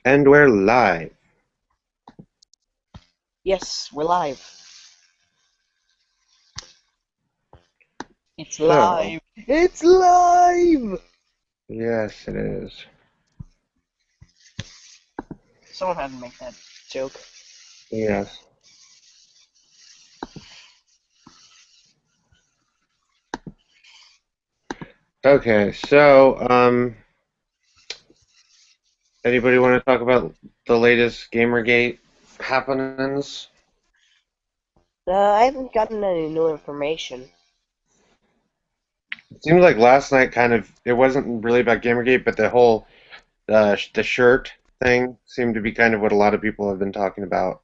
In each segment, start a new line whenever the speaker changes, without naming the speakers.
And we're live.
Yes, we're live. It's
So,
live. It's live.
yes, it is.
Someone had to make that joke.
Yes. Okay, so, anybody want to talk about the latest gamergate happenings?
I haven't gotten any new information.
It seems like last night it wasn't really about gamergate, but the shirt thing seemed to be kind of what a lot of people have been talking about.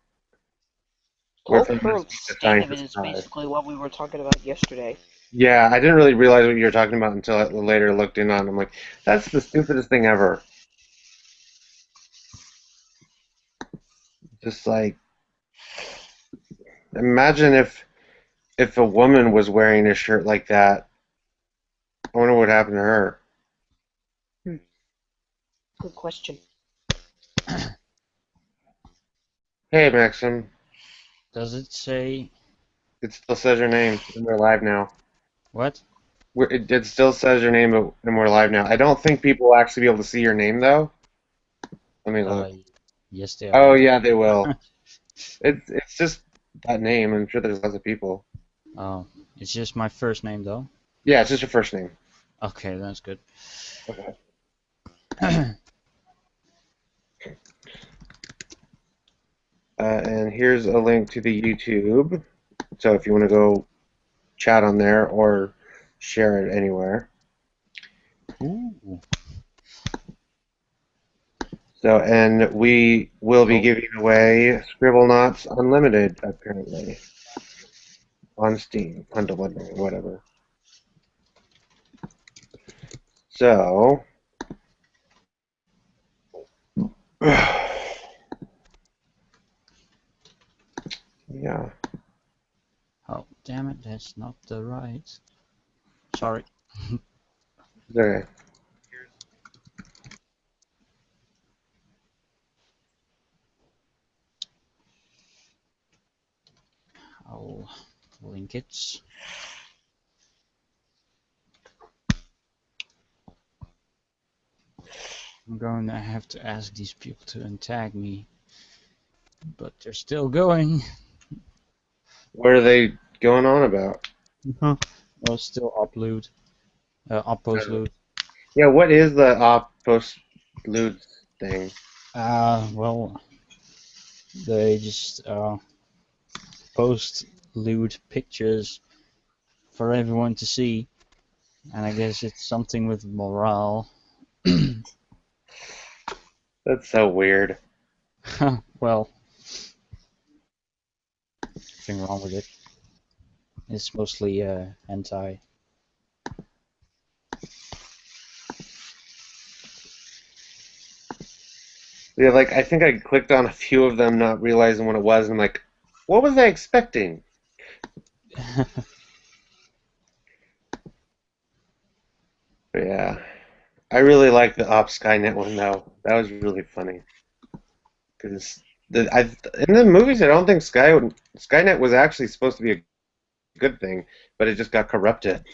The
Where
whole
from this
current
week the
state of it
scientist
is
died.
basically what we were talking about yesterday.
Yeah, I didn't really realize what you were talking about until I later looked in on it. I'm like, that's the stupidest thing ever. Just like, imagine if a woman was wearing a shirt like that. I wonder what happened to her.
Hmm. Good question.
Hey, Maxim.
Does it say
It still says your name, and we're live now.
what?
It still says your name, and we're live now. I don't think people will actually be able to see your name, though. Let me
Uh,
look.
yes, they
Oh,
are.
yeah, they will. It's just that name. I'm sure there's lots of people.
Oh, it's just my first name though.
Yeah, it's just your first name.
Okay, that's good.
Okay. And here's a link to the YouTube. So if you want to go chat on there or share it anywhere.
Ooh.
So, and we will be
Oh,
giving away Scribble Knots Unlimited, apparently, on Steam, on delivery, whatever. So, yeah.
oh, damn it! That's not the right. Sorry.
Okay.
I'll link it. I'm going to have to ask these people to untag me, but they're still going.
What are they going on about?
Well, still upload, uppost load.
Yeah, what is the off post loot thing?
Well, they just post lewd pictures for everyone to see, and I guess it's something with morale.
That's so weird.
Well, nothing wrong with it. It's mostly hentai.
Yeah, like I think I clicked on a few of them, not realizing what it was, and I'm like, what was I expecting? But yeah, I really like the Op Skynet one though. That was really funny because in the movies I don't think Skynet was actually supposed to be a good thing, but it just got corrupted.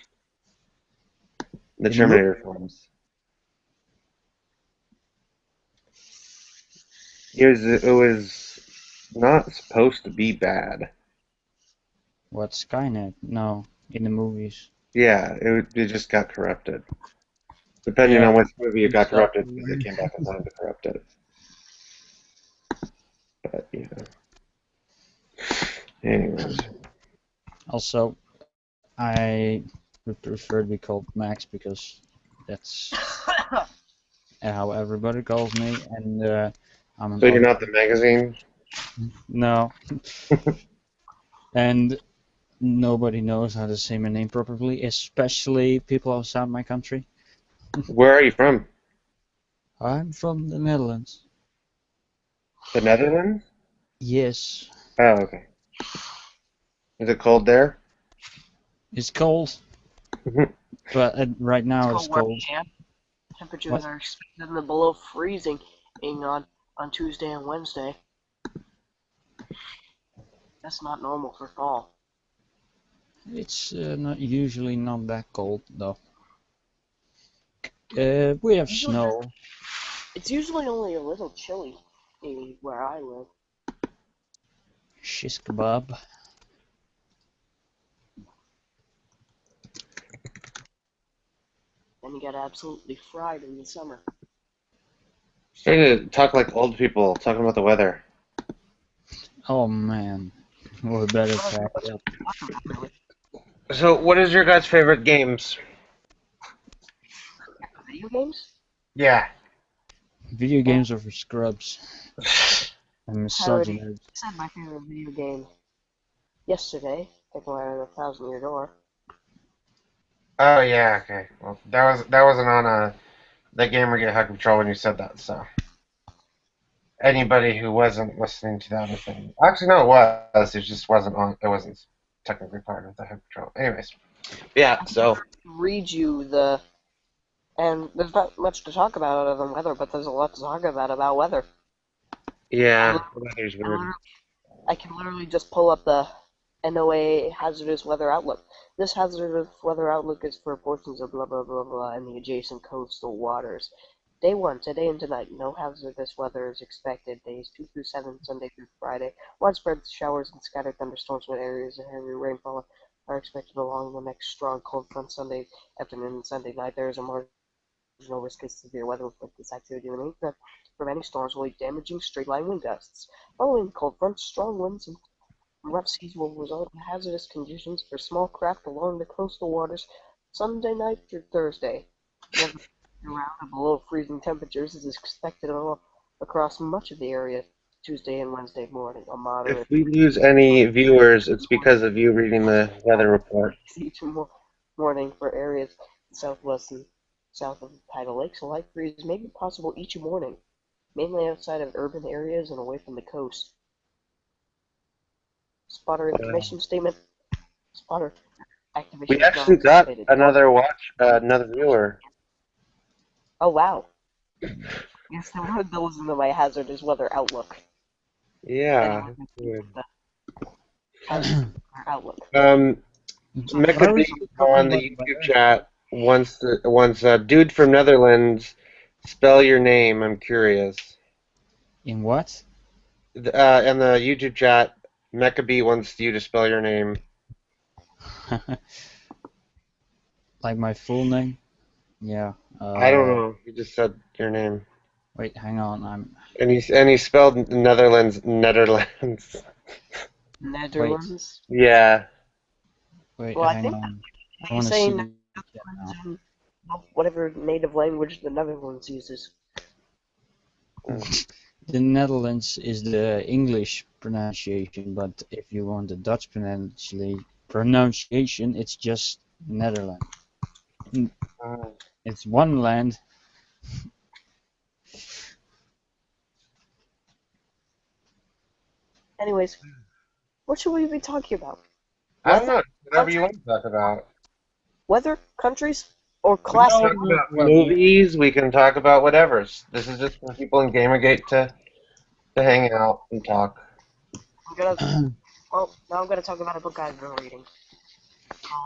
The
In the movie,
Terminator films. It was not supposed to be bad.
what Skynet? No, in the movies.
Yeah, it just got corrupted. Depending
Yeah,
on which movie it
we
got
saw.
corrupted, because they came back in time to corrupt it. But yeah. Anyways,
Also, I would prefer to be called Max because that's how everybody calls me, and I'm an
so you're
ugly.
not the magazine?
No, and nobody knows how to say my name properly, especially people outside my country.
Where are you from?
I'm from the Netherlands.
The Netherlands?
Yes,
Oh, okay. Is it cold there?
it's cold, but right
It's
now it's
cold where
cold.
I am. Temperatures
What?
are expected in the below freezing on on Tuesday and Wednesday. That's not normal for fall.
It's not usually not that cold though. We have
Usually,
snow.
it's usually only a little chilly where I live.
Shish kebab.
Then you get absolutely fried in the summer.
Starting to talk like old people, talking about the weather.
Oh man, we better pack it up.
So, what is your guys' favorite games?
Video games?
Yeah.
Video games are for scrubs and
I already
misogynists.
said my favorite video game yesterday. People are a 1,000-Year Door.
Oh yeah, okay. Well, that wasn't on the gamergate high control when you said that. So anybody who wasn't listening to that, I think. Actually, no, it was. It just wasn't on. It wasn't technically part of the high control. Anyways, yeah. So
Read you and there's not much to talk about other than weather, but there's a lot to talk about weather.
yeah, the weather's weird.
I can literally just pull up the NOAA hazardous weather outlook. This hazardous weather outlook is for portions of blah blah blah blah and the adjacent coastal waters. Day 1, today and tonight, no hazardous weather is expected. Days 2 through 7, Sunday through Friday. Widespread showers and scattered thunderstorms with areas of heavy rainfall are expected along the next strong cold front Sunday afternoon and Sunday night. There is a marginal risk of severe weather with this activity remaining from any storms will be damaging straight-line wind gusts. Following cold front, strong winds and rough seas will result in hazardous conditions for small craft along the coastal waters Sunday night through Thursday. Around and below freezing temperatures is expected across much of the area Tuesday and Wednesday morning. A
If
moderate
we lose any viewers, it's because of you reading the weather report.
each morning for areas southwest and south of tidal lakes. A light breeze may be possible each morning, mainly outside of urban areas and away from the coast. Spotter information statement. Spotter activation
We
is not
actually got
anticipated.
another viewer.
Oh wow. Yes, I wanted to listen to my hazardous weather outlook.
Yeah.
Anyway,
That's weird.
hazardous weather outlook.
What are we
Mecca
talking
on the
about
YouTube
weather?
chat wants dude from Netherlands. Spell your name. I'm curious.
In what?
In the YouTube chat, Mecca wants you to spell your name.
Like my full name? Yeah.
I don't know. He just said your name,
Wait, hang on.
and he spelled Netherlands.
Wait,
Netherlands.
Yeah.
wait,
Well, I
hang
think
on. I
when you
want to
say
see
Netherlands
that now.
in whatever native language the Netherlands uses.
The Netherlands is the English pronunciation, but if you want the Dutch pronunciation, it's just Netherlands. It's one land.
Anyways, what should we be talking about?
I don't know. Whatever you
Country,
want to talk about.
weather, countries, or
We can
classic?
talk about movies. We can talk about whatever. This is just for people in Gamergate to hang out and talk.
Well, now I'm gonna talk about a book I've been reading.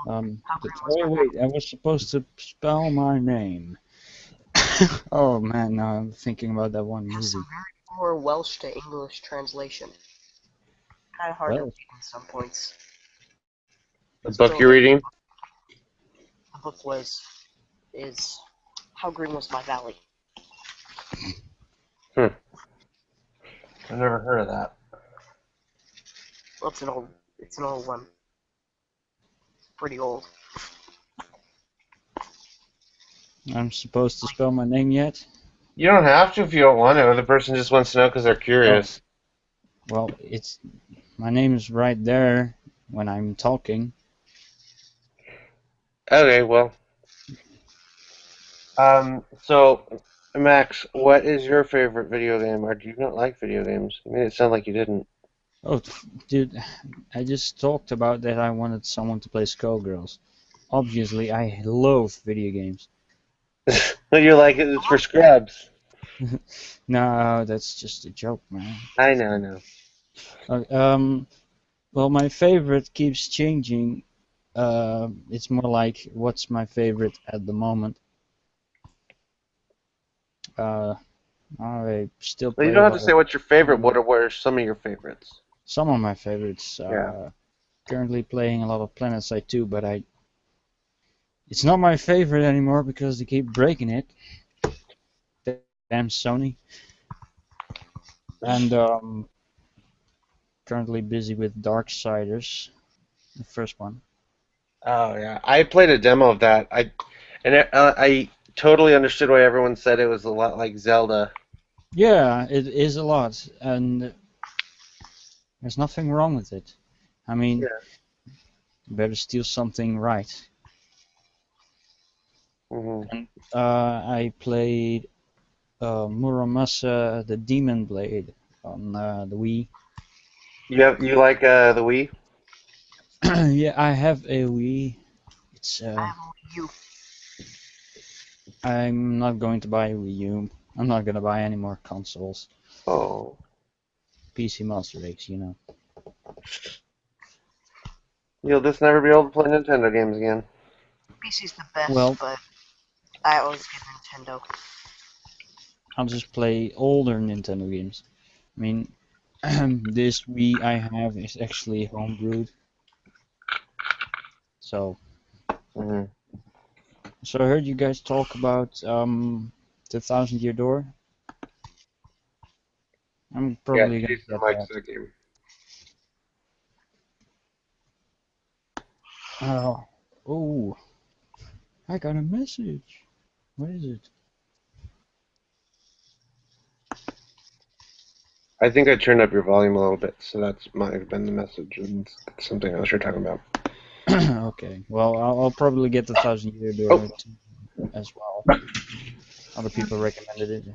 How Green Was
Oh
My
wait, I was supposed to spell my name. Oh man, now I'm thinking about that one
Has
movie.
some very poor Welsh to English translation. Kind of hard to
Well,
read at some points.
The book you're reading?
The book is How Green Was My Valley.
I've never heard of that.
Well, it's an old one. Pretty old.
I'm supposed to spell my name yet?
You don't have to if you don't want to. The person just wants to know because they're curious.
Well, my name is right there when I'm talking.
Okay, well. So, Max, what is your favorite video game, or do you not like video games? You made it sound like you didn't.
Oh, dude, I just talked about that I wanted someone to play Skullgirls. Obviously, I love video games.
But you're like, it's for scrubs.
No, that's just a joke, man.
I know, I know.
Uh, um, well, my favorite keeps changing. It's more like what's my favorite at the moment. Uh, I still
Well, you
play
don't
a
have to
lot
say
of.
what's your favorite. What are some of your favorites?
Some of my favorites.
Yeah.
Currently playing a lot of PlanetSide 2, but it's not my favorite anymore because they keep breaking it. Damn Sony. And currently busy with Darksiders, the first one.
Oh yeah, I played a demo of that. I totally understood why everyone said it was a lot like Zelda.
Yeah, it is a lot, and there's nothing wrong with it. I mean,
Yeah.
you better steal something right.
Hmm.
And I played Muramasa the Demon Blade on the Wii.
You like the Wii?
Yeah, I have a Wii. It's
I have you.
I'm not going to buy a Wii U. I'm not gonna buy any more consoles.
Oh,
PC Master Race, you know.
you'll just never be able to play Nintendo games again.
PC's the best,
Well,
but I always get Nintendo.
I'll just play older Nintendo games. I mean, this Wii I have is actually homebrewed. So,
Hmm.
so I heard you guys talk about the Thousand Year Door. I'm
Yeah,
probably gonna
Jason
get
likes
that.
that game.
Oh, oh, I got a message. What is it?
I think I turned up your volume a little bit, so that's might have been the message, and it's something else you're talking about.
Okay, well, I'll probably get the Thousand Year
Oh,
Door as well. Other people recommended it.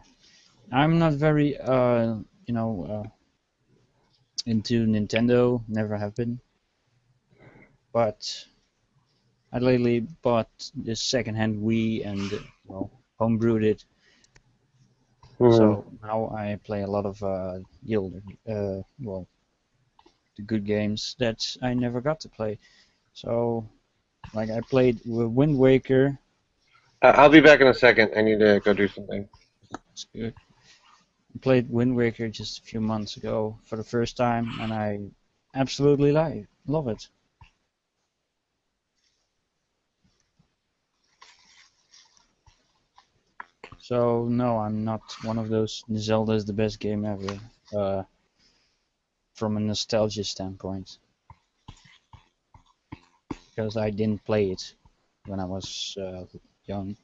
I'm not very, into Nintendo. Never have been. But I lately bought this secondhand Wii and well, homebrewed it.
hmm.
So now I play a lot of the older, well, the good games that I never got to play. So like I played Wind Waker.
I'll be back in a second. I need to go do something.
It's good. I played Wind Waker just a few months ago for the first time, and I absolutely love it. So no, I'm not one of those Zelda is the best game ever. From a nostalgia standpoint, because I didn't play it when I was young.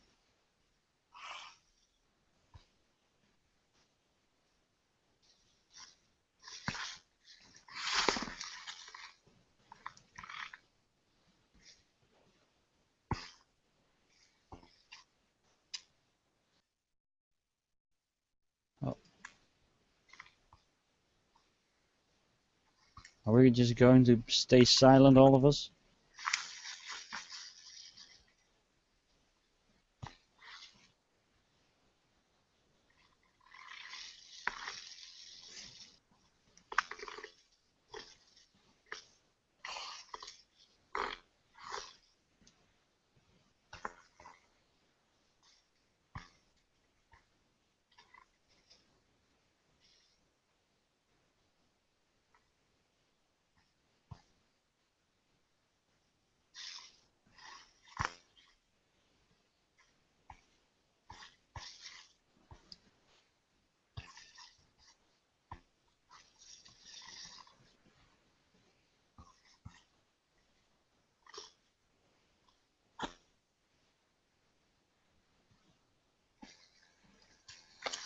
Oh, are we just going to stay silent, all of us?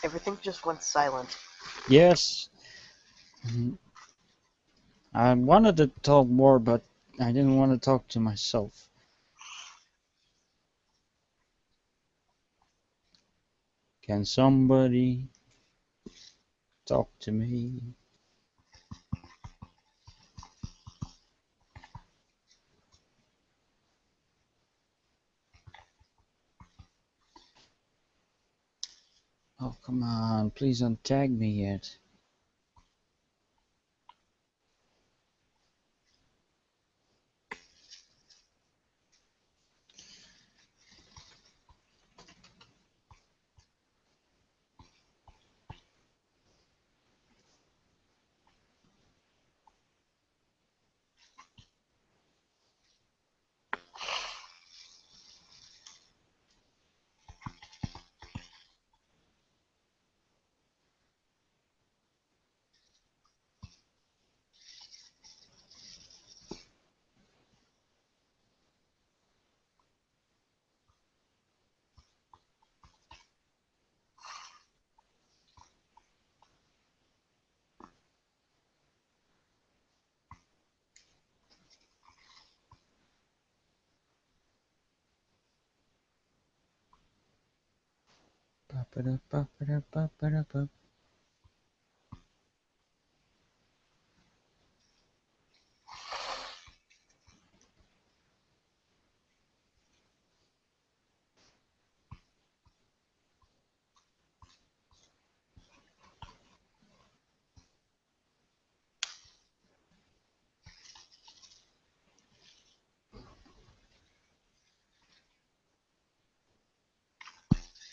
Everything just went silent.
Yes. Mhm. I wanted to talk more, but I didn't want to talk to myself. Can somebody talk to me? Oh, come on. Please don't tag me yet.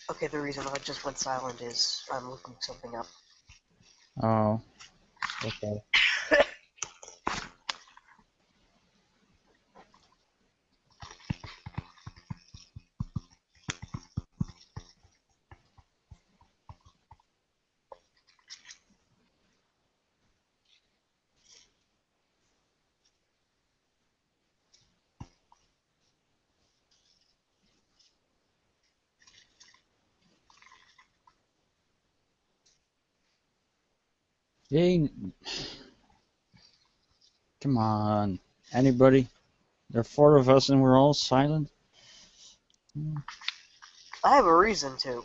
Okay, the reason I just went silent is I'm looking something up.
Oh, okay. Yay. Come on. Anybody? There are four of us and we're all silent?
I have a reason to.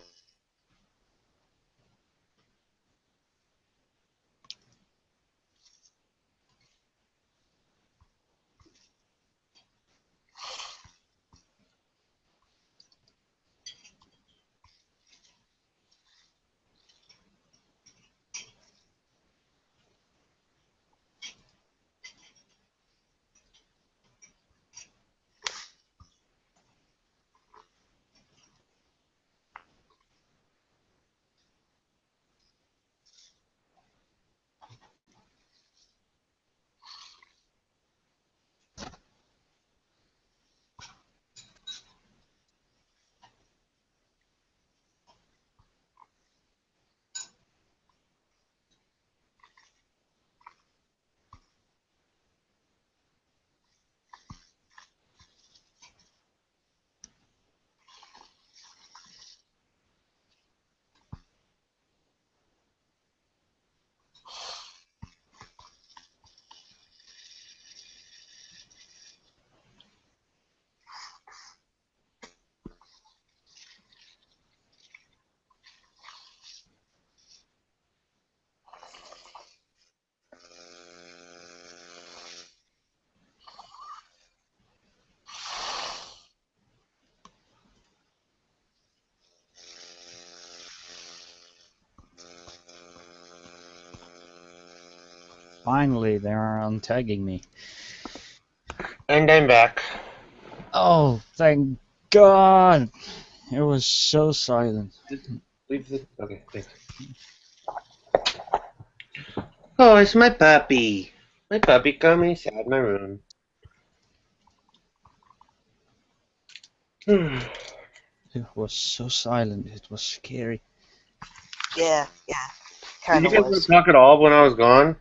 Finally, they are untagging me.
And I'm back.
Oh, thank God! It was so silent.
Leave the. Okay, thanks. Oh, it's my puppy. My puppy come inside my room.
It was so silent. It was scary.
Yeah,
Did
kinda
you guys not
was.
talk at all when I was gone?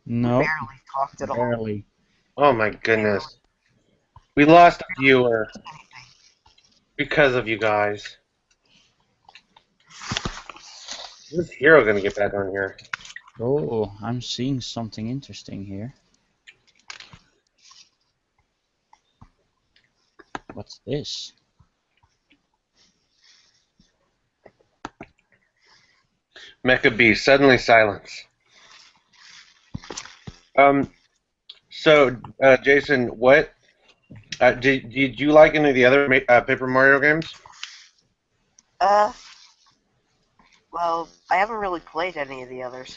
Nope,
Barely talked at all.
barely.
Oh my goodness. We lost a viewer because of you guys. When's Hero gonna get back on here?
Oh, I'm seeing something interesting here. What's this?
Mecha B, suddenly silence. So, Jason, what did you like any of the other Paper Mario games?
Well, I haven't really played any of the others.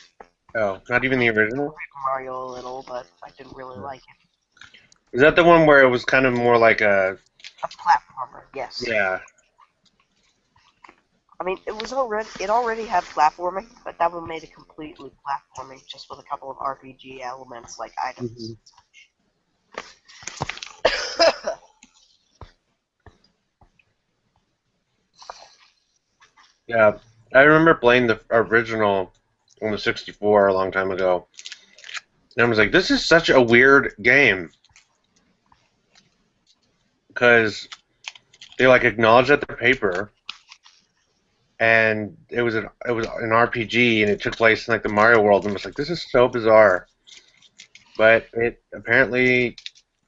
Oh, not even the original?
Mario a little, but I didn't really like it.
Is that the one where it was kind of more like a...
A platformer, yes.
Yeah.
I mean, it already had platforming, but that one made it completely platforming, just with a couple of RPG elements like items.
Hmm. Yeah. I remember playing the original on the 64 a long time ago. And I was like, this is such a weird game. Because they like acknowledged that they're paper, and it was an RPG, and it took place in like the Mario world, and I was like, this is so bizarre. But it apparently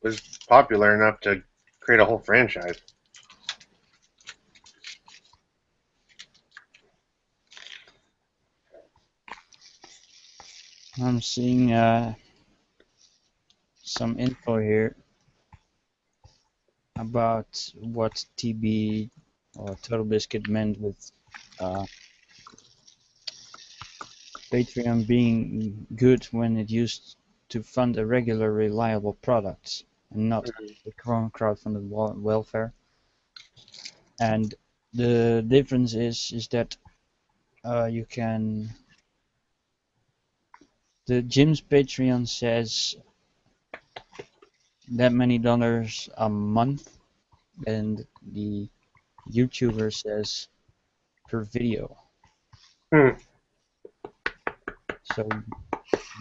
was popular enough to create a whole franchise.
I'm seeing some info here about what TB or Total Biscuit meant with uh, Patreon being good when it used to fund a regular, reliable product and not the crowdfunded welfare. And the difference is that you can. The Jim's Patreon says that many dollars a month, and the YouTuber says per video.
Hmm.
So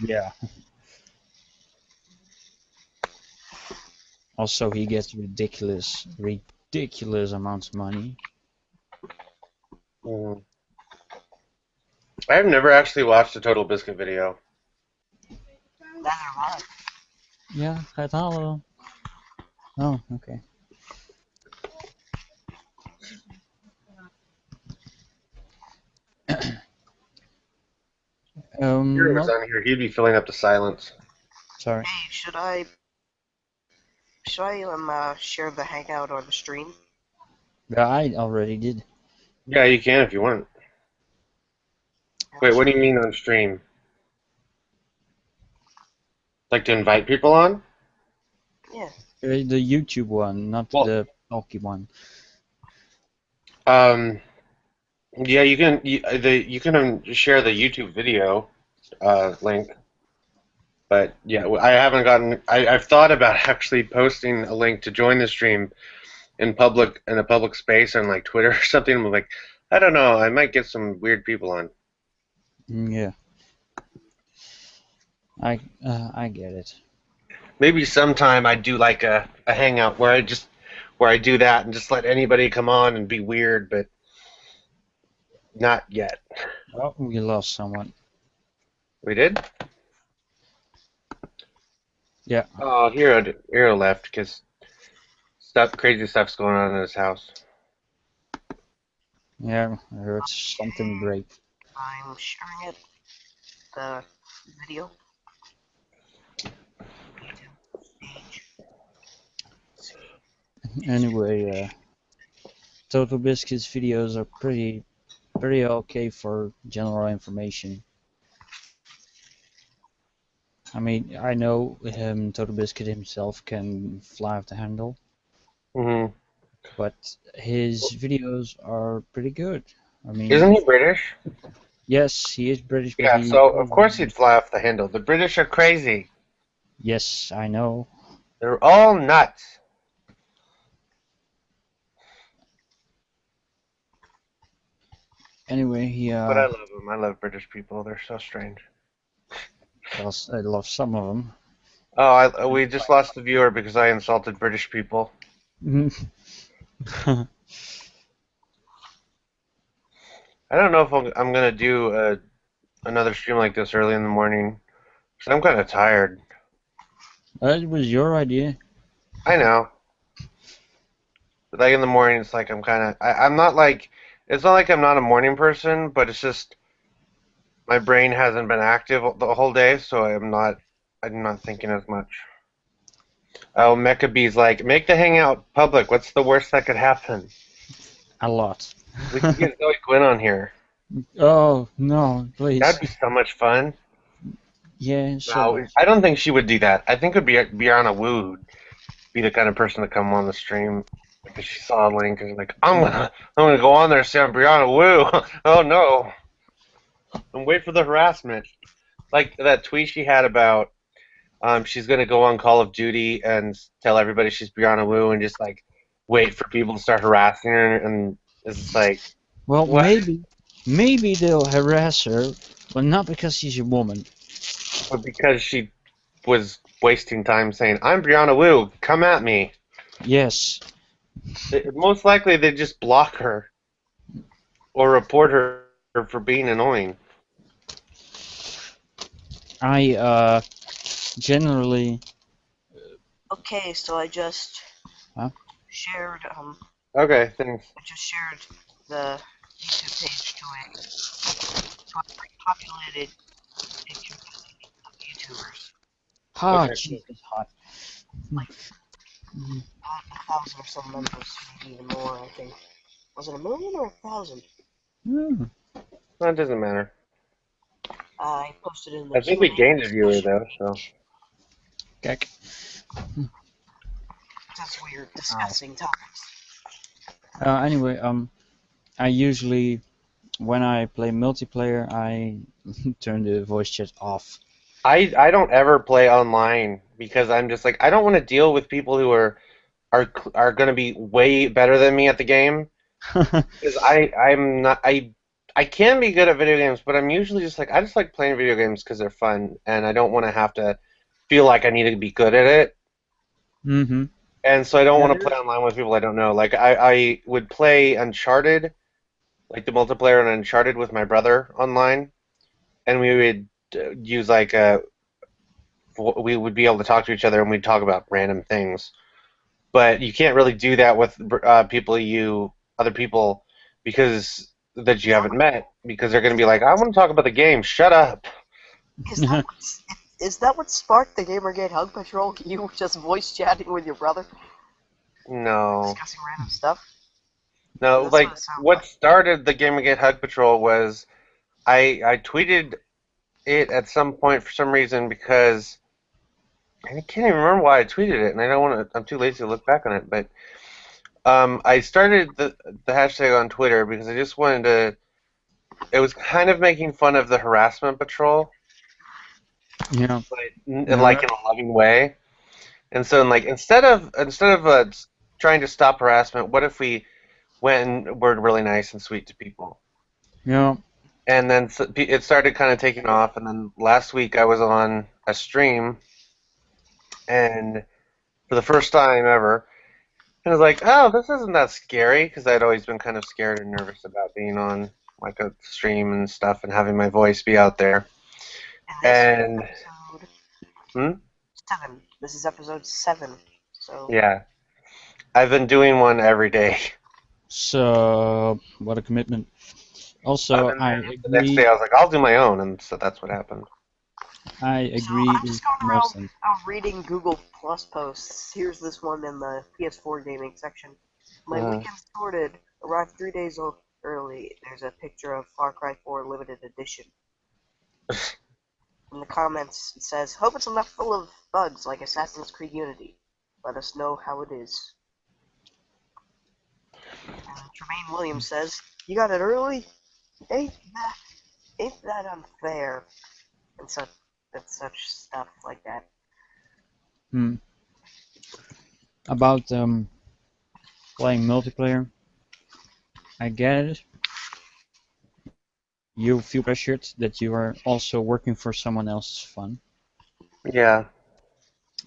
yeah. Also, he gets ridiculous amounts of money.
Hmm. I've never actually watched a Total Biscuit video.
Neither have I.
Ja, gaat halen. Oh, okay.
Hero was
Well,
on here, he'd be filling up the silence.
sorry.
Hey, should I share the hangout or the stream?
Yeah, I already did.
Yeah, you can if you want. Wait, what do you mean on stream? Like to invite people on?
Yeah.
The YouTube one, not
Well,
the bulky one.
um, yeah, you can share the YouTube video link, but yeah, I haven't gotten. I've thought about actually posting a link to join the stream in a public space on like Twitter or something. I'm like, I don't know, I might get some weird people on.
Yeah, I get it.
Maybe sometime I do like a hangout where I do that and just let anybody come on and be weird, but not yet.
Oh, we lost someone.
We did?
Yeah,
Oh, Hero left because crazy stuff's going on in his house.
yeah, I heard something break.
I'm sharing it. The video. Page.
Anyway, Total Biscuit's videos are pretty okay for general information. I mean, I know Total Biscuit himself can fly off the handle,
Hmm.
but his videos are pretty good. I
Isn't
mean,
he British?
yes, he is British, but
Yeah,
he,
so of course he'd fly off the handle. The British are crazy.
yes, I know.
They're all nuts.
Anyway, he
But I love them. I love British people. They're so strange.
I love some of them.
Oh, we just lost the viewer because I insulted British people. I don't know if I'm gonna do another stream like this early in the morning. 'Cause I'm kind of tired.
It was your idea.
I know. But like in the morning, it's like I'm not like, it's not like I'm not a morning person, but it's just my brain hasn't been active the whole day, so I'm not thinking as much. Oh, Meccabee's like, make the hangout public. What's the worst that could happen?
A lot.
We could get Zoe Quinn on here.
Oh no, please.
That'd be so much fun.
Yeah, so
No,
much.
I don't think she would do that. I think it would be Brianna Wu would be the kind of person to come on the stream because she saw a link and like, I'm gonna go on there and say I'm Brianna Wu. Oh no, and wait for the harassment. Like that tweet she had about she's gonna go on Call of Duty and tell everybody she's Brianna Wu and just like wait for people to start harassing her and it's just like
Well,
what?
maybe they'll harass her, but not because she's a woman.
But because she was wasting time saying I'm Brianna Wu, come at me.
Yes,
Most likely they just block her or report her for being annoying.
I generally.
Okay, so I just
Huh?
shared
Okay, thanks.
I just shared the YouTube page to a pre-populated picture of YouTubers,
Ah,
Okay, cool.
Jesus, hot.
like 1,000 or so members, maybe even more. I think. Was it 1,000,000 or 1,000?
Hmm.
Well, it doesn't matter.
I posted in the
I think we
Q&A
gained a viewer
discussion
though, so.
page.
Kijk.
Since we're
Ow.
discussing topics.
Anyway, I usually, when I play multiplayer, I turn the voice chat off.
I don't ever play online because I'm just like I don't want to deal with people who are going to be way better than me at the game because I'm not I can be good at video games, but I'm usually just like I just like playing video games because they're fun and I don't want to have to feel like I need to be good at it.
Mm-hmm.
And so I don't
Yeah,
want to play online with people I don't know. Like I would play Uncharted, like the multiplayer in Uncharted with my brother online, and we would use like we would be able to talk to each other and we'd talk about random things. But you can't really do that with other people because that you haven't met because they're going to be like, I want to talk about the game. Shut up.
Is that what's, is that what sparked the Gamergate Hug Patrol? You just voice chatting with your brother,
No,
discussing random stuff?
no.
That's what
Like
it sounds
what
like.
started the Gamergate Hug Patrol was I tweeted it at some point for some reason because I can't even remember why I tweeted it, and I don't want to. I'm too lazy to look back on it. But I started the hashtag on Twitter because I just wanted to. It was kind of making fun of the harassment patrol,
Yeah.
but
Yeah.
like in a loving way. And so, like instead of trying to stop harassment, what if we went and were really nice and sweet to people?
Yeah.
And then it started kind of taking off. And then last week I was on a stream, and for the first time ever, I was like, "Oh, this isn't that scary," because I'd always been kind of scared and nervous about being on like a stream and stuff and having my voice be out there.
And this is
And
episode
hmm?
7. This is episode 7. So,
Yeah, I've been doing one every day.
So, what a commitment.
And
Also,
then
I
the next day
agree.
I was like, I'll do my own, and so that's what happened.
I
so
agree
I'm
with
just going
most
around
things.
reading Google Plus posts. Here's this one in the PS4 gaming section. My
Mm.
weekend sorted. Arrived 3 days early. There's a picture of Far Cry 4 limited edition. In the comments, it says, "Hope it's not full of bugs like Assassin's Creed Unity. Let us know how it is." And Tremaine Williams says, "You got it early? Ain't that unfair?" And such stuff like that.
Hmm. About playing multiplayer, I get it. You feel pressured that you are also working for someone else's fun.
Yeah.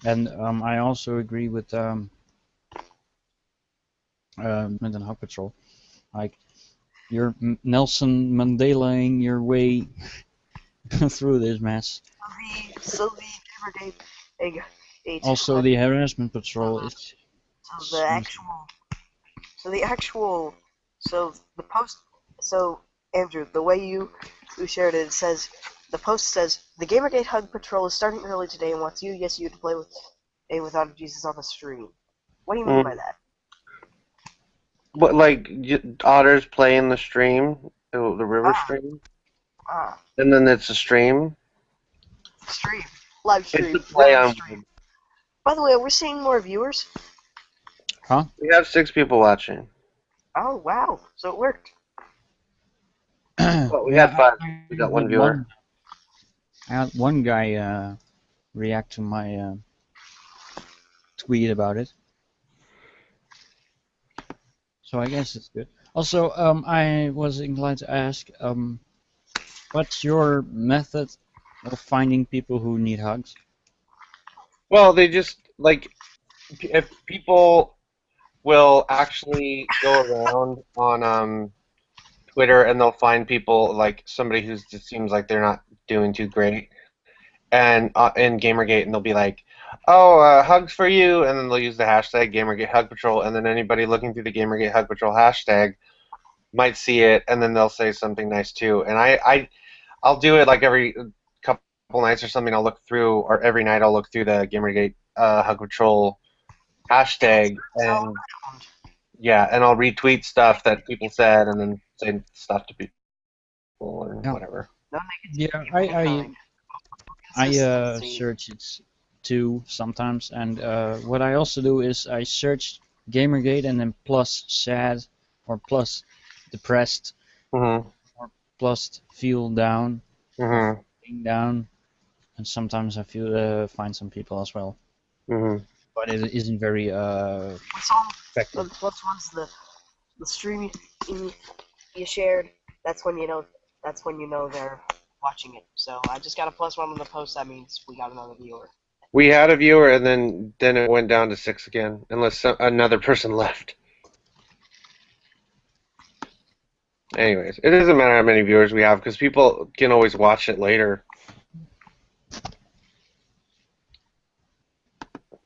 And I also agree with Mint and Hawk Patrol. Like, you're Nelson Mandelaing your way through this mess.
Sylvie Gamergate Egg 8.
Also, the harassment patrol is.
So the actual so the actual so the post so Andrew, the way you shared it, it says the post says the Gamergate Hug Patrol is starting early today and wants you, yes you, to play with Otter Jesus on the stream. What do you mean by
Mm.
that?
What like Otter's playing the stream the river stream,
Ah,
and then it's a stream.
stream. Live
It's a
stream.
play
River
on
stream.
words.
By the way, are we seeing more viewers?
Huh?
We have 6 people watching.
Oh, wow. So it worked.
Well, we
Yeah,
had 5.
I
We got
had
one viewer.
I had one guy react to my tweet about it, so I guess it's good. Also, I was inclined to ask, what's your method of finding people who need hugs?
Well, they just like if people will actually go around on Twitter and they'll find people like somebody who just seems like they're not doing too great, and in Gamergate, and they'll be like, "Oh, hugs for you," and then they'll use the hashtag Gamergate Hug Patrol, and then anybody looking through the Gamergate Hug Patrol hashtag might see it, and then they'll say something nice too. And I'll do it like every couple nights or something. I'll look through, or every night I'll look through the Gamergate Hug Patrol hashtag, and yeah, and I'll retweet stuff that people said, and then say stuff to people or
Yeah,
whatever.
No
yeah,
negativity of
I
any
I
kind.
I
Consistency.
search it too sometimes, and what I also do is I search Gamergate and then plus sad or plus depressed
Mhm.
or plus feel down or
Mhm.
feeling down, and sometimes I feel find some people as well,
Mhm.
but it isn't very
What's on?
effective.
What's one's the stream you shared? That's when you know. That's when you know they're watching it. So I just got a +1 on the post. That means we got another viewer.
We had a viewer, and then it went down to 6 again, unless another person left. Anyways, it doesn't matter how many viewers we have because people can always watch it later.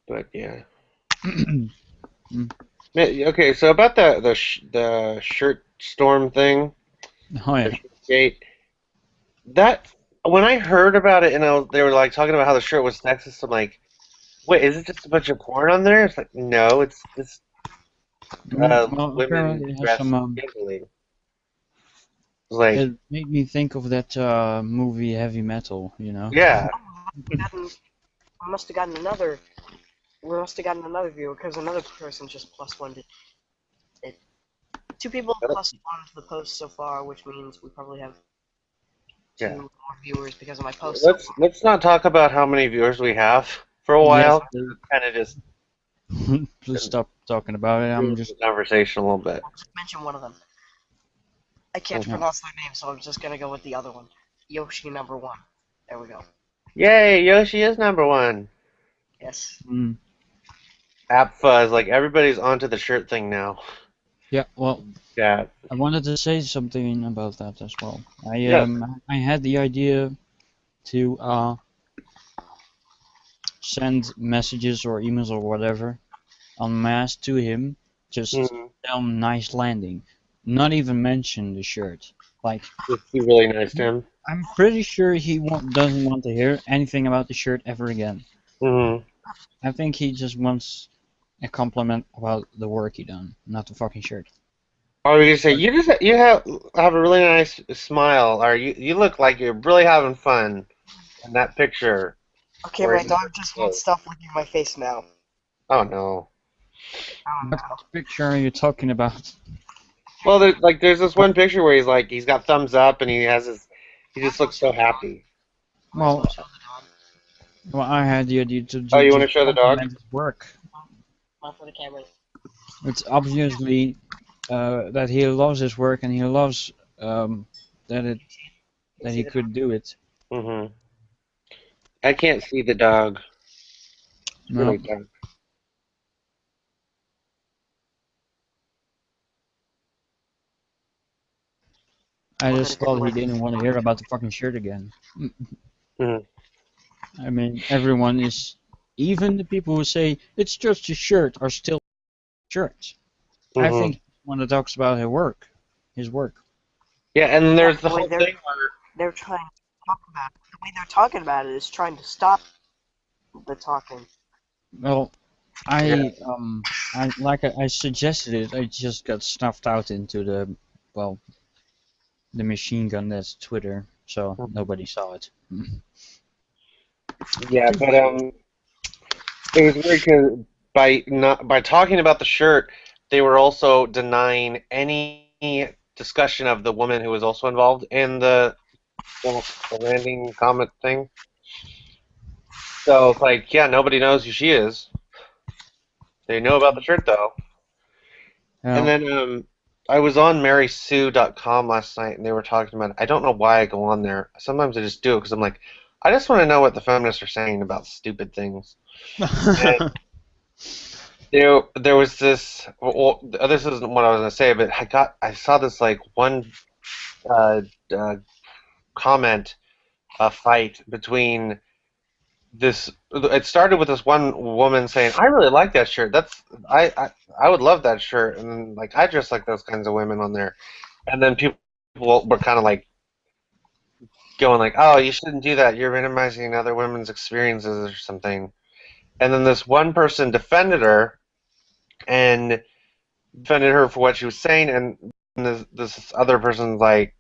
But yeah. Okay, so about the shirt storm thing,
Oh
the
yeah.
shirt gate, that when I heard about it and they were like talking about how the shirt was sexist, I'm like, wait, is it just a bunch of porn on there? It's like, no, it's just
Well,
women
apparently it has
dressed
some.
scantily. It's like,
It made me think of that movie Heavy Metal, you know.
yeah,
We must have gotten another. We must have gotten another viewer because another person just +1 it. 2 people +1 to the post so far, which means we probably have 2
yeah.
more viewers because of my post so
Let's
far.
let's not talk about how many viewers we have for a
Yes,
while. Kind of just
please stop talking about it. I'm
ruins the
just
conversation a little bit.
I'll just mention one of them. I can't
Mhm.
yeah.
pronounce their name, so I'm just gonna go with the other one. Yoshi #1. There we go.
Yay, Yoshi is #1.
Yes.
Mm,
App Fuzz, like everybody's onto the shirt thing now.
yeah. Well,
Yeah.
I wanted to say something about that as well.
Yes.
I had the idea to send messages or emails or whatever en masse to him, just
Mm-hmm.
tell him nice landing, not even mention the shirt. Like,
Just be really nice to him.
I'm pretty sure he doesn't want to hear anything about the shirt ever again.
Mm-hmm.
I think he just wants a compliment about the work he done, not the fucking shirt.
Or you say you have a really nice smile, or you look like you're really having fun in that picture
Okay,
where
my
you.
dog just wants stuff licking my face now.
Oh no.
Oh
What
no.
picture are you talking about?
Well, there's this one picture where he's got thumbs up and he just looks so happy.
Might as well
Well,
show the dog.
I had the idea to
Oh, you want to
just
show the dog?
compliment his work.
Not for the camera.
It's obviously that he loves his work and he loves that
You
that
see
he
the dog?
could do it.
Mm-hmm. I can't see the dog. It's really
No,
dark.
I
Well, then
just
it didn't
thought he
work.
didn't want to hear about the fucking shirt again.
Mm-hmm.
I mean, everyone is, even the people who say it's just a shirt are still shirts. I
Mm-hmm.
think he's one that talks about his work.
Yeah, and
Yeah,
there's the
the way
whole thing where
they're trying to talk about it. The way they're talking about it is trying to stop the talking.
Well,
yeah.
I suggested it. I just got stuffed out into the well the machine gun that's Twitter, so nobody saw it.
Yeah, but it was weird because by talking about the shirt, they were also denying any discussion of the woman who was also involved in the landing comet thing. So it's like, yeah, nobody knows who she is. They know about the shirt though. And
Well,
then I was on marysue.com last night, and they were talking about. I don't know why I go on there. Sometimes I just do it because I'm like, I just want to know what the feminists are saying about stupid things. And there was this. Well, this isn't what I was gonna say, but I saw this like one uh, uh, comment, a fight between this. It started with this one woman saying, "I really like that shirt. I would love that shirt," and then, like I just like those kinds of women on there. And then people were kind of like going like, "Oh, you shouldn't do that. You're minimizing other women's experiences or something." And then this one person defended her and defended her for what she was saying, and this other person's like,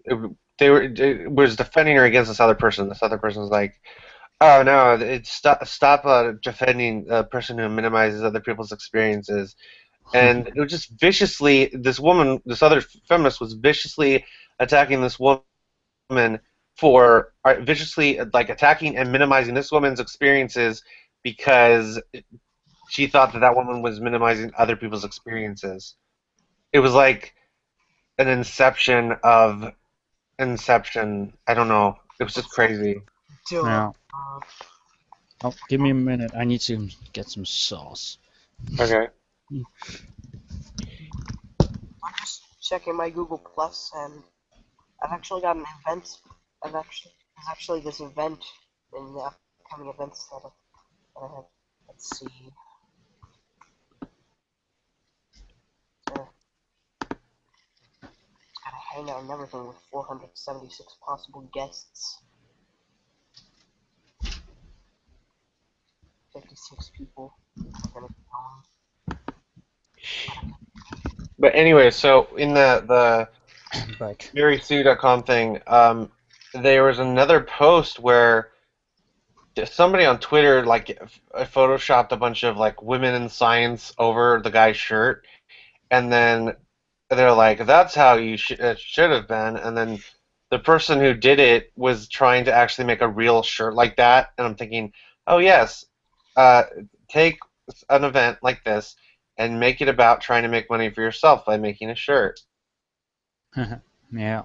it was defending her against this other person. This other person's like, "Oh no, stop defending a person who minimizes other people's experiences." And it was just viciously, this other feminist was viciously attacking this woman for viciously like attacking and minimizing this woman's experiences because she thought that woman was minimizing other people's experiences. It was like an inception. I don't know. It was just crazy.
Duh.
now, oh, give me a minute. I need to get some sauce.
Okay.
I'm just checking my Google Plus, and I've actually got an event. There's actually this event in the upcoming events that I have. Let's see. It's got a hangout and everything with 476 possible guests. 56 people are gonna be on.
But anyway, so in the
Back.
marysue.com thing, there was another post where somebody on Twitter like photoshopped a bunch of like women in science over the guy's shirt, and then they're like, "That's how it should have been." And then the person who did it was trying to actually make a real shirt like that, and I'm thinking, "Oh yes, uh, take an event like this and make it about trying to make money for yourself by making a shirt
Yeah.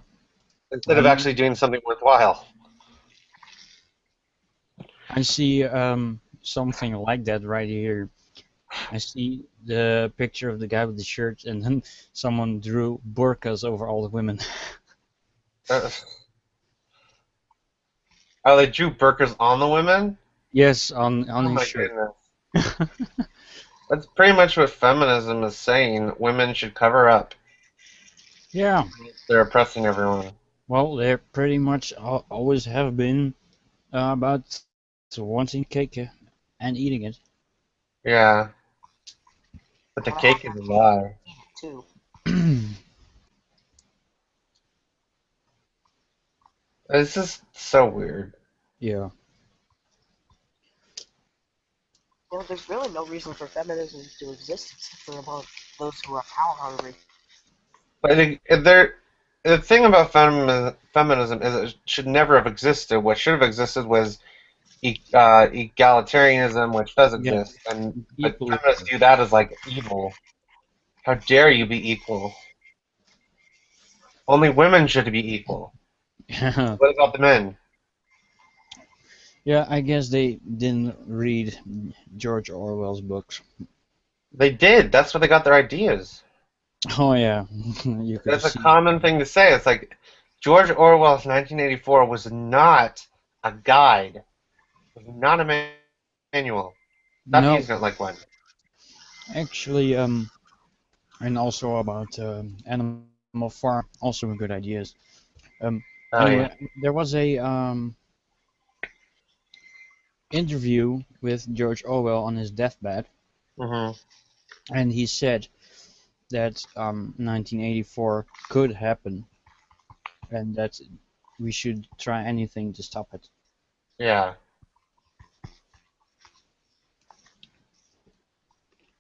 instead of actually doing something worthwhile."
I see something like that right here. I see the picture of the guy with the shirt, and then someone drew burqas over all the women.
Uh, oh, they drew burqas on the women?
Yes, on
Oh
his
my
shirt.
goodness. That's pretty much what feminism is saying. Women should cover up.
Yeah.
They're oppressing everyone.
Well, they pretty much always have been about wanting cake and eating it.
Yeah, but the
And I have
cake is a lie.
to eat it too.
It's just so weird.
Yeah.
You know, there's really no reason for feminism to exist except for about those who are power hungry.
But the thing about feminism is it should never have existed. What should have existed was egalitarianism, which does
Yeah.
exist, but
Equal.
feminists view that as like evil. How dare you be equal? Only women should be equal. What about the men?
Yeah, I guess they didn't read George Orwell's books.
They did. That's where they got their ideas.
Oh yeah, you could
That's a
see.
common thing to say. It's like George Orwell's 1984 was not a guide. It was not a manual. Not
No,
he's not like one.
actually, and also about Animal Farm, also good ideas.
Oh yeah.
Anyway, there was a interview with George Orwell on his deathbed,
Mhm.
and he said that 1984 could happen. and that we should try anything to stop it.
Yeah.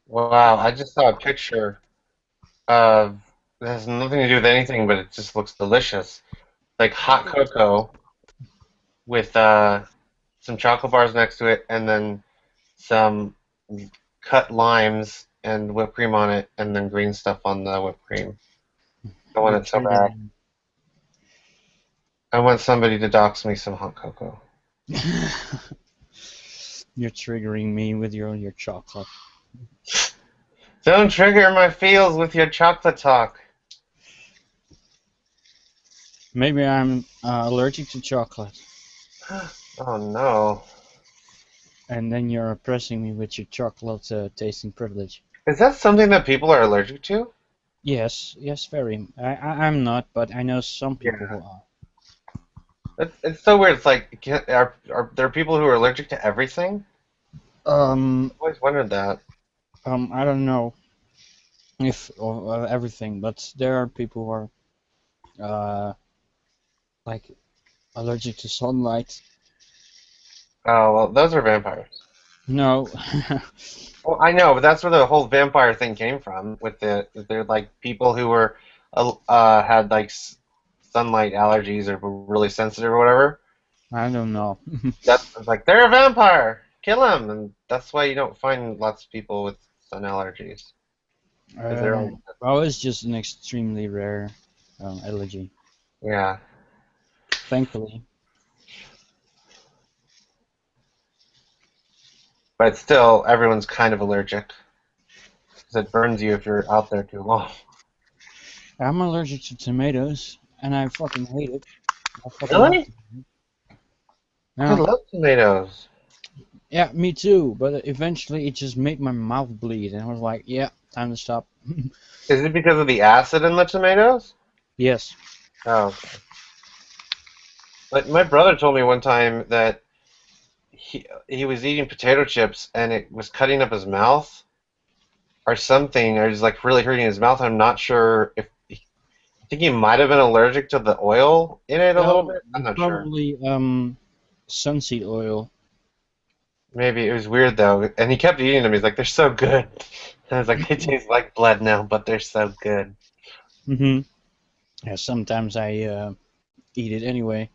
Wow, I just saw a picture of it has nothing to do with anything, but it just looks delicious. Like hot cocoa with some chocolate bars next to it, and then some cut limes and whipped cream on it, and then green stuff on the whipped cream. I want
You're
it so bad.
triggering.
I want somebody to dox me some hot cocoa.
You're triggering me with your chocolate.
Don't trigger my feels with your chocolate talk.
Maybe I'm allergic to chocolate,
Oh no.
and then you're oppressing me with your chocolate tasting privilege.
Is that something that people are allergic to?
Yes, yes, very. I'm not, but I know some people
Yeah.
who are.
It's so weird. It's like, are there people who are allergic to everything?
Um,
I've always wondered that.
I don't know if of everything, but there are people who are like allergic to sunlight.
Oh, well, those are vampires.
No,
Well, I know, but that's where the whole vampire thing came from. With they're like people who were had like sunlight allergies or were really sensitive or whatever.
I don't know.
That's like they're a vampire, kill them, and that's why you don't find lots of people with sun allergies because they're all
Well, it's just an extremely rare allergy,
yeah.
thankfully.
But still, everyone's kind of allergic because it burns you if you're out there too long.
I'm allergic to tomatoes, and I fucking hate it. I fucking love
Really?
tomatoes.
I
Yeah,
love tomatoes.
yeah, me too. But eventually, it just made my mouth bleed, and I was like, yeah, time to stop.
Is it because of the acid in the tomatoes?
Yes.
Oh, but my brother told me one time that he was eating potato chips and it was cutting up his mouth or something, or just like really hurting his mouth. I'm not sure if I think he might have been allergic to the oil in it a little
Oh,
bit. I'm not sure.
probably sunseed oil.
Maybe it was weird though, and he kept eating them. He's like, "They're so good." And I was like, "They taste like blood now, but they're so good."
Hmm. Yeah, sometimes I eat it anyway.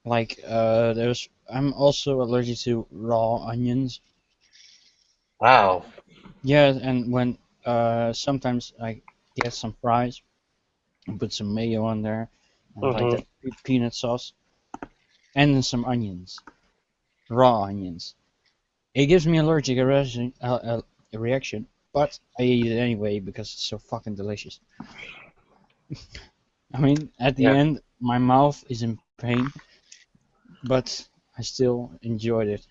Like there's, I'm also allergic to raw onions.
Wow.
Yeah, and when sometimes I get some fries and put some mayo on there, like
Hmm.
that peanut sauce, and then some onions, raw onions. It gives me allergic reaction, but I eat it anyway because it's so fucking delicious. I mean, at the
Yeah.
end, my mouth is in pain, but I still enjoyed it.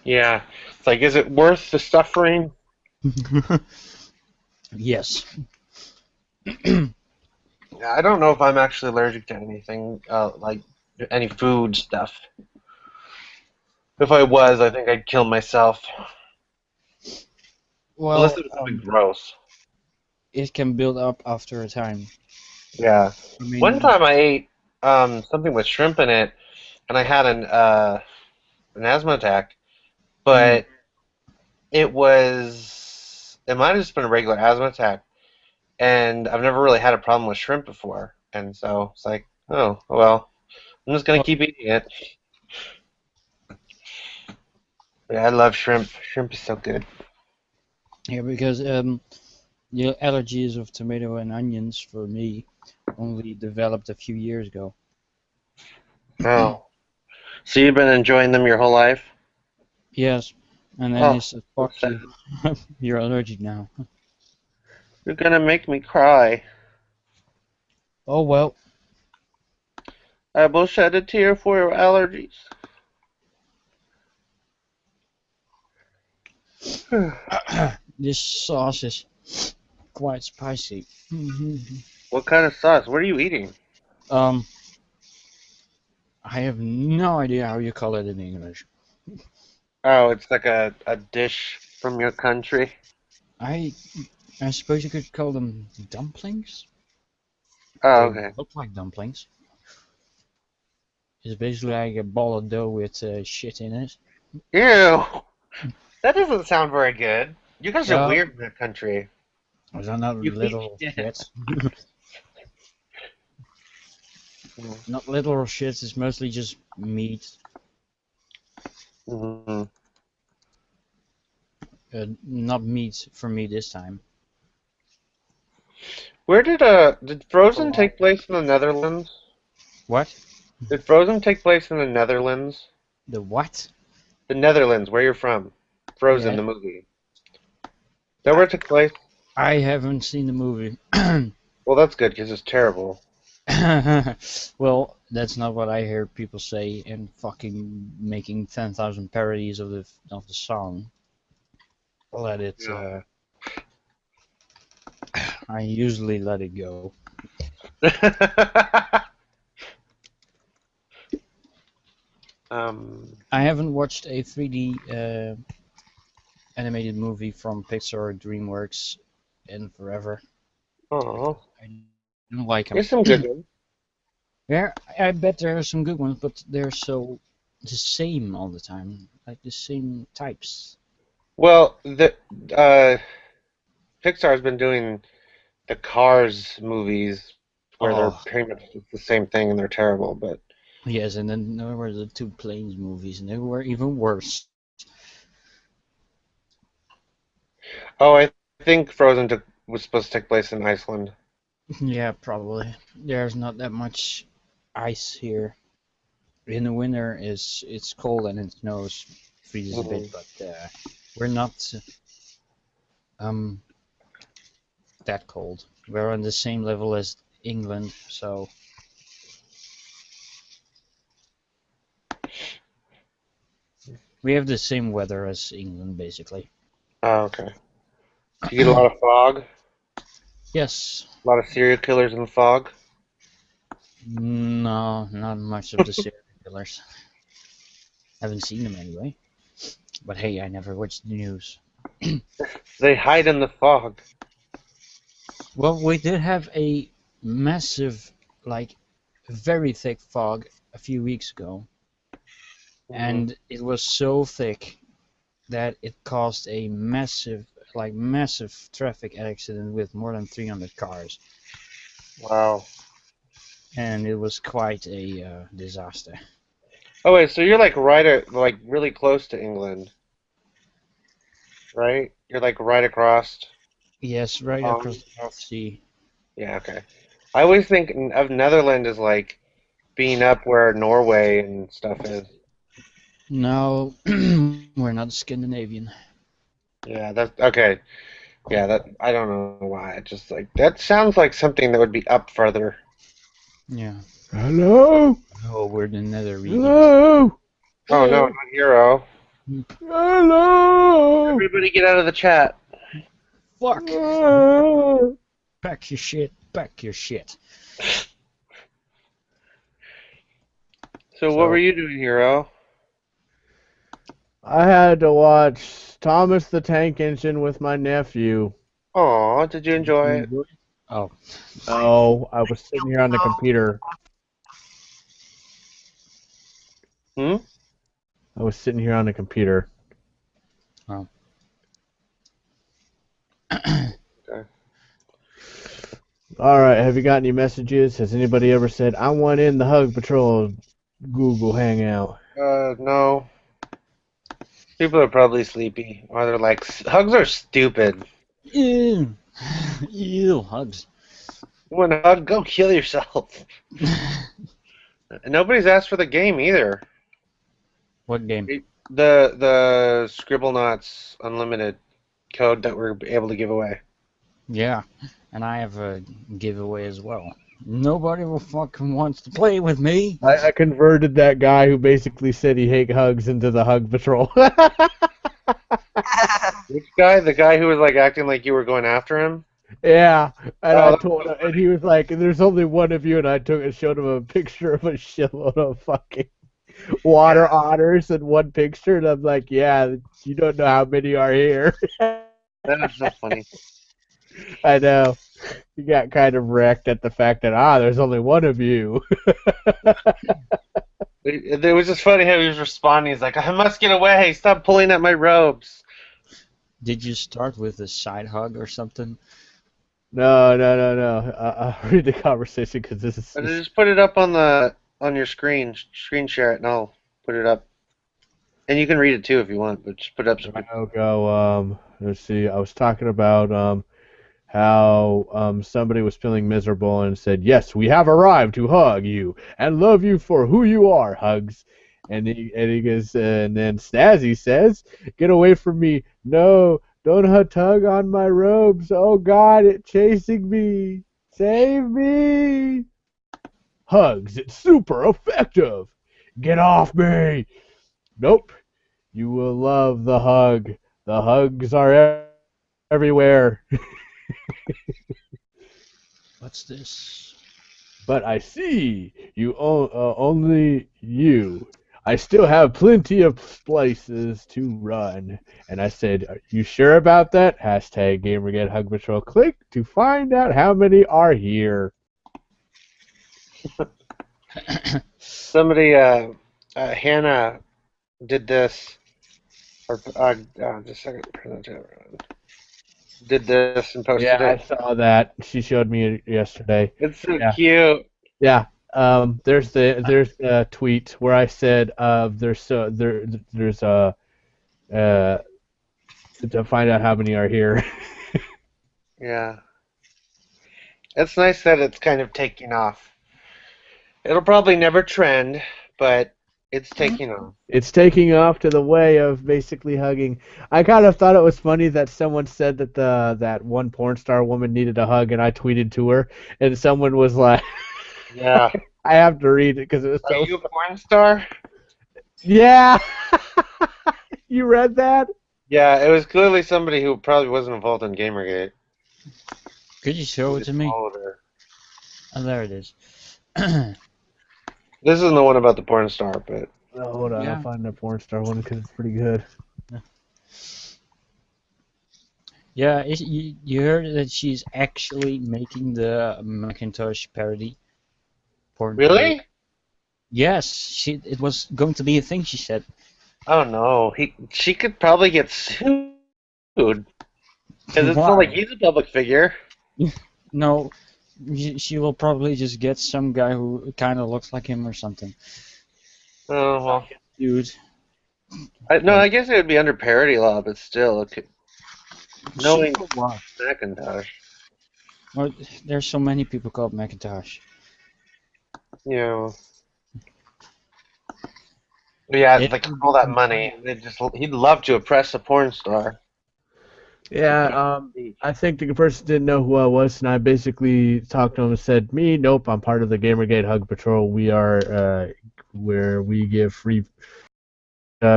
Yeah. It's like, is it worth the suffering?
Yes.
Yeah, I don't know if I'm actually allergic to anything, like any food stuff. If I was, I think I'd kill myself. Unless
Well,
it was something gross.
it can build up after a time.
Yeah.
I
One
mean,
time I ate something with shrimp in it, and I had an asthma attack,
mm,
but it might have just been a regular asthma attack, and I've never really had a problem with shrimp before, and so it's like, oh well, I'm just gonna
well,
keep eating it. Yeah, I love shrimp. Shrimp is so good.
yeah, because the allergies of tomato and onions for me only developed a few years ago.
Oh, so you've been enjoying them your whole life?
Yes, and then
Oh,
it's
so
fuck
sad.
you. You're allergic now.
You're gonna make me cry.
Oh well,
I will shed a tear for your allergies.
this sauce is quite spicy.
What kind of sauce? What are you eating?
um, I have no idea how you call it in English.
Oh, it's like a dish from your country.
I I suppose you could call them dumplings.
Oh,
They
okay.
look like dumplings. It's basically like a ball of dough with shit in it.
Ew. That doesn't sound very good. You guys are
Well,
weird in that country.
those are not
You eat
little
shit.
shits. Not literal shits. It's mostly just meat.
Mm-hmm.
Not meat for me this time.
Where did
A
Frozen
lot.
take place in the Netherlands?
What?
Did Frozen take place in the Netherlands?
The what?
The Netherlands, where you're from. Frozen,
Yeah.
the movie. Is that where it took place?
I haven't seen the movie.
Well, that's good because it's terrible.
Well, that's not what I hear people say and fucking making 10,000 parodies of the song. Let it. I usually let it go.
Yeah.
I haven't watched a 3D animated movie from Pixar or DreamWorks in forever.
Oh,
I don't like them.
there's some good ones.
Yeah, I bet there are some good ones, but they're so the same all the time, like the same types.
Well, the uh, Pixar's been doing the Cars movies where they're
Oh,
pretty much the same thing and they're terrible. But
yes, and then there were the two planes movies, and they were even worse.
oh, I think was supposed to take place in Iceland.
Yeah, probably. There's not that much ice here. In the winter, it's cold and it snows, freezes a bit,
Hmm.
but we're not um that cold. We're on the same level as England, so we have the same weather as England, basically.
Oh, okay. Do you get a lot of fog?
Yes.
A lot of serial killers in the fog?
No, not much of the serial killers. Haven't seen them anyway. But hey, I never watched the news.
They hide in the fog.
Well, we did have a massive, like, very thick fog a few weeks ago,
Hmm.
and it was so thick that it caused a massive traffic accident with more than 300 cars,
Wow.
and it was quite a disaster.
Oh wait, so you're like like really close to England, right? You're like right across.
Yes, right across
Um,
the North Sea.
yeah, okay. I always think of Netherlands as like being up where Norway and stuff is.
No, we're not Scandinavian.
Yeah, that's okay. Yeah, that I don't know why. It just like that sounds like something that would be up further.
Yeah.
Hello?
Oh, we're the nether regions.
Hello?
Oh no,
Hello.
not Hero.
Hello?
Everybody get out of the chat.
Fuck.
Ah.
Pack your shit. Pack your shit.
So what were
So,
you doing, Hero?
I had to watch Thomas the Tank Engine with my nephew.
Aw, did you
did you
enjoy it?
enjoy it? Oh,
Oh, I was sitting here on the computer.
Hmm?
I was sitting here on the computer.
oh.
Okay.
Alright, have you got any messages? Has anybody ever said, I want in the Hug Patrol Google Hangout?
No. People are probably sleepy, or they're like, hugs are stupid.
Ew. Ew, hugs.
You want a hug? Go kill yourself. And nobody's asked for the game either.
What game?
The Scribblenauts Unlimited code that we're able to give away.
Yeah, and I have a giveaway as well. Nobody will fucking wants to play with me.
I converted that guy who basically said he hate hugs into the Hug Patrol.
Which guy? The guy who was like acting like you were going after him?
Yeah, and
Oh,
I
that's
told
so
him, and he was like, "There's only one of you," and I took and showed him a picture of a shitload of fucking water otters in one picture, and I'm like, "Yeah, you don't know how many are here."
that is so funny.
I know. He got kind of wrecked at the fact that there's only one of you.
It was just funny how he was responding. He's like, "I must get away! Stop pulling at my robes!"
Did you start with a side hug or something?
No. I'll read the conversation because this
And
is.
just put it up on your screen share it, and I'll put it up. And you can read it too if you want, but just put it up so people.
I'll go. Let's see. I was talking about how somebody was feeling miserable and said, "Yes, we have arrived to hug you and love you for who you are." Hugs, and he goes, and then Snazzy says, "Get away from me! No, don't tug on my robes! Oh God, it's chasing me! Save me!" Hugs, it's super effective. Get off me! Nope. You will love the hug. The hugs are everywhere.
What's this?
But I see you only you. I still have plenty of places to run. And I said, "Are you sure about that?" Hashtag Gamergate Hug Patrol. Click to find out how many are here.
Somebody, Hannah, did this, or just a second, did this and
Yeah,
posted
I
it.
saw that. She showed me it yesterday.
It's so
Yeah,
cute.
yeah. There's a tweet where I said there's uh to find out how many are here.
Yeah, it's nice that it's kind of taking off. It'll probably never trend, but it's taking off.
It's taking off to the way of basically hugging. I kind of thought it was funny that someone said that that one porn star woman needed a hug, and I tweeted to her, and someone was like,
Yeah.
"I have to read it because it was
Are
so."
you a porn star?
Yeah, you read that?
Yeah, it was clearly somebody who probably wasn't involved in Gamergate.
Could you show
Who
it to
just
me?
followed her.
Oh, there it is.
This isn't the one about the porn star, but
Oh, hold on, I'll
Yeah.
find the porn star one because it's pretty good.
Yeah, you heard that she's actually making the Macintosh parody, porn parody.
really?
Yes, it was going to be a thing, she said.
Oh no, she could probably get sued because it's not like
Why?
he's a public figure.
No, she will probably just get some guy who kind of looks like him or something.
Oh well,
Dude,
no, I guess it would be under parody law, but still, knowing
for what?
Macintosh,
Well, there's so many people called Macintosh.
you know, yeah,
It
like
would
all
be
that money,
compelling.
he'd love to oppress a porn star.
Yeah, I think the person didn't know who I was, and I basically talked to him and said, "Me, nope, I'm part of the Gamergate Hug Patrol. We are where we give free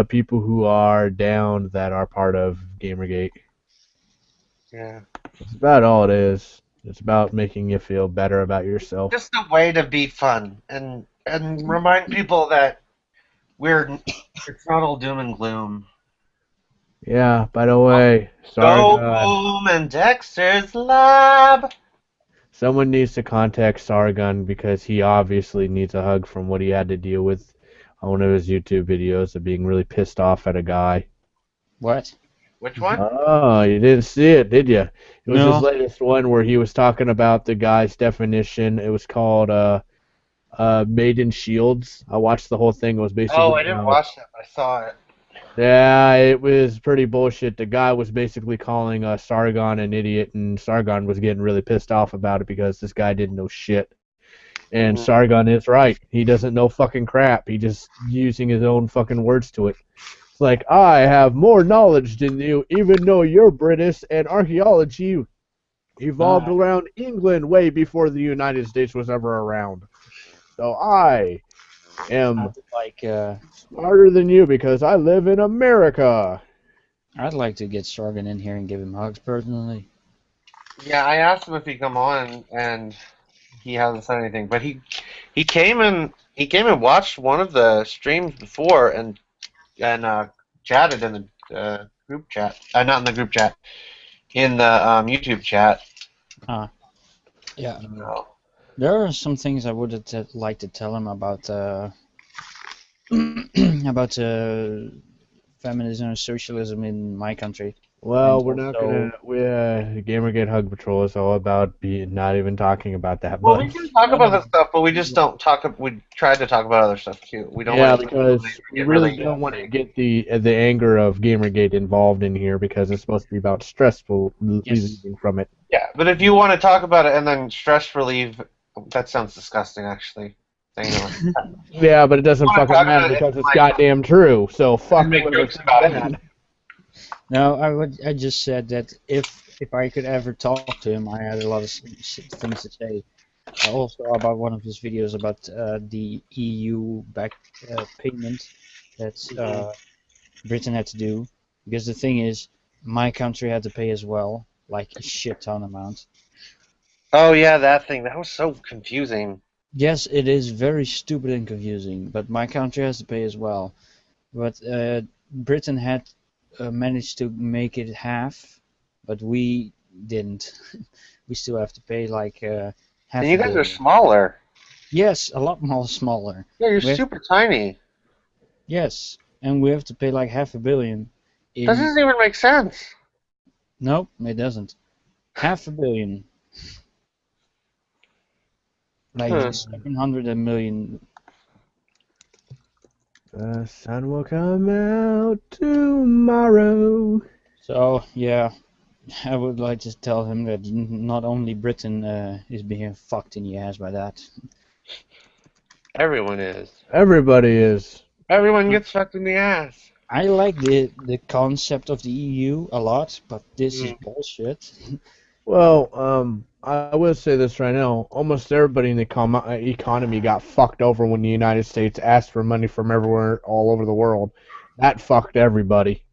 people who are down that are part of Gamergate."
Yeah,
It's about all it is. It's about making you feel better about yourself.
just a way to be fun and remind people that it's not all doom and gloom.
Yeah, by the way, sorry,
Go
God.
boom and Dexter's Lab.
Someone needs to contact Sargon because he obviously needs a hug from what he had to deal with on one of his YouTube videos of being really pissed off at a guy.
What?
Which one?
Oh, you didn't see it, did you? It was his
No.
latest one where he was talking about the guy's definition. It was called Maiden Shields. I watched the whole thing. It was
Oh,
basically
I didn't watch that, but I saw it.
yeah, it was pretty bullshit. The guy was basically calling Sargon an idiot, and Sargon was getting really pissed off about it because this guy didn't know shit. And
Mhm.
Sargon is right. He doesn't know fucking crap. He just using his own fucking words to it. It's like, I have more knowledge than you, even though you're British, and archaeology evolved
Uh,
around England way before the United States was ever around. So I am
I'd like
smarter than you because I live in America.
I'd like to get Sargon in here and give him hugs personally.
Yeah, I asked him if he'd come on, and he hasn't said anything. But he came and watched one of the streams before and chatted in the group chat. Not in the group chat, in the YouTube chat.
Ah. Yeah.
No.
There are some things I would like to tell him about about feminism and socialism in my country, and
Well, we're not
also
gonna. Gamergate Hug Patrol is all about not even talking about that.
Well,
But
we can talk
no,
about
no,
this stuff, but we just don't talk. We try to talk about other stuff too. We don't
yeah,
like to
because we
get
really
really
don't want to
big.
get the anger of Gamergate involved in here because it's supposed to be about stressful
yes,
relieving from it.
Yeah, but if you want to talk about it and then stress relieve, that sounds disgusting, actually. Saying it like that.
Yeah, but it
You
doesn't
want to
fucking
talk
matter
about it
because
and
it's goddamn true. So
and
fuck
make
whoever
jokes
thinks
about it.
that.
no. I just said that if I could ever talk to him, I had a lot of things to say. Also about one of his videos about the EU back payment that Britain had to do, because the thing is, my country had to pay as well, like a shit ton amount.
Oh yeah, that thing. That was so confusing.
Yes, it is very stupid and confusing, but my country has to pay as well. But Britain had managed to make it half, but we didn't. We still have to pay like
And
half a
you guys are
billion.
smaller.
Yes, a lot more smaller.
Yeah, you're
We have
super tiny.
yes, and we have to pay like half a billion
That
in.
doesn't even make sense.
Nope, it doesn't. Half a billion, like
Huh.
700 million.
The sun will come out tomorrow.
So yeah, I would like to tell him that not only Britain is being fucked in the ass by that.
Everyone is.
Everybody is.
Everyone gets fucked in the ass.
I like the concept of the EU a lot, but this is
Mm.
bullshit.
Well, I will say this right now. Almost everybody in the economy got fucked over when the United States asked for money from everywhere, all over the world. That fucked everybody.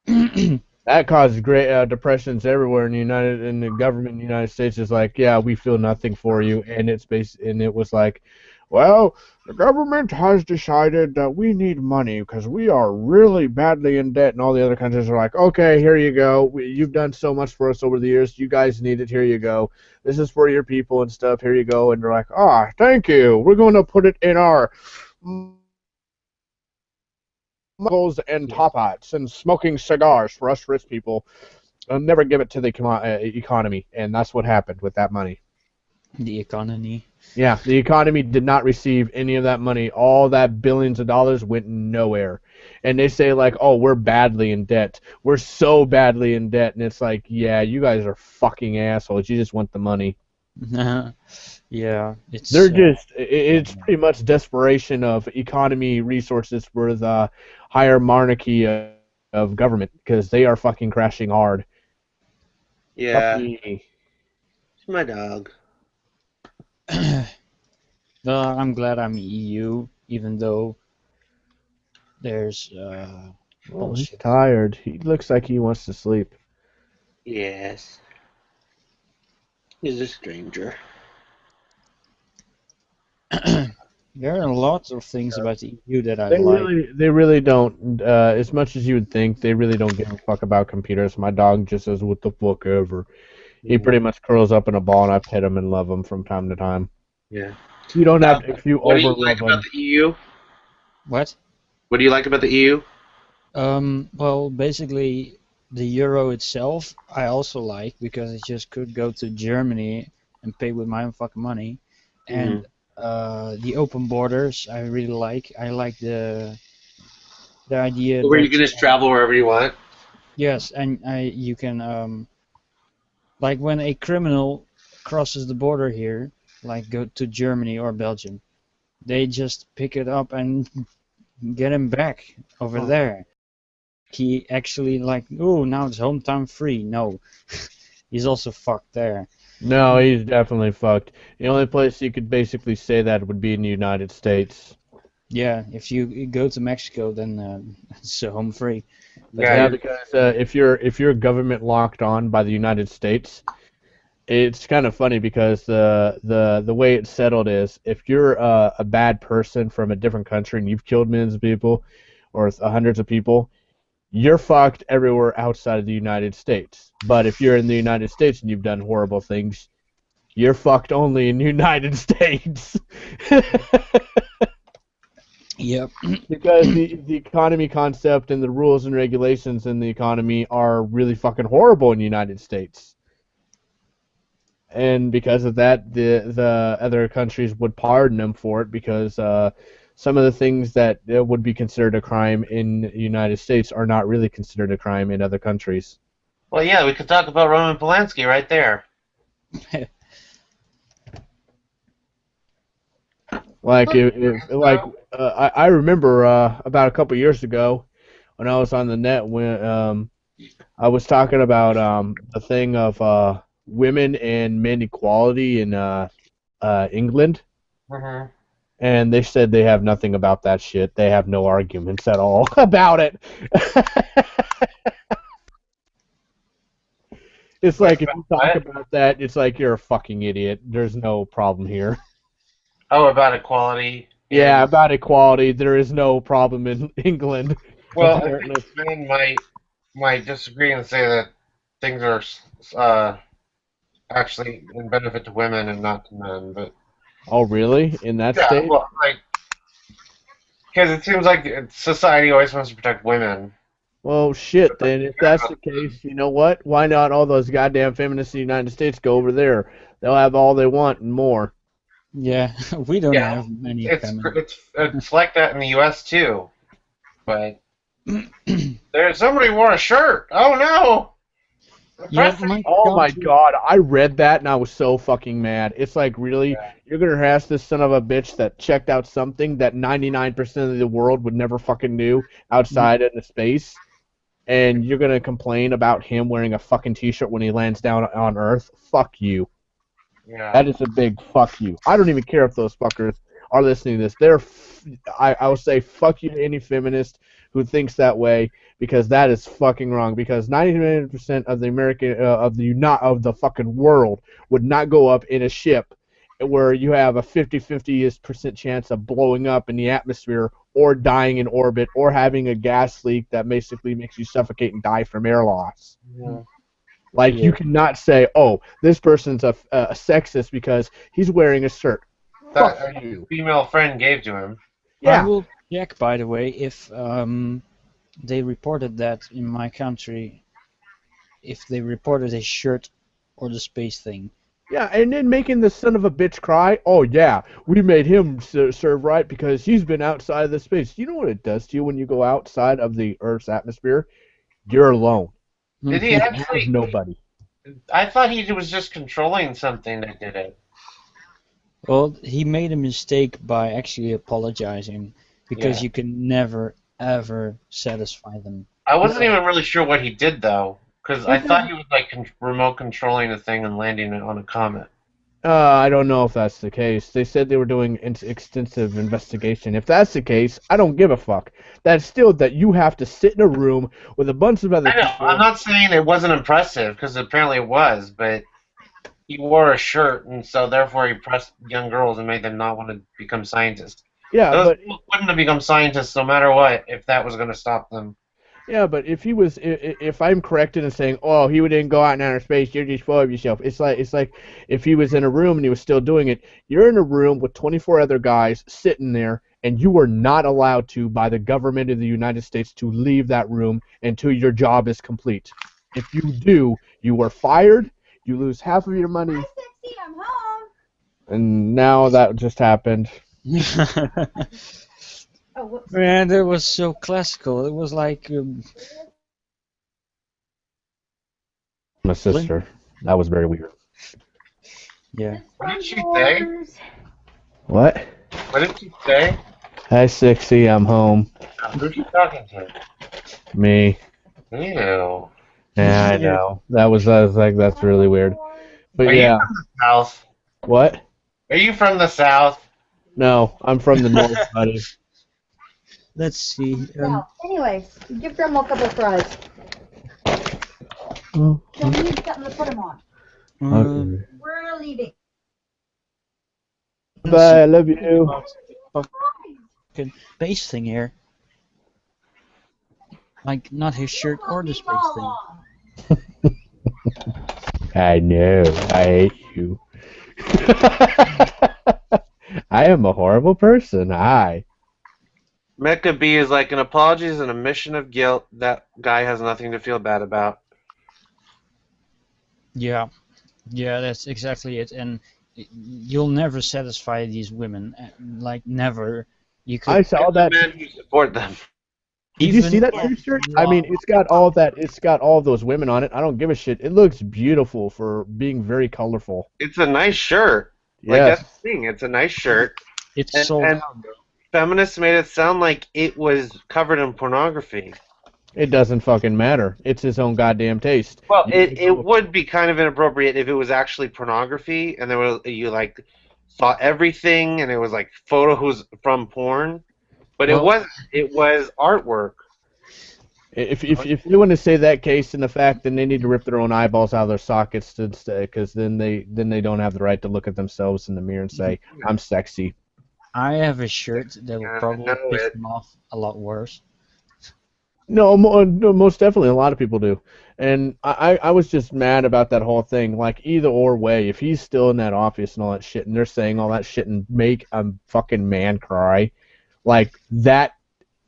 That caused great depressions everywhere in the United. And the government in the United States is like, yeah, we feel nothing for you, and and it was like, well, the government has decided that we need money because we are really badly in debt, and all the other countries are like, okay, here you go. You've done so much for us over the years. You guys need it. Here you go. This is for your people and stuff. Here you go. And they're like, ah, thank you. We're going to put it in our muggles and top hats and smoking cigars for us rich people. I'll never give it to the economy, and that's what happened with that money.
The economy.
Yeah, the economy did not receive any of that money. All that billions of dollars went nowhere. And they say like, "Oh, we're badly in debt. We're so badly in debt." And it's like, "Yeah, you guys are fucking assholes. You just want the money."
Yeah,
They're
it's
just it's pretty much desperation of economy resources for the higher monarchy of government because they are fucking crashing hard.
Yeah,
Puppy.
it's my dog.
well, I'm glad I'm EU, even though there's
Oh, he's
bullshit.
tired. He looks like he wants to sleep.
Yes, he's a stranger.
There are lots of things about the EU that I
They
like.
really don't. As much as you would think, they really don't give a fuck about computers. My dog just says, "What the fuck ever." He
Mm.
pretty much curls up in a ball, and I pet him and love him from time to time.
Yeah.
You don't have to, if you
What do
over
you like
love
about
him.
the EU?
What?
What do you like about the EU?
Well, basically, the euro itself, I also like because I just could go to Germany and pay with my own fucking money,
Mm-hmm.
and the open borders, I really like. I like the idea
Where you
that
can just travel wherever you want.
yes, and you can like when a criminal crosses the border here, like go to Germany or Belgium, they just pick it up and get him back over there. He actually like, oh, now it's hometown free. No, he's also fucked there.
No, he's definitely fucked. The only place you could basically say that would be in the United States.
Yeah, if you go to Mexico, then it's home free. But
Yeah,
Yeah,
here,
because if you're government locked on by the United States, it's kind of funny because the way it's settled is if you're a bad person from a different country and you've killed millions of people or hundreds of people, you're fucked everywhere outside of the United States. But if you're in the United States and you've done horrible things, you're fucked only in the United States.
Yep.
Because the economy concept and the rules and regulations in the economy are really fucking horrible in the United States. And because of that, the other countries would pardon them for it because some of the things that would be considered a crime in the United States are not really considered a crime in other countries.
Well, yeah, we could talk about Roman Polanski right there.
Like I remember about a couple years ago when I was on the net when I was talking about the thing of women and men equality in England,
Mm-hmm.
and they said they have nothing about that shit. They have no arguments at all about it. It's like if you talk about that, it's like you're a fucking idiot. There's no problem here.
Oh, about equality.
Yeah, about equality, there is no problem in England.
Well, I
Apparently.
think men might disagree and say that things are actually in benefit to women and not to men. But
Oh, really? In that
yeah,
state?
well, like because it seems like society always wants to protect women.
Well, shit, then. If that's the case, you know what? Why not all those goddamn feminists in the United States go over there? They'll have all they want and more.
Yeah, we don't
Yeah,
have many
it's like that in the U.S. too. But there's somebody wore a shirt. Oh no!
Yeah, my
Oh my
country-
god, I read that and I was so fucking mad. It's like, really?
Yeah.
You're gonna harass this son of a bitch that checked out something that 99% of the world would never fucking do outside in the space? And you're gonna complain about him wearing a fucking t-shirt when he lands down on Earth? Fuck you.
Yeah.
That is a big fuck you. I don't even care if those fuckers are listening to this. I will say fuck you to any feminist who thinks that way, because that is fucking wrong. Because 99% of the American of the fucking world would not go up in a ship where you have a 50-50% chance of blowing up in the atmosphere or dying in orbit or having a gas leak that basically makes you suffocate and die from air loss.
Yeah.
Like, you cannot say, oh, this person's a sexist because he's wearing a shirt.
That
Fuck
a
you.
female friend gave to him.
I
Yeah.
will check, by the way, if they reported that in my country, if they reported a shirt or the space thing.
Yeah, and then making the son of a bitch cry, oh yeah, we made him serve right because he's been outside of the space. You know what it does to you when you go outside of the Earth's atmosphere? You're alone.
Did he
There's
actually?
nobody.
I thought he was just controlling something that did it.
Well, he made a mistake by actually apologizing, because
Yeah.
you can never, ever satisfy them.
I wasn't even really sure what he did though, because I
He
thought he was like remote controlling a thing and landing it on a comet.
I don't know if that's the case. They said they were doing extensive investigation. If that's the case, I don't give a fuck. That's still that you have to sit in a room with a bunch of other
I know.
people.
I'm not saying it wasn't impressive, because apparently it was, but he wore a shirt, and so therefore he pressed young girls and made them not want to become scientists.
Yeah,
Those
but
people wouldn't have become scientists no matter what if that was going to stop them.
yeah, but if he was, if I'm corrected in saying, oh, he didn't go out in outer space, you're just full of yourself. It's like if he was in a room and he was still doing it. You're in a room with 24 other guys sitting there, and you are not allowed to, by the government of the United States, to leave that room until your job is complete. If you do, you are fired. You lose half of your money.
Hi, Sexy, I'm home.
And now that just happened.
Oh, whoops.
Man, that was so classical. It was like
My sister. That was very weird.
yeah.
What did she say?
What?
What did she say?
Hi, Sexy. I'm home.
Who's she talking to?
Me.
Ew.
Yeah, I know. I was like, that's really weird. But
Are
yeah.
you from the South?
What?
Are you from the South?
No, I'm from the north, buddy.
Let's see.
Well, anyways, give Grandma a couple of fries.
Oh,
She'll need something to put them on.
um,
We're leaving.
bye, I love you.
fucking space thing here. Like, not his shirt or the space thing.
I know. I hate you. I am a horrible person.
Mecha B is like an apology is an admission of guilt. That guy has nothing to feel bad about.
Yeah, yeah, that's exactly it. And you'll never satisfy these women. Like never. You
I
could
saw
And the
that.
men who support them.
Did you see
even
that t-shirt? I mean, it's got all that. It's got all of those women on it. I don't give a shit. It looks beautiful for being very colorful.
It's a nice shirt. Like that's
Yes,
the thing. It's a nice shirt,
it's
and
sold
and
out, bro.
feminists made it sound like it was covered in pornography.
it doesn't fucking matter. It's his own goddamn taste.
Well,
You can
it
go.
would be kind of inappropriate if it was actually pornography and there was you like saw everything and it was like photos from porn, but it
Well,
wasn't. It was artwork.
If they want to say that case in the fact, then they need to rip their own eyeballs out of their sockets because then they don't have the right to look at themselves in the mirror and say I'm sexy.
I have a shirt that will
I
probably
know
piss
it.
them off a lot worse.
No, most definitely, a lot of people do. And I was just mad about that whole thing. Like, either or way, if he's still in that office and all that shit, and they're saying all that shit and make a fucking man cry, like, that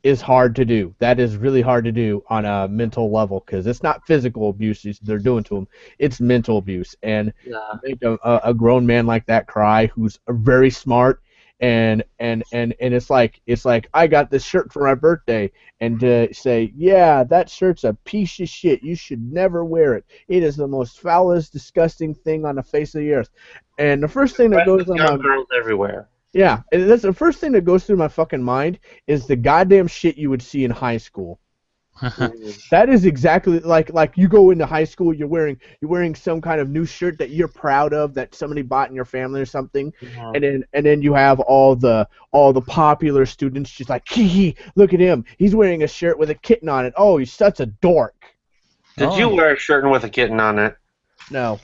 is hard to do. That is really hard to do on a mental level because it's not physical abuse they're doing to him. It's mental abuse. And
Yeah.
make a grown man like that cry who's very smart and it's like I got this shirt for my birthday and to say, yeah, that shirt's a piece of shit, you should never wear it, it is the most foulest disgusting thing on the face of the earth, and the first thing that
That's
goes
with
on my
young girls everywhere.
yeah, and that's the first thing that goes through my fucking mind is the goddamn shit you would see in high school.
Mhm.
That is exactly like you go into high school, you're wearing some kind of new shirt that you're proud of that somebody bought in your family or something,
Mhm.
and then you have all the popular students just like, hee, look at him, he's wearing a shirt with a kitten on it. Oh, he's such a dork.
Did
Oh,
you
yeah.
wear a shirt with a kitten on it?
No,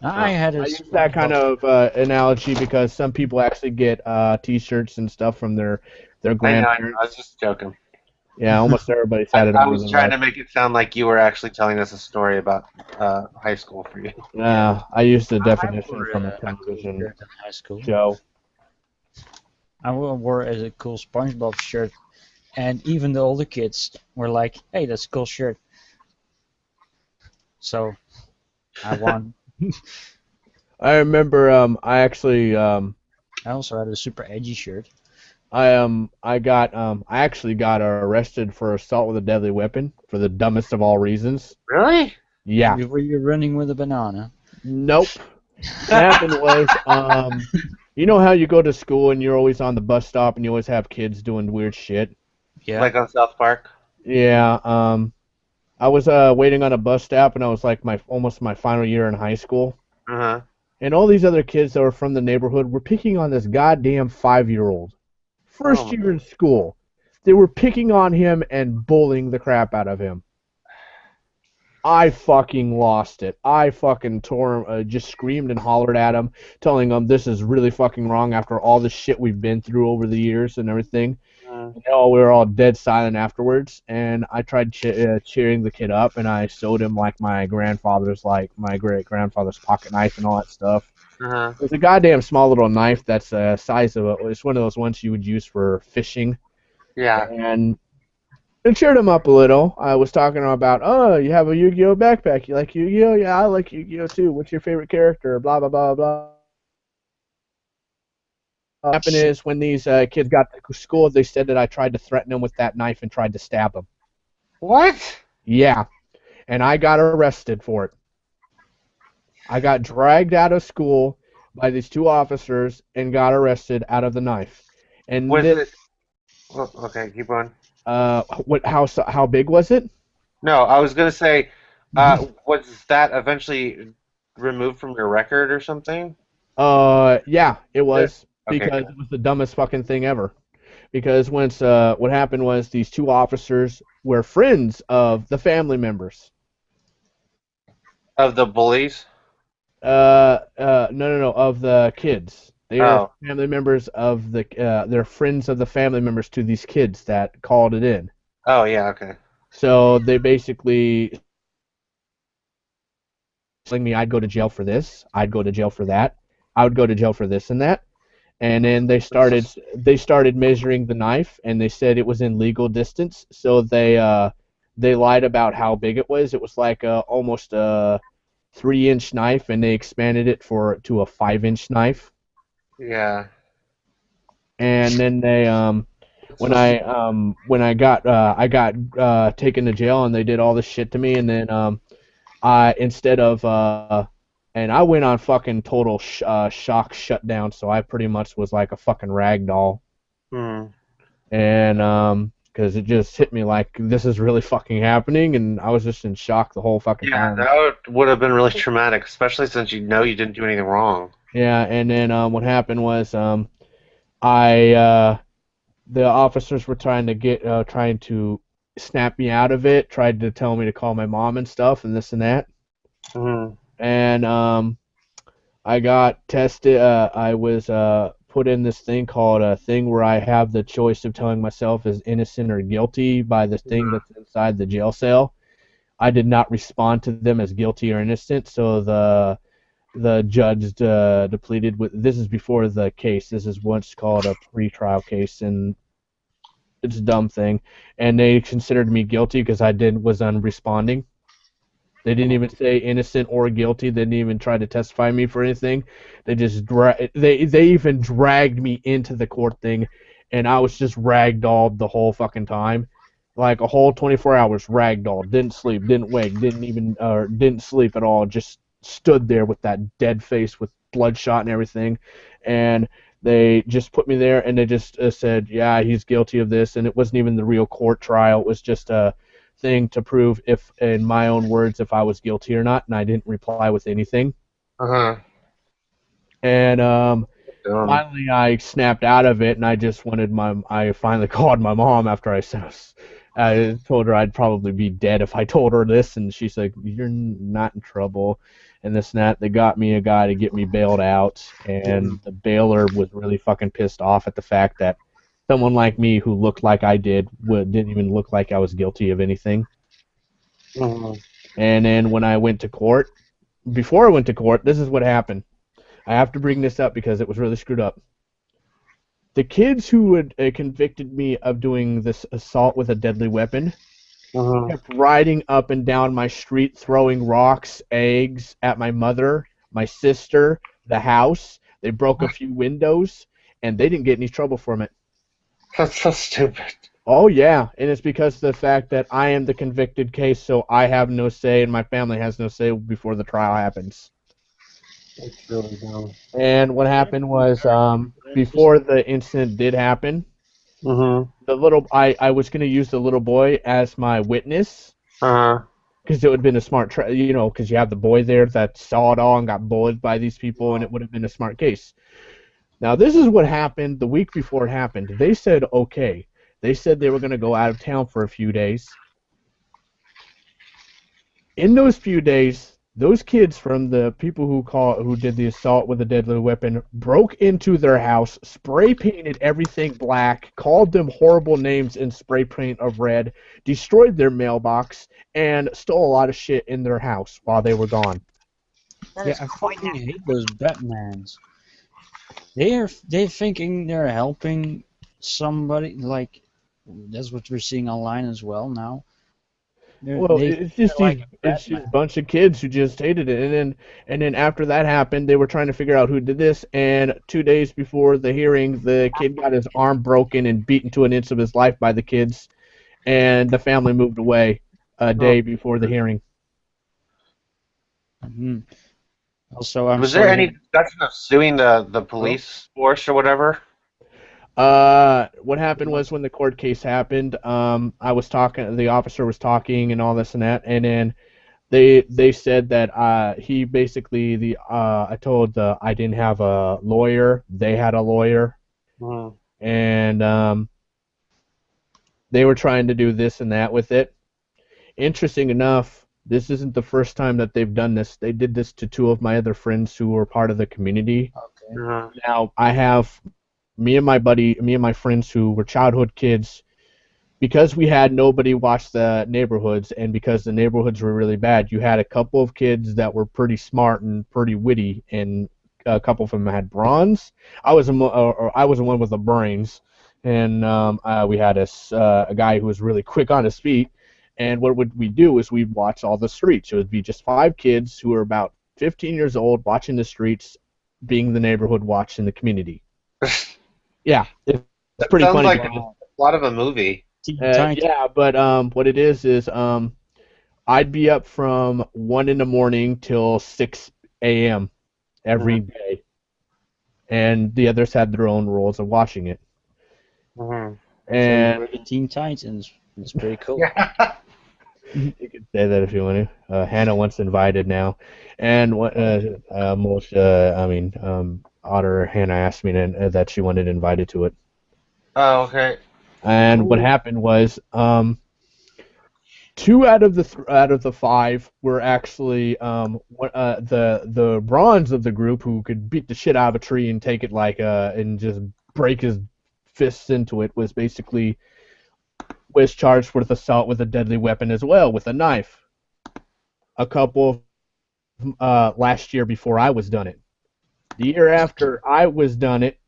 I had a
I use that kind
SpongeBob.
of analogy because some people actually get T-shirts and stuff from their
I know. I
grandparents.
was just joking.
Yeah, almost everybody's
I,
had it
I
over
was
their
trying
life.
to make it sound like you were actually telling us a story about high school for you.
I used the
I
definition
wore
from a
a cool
television
shirt in high school.
show.
I wore a cool SpongeBob shirt, and even the older kids were like, "Hey, that's a cool shirt." So I won.
I remember I actually
I also had a super edgy shirt.
I actually got arrested for assault with a deadly weapon for the dumbest of all reasons.
Really?
Yeah.
Were you running with a banana?
Nope. What happened was you know how you go to school and you're always on the bus stop and you always have kids doing weird shit?
Yeah.
Like on South Park?
Yeah, I was waiting on a bus stop and I was like my almost my final year in high school.
Uh-huh.
And all these other kids that were from the neighborhood were picking on this goddamn 5-year-old.
Oh
First
my.
year in school. They were picking on him and bullying the crap out of him. I fucking lost it. I fucking tore him, just screamed and hollered at him, telling him this is really fucking wrong after all the shit we've been through over the years and everything. No, we were all dead silent afterwards, and I tried cheering the kid up, and I showed him like my great grandfather's pocket knife and all that stuff.
Uh-huh.
It's a goddamn small little knife that's the size of it's one of those ones you would use for fishing,
Yeah.
and it cheered him up a little. I was talking to him about, oh, you have a Yu-Gi-Oh backpack. You like Yu-Gi-Oh? Yeah, I like Yu-Gi-Oh too. What's your favorite character? Blah blah blah blah. What happened
Shit.
is when these kids got to school, they said that I tried to threaten them with that knife and tried to stab them.
What?
Yeah, and I got arrested for it. I got dragged out of school by these two officers and got arrested out of the knife. And
Was
this,
it? Well, okay, keep on.
how big was it?
No, I was gonna say, was that eventually removed from your record or something?
Yeah, it
Yeah.
was
Okay,
because
cool.
it was the dumbest fucking thing ever. Because once what happened was these two officers were friends of the family members.
Of the bullies?
No, of the kids. They are
Oh,
family members of they're friends of the family members to these kids that called it in.
oh yeah, okay.
So they basically telling me I'd go to jail for this, I'd go to jail for that, I would go to jail for this and that. And then they started measuring the knife, and they said it was in legal distance. So they lied about how big it was. It was like almost a 3-inch knife, and they expanded it to a 5-inch knife.
Yeah.
And then they when I got taken to jail, and they did all this shit to me, and then I instead of and I went on fucking total shock shutdown, so I pretty much was like a fucking rag doll.
Hmm.
And because it just hit me like this is really fucking happening, and I was just in shock the whole fucking
Yeah,
time.
that would have been really traumatic, especially since you know you didn't do anything wrong.
Yeah, and then what happened was I the officers were trying to snap me out of it, tried to tell me to call my mom and stuff and this and that.
Hmm.
And I got tested. I was put in this thing called a thing where I have the choice of telling myself as innocent or guilty by the thing that's inside the jail cell. I did not respond to them as guilty or innocent, so the judge depleted with. This is before the case. This is what's called a pre-trial case, and it's a dumb thing. And they considered me guilty because I was unresponding. They didn't even say innocent or guilty. They didn't even try to testify me for anything. They just they even dragged me into the court thing, and I was just ragdolled the whole fucking time, like a whole 24 hours ragdolled. Didn't sleep, didn't wake, didn't sleep at all. Just stood there with that dead face with bloodshot and everything, and they just put me there, and they just said, yeah, he's guilty of this, and it wasn't even the real court trial. It was just a thing to prove if, in my own words, if I was guilty or not, and I didn't reply with anything.
Uh-huh.
And
Dumb.
finally, I snapped out of it, and I finally called my mom after I told her I'd probably be dead if I told her this, and she's like, "You're not in trouble," and this and that. They got me a guy to get me bailed out, and the bailer was really fucking pissed off at the fact that someone like me who looked like I didn't even look like I was guilty of anything.
Mhm.
And then when I went to court, before I went to court, this is what happened. I have to bring this up because it was really screwed up. The kids who had convicted me of doing this assault with a deadly weapon
Mhm.
kept riding up and down my street, throwing rocks, eggs at my mother, my sister, the house. They broke a few windows, and they didn't get any trouble from it.
That's so stupid.
Oh, yeah, and it's because of the fact that I am the convicted case, so I have no say, and my family has no say before the trial happens.
It's really dumb.
And what happened was, before the incident did happen,
Mhm.
I was going to use the little boy as my witness,
Uh-huh.
because it would have been a smart, because you have the boy there that saw it all and got bullied by these people, and it would have been a smart case. Now, this is what happened the week before it happened. They said, okay. They said they were going to go out of town for a few days. In those few days, those kids from the people who did the assault with a deadly weapon broke into their house, spray painted everything black, called them horrible names in spray paint of red, destroyed their mailbox, and stole a lot of shit in their house while they were gone.
That
Yeah,
is
I
quite
fucking
nasty.
hate those Batmans. They're thinking they're helping somebody, like that's what we're seeing online as well now.
Well,
They
it's just
like a
it's just
Batman.
a bunch of kids who just hated it, and then after that happened, they were trying to figure out who did this, and 2 days before the hearing, the kid got his arm broken and beaten to an inch of his life by the kids, and the family moved away a day before the hearing.
Hmm. Also, I'm
Was there
sorry.
any discussion of suing the police force or whatever?
What happened was when the court case happened, I was talking, the officer was talking and all this and that, and then they said that he basically I told I didn't have a lawyer, they had a lawyer,
Mhm.
and they were trying to do this and that with it. Interesting enough, this isn't the first time that they've done this. They did this to two of my other friends who were part of the community.
Okay.
Mhm.
Now, I have me and my friends who were childhood kids, because we had nobody watch the neighborhoods, and because the neighborhoods were really bad, you had a couple of kids that were pretty smart and pretty witty and a couple of them had bronze. I was the one with the brains, and we had a guy who was really quick on his feet. And what would we do is we'd watch all the streets. It would be just 5 kids who were about 15 years old watching the streets, being the neighborhood watch in the community. Yeah, it's
That
pretty
sounds
funny.
like a lot of a movie.
Teen Titans.
Yeah, but what it is I'd be up from 1 in the morning till 6 a.m. every day, and the others had their own rules of watching it.
Mhm.
And
So the Teen Titans. It's pretty cool.
Yeah.
you could say that if you want to. Hannah wants invited now, and Otter Hannah asked me that she wanted invited to it.
Oh, okay.
And what happened was, 2 out of the 5 were actually the bronze of the group, who could beat the shit out of a tree and take it and just break his fists into it, was charged with assault with a deadly weapon as well, with a knife. A couple of last year before I was done it. The year after I was done it,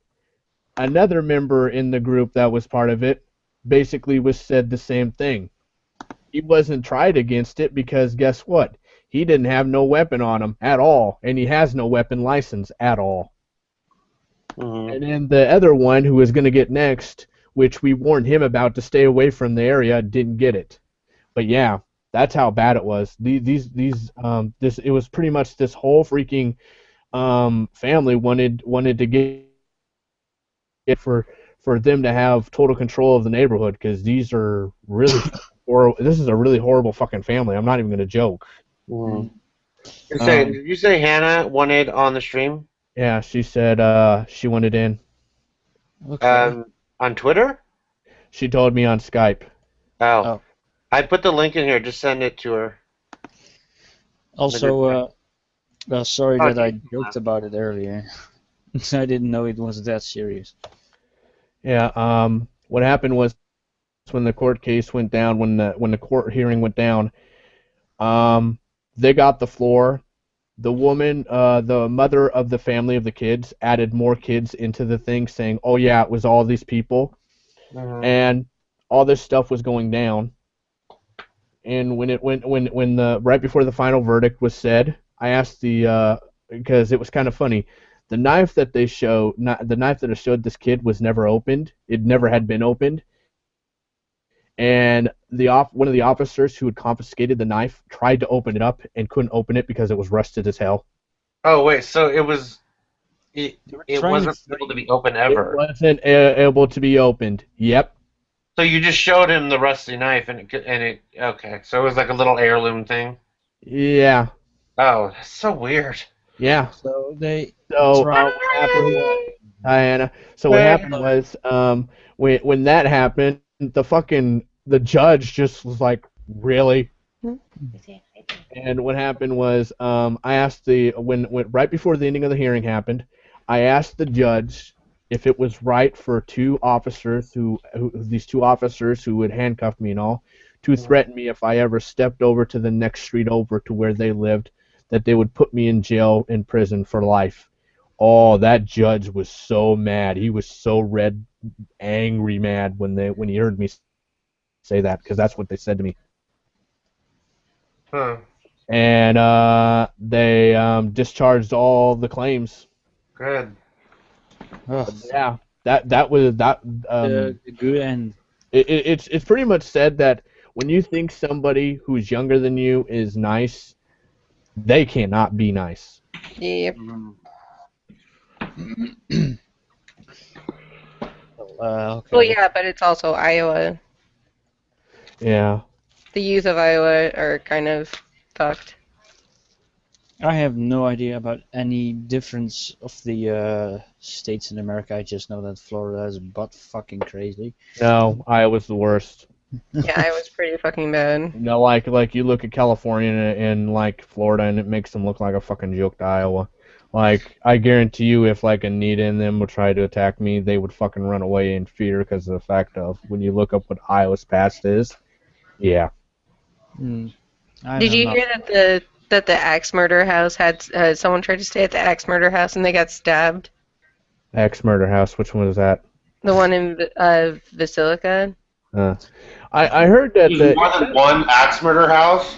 another member in the group that was part of it basically was said the same thing. He wasn't tried against it because guess what? He didn't have no weapon on him at all, and he has no weapon license at all.
Mhm.
And then the other one who was going to get next, which we warned him about to stay away from the area, didn't get it. But yeah, that's how bad it was. It was pretty much this whole freaking family wanted to get it for them to have total control of the neighborhood, because these are really this is a really horrible fucking family. I'm not even going to joke.
Mhm.
Um,
Did you say Hannah wanted on the stream?
Yeah, she said she wanted in.
Okay.
On Twitter?
She told me on Skype.
Oh.
Oh.
I put the link in here. Just send it to her.
Also, sorry
Oh,
that I
geez.
joked about it earlier. I didn't know it was that serious.
Yeah. What happened was, when the court case went down, when the court hearing went down, they got the floor. The woman, the mother of the family of the kids, added more kids into the thing, saying, "Oh yeah, it was all these people," and all this stuff was going down. And when the right before the final verdict was said, I asked because it was kind of funny. The knife that they showed this kid was never opened. It never had been opened. And one of the officers who had confiscated the knife tried to open it up and couldn't open it because it was rusted as hell.
Oh, wait. So it
trying
wasn't
to-
able to be opened
It
ever.
wasn't able to be opened. Yep.
So you just showed him the rusty knife, and okay. So it was like a little heirloom thing.
Yeah.
Oh, that's so weird.
Yeah.
So they
So
tried.
what happened was, Diana. So what happened was, when that happened, the judge just was like, really? And what happened was, I asked when right before the ending of the hearing happened, I asked the judge if it was right for these two officers who would handcuff me and all, to threaten me if I ever stepped over to the next street over to where they lived, that they would put me in jail, in prison for life. Oh, that judge was so mad. He was so angry mad when he heard me say that, because that's what they said to me.
Huh.
And they discharged all the claims.
Good.
Oh,
Yeah, that was that.
the good end.
It's pretty much said that when you think somebody who's younger than you is nice, they cannot be nice.
Yep.
Okay.
Well, yeah, but it's also Iowa.
Yeah.
The youth of Iowa are kind of fucked.
I have no idea about any difference of the states in America. I just know that Florida is butt fucking crazy.
No, Iowa's the worst.
Yeah, Iowa's pretty fucking bad.
You know, like you look at California and like Florida, and it makes them look like a fucking joke to Iowa. Like, I guarantee you, if like Anita and them would try to attack me, they would fucking run away in fear because of the fact of when you look up what Iowa's past is. Yeah.
I
Did
don't
you
know.
hear that the that the axe murder house had someone tried to stay at the axe murder house and they got stabbed?
Axe Murder House. Which one was that?
The one in Basilica?
Uh, I heard that
There's more than one axe murder house.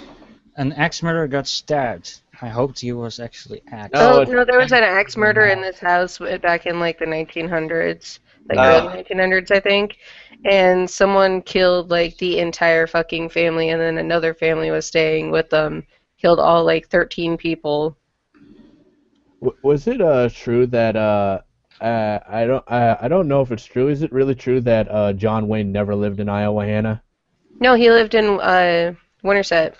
An axe murderer got stabbed. I hoped he was actually axed.
No,
Oh,
it's
no, there was an axe murder in this house back in like the 1900s, like
Oh.
early 1900s, I think. And someone killed like the entire fucking family, and then another family was staying with them, killed all like 13 people.
Was it true that I don't know if it's true. Is it really true that John Wayne never lived in Iowa, Hannah?
No, he lived in Winterset.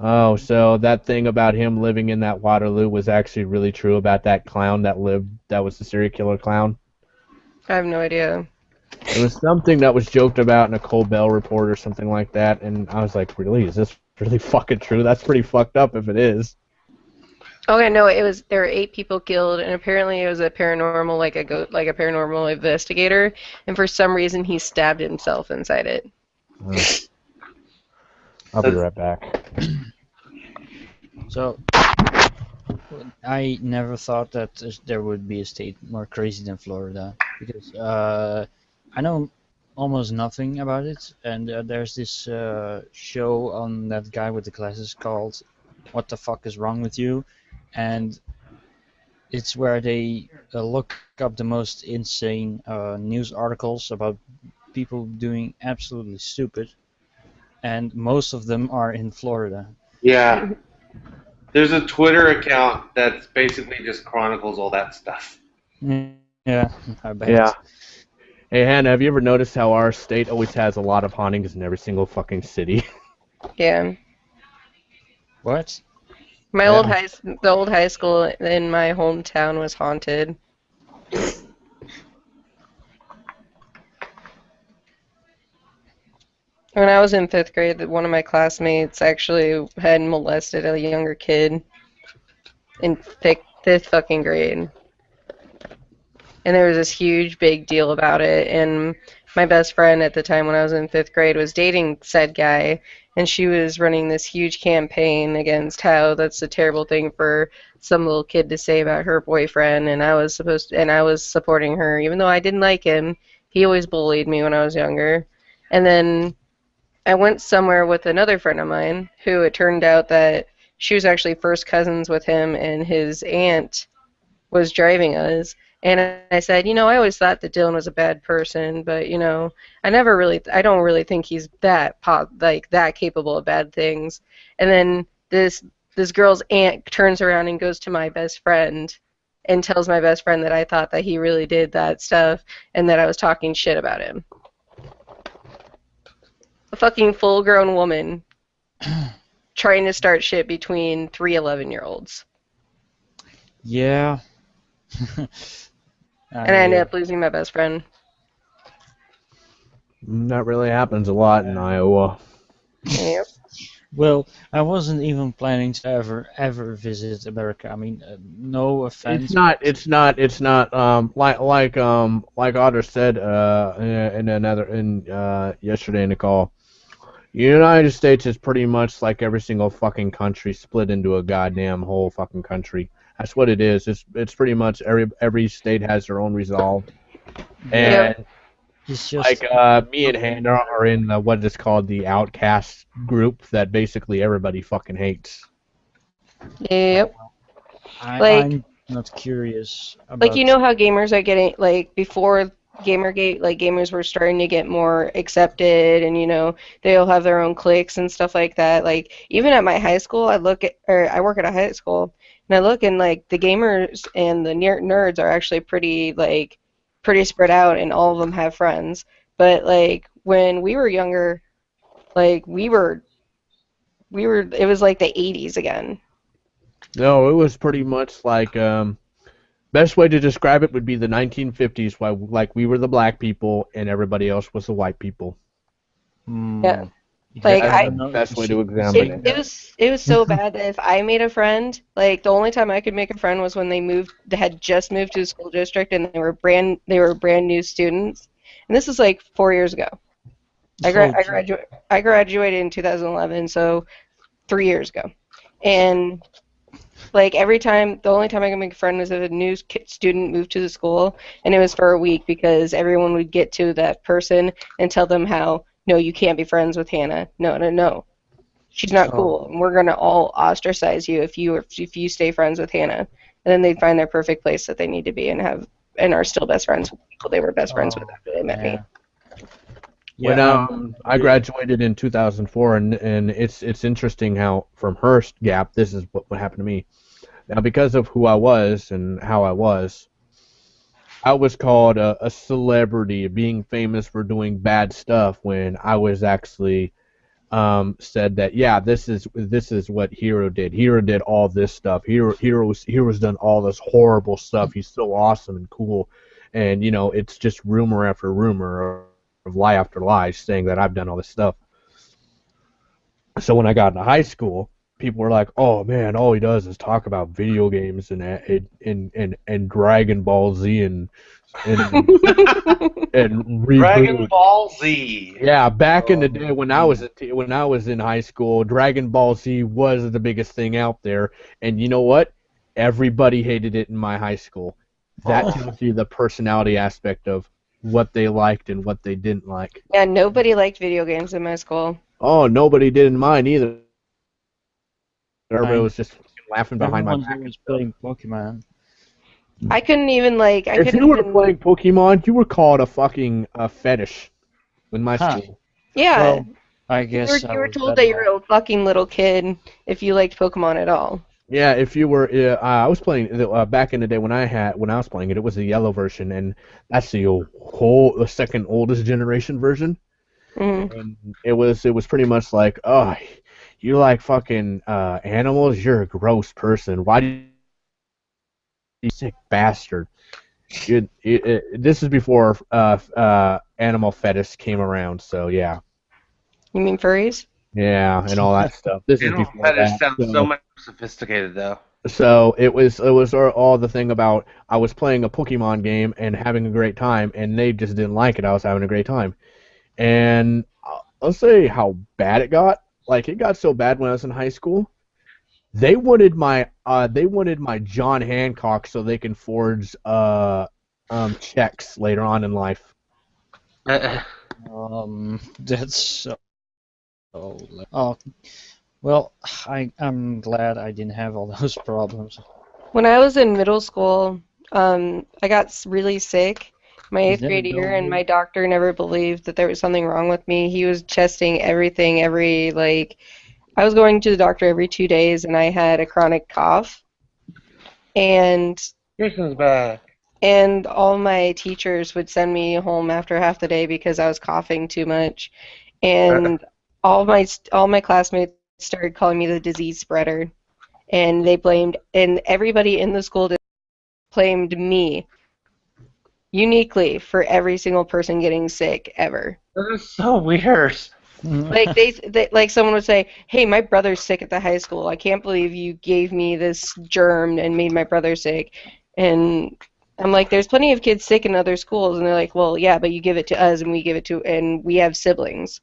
Oh, so that thing about him living in that Waterloo was actually really true about that clown that was the serial killer clown?
I have no idea.
It was something that was joked about in a Cold Bell report or something like that, and I was like, really? Is this really fucking true? That's pretty fucked up if it is.
Okay, no, there were 8 people killed, and apparently it was a paranormal, like a paranormal investigator, and for some reason he stabbed himself inside it.
I'll be right back.
So, I never thought that there would be a state more crazy than Florida, because I know almost nothing about it, and there's this show on that guy with the glasses called "What the Fuck Is Wrong with You," and it's where they look up the most insane news articles about people doing absolutely stupid, and most of them are in Florida.
Yeah. There's a Twitter account that's basically just chronicles all that stuff.
Yeah, I bet.
Yeah. Hey, Hannah, have you ever noticed how our state always has a lot of hauntings in every single fucking city?
Yeah.
What?
The
Yeah.
old high school in my hometown was haunted. When I was in 5th grade, one of my classmates actually had molested a younger kid in 5th fucking grade. And there was this huge big deal about it, and my best friend at the time when I was in 5th grade was dating said guy, and she was running this huge campaign against how that's a terrible thing for some little kid to say about her boyfriend, and I was supporting her, even though I didn't like him. He always bullied me when I was younger. And then I went somewhere with another friend of mine who it turned out that she was actually first cousins with him, and his aunt was driving us. And I said, I always thought that Dylan was a bad person, but I don't really think he's that capable of bad things. And then this girl's aunt turns around and goes to my best friend and tells my best friend that I thought that he really did that stuff and that I was talking shit about him. A fucking full-grown woman trying to start shit between 3 11-year-olds.
Yeah.
And I ended up losing my best friend.
That really happens a lot in Iowa.
Yep.
Well, I wasn't even planning to ever visit America. I mean, no offense.
It's not. Like Otter said yesterday in the call. The United States is pretty much like every single fucking country split into a goddamn whole fucking country. That's what it is. It's pretty much every state has their own resolve. And
It's just
me and Hannah are in what is called the outcast group that basically everybody fucking hates.
Yep.
I'm not curious about.
Like, how gamers are getting, like, before Gamergate, like, gamers were starting to get more accepted, and, they'll have their own cliques and stuff like that. Like, even at my high school, I work at a high school, and I look, and, like, the gamers and the nerds are actually pretty spread out, and all of them have friends. But, like, when we were younger, like, it was like the 80s again.
No, it was pretty much like best way to describe it would be the 1950s, why like we were the black people and everybody else was the white people.
Yeah.
Like,
That's the best way to examine it.
It was so bad that if I made a friend, like the only time I could make a friend was when they had just moved to the school district and they were brand new students. And this is like 4 years ago. I graduated in 2011, so 3 years ago. And like every time, the only time I could make a friend was if a new student moved to the school, and it was for a week because everyone would get to that person and tell them how, no, you can't be friends with Hannah. No, no, no. She's not cool.
Oh,
And we're gonna all ostracize you if you stay friends with Hannah. And then they'd find their perfect place that they need to be and are still best friends with people they were best friends with
oh,
after they met me.
yeah.
When
Yeah,
I graduated in 2004, and it's interesting how from Hearst Gap, this is what happened to me. Now, because of who I was and how I was called a celebrity, being famous for doing bad stuff when I was actually said that, yeah, this is what Hero did. Hero did all this stuff. Hero's done all this horrible stuff. He's so awesome and cool, and it's just rumor after rumor of lie after lie saying that I've done all this stuff. So when I got into high school, people were like, "Oh man, all he does is talk about video games and Dragon Ball Z and and
Dragon
reboot."
Ball Z.
Yeah, back in the
Oh,
day when when I was in high school, Dragon Ball Z was the biggest thing out there, and you know what? Everybody hated it in my high school. That
oh.
tells you the personality aspect of what they liked and what they didn't like.
Yeah, nobody liked video games in my school.
Oh, nobody did in mine either. Everybody
fine.
was just laughing behind my
Everyone's
back and
always
stuff.
playing Pokemon.
I couldn't even like I
If
couldn't
you were
even
playing Pokemon, you were called a fucking fetish in my
Huh.
school.
yeah.
Well, I
You were,
guess I
you were
was
told that
better
you
off.
were a fucking little kid if you liked Pokemon at all.
Yeah, if you were, I was playing back in the day when I was playing it. It was the yellow version, and that's the second oldest generation version.
Hmm.
And it was pretty much like, oh, you like fucking animals? You're a gross person. Why do you sick bastard? This is before animal fetish came around, so yeah,
You mean furries?
yeah, and all that stuff. This is
Animal
before
fetish
that.
sounds so much more sophisticated, though.
So it was all the thing about I was playing a Pokemon game and having a great time, and they just didn't like it. I was having a great time, and I'll say how bad it got. Like it got so bad when I was in high school. They wanted my John Hancock so they can forge checks later on in life.
That's so. Oh, well, I'm glad I didn't have all those problems.
When I was in middle school, I got really sick my
Is
eighth
that a
grade year, and
dog?
my doctor never believed that there was something wrong with me. He was testing everything I was going to the doctor every 2 days, and I had a chronic cough, and
Jason's back.
and all my teachers would send me home after half the day because I was coughing too much, and all my classmates started calling me the disease spreader, and and everybody in the school blamed me uniquely for every single person getting sick ever.
That is so weird.
Like like someone would say, "Hey, my brother's sick at the high school. I can't believe you gave me this germ and made my brother sick." And I'm like, "There's plenty of kids sick in other schools." And they're like, "Well, yeah, but you give it to us and we have siblings."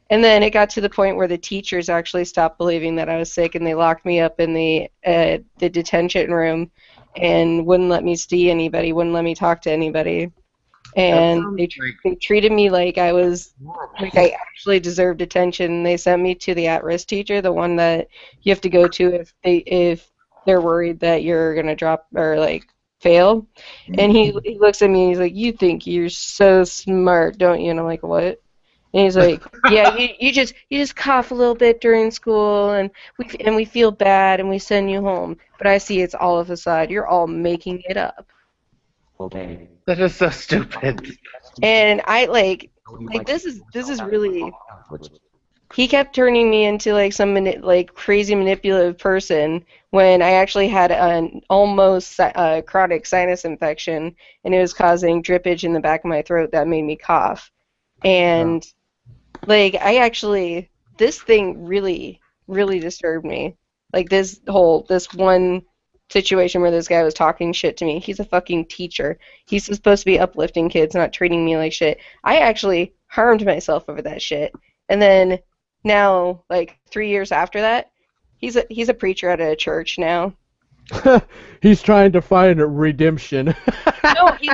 And then it got to the point where the teachers actually stopped believing that I was sick, and they locked me up in the detention room and wouldn't let me see anybody, wouldn't let me talk to anybody.
That
And
sounds like
they treated me like
horrible.
I actually deserved attention. They sent me to the at-risk teacher, the one that you have to go to if they're worried that you're gonna drop or like fail. And he looks at me and he's like, "You think you're so smart, don't you?" And I'm like, "What?" And he's like, "Yeah, you just cough a little bit during school, and we feel bad, and we send you home. But I see it's all a facade. You're all making it up."
That is so stupid.
And I this is really. He kept turning me into like some crazy manipulative person when I actually had an almost chronic sinus infection, and it was causing drippage in the back of my throat that made me cough. And like this thing really, really disturbed me. Like this one situation where this guy was talking shit to me. He's a fucking teacher. He's supposed to be uplifting kids, not treating me like shit. I actually harmed myself over that shit. And then now, like 3 years after that, He's a preacher at a church now.
He's trying to find a redemption.
No, he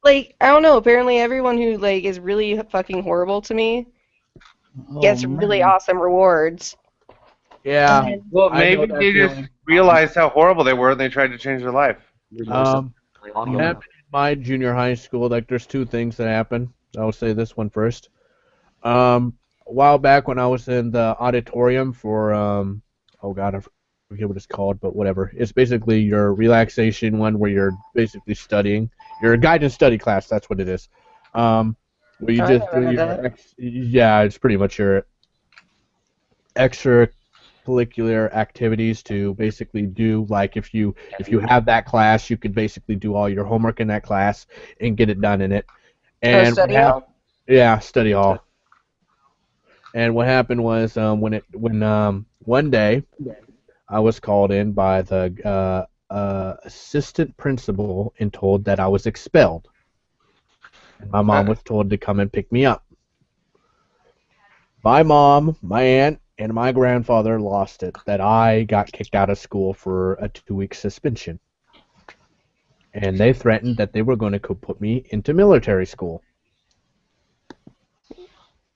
like I don't know. Apparently, everyone who like is really fucking horrible to me
Oh
gets really
man.
awesome rewards.
Yeah,
And
Well,
I know
maybe
that
they just
feeling.
realized how horrible they were and they tried to change their life.
What happened in my junior high school, like there's two things that happened. I'll say this one first. A while back when I was in the auditorium for oh god, I forget what it's called, but whatever. It's basically your relaxation one where you're basically studying. Your guidance study class, that's what it is. Where you
I
just
never
do
had
your
that.
yeah, it's pretty much your extracurricular activities to basically do like if you have that class, you could basically do all your homework in that class and get it done in it.
Oh,
And what
study
happened?
hall?
Yeah, study hall. And what happened was when one day I was called in by the assistant principal and told that I was expelled. And my mom was told to come and pick me up. My mom, my aunt, and my grandfather lost it that I got kicked out of school for a 2-week suspension. And they threatened that they were going to put me into military school.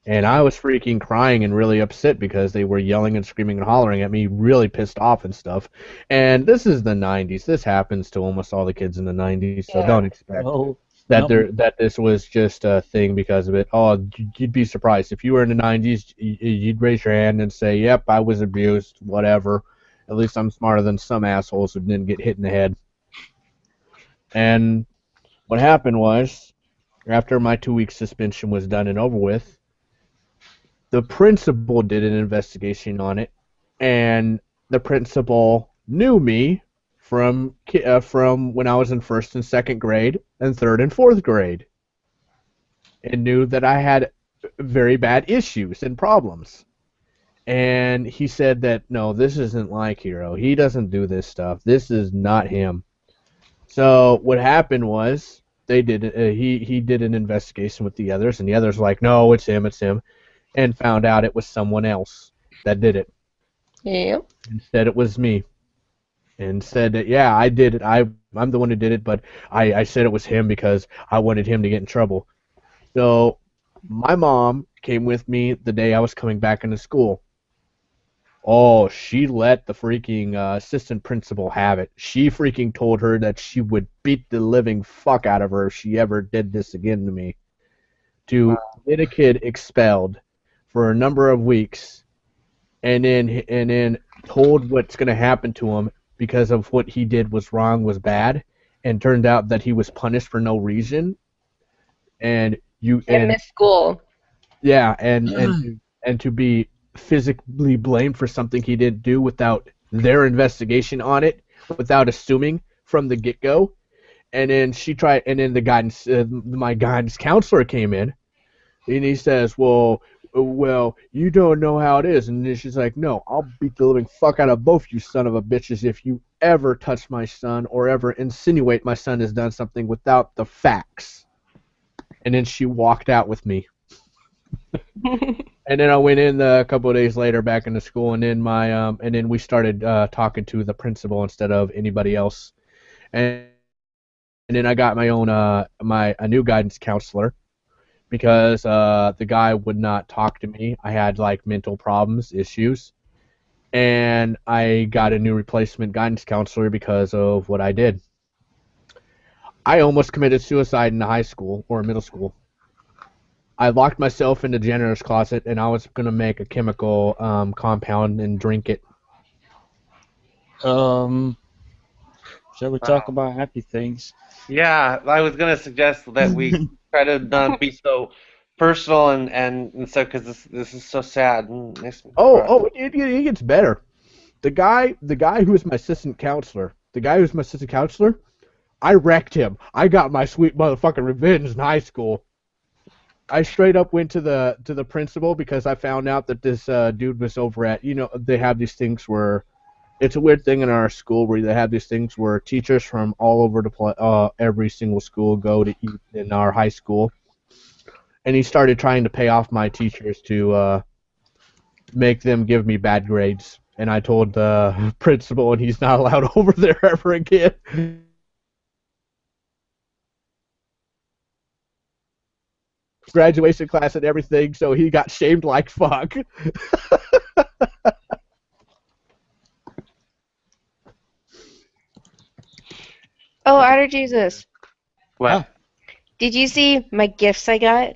And I was freaking crying and really upset because they were yelling and screaming and hollering at me, really pissed off and stuff. And this is the 90s. This happens to almost all the kids in the 90s, so
Yeah.
don't expect
Oh,
that
no.
that this was just a thing because of it. Oh, you'd be surprised if you were in the 90s. You'd raise your hand and say, "Yep, I was abused. Whatever. At least I'm smarter than some assholes who didn't get hit in the head." And what happened was, after my 2-week suspension was done and over with, the principal did an investigation on it, and the principal knew me from when I was in first and second grade and third and fourth grade, and knew that I had very bad issues and problems. And he said that no, this isn't like Hero. He doesn't do this stuff. This is not him. So what happened was he did an investigation with the others, and the others were like, no, it's him, and found out it was someone else that did it.
Yeah.
Instead, it was me, and said that yeah, I did it. I'm the one who did it, but I said it was him because I wanted him to get in trouble. So my mom came with me the day I was coming back into school. Oh, she let the freaking assistant principal have it. She freaking told her that she would beat the living fuck out of her if she ever did this again to me. To get a kid expelled for a number of weeks, and then told what's going to happen to him because of what he did was wrong, was bad, and turned out that he was punished for no reason. And you
And
and
miss school.
yeah, and to be physically blamed for something he didn't do without their investigation on it, without assuming from the get-go. And then the guidance, my guidance counselor came in, and he says, well, you don't know how it is. And then she's like, no, I'll beat the living fuck out of both you son of a bitches if you ever touch my son or ever insinuate my son has done something without the facts. And then she walked out with me. And then I went in a couple of days later back into school, and then and then we started talking to the principal instead of anybody else. And then I got my own a new guidance counselor because the guy would not talk to me. I had like mental problems, issues, and I got a new replacement guidance counselor because of what I did. I almost committed suicide in high school or middle school. I locked myself in the janitor's closet, and I was gonna make a chemical compound and drink it.
Um, shall we talk about happy things?
Yeah, I was gonna suggest that we try to not be so personal and so because this is so sad. Makes me cry.
It gets better. The guy who was my assistant counselor, I wrecked him. I got my sweet motherfucking revenge in high school. I straight up went to the principal because I found out that this dude was over at, they have these things where it's a weird thing in our school where they have these things where teachers from all over every single school go to eat in our high school, and he started trying to pay off my teachers to make them give me bad grades. And I told the principal, and he's not allowed over there ever again. Graduation class and everything, so he got shamed like fuck.
Oh, Otter Jesus.
What?
Did you see my gifts I got?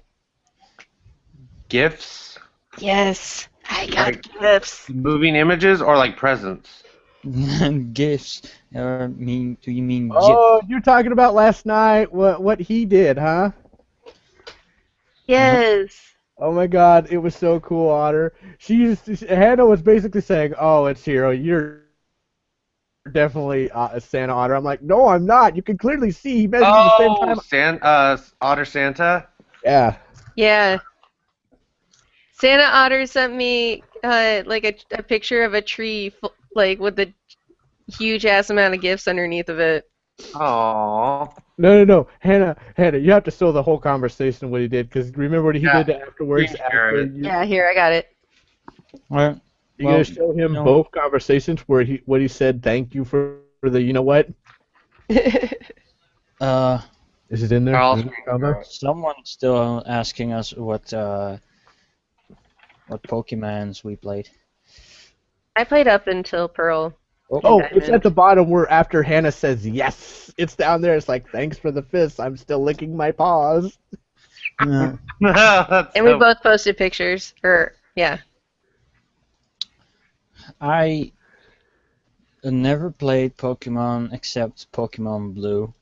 Gifts?
Yes, I got
Like
gifts.
moving images or like presents?
Gifts. Or do you mean GIF?
Oh, you're talking about last night? What he did, huh?
Yes.
Oh my God, it was so cool, Otter. Hannah was basically saying, "Oh, it's Hero. You're definitely a Santa Otter." I'm like, "No, I'm not. You can clearly see he messaged at the same
Oh,
time."
Otter Santa?
Yeah.
Yeah. Santa Otter sent me like a picture of a tree like with a huge ass amount of gifts underneath of it.
Aww.
No. Hannah, you have to show the whole conversation what he did, because remember what he
Yeah,
did afterwards?
screen share
After
it.
you,
Yeah, here I got it.
Well,
you gonna show him
no.
both conversations where he said thank you for the you know what?
Uh,
Is it in there?
I'll
Is it in
screen
the combo?
share it.
someone's still asking us what Pokemons we played.
I played up until Pearl.
Oh, it's
Diamond.
at the bottom where after Hannah says yes, it's down there. It's like, thanks for the fist. I'm still licking my paws.
No.
That's
And we
so-
both posted pictures. Yeah.
I never played Pokemon except Pokemon Blue.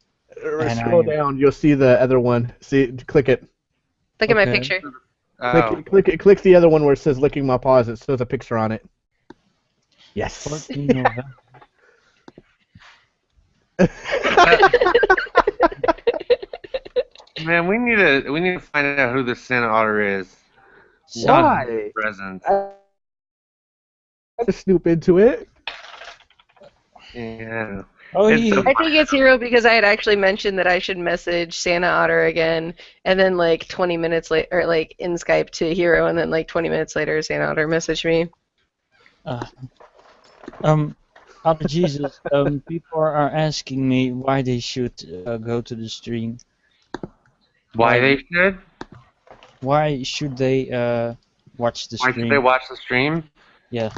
And
Scroll down. You'll see the other one. See, click it.
Look at my
Okay.
picture.
Oh.
Click the other one where it says licking my paws. It shows a picture on it. Yes.
14 November.
Man, we need to find out who this Santa Otter is.
Why?
Presents.
I just snoop into it.
Yeah.
Oh,
It's
he,
so-
I think it's Hero because I had actually mentioned that I should message Santa Otter again, and then like 20 minutes later, or like in Skype to Hero, and then like 20 minutes later, Santa Otter messaged me.
oh Jesus, people are asking me why they should go to the stream.
Why they should?
Why should they watch the
Why
stream?
should they watch the stream?
Yeah.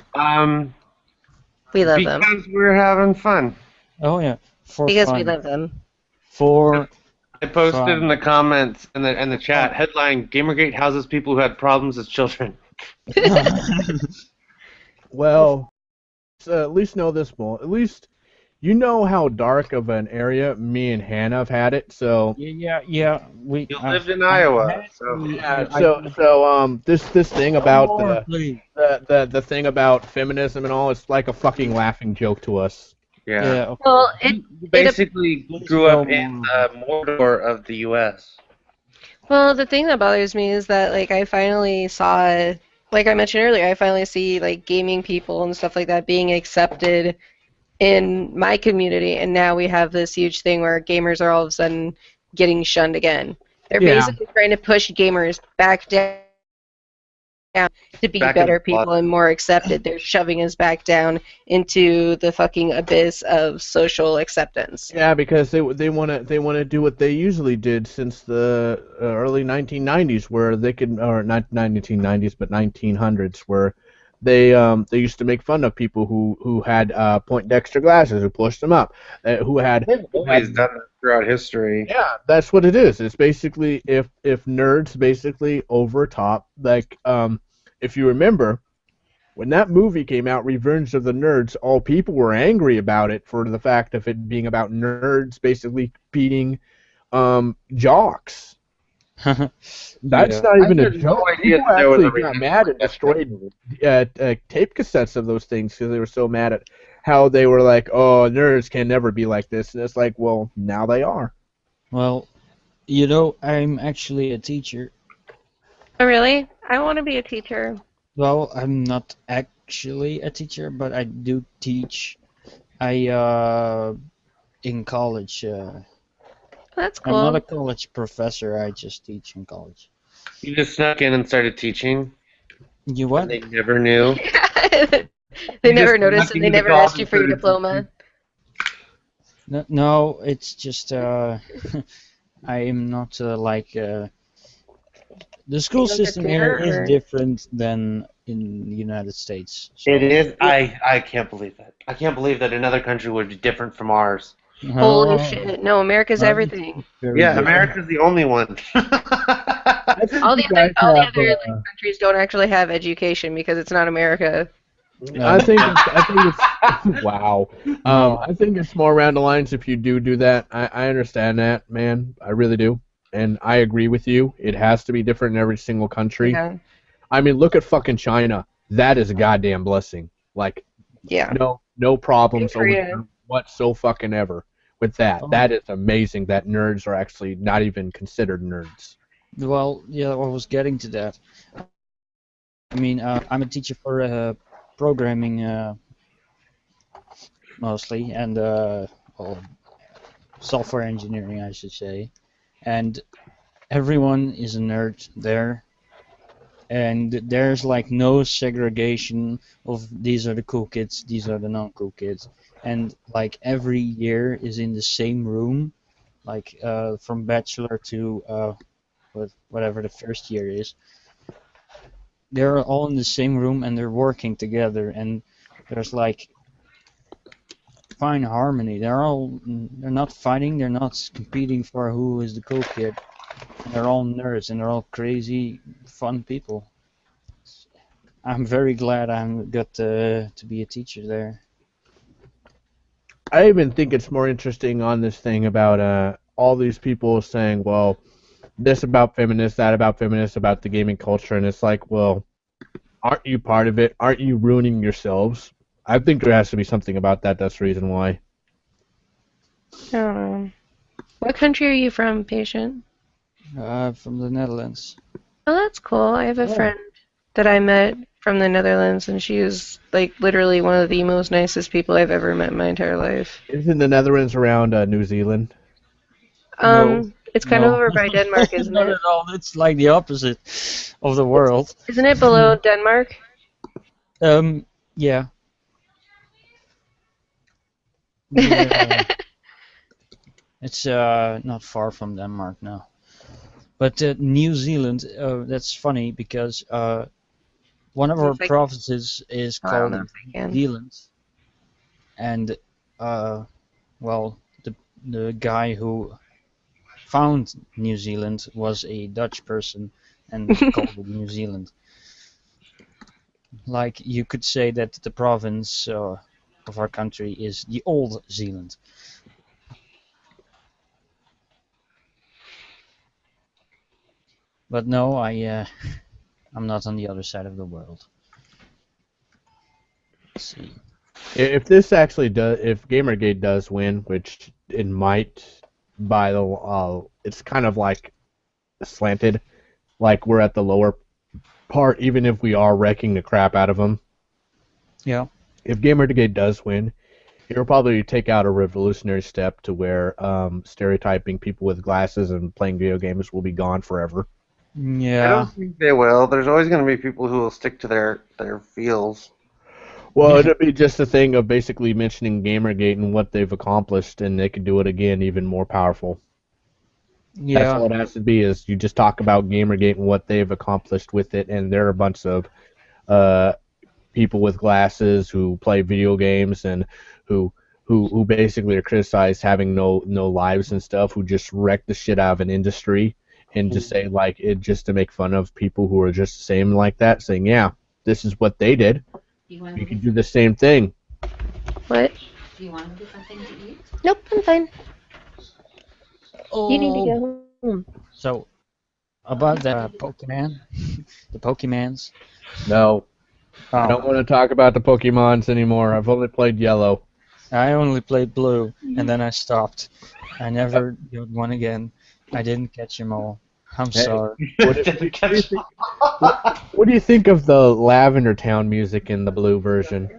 We love them.
Because we're having fun.
Oh yeah. For
Because
fun.
we love them.
For
I posted
Fun.
in the comments in the chat headline: Gamergate houses people who had problems as children.
Well, at least know this, Bull. At least you know how dark of an area me and Hannah have had it. So
yeah. We.
You lived in Iowa, so
this thing about
More, please.
the thing about feminism and all, it's like a fucking laughing joke to us.
yeah.
Yeah. Okay.
Well,
You basically
Please
grew up
go
in
more.
the Mordor of the U.S.
Well, the thing that bothers me is that like I finally saw, like I mentioned earlier, I finally see like gaming people and stuff like that being accepted in my community, and now we have this huge thing where gamers are all of a sudden getting shunned again. They're
Yeah.
basically trying to push gamers back down to be
Back in
better
the
people
bottom.
and more accepted. They're shoving us back down into the fucking abyss of social acceptance.
Yeah, because they wanna do what they usually did since the early 1990s, where they could, or not 1990s but 1900s, where they used to make fun of people who had Poindexter glasses, who pushed them up, who had
They've always done that throughout history.
yeah, that's what it is. It's basically if nerds basically overtop, like if you remember when that movie came out, Revenge of the Nerds, all people were angry about it for the fact of it being about nerds basically beating jocks. That's
Yeah.
not even
I
a
had no
joke.
idea
People
that there was a
actually got
reason
mad
for
and
that
destroyed tape cassettes of those things because they were so mad at how they were like, oh, nerds can never be like this. And it's like, well, now they are.
Well, I'm actually a teacher.
Oh, really? I want to be a teacher.
Well, I'm not actually a teacher, but I do teach. I in college.
That's
I'm not a
cool.
college professor. I just teach in college.
You just snuck in and started teaching,
You
and
what?
they never knew.
They
You just
never noticed and
lucky
they
you to
never
call
asked
the
you for your
32.
diploma.
No, no, it's just I am not the
You
school
don't get
system here
there,
is
or
different than in the United States.
It
So
is.
yeah,
I can't believe that. I can't believe that another country would be different from ours.
holy
no,
shit. No, America's
no,
everything.
it's very
Yeah,
different.
America's the only one.
I think you guys
All the
have.
other like countries don't actually have education because it's not America.
Yeah,
I think it's wow.
no,
I think it's more around the lines if you do that. I understand that, man. I really do, and I agree with you. It has to be different in every single country.
Yeah.
I mean, look at fucking China. That is a goddamn blessing. Like,
Yeah.
no
And
problems over
Korea.
there whatso fucking ever with that.
oh,
That is amazing. That nerds are actually not even considered nerds.
well, yeah, I was getting to that. I mean, I'm a teacher for programming mostly, and well, software engineering, I should say. And everyone is a nerd there, and there's like no segregation of these are the cool kids, these are the non-cool kids, and like every year is in the same room, like from bachelor to whatever the first year is. They're all in the same room and they're working together, and there's like fine harmony. They're not fighting, they're not competing for who is the cool kid. And they're all nerds and they're all crazy, fun people. I'm very glad I got to be a teacher there.
I even think it's more interesting on this thing about all these people saying, well, this about feminists, that about feminists, about the gaming culture, and it's like, well, aren't you part of it? Aren't you ruining yourselves? I think there has to be something about that. That's the reason why.
I don't know. What country are you from, patient?
From the Netherlands.
Oh, that's cool. I have a
Oh.
friend that I met from the Netherlands, and she was like literally one of the most nicest people I've ever met in my entire life.
Isn't the Netherlands around New Zealand?
No,
It's kind of
no,
over by Denmark, isn't
not
it?
at all. It's like the opposite of the world.
Isn't it below Denmark?
Yeah, yeah. It's not far from Denmark now. But New Zealand, that's funny because one of our
It's like,
provinces is
oh, I don't
called
know if I
New
can.
Zealand, and well, the guy who found New Zealand was a Dutch person and called it New Zealand. Like you could say that the province of our country is the Old Zealand. But no, I'm not on the other side of the world. Let's see.
If this actually does, if Gamergate does win, which it might, by the it's kind of like slanted, like we're at the lower part, even if we are wrecking the crap out of them.
Yeah.
If Gamergate does win, it'll probably take out a revolutionary step to where stereotyping people with glasses and playing video games will be gone forever.
I
Yeah.
don't think they will. There's always going to be people who will stick to their feels.
Well, it'd be just a thing of basically mentioning Gamergate and what they've accomplished, and they could do it again even more powerful. That's all
Yeah.
it has to be, is you just talk about Gamergate and what they've accomplished with it, and they're a bunch of uh, people with glasses who play video games and who basically are criticized having no lives and stuff, who just wreck the shit out of an industry and just say like it just to make fun of people who are just the same like that, saying, yeah, this is what they did. You can do the same thing.
What?
Do you want to get something to eat?
Nope, I'm fine. You need to
Oh.
go home.
So about the Pokemon, the Pokemans.
No, I don't
Oh,
want to talk about the Pokemons anymore. I've only played Yellow.
I only played Blue, and then I stopped. I never got one again. I didn't catch them all. I'm
Hey,
sorry.
what do you think of the Lavender Town music in the Blue version?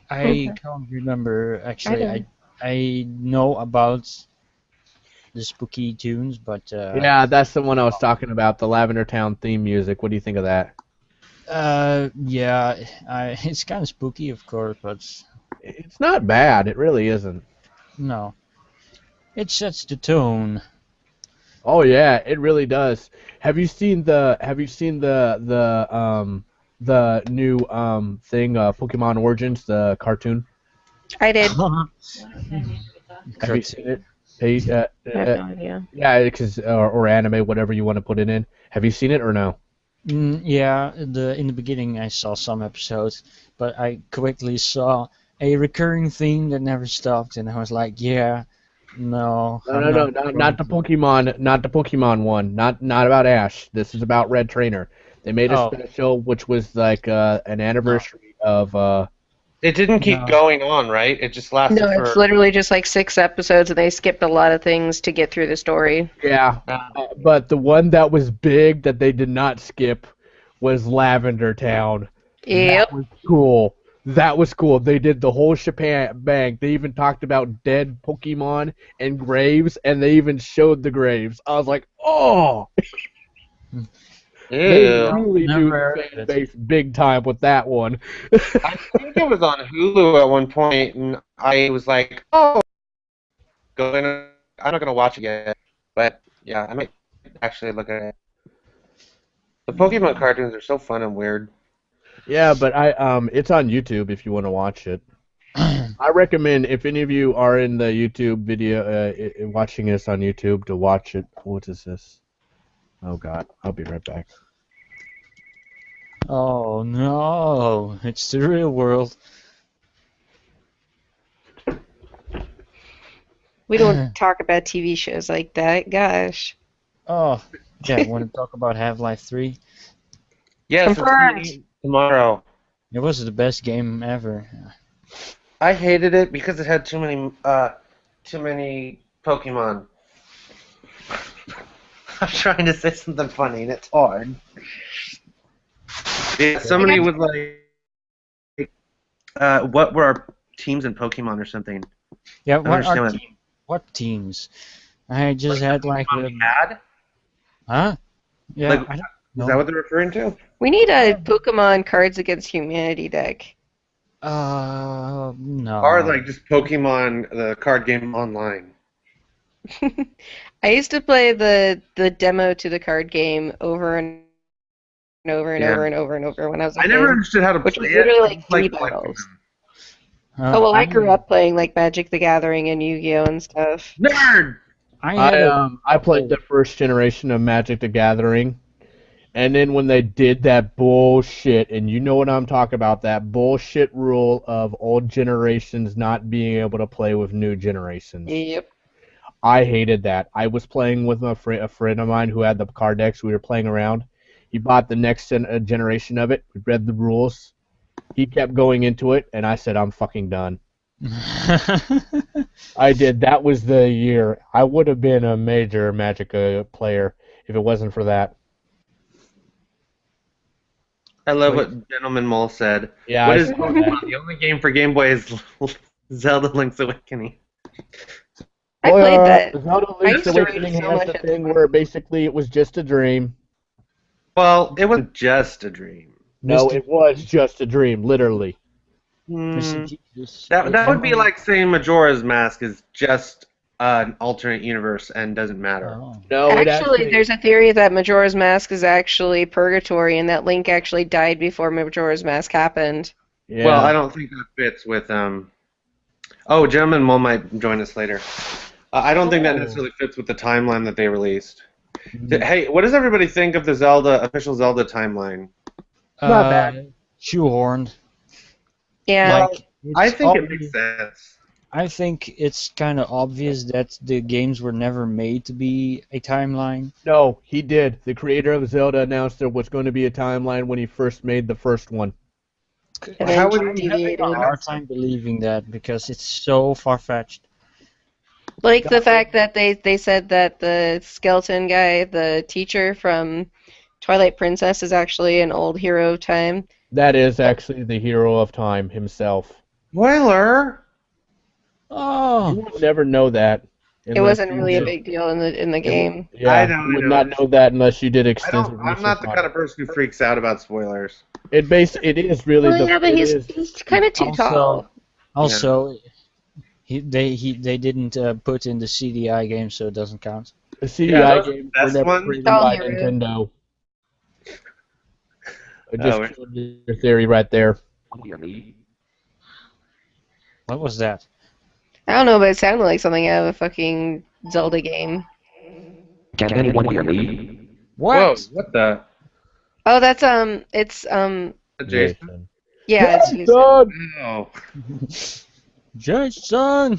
I can't remember actually.
I
I know about the spooky tunes, but
Yeah, that's the one I was talking about, the Lavender Town theme music. What do you think of that?
Yeah, it's kind of spooky, of course, but
It's not bad. It really isn't.
no, it sets the tone.
Oh yeah, it really does. Have you seen the new thing Pokemon Origins, the cartoon?
I did.
Have you seen it?
Cartoon.
Hey,
I have no idea.
yeah, because or anime, whatever you want to put it in. Have you seen it or no?
Yeah, in the beginning I saw some episodes, but I quickly saw a recurring theme that never stopped, and I was like, yeah, no,
No,
I'm
no, no,
not
not
going
the
to.
Pokemon, not the Pokemon one, not about Ash. This is about Red Trainer. They made a
Oh,
special which was like an
no,
anniversary of
It didn't keep
no.
going on, right? It just
No,
lasted
it's
for.
literally just like 6 episodes, and they skipped a lot of things to get through the story.
yeah,
Uh,
but the one that was big that they did not skip was Lavender Town. That
Yep.
was cool. That was cool. They did the whole shebang. They even talked about dead Pokemon and graves, and they even showed the graves. I was like, oh, they
Ew.
No,
really do
never
the
heard of
fan
it.
base big time with that one.
I think it was on Hulu at one point, and I was like, "Oh, going. I'm not gonna watch it yet, but yeah, I might actually look at it." The Pokemon cartoons are so fun and weird.
Yeah, but it's on YouTube if you want to watch it. I recommend if any of you are in the YouTube video, watching this on YouTube, to watch it. What is this? Oh God, I'll be right back.
Oh no, it's the real world.
We don't talk about TV shows like that. Gosh.
Oh, yeah, want to talk about Half-Life 3?
Yes, it's coming
Confirmed.
out tomorrow.
It was the best game ever.
I hated it because it had too many Pokemon. I'm trying to say something funny and it's hard. Yeah,
I
somebody
got
was like, "What were our teams in Pokemon or something?"
Yeah,
I don't understand what.
what teams? I just
Like the
had like
Pokemon we had?
huh? Yeah,
Like,
I don't
is that
know.
what they're referring to?
We need a Pokemon Cards Against Humanity deck.
Or
No.
like just Pokemon, the card game online?
I used to play the demo to the card game over and over and
Yeah.
over and over and over when I was a
I never
kid,
understood how to
which
play
was
it.
literally
I
like
just
three
like collecting
battles.
them.
Oh well,
I
I grew up playing like Magic the Gathering and Yu-Gi-Oh and stuff.
Nerd!
I
I
had a
I played
couple.
the first generation of Magic the Gathering, and then when they did that bullshit, and you know what I'm talking about, that bullshit rule of old generations not being able to play with new generations.
Yep.
I hated that. I was playing with a friend of mine who had the card decks. We were playing around. He bought the next generation of it. We read the rules. He kept going into it, and I said, I'm fucking done. I did. That was the year. I would have been a major Magic player if it wasn't for that.
I love
Wait,
what Gentleman Mole said.
Yeah,
What
I
is
saw that.
Pokemon? The only game for Game Boy is Zelda Link's Awakening.
I played
Well,
that.
Zelda
I
Link's
used to rage
Awakening
so
has
much
the
at the
thing
time.
where basically it was just a dream.
Well, it wasn't just a dream.
No,
Mr.
it was just a dream, literally.
Mr.
Hmm.
Jesus,
That
am
would be
I?
like saying Majora's Mask is just an alternate universe and doesn't matter.
Oh,
No, it
Actually,
actually.
there's a theory that Majora's Mask is actually purgatory and that Link actually died before Majora's Mask happened.
Well, I
Yeah.
don't think that fits with Oh, Gentleman Mole might join us later. I don't think that
oh,
necessarily fits with the timeline that they released.
Mhm.
Hey, what does everybody think of the Zelda official Zelda timeline?
Not bad.
shoehorned.
Yeah.
Well,
Like
I
it's
think it makes
obvious.
sense.
I think it's kind of obvious that the games were never made to be a timeline.
No, he did. The creator of Zelda announced there was going to be a timeline when he first made the first one.
And
How
then
would
I'm having a
deviated.
hard time believing that because it's so far-fetched.
Like the fact that they said that the skeleton guy, the teacher from Twilight Princess, is actually an old hero of time.
That is actually the hero of time himself.
Spoiler?
You
Oh,
would never know that
It
unless
wasn't
you
really a
did.
big deal in the
It w-
game.
I
Yeah,
know,
you
I
would
know.
not know that unless you did
I'm
extensive
not
research
the
on
kind
it.
of person who freaks out about spoilers.
It is really
Well, yeah, but
it
he's
is
kind of too
Also,
tall.
also, they didn't put in the CDI game, so it doesn't count.
the
Yeah,
CDI
that was the
games were
best
never
one.
created
All
by
hero.
Nintendo. I
Oh,
just killed your theory right there.
What was that?
I don't know, but it sounded like something out of a fucking Zelda game.
Can anyone hear me?
whoa,
What?
what the?
Oh, that's it's
Jason?
Jason.
yeah, it's Jason.
Jason!
Oh.
Jason!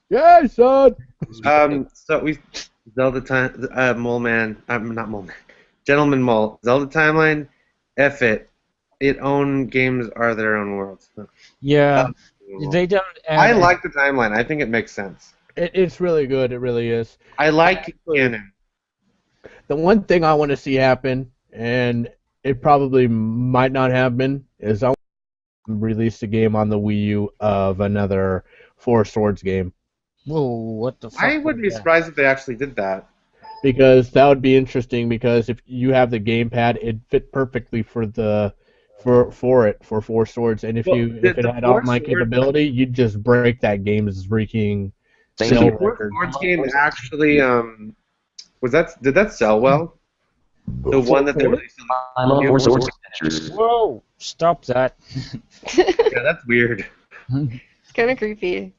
Jason! Jason!
So we Zelda time, Mole Man. I'm not Mole Man. Gentleman Mole. Zelda Timeline. F it. It own games are their own worlds.
Yeah,
Um,
they don't
I
add.
like the timeline. I think it makes sense.
It's really good. It really is.
I like canon.
The one thing I want to see happen, and it probably might not happen, is I want to release a game on the Wii U of another Four Swords game.
Whoa, what the fuck?
I
was
wouldn't be
that?
surprised if they actually did that.
Because that would be interesting, because if you have the gamepad, it fit perfectly for Four Swords, and if
Well,
if it
the
had
Four
online
Swords,
capability, you'd just break that game's freaking
Thank
sell
you.
the Four
record.
Swords game actually did that sell well? The one that they released
I love
on
Four
the
Swords Adventures.
Whoa! Stop that.
Yeah, that's weird.
It's kind of creepy.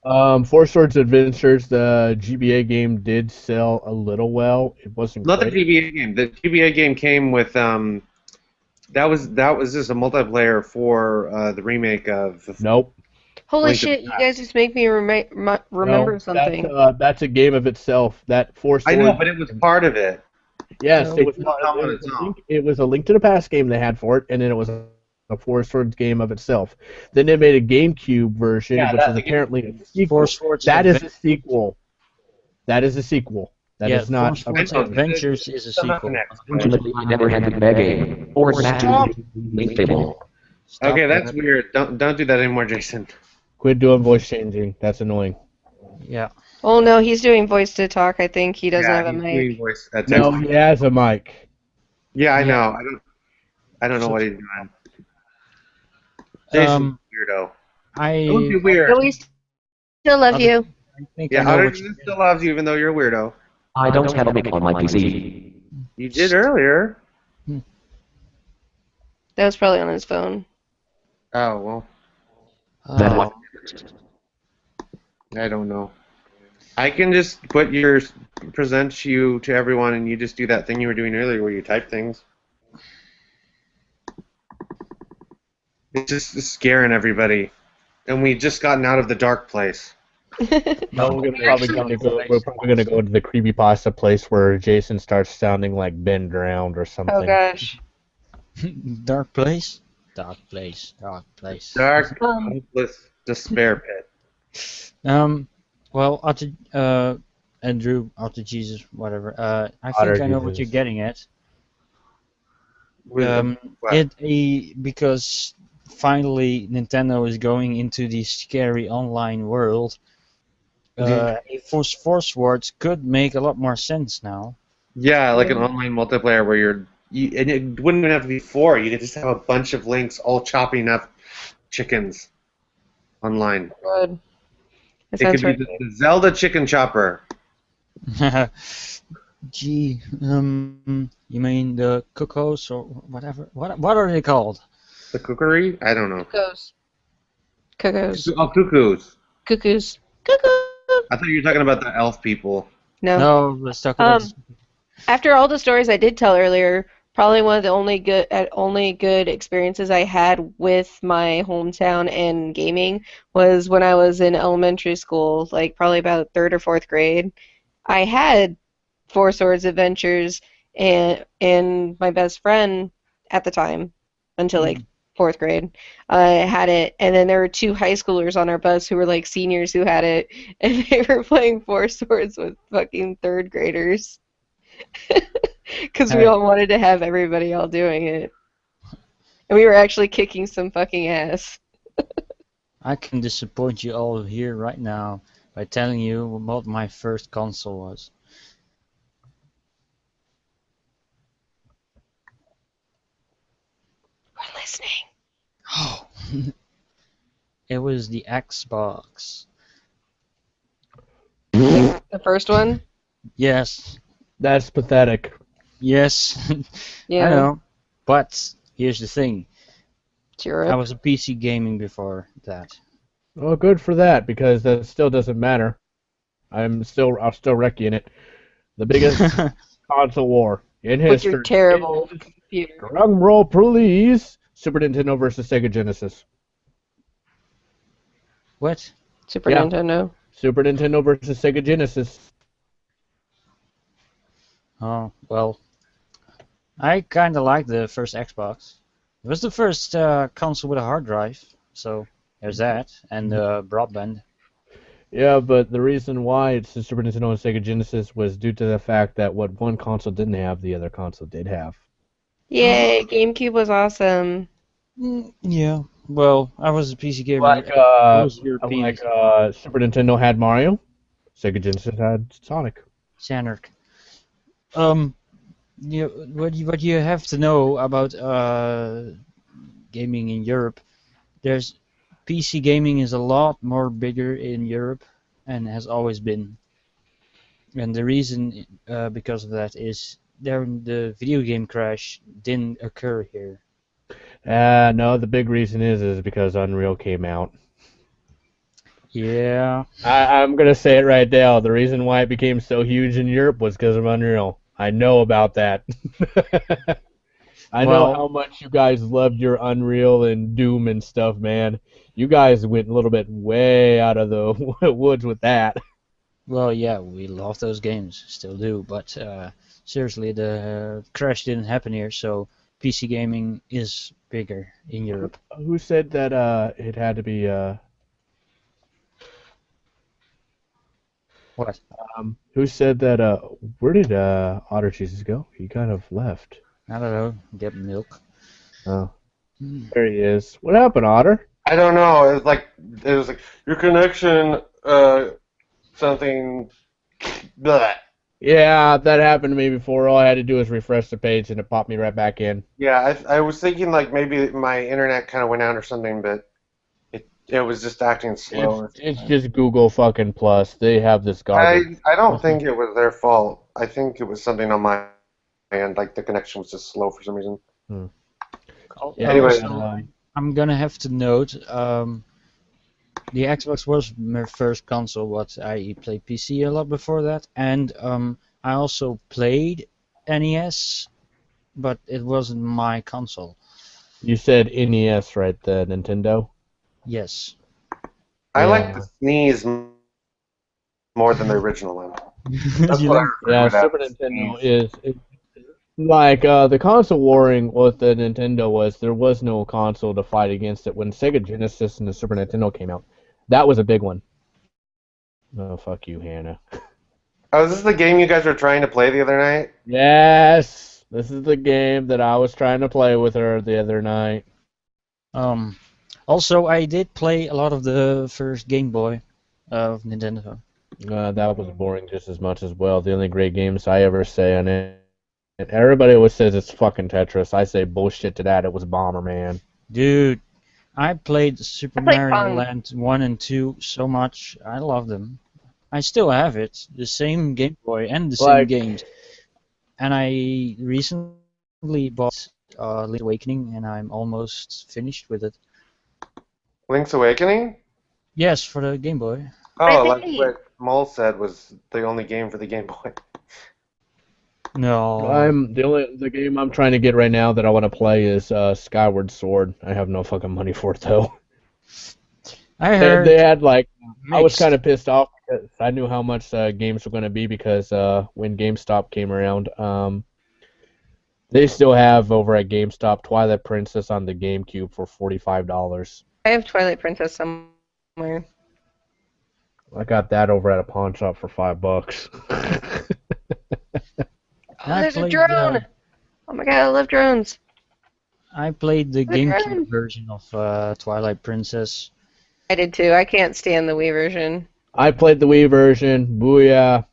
Four Swords Adventures, the GBA game did sell a little well. It wasn't
Not the
great.
GBA game. The GBA game came with that was just a multiplayer for the remake of
Nope.
Holy
Link to the
shit! You guys just make me remember
No,
something.
That's a game of itself. That Four
I
Swords.
know, but it was part of it.
Yes,
No,
it was.
It didn't come on
It
its
was, a
own.
it was a Link to the Past game they had for it, and then it was a Four Swords game of itself. Then they made a GameCube version,
Yeah,
which
that's
is
a
apparently a
Four
sequel.
Swords
That is a
Adventures.
sequel. That is a sequel. That
Yeah,
is not.
Four Swords
I know,
Adventures is a sequel.
Unfortunately, I never had the Mega game or
Stop.
Saturn Fable.
Stop
Okay, that's
that.
weird. Don't do that anymore, Jason.
Quit doing voice changing. That's annoying.
Yeah.
Oh no, he's doing voice to talk. I think he doesn't
Yeah,
have a
he's
mic.
doing voice text.
No, he has a mic.
Yeah, I
Yeah.
know. I don't know what he's doing. Jason's
Um,
a weirdo.
I
Don't be weird.
But we still love you.
think
Yeah,
I know
Otter
what you
still loves you even though you're a weirdo.
I don't have a mic on my PC.
You did earlier.
That was probably on his phone.
Oh well,
That
Oh,
was
I don't know. I can just present you to everyone, and you just do that thing you were doing earlier where you type things. It's just scaring everybody, and we just gotten out of the dark place.
No, we're probably gonna go into the creepypasta place where Jason starts sounding like Ben Drowned or something.
Oh gosh.
dark place. Dark place. Dark place.
Dark, hopeless despair pit.
Well, Andrew, Otter Jesus, whatever. I think
Otter
I know what
Jesus.
you're getting at.
What?
Because finally Nintendo is going into the scary online world. A Four Swords could make a lot more sense now.
Yeah, like an online multiplayer where and it wouldn't even have to be four. You could just have a bunch of links all chopping up chickens online.
Good. That
It could
sounds
be
right.
the Zelda chicken chopper.
Gee, you mean the cuckoos or whatever? What are they called?
The cookery? I don't know.
Cuckoos. Cuckoos.
Oh, cuckoos.
Cuckoos. Cuckoo.
I thought you were talking about the elf people.
No.
No, let's talk about.
After all the stories I did tell earlier, probably one of the only good experiences I had with my hometown and gaming was when I was in elementary school, like probably about third or fourth grade. I had Four Swords Adventures and my best friend at the time until like fourth grade had it, and then there were two high schoolers on our bus who were like seniors who had it, and they were playing Four Swords with fucking third graders. Because we all wanted to have everybody all doing it. And we were actually kicking some fucking ass.
I can disappoint you all here right now by telling you what my first console was.
listening.
Oh, it was the Xbox.
The first one?
Yes,
That's pathetic.
yes, I
Yeah.
know. But here's the thing:
It's
I
Europe.
was a PC gaming before that.
Well, good for that, because that still doesn't matter. I'll still wreck you in it. The biggest console war in
With your
history.
terrible computer.
Drum roll, please. Super Nintendo versus Sega Genesis.
What?
Super
Yeah.
Nintendo.
Super Nintendo versus Sega Genesis.
Oh, well, I kind of like the first Xbox. It was the first console with a hard drive, so there's that, and broadband.
Yeah, but the reason why it's the Super Nintendo and Sega Genesis was due to the fact that what one console didn't have, the other console did have.
Yay, GameCube was awesome.
Yeah, well, I was a PC gamer.
Like
I was European.
Super Nintendo had Mario, Sega Genesis had Sonic.
Standard. What you have to know about gaming in Europe, there's PC gaming is a lot more bigger in Europe and has always been. And the reason because of that is the video game crash didn't occur here.
No, the big reason is because Unreal came out.
Yeah.
I'm gonna say it right now. The reason why it became so huge in Europe was because of Unreal. I know about that. I know how much you guys loved your Unreal and Doom and stuff, man. You guys went a little bit way out of the woods with that.
Well, yeah, we love those games, still do, but seriously, the crash didn't happen here, so PC gaming is bigger in Europe.
Who said that it had to be
What?
Who said that where did Otter Jesus go? He kind of left.
I don't know, get milk.
Oh. There he is. What happened, Otter?
I don't know. It was like your connection, something. Blah.
Yeah, that happened to me before. All I had to do was refresh the page and it popped me right back in.
Yeah, I was thinking like maybe my internet kind of went out or something, but it was just acting slow.
It's just Google fucking Plus. They have this garbage.
I don't think it was their fault. I think it was something on my end, like the connection was just slow for some reason.
Yeah,
Anyway,
I'm gonna have to note, the Xbox was my first console, but I played PC a lot before that, and I also played NES, but it wasn't my console.
You said NES, right? The Nintendo?
Yes.
I
Yeah.
like the sneeze more than the original one. That's
You
what I
like-
refer
Yeah,
to it as,
Super
the
Nintendo
sneeze.
is like the console warring with the Nintendo was there was no console to fight against it when Sega Genesis and the Super Nintendo came out. That was a big one. Oh, fuck you, Hannah.
Oh, is this the game you guys were trying to play the other night?
Yes, this is the game that I was trying to play with her the other night.
Also, I did play a lot of the first Game Boy of Nintendo.
That was boring just as much as well. The only great games I ever say on it. And everybody always says it's fucking Tetris. I say bullshit to that. It was Bomberman.
Dude, I played Super
played
Mario
Pong.
Land 1 and 2 so much. I love them. I still have it, the same Game Boy and the same games. And I recently bought Link's Awakening, and I'm almost finished with it.
Link's Awakening?
Yes, for the Game Boy.
Oh,
Really?
like what Mole said was the only game for the Game Boy.
No.
The game I'm trying to get right now that I want to play is Skyward Sword. I have no fucking money for it though.
I heard
They had like I was
mixed.
kind of pissed off because I knew how much games were going to be because when GameStop came around, they still have over at GameStop Twilight Princess on the GameCube for $45.
I have Twilight Princess somewhere.
I got that over at a pawn shop for $5.
Oh,
I
there's a
played,
drone! Oh my god, I love drones.
I played the
Look at him.
GameCube version of Twilight Princess.
I did too. I can't stand the Wii version.
I played the Wii version. Booyah.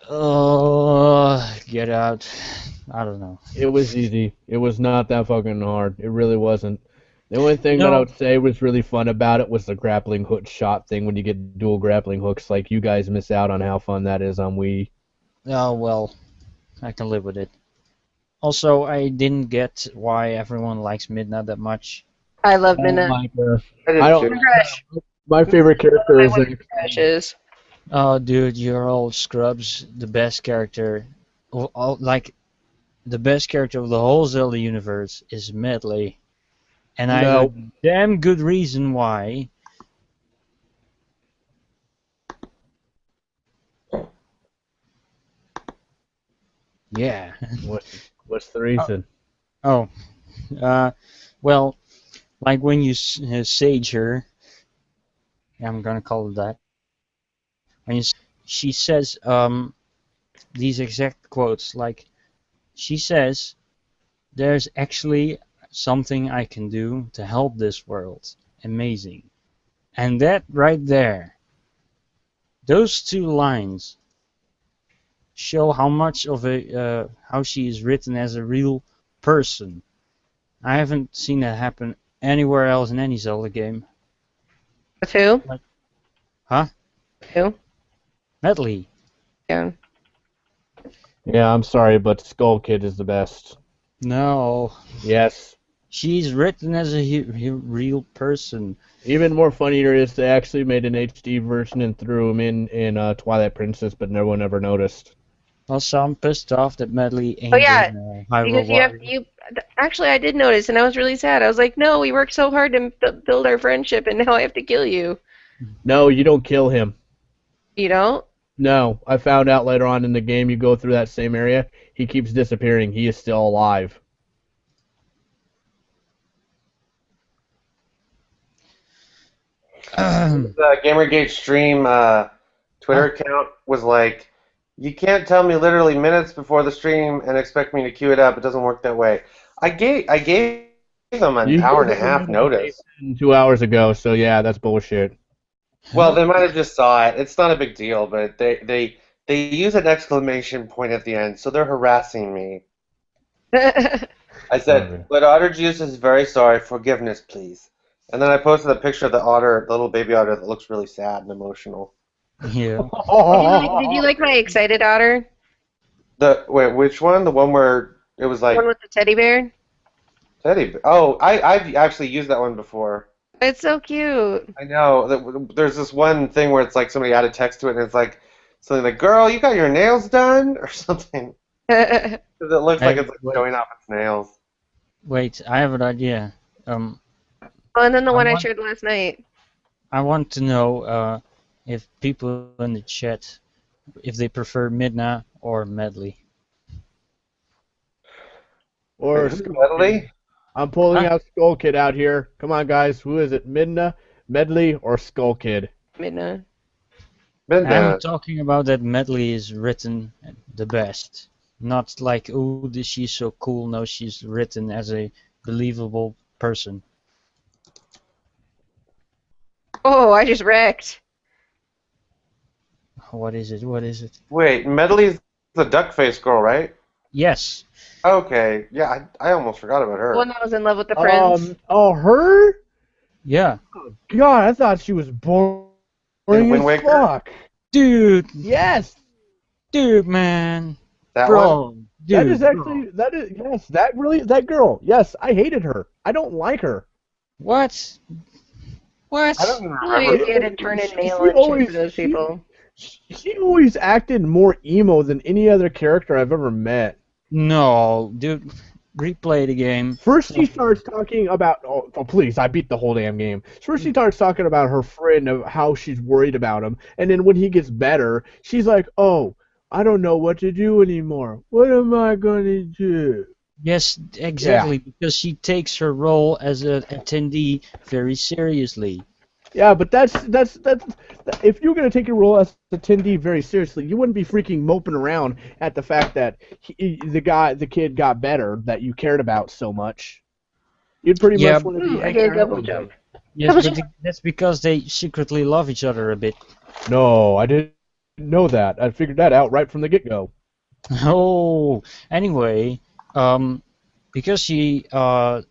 Oh, get out. I don't know.
It was easy. It was not that fucking hard. It really wasn't. The only thing that I
No.
would say was really fun about it was the grappling hook shot thing when you get dual grappling hooks. Like, you guys miss out on how fun that is on Wii.
Oh well, I can live with it. Also, I didn't get why everyone likes Midna that much.
I love
I don't
Minna.
like her.
I did
I don't.
too.
Crush.
My favorite character
My
is
women crushes.
Oh, dude, you're all scrubs. The best character, like the best character of the whole Zelda universe is Medley, and I have a
no.
damn good reason why. Yeah.
What's the reason?
Oh, uh, well, like when you sage her, I'm gonna call it that. When she says these exact quotes, like she says, "There's actually something I can do to help this world. Amazing." And that right there, those two lines show how much of how she is written as a real person. I haven't seen that happen anywhere else in any Zelda game.
With who?
Huh?
Who?
Medley.
Yeah.
Yeah, I'm sorry, but Skull Kid is the best.
No.
Yes.
She's written as a real person.
Even more funnier is they actually made an HD version and threw him in Twilight Princess, but no one ever noticed.
Also, I'm pissed off that Medley ain't
Oh yeah,
in Hyrule
because you have
Warriors.
you. Actually, I did notice, and I was really sad. I was like, no, we worked so hard to build our friendship, and now I have to kill you.
No, you don't kill him.
You don't?
No, I found out later on in the game you go through that same area, he keeps disappearing. He is still alive.
The gamergate stream Twitter account was like, you can't tell me literally minutes before the stream and expect me to queue it up. It doesn't work that way. I gave them an
You
hour
gave
and a
them a
half notice.
notification 2 hours ago, so yeah, that's bullshit.
Well, they might have just saw it. It's not a big deal, but they use an exclamation point at the end, so they're harassing me. I said,
Okay.
"But Otter Juice is very sorry. Forgiveness, please." And then I posted a picture of the otter, the little baby otter that looks really sad and emotional.
Yeah.
Did you like my excited otter?
Wait, which one? The one where it was
The
like
one with the teddy bear?
teddy. Oh, I've actually used that one before.
It's so cute.
I know. There's this one thing where it's like somebody added text to it, and it's like something like, "Girl, you got your nails done," or something. 'Cause it looks like
Hey,
it's like showing off its nails.
wait, I have an idea.
Oh, and then the
I
one I
want
shared last night.
I want to know if people in the chat if they prefer Midna or Medley.
Or
Wait, who's
Skull Kid.
Medley?
I'm pulling
Huh?
out Skull Kid out here. Come on, guys. Who is it? Midna, Medley, or Skull Kid?
Midnight.
I'm
Midna.
talking about that Medley is written the best. Not like, oh, she's so cool. No, she's written as a believable person.
Oh, I just wrecked.
What is it? What is it?
Wait, Medley's the duck face girl, right?
Yes.
Okay, yeah, I almost forgot about
The
her.
one that was in love with the prince.
Oh, her?
Yeah.
God, I thought she was boring
In Wind
as
Waker?
fuck.
Dude,
Yes,
man.
That one?
Bro. Dude,
that is actually yes, that girl. Yes, I hated her. I don't like her.
What? What?
I don't even
Really,
remember.
if you had to turn in
She
mail and shit
always-
for those
she-
people.
She always acted more emo than any other character I've ever met.
No, dude. Replay the game.
First, she starts talking about. Oh, please! I beat the whole damn game. First, she starts talking about her friend of how she's worried about him, and then when he gets better, she's like, "Oh, I don't know what to do anymore. What am I gonna do?"
Yes, exactly. Because she takes her role as an attendee very seriously.
Yeah, but that's if you're gonna take your role as a attendee very seriously, you wouldn't be freaking moping around at the fact that the kid got better that you cared about so much. You'd pretty
Yeah,
much want to be
I
hanging
did a
out
double
with him.
jump.
Yes, but that's because they secretly love each other a bit.
No, I didn't know that. I figured that out right from the get-go.
Oh, anyway, because she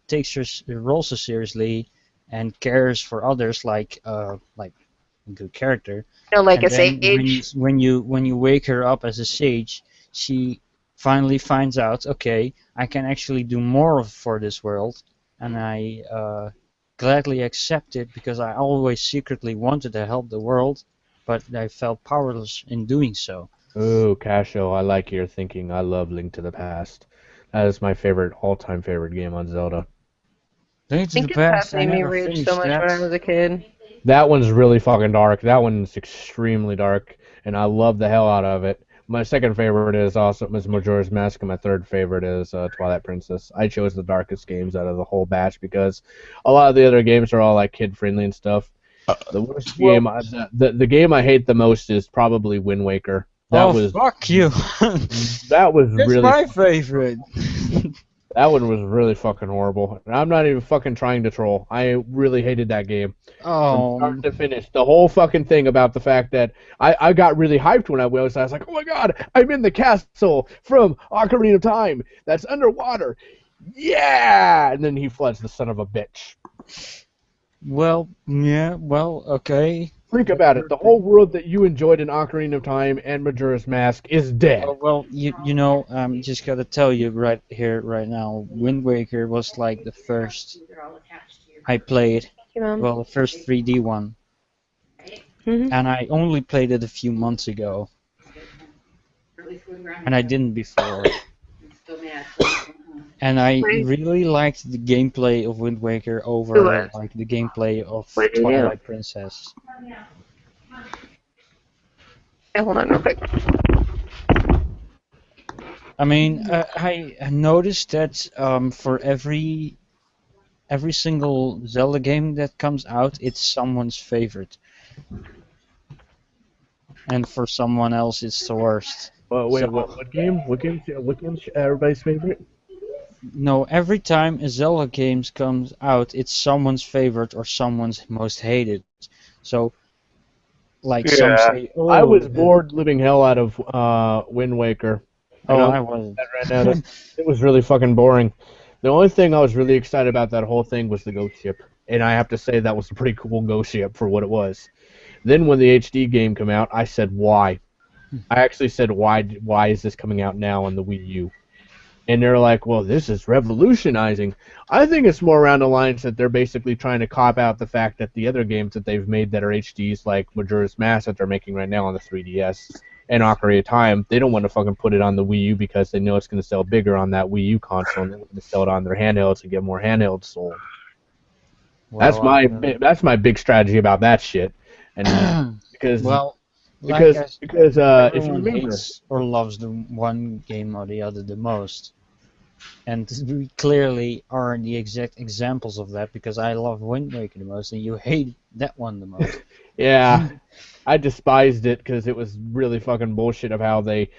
takes her role so seriously and cares for others like a good character,
Like
and
a
then
sage.
when you wake her up as a sage, she finally finds out, okay, I can actually do more for this world, and I gladly accept it because I always secretly wanted to help the world, but I felt powerless in doing so.
Ooh, Casho, I like your thinking. I love Link to the Past. That is my favorite, all-time favorite game on Zelda.
Link to the
Think of Past
Past, I
made me
never
rage so
finished
much when
that.
I was a kid.
That one's really fucking dark. That one's extremely dark, and I love the hell out of it. My second favorite is Majora's Mask, and my third favorite is Twilight Princess. I chose the darkest games out of the whole batch because a lot of the other games are all like kid friendly and stuff. The worst
Well,
game, the game I hate the most is probably Wind Waker.
oh fuck you!
That was
That's
really
my favorite.
that one was really fucking horrible. And I'm not even fucking trying to troll. I really hated that game from start
Um,
to finish. The whole fucking thing about the fact that I got really hyped when I was like, oh my god, I'm in the castle from Ocarina of Time that's underwater. Yeah! And then he floods the son of a bitch.
well, yeah, well, okay.
Think
That's
about it.
your
The whole
thing.
world that you enjoyed in Ocarina of Time and Majora's Mask is dead.
Oh, well, you know, just gotta tell you right here, right now, Wind Waker was like the first I played,
You know?
well, the first 3D one,
Hmm.
and I only played it a few months ago, and I didn't before. And I really liked the gameplay of Wind Waker over like the gameplay of
What did you do?
Twilight Princess.
Hey, hold on real quick.
I mean, I noticed that for every single Zelda game that comes out, it's someone's favorite, and for someone else, it's the worst.
Wait,
So
what game? What game's everybody's favorite?
no, every time a Zelda game comes out, it's someone's favorite or someone's most hated. So like some
Yeah.
say,
I
oh,
was bored living hell out of Wind Waker, and
oh,
I'm
I wasn't.
that right now. It was really fucking boring. The only thing I was really excited about that whole thing was the ghost ship, and I have to say that was a pretty cool ghost ship for what it was. Then when the HD game came out, I said why. I actually said why is this coming out now on the Wii U? And they're like, well, this is revolutionizing. I think it's more around the lines that they're basically trying to cop out the fact that the other games that they've made that are HDs, like Majora's Mask that they're making right now on the 3DS and Ocarina of Time, they don't want to fucking put it on the Wii U because they know it's going to sell bigger on that Wii U console and they're going to sell it on their handhelds and get more handhelds sold.
Well,
That's my big strategy about that shit. And because
well, like I said,
if you
everyone
remember,
hates or loves the one game or the other the most. And we clearly are the exact examples of that because I love Wind Waker the most and you hate that one the most.
yeah, I despised it because it was really fucking bullshit of how it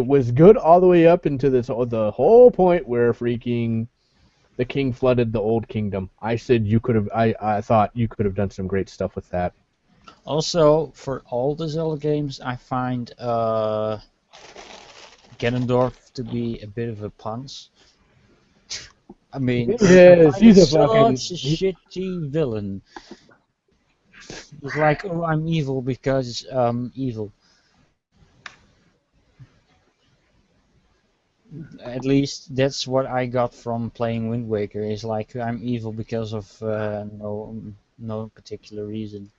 was good all the way up into the whole point where freaking the king flooded the old kingdom. I said I thought you could have done some great stuff with that.
Also, for all the Zelda games, I find Ganondorf to be a bit of a punce. I mean, I
Yes,
find it
he's a
such
fucking.
a shitty villain. It's like, oh, I'm evil because evil. At least that's what I got from playing Wind Waker. Is like I'm evil because of no particular reason.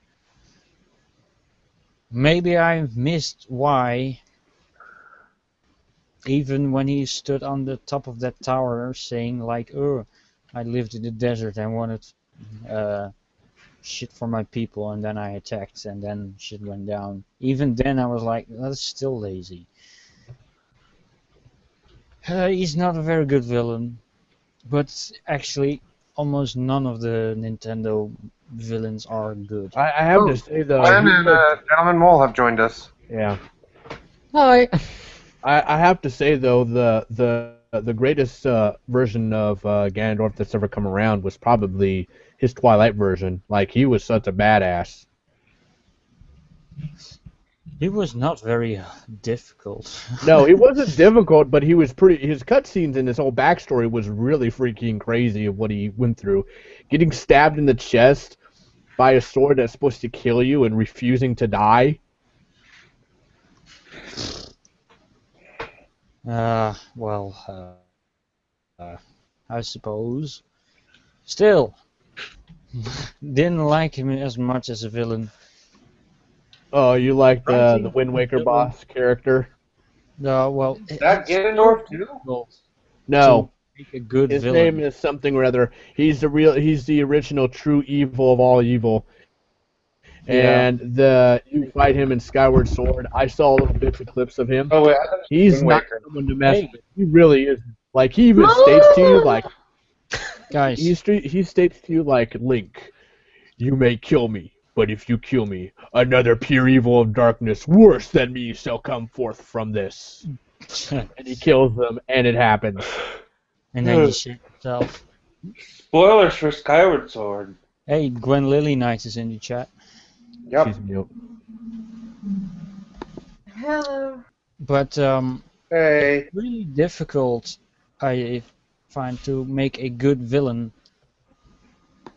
Maybe I missed why. Even when he stood on the top of that tower saying like, oh, I lived in the desert and wanted shit for my people and then I attacked and then shit went down. Even then I was like, that's still lazy. He's not a very good villain, but actually almost none of the Nintendo villains are good.
I have to say though,
Glenn and Gentleman Mole have joined us.
yeah.
Hi.
I have to say though the greatest version of Ganondorf that's ever come around was probably his Twilight version. Like he was such a badass.
He was not very difficult.
No, it wasn't difficult, but he was pretty. His cutscenes and his whole backstory was really freaking crazy of what he went through. Getting stabbed in the chest by a sword that's supposed to kill you and refusing to die.
Well, I suppose. Still, didn't like him as much as a villain.
Oh, you like the
Writing
Wind Waker
villain.
boss character?
No, well,
Is that
it's
Ganondorf
so
too?
difficult
No,
to make a good
his
villain.
name is something or other. He's the original true evil of all evil.
Yeah.
And you fight him in Skyward Sword. I saw little bits of clips of him.
Oh wait, I thought it was
He's
Wind
not
Waker.
someone to mess
Hey.
with. He really is. Like he even states to you like
Guys,
he states to you like Link, you may kill me, but if you kill me, another pure evil of darkness worse than me shall come forth from this. And he kills them, and it happens.
and then you shit yourself.
Spoilers for Skyward Sword.
Hey, Gwen Lily Knight is in the chat.
Yep.
She's mute.
Hello.
But
Hey.
really difficult, I find, to make a good villain.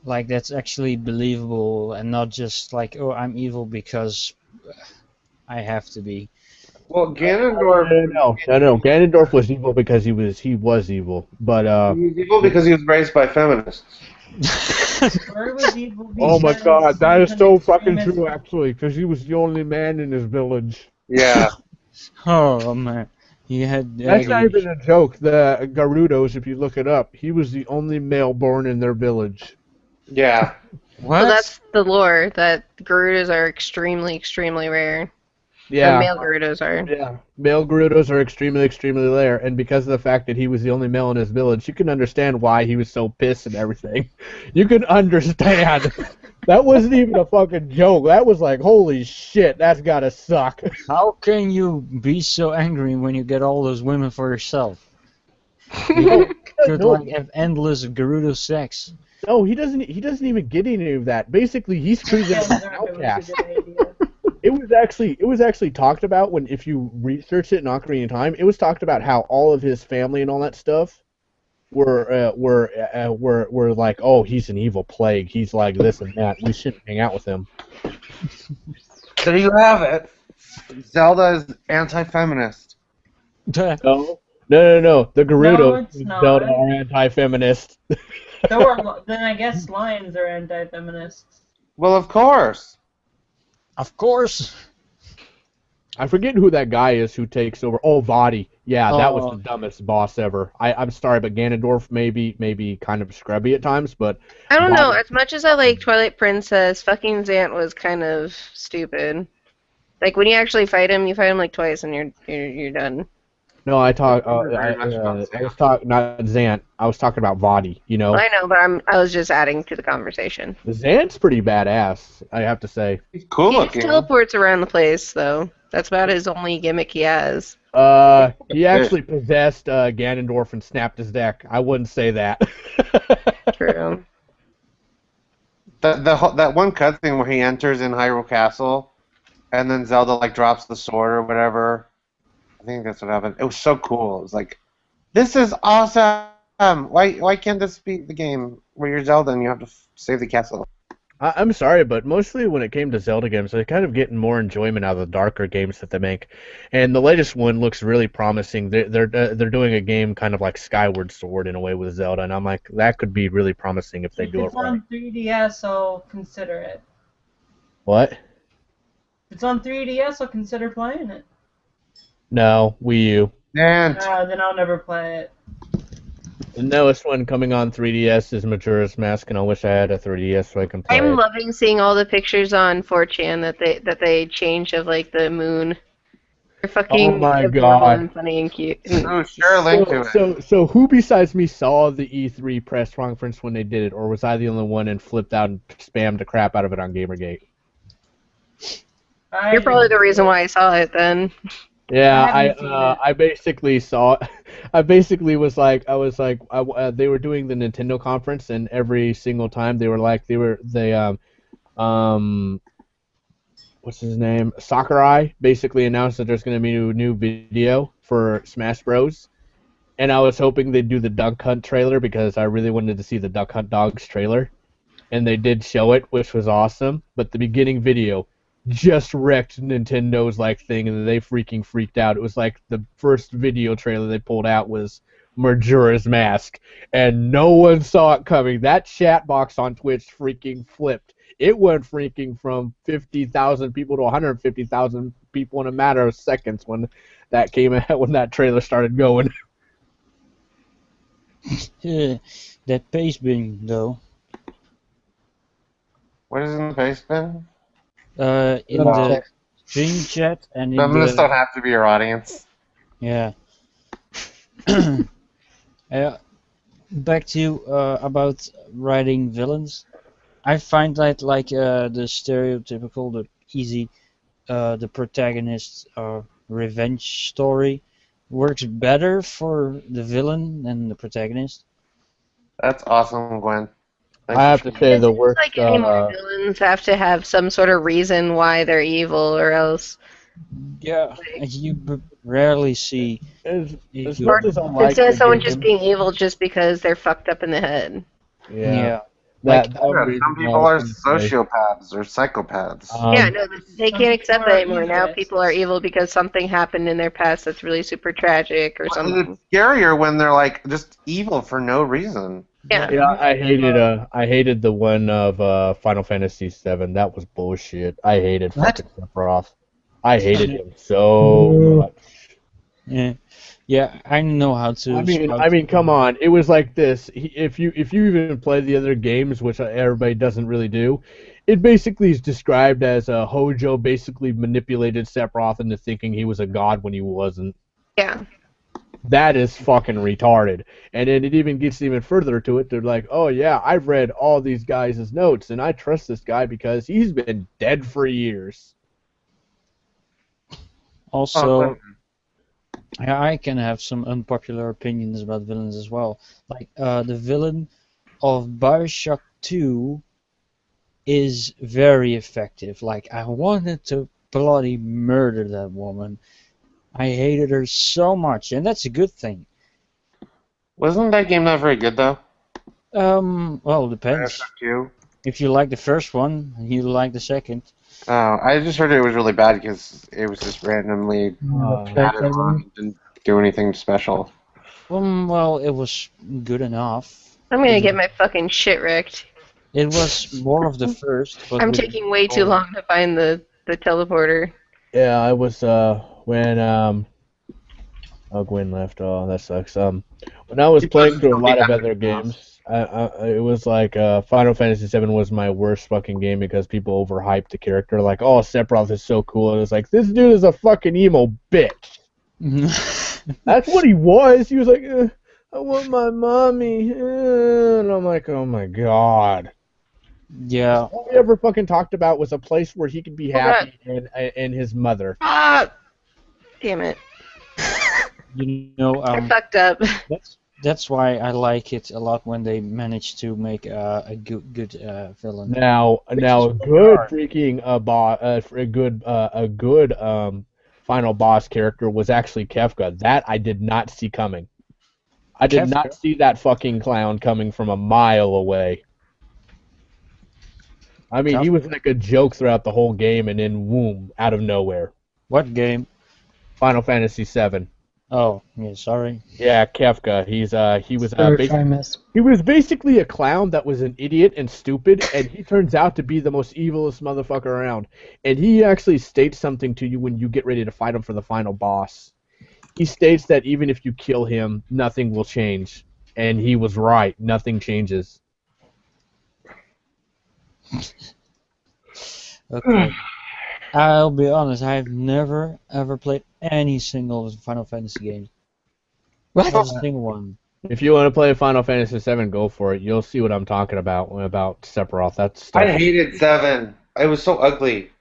Like, that's actually believable and not just like, oh, I'm evil because I have to be.
Well, Ganondorf.
No. Ganondorf was evil because he was evil. But
He was evil because he was raised by feminists.
Bird was evil
oh my
because
God, that
he
is
was
so
an
fucking
extremist.
true, actually, because he was the only man in his village.
Yeah.
Oh man, he had.
That's not even a joke. The Gerudos, if you look it up, he was the only male born in their village.
Yeah.
What?
Well, that's the lore, that Gerudos are extremely, extremely rare. Or
Yeah.
male Gerudos are.
Yeah, male Gerudos are extremely, extremely rare, and because of the fact that he was the only male in his village, you can understand why he was so pissed and everything. You can understand. That wasn't even a fucking joke. That was like, holy shit, that's gotta suck.
How can you be so angry when you get all those women for yourself? You could like have endless Gerudo sex.
No, he doesn't. He doesn't even get any of that. Basically, he's treated as an outcast. It was actually talked about when, if you research it in Ocarina of Time, it was talked about how all of his family and all that stuff were like, oh, he's an evil plague. He's like this and that. We shouldn't hang out with him.
There you have it. Zelda is anti-feminist.
No. The Gerudos
No, it's
in
not.
Zelda are anti-feminist.
Then I guess lions are anti-feminists.
Well, of course.
Of course.
I forget who that guy is who takes over. Oh, Vadi. Yeah, that was
Oh.
the dumbest boss ever. I'm sorry, but Ganondorf maybe kind of scrubby at times, but
I don't know,
Vadi-
as much as I like Twilight Princess, fucking Zant was kind of stupid. Like, when you actually fight him, you fight him like twice and you're done.
No, I talk.
Very much about
I was talking not Zant. I was talking about Vadi. You know,
I know, but I was just adding to the conversation.
Zant's pretty badass. I have to say.
He's cool
He just
looking.
teleports around the place, though. That's about his only gimmick he has.
He actually possessed Ganondorf and snapped his neck. I wouldn't say that.
True.
That one cutscene where he enters in Hyrule Castle, and then Zelda like drops the sword or whatever. I think that's what happened. It was so cool. It was like, this is awesome. Why can't this be the game where you're Zelda and you have to save the castle?
I'm sorry, but mostly when it came to Zelda games, they're kind of getting more enjoyment out of the darker games that they make. And the latest one looks really promising. They're doing a game kind of like Skyward Sword in a way with Zelda, and I'm like, that could be really promising if they
If
do it
it's
right.
on 3DS, I'll consider it.
What?
If it's on 3DS, I'll consider playing it.
No, Wii U.
And
Then I'll never play it.
The newest one coming on 3DS is Majora's Mask, and I wish I had a 3DS so I can play
I'm
it.
loving seeing all the pictures on 4chan that they changed of like the moon. They're fucking
Oh my
adorable
God.
and funny and cute.
oh, sure, link to it.
So who besides me saw the E3 press conference when they did it, or was I the only one and flipped out and spammed the crap out of it on Gamergate?
You're probably the reason why I saw it then.
Yeah,
I haven't seen it.
I basically saw. I basically was like, they were doing the Nintendo conference, and every single time they what's his name? Sakurai basically announced that there's going to be a new video for Smash Bros. And I was hoping they'd do the Duck Hunt trailer because I really wanted to see the Duck Hunt Dogs trailer. And they did show it, which was awesome. But the beginning video just wrecked Nintendo's thing, and they freaking freaked out. It was like the first video trailer they pulled out was Majora's Mask, and no one saw it coming. That chat box on Twitch freaking flipped. It went freaking from 50,000 people to 150,000 people in a matter of seconds when that came out, when that trailer started going.
Yeah, that paste bin though.
What is in the paste bin?
In the stream chat and in
Feminists don't have to be your audience.
yeah. Back to about writing villains. I find that the stereotypical, the easy, the protagonist revenge story works better for the villain than the protagonist.
That's awesome, Gwen.
I have to say
It
the
seems
worst.
like any more villains have to have some sort of reason why they're evil, or else
Yeah, you rarely see.
As
you-
much as I like
instead of
the
someone
game-
just being evil just because they're fucked up in the head.
Yeah.
That
Yeah,
reason
some people
I
are
was gonna say,
sociopaths or psychopaths.
Yeah, no, they
Some
can't accept
people
that
are
anymore. Now
evil.
people are evil because something happened in their past that's really super tragic or something.
It's scarier when they're just evil for no reason.
Yeah.
Yeah, I hated the one of Final Fantasy VII. That was bullshit. I hated
What?
fucking Sephiroth. I hated him so much.
Yeah, I know how to.
I mean, come on. It was like this. If you even play the other games, which everybody doesn't really do, it basically is described as Hojo basically manipulated Sephiroth into thinking he was a god when he wasn't.
Yeah.
That is fucking retarded. And then it even gets even further to it. They're like, oh yeah, I've read all these guys' notes, and I trust this guy because he's been dead for years.
Also, I can have some unpopular opinions about villains as well. Like the villain of Bioshock 2 is very effective. Like I wanted to bloody murder that woman. I hated her so much, and that's a good thing.
Wasn't that game not very good though?
Well, it depends.
Bioshock 2?
If you like the first one, you like the second.
Oh, I just heard it was really bad because it was just randomly added on and didn't do anything special.
Well, it was good enough.
I'm gonna get my fucking shit wrecked.
It was more of the first. But
I'm
with-
taking way too long to find the teleporter.
Yeah, I was when oh, Gwen left. Oh, that sucks. When I was playing through a lot of other games, it was like Final Fantasy VII was my worst fucking game because people overhyped the character. Like, oh, Sephiroth is so cool, and it's like this dude is a fucking emo bitch. That's what he was. He was like, I want my mommy, and I'm like, oh my god.
Yeah.
All we ever fucking talked about was a place where he could be happy and his mother.
Ah! Damn it.
You know,
I fucked up.
that's why I like it a lot when they manage to make a good villain.
Now a good freaking a good final boss character was actually Kefka. That I did not see coming. I did not see that fucking clown coming from a mile away. I mean, he was like a joke throughout the whole game, and then whoom, out of nowhere.
What game?
Final Fantasy VII.
Oh, yeah, sorry.
Yeah, Kefka. He was basically a clown that was an idiot and stupid, and he turns out to be the most evilest motherfucker around. And he actually states something to you when you get ready to fight him for the final boss. He states that even if you kill him, nothing will change. And he was right. Nothing changes.
Okay. I'll be honest, I've never ever played any single Final Fantasy game.
What?
Not a single one.
If you want to play Final Fantasy VII, go for it. You'll see what I'm talking about Sephiroth. That's stuff.
I hated 7. It was so ugly.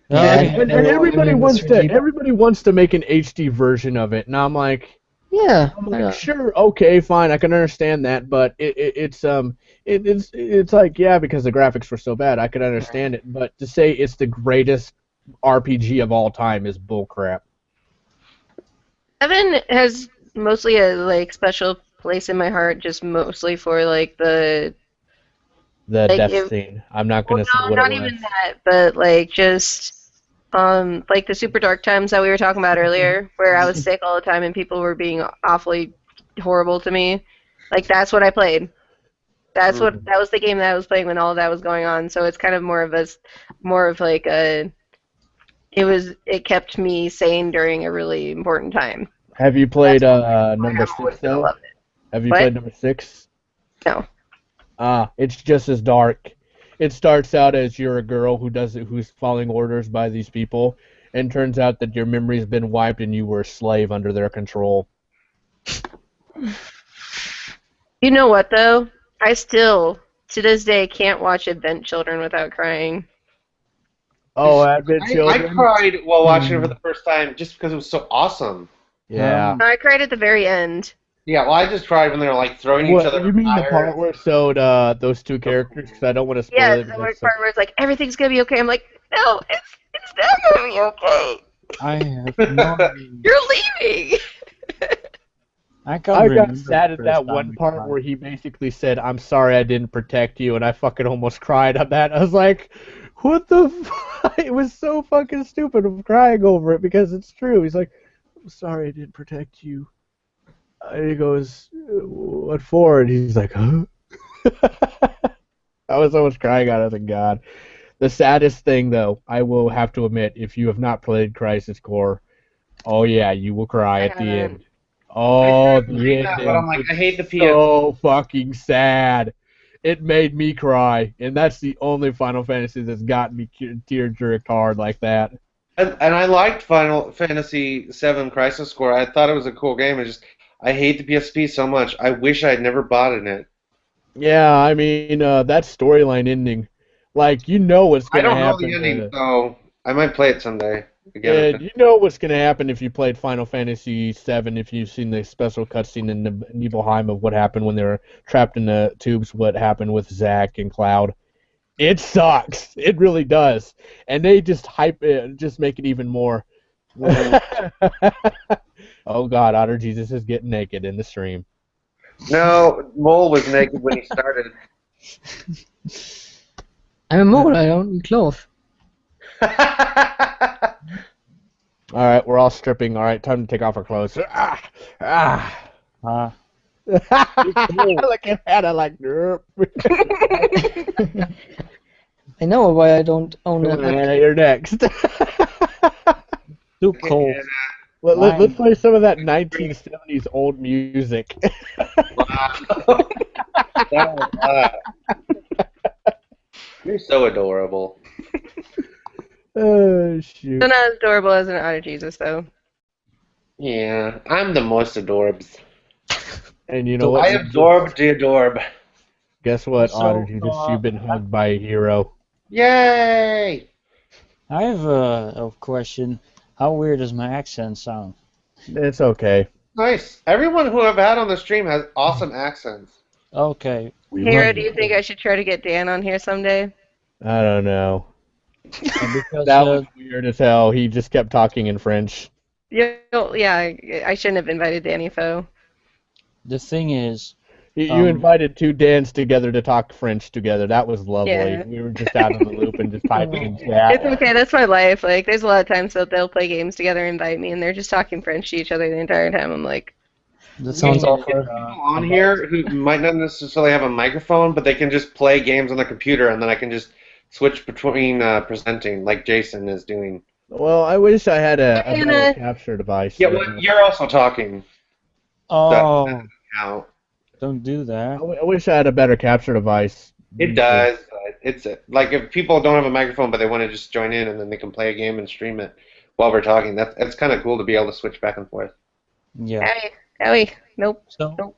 And everybody wants to make an HD version of it, and I'm like,
Yeah.
I'm like, sure, okay, fine, I can understand that, but it's like, yeah, because the graphics were so bad, I could understand it, but to say it's the greatest RPG of all time is bullcrap.
7 has mostly a like special place in my heart, just mostly for like the
The
like
death
if
scene. I'm not
well
gonna say
no
what it
not
was.
even that, but like just like the super dark times that we were talking about earlier, where I was sick all the time and people were being awfully horrible to me. Like that's what I played. That was the game that I was playing when all that was going on. So it's kind of more of like a it kept me sane during a really important time.
Have you played
That's why
number
I'm always
6
gonna
though?
love it.
Have you
What?
played number 6?
No.
It's just as dark. It starts out as you're a girl who's following orders by these people, and turns out that your memory's been wiped and you were a slave under their control.
You know what though? I still to this day can't watch Advent Children without crying.
Oh, Advent
I
Children?
cried while watching it for the first time just because it was so awesome.
Yeah.
I cried at the very end.
Yeah, well, I just cried when they were like throwing each
What
other
you mean the
fire.
part where it showed those two characters? Because I don't want to
Yeah,
spoil it.
the
Because
part where it's like everything's gonna be okay. I'm like, no, it's not gonna be okay.
I have no idea.
You're leaving.
I can't
I
remember
got
the
sad at
first
that
time
one
I
part
cried.
where he basically said, "I'm sorry I didn't protect you," and I fucking almost cried on that. I was like, "What the?" It was so fucking stupid. I'm crying over it because it's true. He's like, "I'm sorry I didn't protect you," and he goes, "What for?" And he's like, "Huh?" I was almost crying out of the god. The saddest thing, though, I will have to admit, if you have not played Crisis Core, oh yeah, you will cry
I
at the
haven't.
end. Oh, the
Saying that, but I'm
ending.
like, I hate the
It's
PS.
so fucking sad. It made me cry, and that's the only Final Fantasy that's gotten me tear-jerked hard like that.
And I liked Final Fantasy VII Crisis Core. I thought it was a cool game. I hate the PSP so much. I wish I had never bought in it.
Yeah, I mean, that storyline ending, like, you know what's
I
gonna
don't know the
happen
ending, so I might play it someday again.
Yeah, you know what's gonna happen if you played Final Fantasy VII. If you've seen the special cutscene in the Nibelheim of what happened when they were trapped in the tubes, what happened with Zack and Cloud. It sucks. It really does, and they just hype it, just make it even more. Oh God, Otter Jesus is getting naked in the stream.
No, Mole was naked when he started.
I'm a mole, I don't need clothes.
All right, we're all stripping. All right, time to take off our clothes.
Ah,
Look at Hannah like. Derp.
I know why I don't own
Come on,
a
Hannah, you're next.
too cold.
Let's play some of that 1970s old music.
You're so adorable.
Oh shoot!
Still not as adorable as an Otter Jesus though.
Yeah, I'm the most adorbs.
And you know what?
I absorb the adorb.
Guess what,
So,
Otter Jesus? You've been hugged by a hero.
Yay!
I have a question. How weird does my accent sound?
It's okay.
Nice. Everyone who I've had on the stream has awesome accents.
Okay.
Hera, do you think I should try to get Dan on here someday?
I don't know.
Because
That was weird as hell. He just kept talking in French.
Yeah, I shouldn't have invited Danny Foe.
the thing is,
You invited two Dans together to talk French together. That was lovely.
Yeah.
We were just out of the loop and just typing in chat.
It's okay, that's my life. Like, there's a lot of times that they'll play games together and invite me, and they're just talking French to each other the entire time. I'm like,
the
sounds
thing is,
awful.
People on here who might not necessarily have a microphone, but they can just play games on the computer, and then I can just switch between presenting, like Jason is doing.
Well, I wish I had a
Hannah.
better capture device.
Yeah, well, you're also talking.
oh,
Now
don't do that.
I wish I had a better capture device.
it does. But it's like if people don't have a microphone, but they want to just join in, and then they can play a game and stream it while we're talking. That's kind of cool to be able to switch back and forth.
Yeah.
Howie, nope.
So,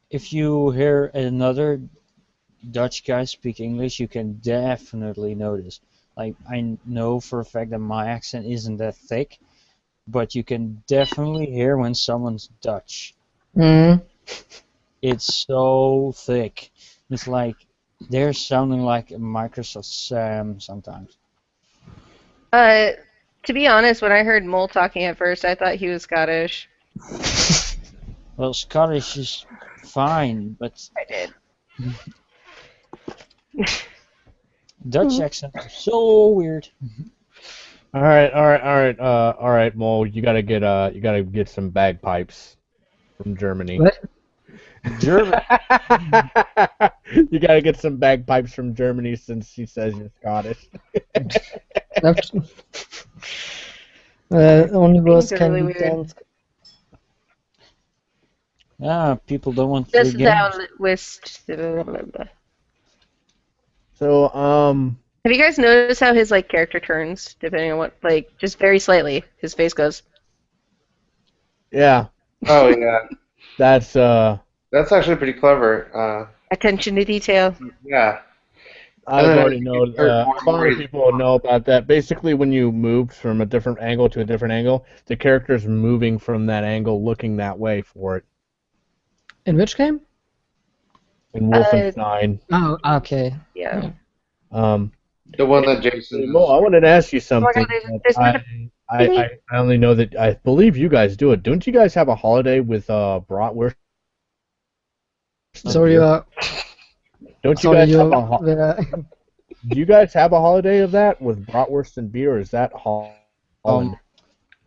if you hear another Dutch guy speak English, you can definitely notice. Like, I know for a fact that my accent isn't that thick, but you can definitely hear when someone's Dutch.
Mm.
It's so thick. It's like they're sounding like a Microsoft Sam sometimes.
To be honest, when I heard Mole talking at first, I thought he was Scottish.
Well, Scottish is fine, but
I did.
Dutch accents are so weird.
All right, Mole. You gotta get some bagpipes from Germany.
What?
German.
You gotta get some bagpipes from Germany since she says you're Scottish.
Only words
Things are
can
really
be
weird.
done.
People don't want
Just
free games.
down with.
So,
Have you guys noticed how his like character turns depending on what, like, just very slightly, his face goes.
yeah,
Oh yeah,
that's
that's actually pretty clever.
Attention to detail.
Yeah.
I've
then
already
you
known.
start
A
more
lot of
crazy.
people know about that. Basically, when you move from a different angle to a different angle, the character's moving from that angle, looking that way for it.
In which game?
In Wolfenstein,
Oh, okay.
Yeah.
The one that Jason.
Mo, I wanted to ask you
Oh my
something.
God,
that
there's not
I only know that I believe you guys do it. Don't you guys have a holiday with bratwurst?
So you're.
Don't you
Sorry,
guys have
you.
a do you guys have a holiday of that with bratwurst and beer? Or is that Holland?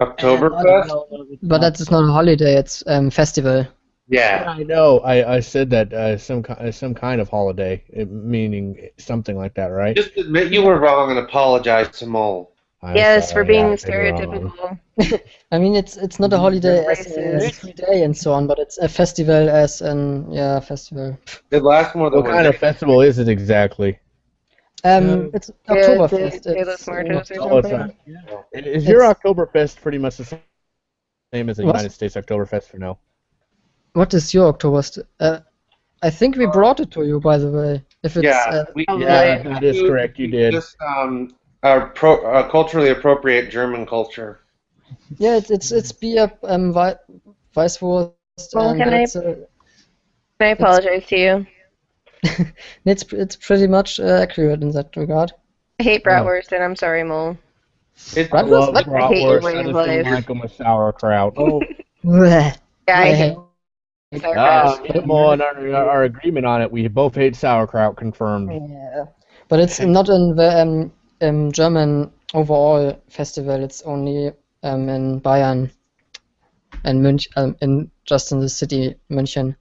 Oktoberfest?
But that's not a holiday. It's festival.
Yeah.
I know. I said that some kind of holiday, meaning something like that, right?
Just admit you were wrong and apologize to Mole.
I'm
Yes,
sorry,
for being
I've been wrong.
stereotypical.
I mean, it's not a holiday as a
Racist.
free day and so on, but it's a festival as an festival.
It lasts more than
What
one
kind
day.
of festival is it exactly?
It's Oktoberfest.
De los
It's,
Muertos or
Oh, it's
something.
Is your
It's-
Oktoberfest pretty much the same as the
What?
United States Oktoberfest, or no?
What is your Oktoberfest? I think we brought it to you, by the way. If it's
Yeah,
Yeah, that is correct. You did.
Just culturally appropriate German culture.
it's beer, Weißwurst,
Well,
and
can I-
it's
I apologize to you.
it's pretty much accurate in that regard.
I hate bratwurst, and I'm sorry, Mole.
It's
I love
What?
I hate your
bratwurst.
way
I
of
just don't
life.
like them with sauerkraut.
Oh,
Bleh.
Yeah, I
I
hate
hate-
sauerkraut.
Me and Mo and our agreement on it. We both hate sauerkraut. Confirmed.
Yeah, but it's not in the German overall festival. It's only in Bayern and München, just in the city München.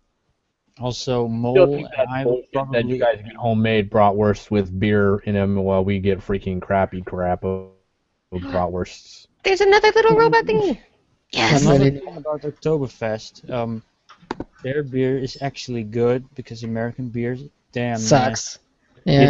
also
Still
Mole
think
and
that's
I will
bullshit that
probably.
you guys get homemade bratwurst with beer in them while we get freaking crappy crap of bratwursts.
There's another little robot thingy.
Yes.
Another
Really.
thing about Oktoberfest, their beer is actually good because American beer damn
Sucks.
nasty.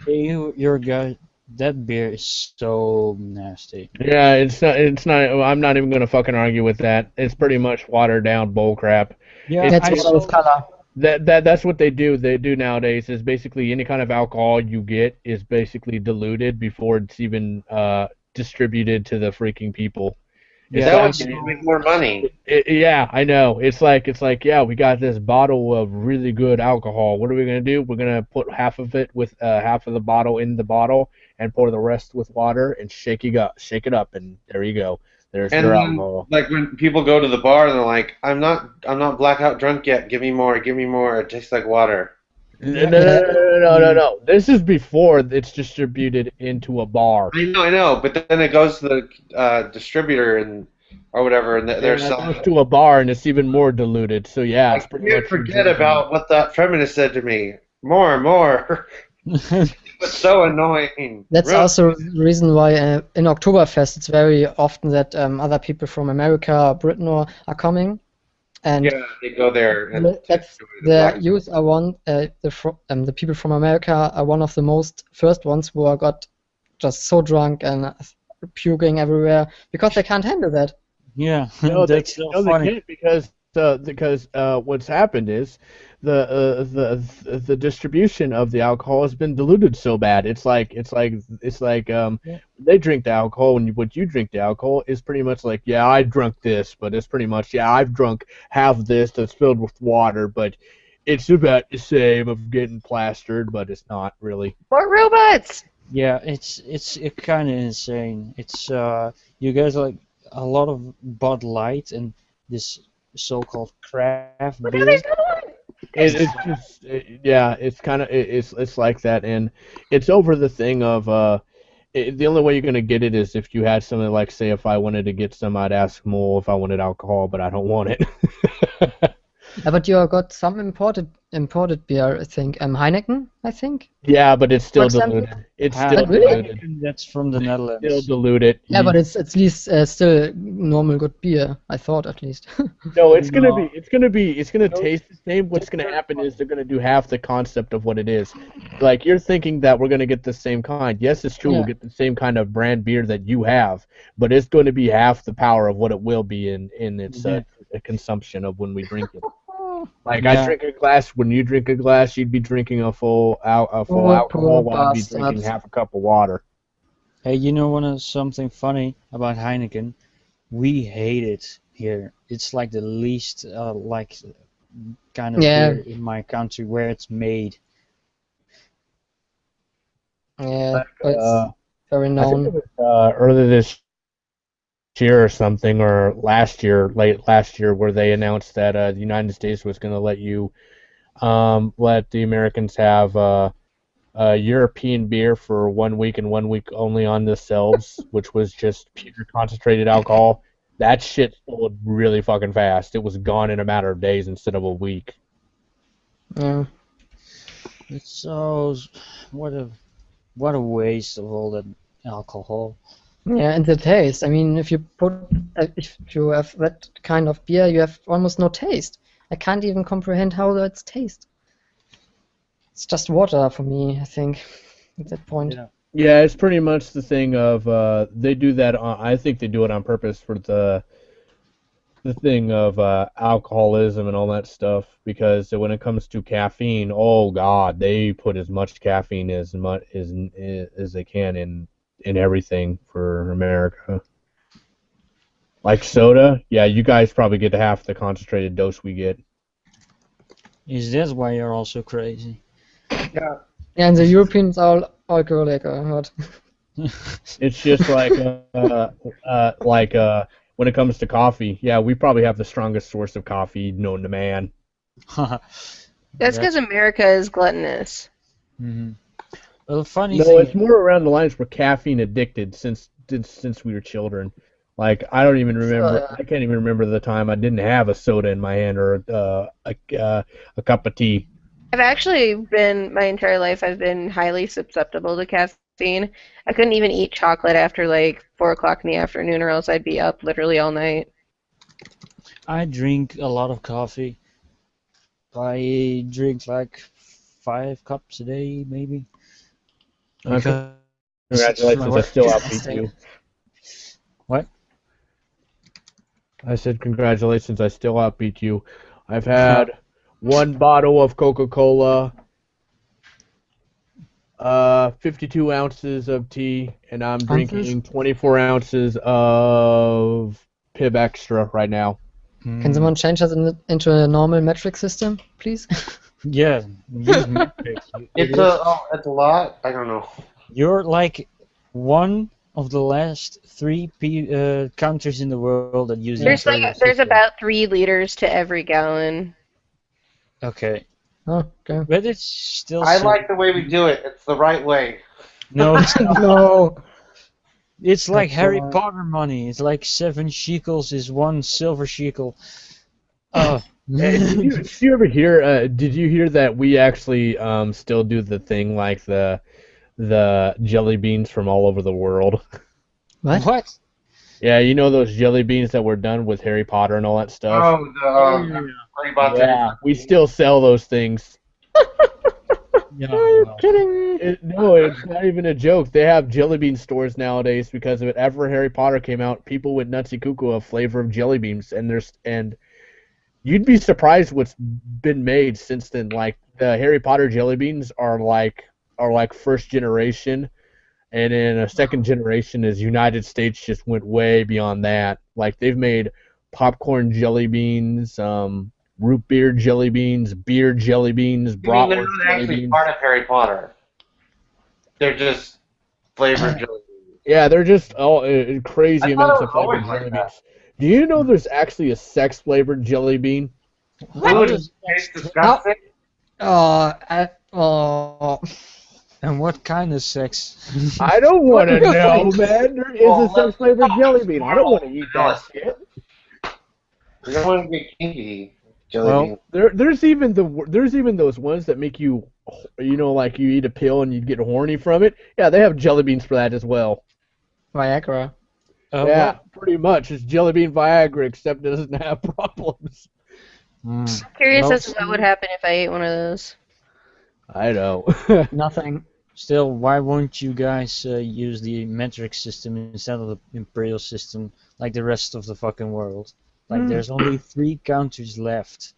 Yeah.
Your guy, that beer is so nasty.
Yeah, it's not. It's not. I'm not even gonna fucking argue with that. It's pretty much watered down bull crap.
Yeah,
That's
I
what I
saw,
was color.
That's what they do. They do nowadays is basically any kind of alcohol you get is basically diluted before it's even distributed to the freaking people.
yeah,
That
I
would
saw-
make more money.
Yeah, I know. It's like yeah, we got this bottle of really good alcohol. What are we gonna do? We're gonna put half of it with half of the bottle in the bottle and pour the rest with water and shake it up, and there you go. There's
And
your
then,
alcohol.
like when people go to the bar and they're like, I'm not blackout drunk yet. Give me more. Give me more. It tastes like water.
No. This is before it's distributed into a bar.
I know. But then it goes to the distributor or whatever, and they're
And it
selling
goes
it.
to a bar and it's even more diluted. So yeah,
I
it's pretty
can't
much
forget about what that feminist said to me. More. It's so annoying.
That's
Really.
also the reason why in Oktoberfest it's very often that other people from America or Britain are coming, and
Yeah, they go there. And
that's
enjoy
the
black-
youth are the people from America are one of the most first ones who are got just so drunk and puking everywhere because they can't handle that.
yeah,
No,
that's so
they
funny.
can't because because what's happened is the distribution of the alcohol has been diluted so bad. It's like
Yeah.
they drink the alcohol and what you drink the alcohol is pretty much like, yeah, I drunk this, but it's pretty much, yeah, I've drunk half this that's filled with water, but it's about the same of getting plastered, but it's not really.
More robots!
Yeah, it's kind of insane. It's you guys like a lot of Bud Light and this so-called craft
Look how
beer.
there's another one!
It's just yeah, it's kind of it's like that, and it's over the thing of the only way you're gonna get it is if you had something like, say, if I wanted to get some, I'd ask Mole if I wanted alcohol, but I don't want it.
Yeah, but you got some imported beer, I think. Heineken, I think.
Yeah, but it's still
example?
diluted. It's
Ah,
still
really?
diluted.
That's from the
Still
Netherlands.
diluted.
Yeah, but it's at least still normal good beer. I thought at least.
No, it's gonna
No.
it's gonna taste the same. What's gonna happen is they're gonna do half the concept of what it is. Like, you're thinking that we're gonna get the same kind. Yes, it's true. We'll
Yeah.
get the same kind of brand beer that you have, but it's going to be half the power of what it will be in its consumption of when we drink it. Like, I
Yeah.
drink a glass. When you drink a glass, you'd be drinking a full
Poor
alcohol, while I'd be
bastards.
drinking half a cup of water.
Hey, you know something funny about Heineken? We hate it here. It's like the least like kind of
Yeah.
beer in my country where it's made.
Yeah, but
Uh,
it's very
I think it
known.
was earlier this year or something, or late last year, where they announced that the United States was going to let the Americans have European beer for 1 week and 1 week only on the shelves, which was just pure concentrated alcohol. That shit sold really fucking fast. It was gone in a matter of days instead of a week.
Yeah.
It's so what a waste of all that alcohol.
Yeah, and the taste. I mean, if you have that kind of beer, you have almost no taste. I can't even comprehend how that's taste. It's just water for me, I think, at that point.
Yeah.
Yeah, it's pretty much the thing of they do that. I think they do it on purpose for the thing of alcoholism and all that stuff, because when it comes to caffeine, oh god, they put as much caffeine as they can in everything for America. Like soda, yeah, you guys probably get half the concentrated dose we get.
Is that why you're all so crazy?
Yeah, and the Europeans are alcoholic, I heard.
It's just like when it comes to coffee, yeah, we probably have the strongest source of coffee known to man.
That's because America is gluttonous.
hmm Well, the funny
No,
thing
it's more around the lines we're caffeine addicted since we were children. Like, I don't even remember.
yeah.
I can't even remember the time I didn't have a soda in my hand or a cup of tea.
I've actually been, my entire life, I've been highly susceptible to caffeine. I couldn't even eat chocolate after like 4 o'clock in the afternoon, or else I'd be up literally all night.
I drink a lot of coffee. I drink like 5 cups a day, maybe.
Okay.
Because
Congratulations, I still outbeat you.
What?
I said congratulations, I still outbeat you. I've had one bottle of Coca-Cola, 52 ounces of tea, and I'm drinking 24 ounces of Pib Extra right now.
Can someone change that into a normal metric system, please?
Yeah, use metrics.
It's a lot. I don't know.
You're like one of the last 3 countries in the world that use
There's
imperial
like, there's
system.
about 3 liters to every gallon.
Okay,
Oh, okay.
but it's still.
I
so-
like the way we do it. It's the right way.
No, it's not.
No.
It's like
That's
Harry
why.
Potter money. It's like 7 shekels is 1 silver shekel. Oh.
Did you ever hear? Did you hear that we actually still do the thing like the jelly beans from all over the world?
What?
What?
Yeah, you know those jelly beans that were done with Harry Potter and all that stuff?
Oh, the Harry Potter.
Yeah, we still sell those things.
Yeah, well,
No, it's not even a joke. They have jelly bean stores nowadays because of it. After Harry Potter came out, people went nutsy cuckoo of flavor of jelly beans, and you'd be surprised what's been made since then. Like the Harry Potter jelly beans are like first generation, and then a second generation is United States just went way beyond that. Like they've made popcorn jelly beans, root beer jelly beans,
You mean they're
bratwurst
not
jelly
actually
beans.
part of Harry Potter? They're just flavored jelly beans.
Yeah, they're just crazy
I thought
amounts
it
of
was always
flavored
like
jelly
that.
beans. Do you know there's actually a sex flavored jelly bean?
How
Dude, it
does
tastes
that
disgusting.
Oh.
and what kind of sex?
I don't want to
do you
know,
think?
man. There is a sex flavored jelly bean. I don't want to eat that shit.
You don't want to get kinky jelly
Well,
beans.
There's even those ones that make you, like you eat a pill and you get horny from it. Yeah, they have jelly beans for that as well.
Viagra.
Yeah, pretty much. It's jelly bean Viagra, except it doesn't have problems.
Hmm.
Curious
Well,
as to what would happen if I ate one of those.
I know.
Nothing.
Still, why won't you guys use the metric system instead of the imperial system like the rest of the fucking world? Like, there's only 3 countries left,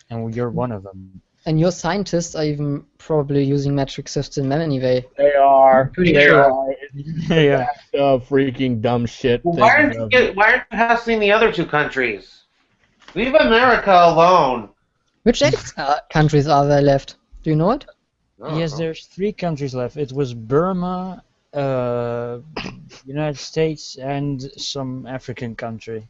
and you're one of them.
And your scientists are even probably using metric system anyway.
They are.
Pretty
They
sure.
are.
Yeah.
Freaking dumb shit.
Well, why aren't you housing the other 2 countries? Leave America alone.
Which 8 countries are there left? Do you know it?
Yes, there's 3 countries left. It was Burma, United States, and some African country.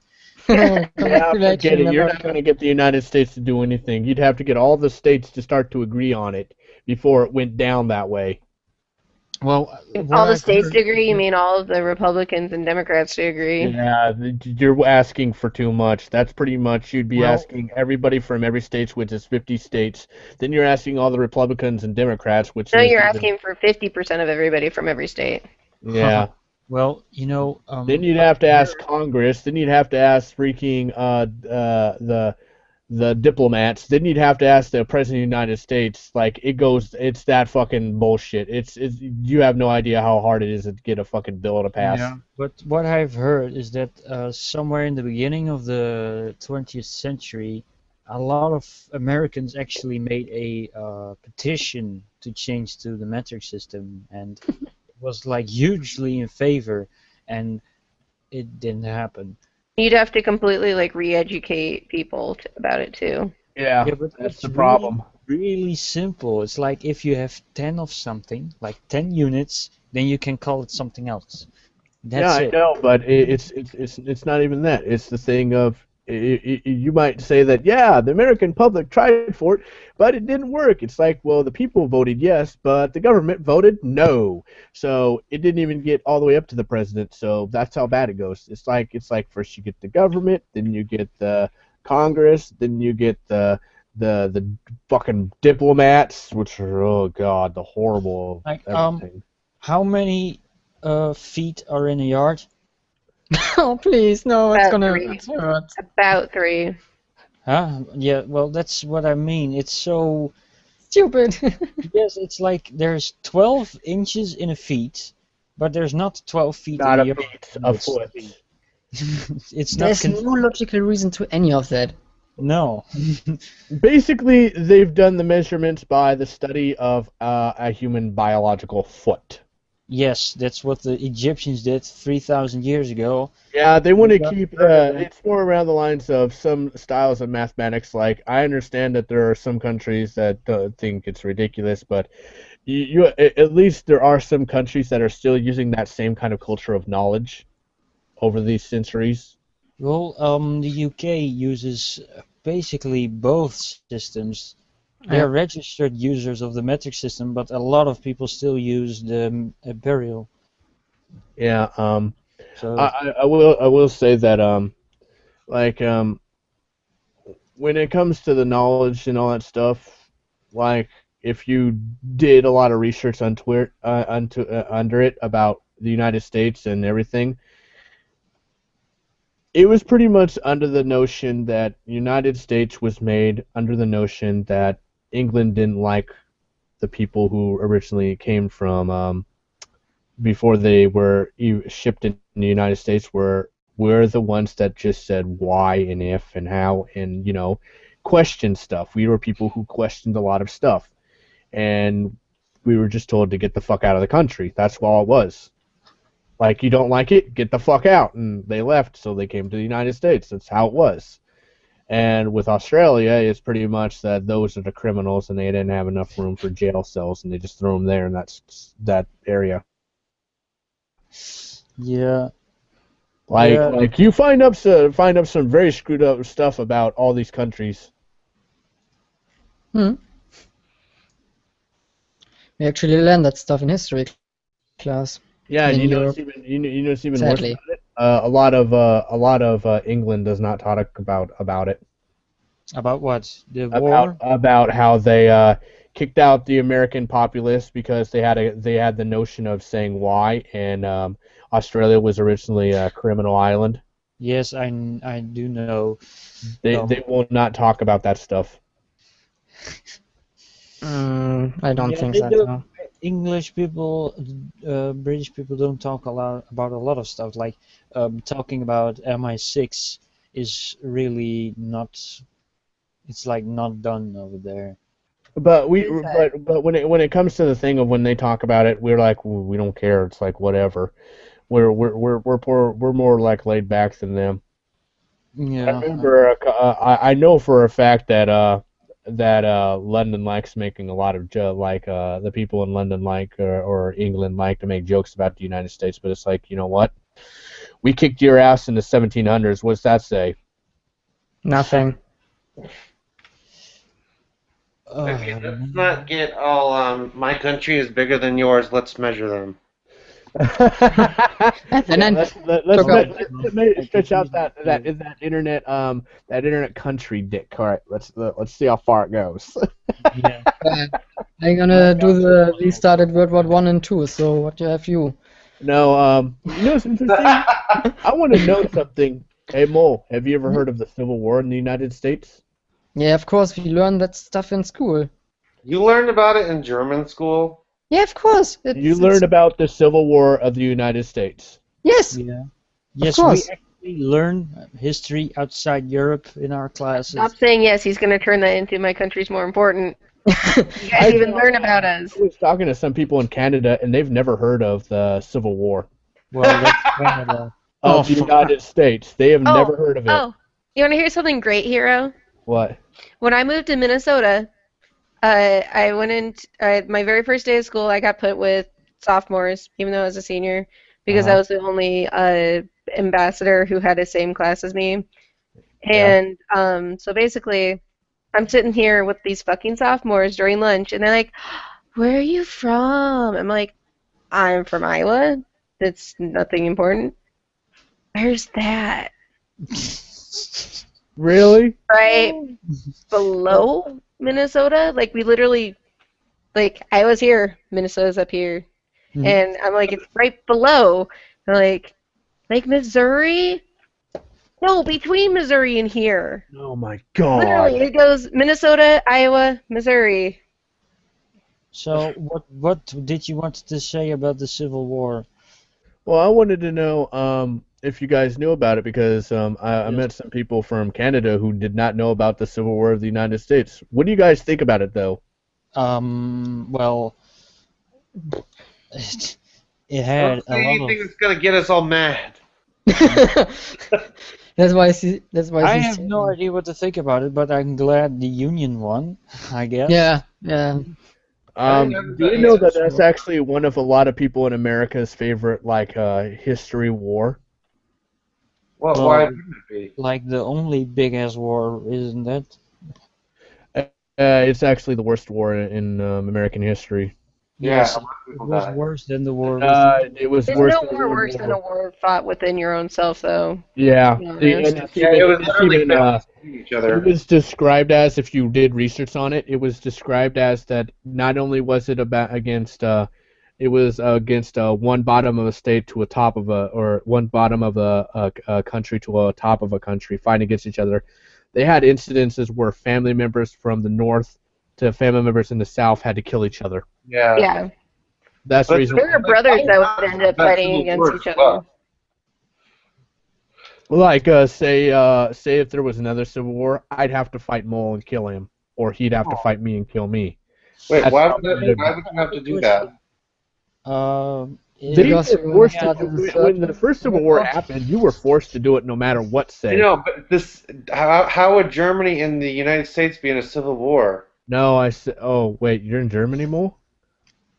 Yeah, forget it. You're not
America.
going to get the United States to do anything. You'd have to get all the states to start to agree on it before it went down that way.
Well,
All the states to agree? You mean all of the Republicans and Democrats to agree?
Yeah, you're asking for too much. That's pretty much, you'd be
Well-
asking everybody from every state, which is 50 states. Then you're asking all the Republicans and Democrats, which
No,
is
you're
even-
asking for 50% of everybody from every state.
Yeah.
Well,
Then you'd have to ask Congress. Then you'd have to ask freaking the diplomats. Then you'd have to ask the president of the United States. Like it's that fucking bullshit. It's you have no idea how hard it is to get a fucking bill to pass.
Yeah, but what I've heard is that somewhere in the beginning of the 20th century, a lot of Americans actually made a petition to change to the metric system, and it was like hugely in favor, and it didn't happen.
You'd have to completely like re-educate people about it too.
Yeah,
Yeah, but
that's
it's
the problem.
really simple. It's like if you have 10 of something, like 10 units, then you can call it something else. That's
Yeah,
it.
I know, but it's not even that. It's the thing of you might say that, yeah, the American public tried for it, but it didn't work. It's like, well, the people voted yes, but the government voted no, so it didn't even get all the way up to the president. So that's how bad it goes. It's like first you get the government, then you get the Congress, then you get the fucking diplomats, which are, oh god, the horrible
Like,
everything.
How many feet are in a yard?
Oh, please, no, it's
About
gonna
3.
hurt.
About 3.
Huh? Yeah, well, that's what I mean. It's so...
Stupid.
Yes, it's like there's 12 inches in a feet, but there's not 12 feet
Not
in
a
a yard.
feet, a foot.
It's not...
There's no logical reason to any of that.
No.
Basically, they've done the measurements by the study of a human biological foot.
Yes, that's what the Egyptians did 3,000 years ago.
Yeah, they want to
Yeah.
keep. It's more around the lines of some styles of mathematics. Like, I understand that there are some countries that think it's ridiculous, but at least there are some countries that are still using that same kind of culture of knowledge over these centuries.
Well, the UK uses basically both systems. They're registered users of the metric system, but a lot of people still use the imperial.
Yeah.
So
I will say that when it comes to the knowledge and all that stuff, like if you did a lot of research on Twitter under it about the United States and everything, it was pretty much under the notion that United States was made under the notion that England didn't like the people who originally came from before they were shipped in the United States. We're the ones that just said why and if and how, and question stuff. We were people who questioned a lot of stuff, and we were just told to get the fuck out of the country. That's all it was. Like, you don't like it, get the fuck out. And they left, so they came to the United States. That's how it was. And with Australia, it's pretty much that those are the criminals, and they didn't have enough room for jail cells, and they just threw them there, and that's that area.
Yeah.
Like you find up some very screwed up stuff about all these countries.
We actually learned that stuff in history class.
Yeah,
in
you know,
Europe.
you know, it's even
Sadly.
worse about it. A lot of England does not talk about it.
About what? The war?
About how they kicked out the American populace because they had the notion of saying why, and Australia was originally a criminal island.
Yes, I do know.
They will not talk about that stuff.
I don't think
they
that.
do.
No.
English people, British people don't talk about a lot of stuff. Like talking about MI6 is really not. It's like not done over there.
But when it comes to the thing of when they talk about it, we're like, well, we don't care. It's like whatever. We're more like laid back than them.
Yeah.
I remember. I know for a fact that London likes making a lot of the people in London or England like to make jokes about the United States, but it's like, you know what? We kicked your ass in the 1700s. What's that say?
Nothing.
Okay, let's not get all, my country is bigger than yours, let's measure them.
And then
let's stretch out that internet country dick. All right, let's see how far it goes.
Yeah.
I'm gonna do we started World War I and II. So what have you?
No, you know what's interesting? I want to know something. Hey Mo, have you ever heard of the Civil War in the United States?
Yeah, of course we learned that stuff in school.
You learned about it in German school?
Yeah, of course.
You learned about the Civil War of the United States.
Yes.
Yeah. Yes,
Of course.
we actually learn history outside Europe in our classes.
Stop saying yes. He's going to turn that into my country's more important. You guys even learn about us.
I was talking to some people in Canada, and they've never heard of the Civil War
Well, that's Canada.
of the United States. They have never heard of it.
Oh, you want to hear something great, Hero?
What?
When I moved to Minnesota, I went in. My very first day of school, I got put with sophomores, even though I was a senior, because I was the only ambassador who had the same class as me. And so basically, I'm sitting here with these fucking sophomores during lunch, and they're like, "Where are you from?" I'm like, "I'm from Iowa. That's nothing important." Where's that?
Really?
Right below Minnesota? Like, we literally, like, I was here, Minnesota's up here.
Mhm.
And I'm like, it's right below. They're like Missouri? No, between Missouri and here.
Oh my God!
Literally, it goes Minnesota, Iowa, Missouri.
So, what did you want to say about the Civil War?
Well, I wanted to know if you guys knew about it because I met some people from Canada who did not know about the Civil War of the United States. What do you guys think about it, though?
Well, it had
Don't say
a lot
anything
of.
that's gonna get us all mad.
That's why
I have no idea what to think about it, but I'm glad the Union won, I guess.
Yeah.
Do you know that that's actually one of a lot of people in America's favorite history war?
Well,
Well,
why wouldn't it be?
Like the only big ass war, isn't it?
It's actually the worst war in American history.
Yes,
a lot of
it
people
was
died.
worse than the war.
It was
There's
worse
no
than
war
the
worse than a war fought within your own self, though.
Yeah.
Yeah,
See,
that's-
and it's
Yeah, it was
it's
literally
even,
each other.
it was described as, if you did research on it, it was described as that not only was it against one bottom of a state to a top of or one bottom of a country to a top of a country fighting against each other. They had incidences where family members from the north to family members in the south had to kill each other.
Yeah.
Yeah.
That's the
But
reason.
There were brothers that would end up fighting against each other.
Like, say if there was another civil war, I'd have to fight Mole and kill him, or he'd have to fight me and kill me.
Wait,
That's how bad it'd
why
be.
would you have to do that?
Question.
They
Because
Is
you
were
wanna
forced to
start
do
with the
it when
third
the first Civil War
world.
happened. You were forced to do it no matter what.
I
Say.
know, but how would Germany and the United States be in a civil war?
No, I said. Oh wait, you're in Germany, Mole?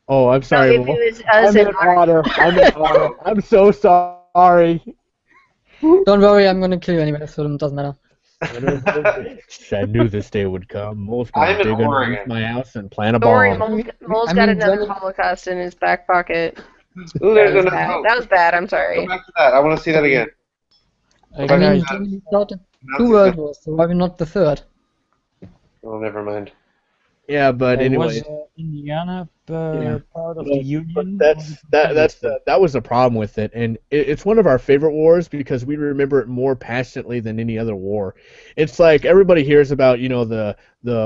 Oh, I'm
No,
sorry,
if
Mole.
it was
I
us and
meant Otter. I meant Otter. I'm so sorry.
Don't worry, I'm gonna kill you anyway, so it doesn't matter.
I knew this day would come. Mole's gonna
I'm in
dig underneath
Oregon.
my house and plant a
Don't worry,
bomb.
Mole's
I
got
mean,
another
Germany.
Holocaust in his back pocket.
Ooh,
That
there's
was
another.
bad.
Oh,
That was bad. I'm
go
sorry.
back to that. I want to see that again. Go
Hey,
back
I
to
mean,
guys,
that.
Germany started
Now
2
see
world
that.
wars, so why not the third?
Oh, never mind.
Yeah, but
was
anyway.
Indiana
Yeah.
part of the
But
Union or the
that's
Confederacy?
that was the problem with it, and it's one of our favorite wars because we remember it more passionately than any other war. It's like everybody hears about the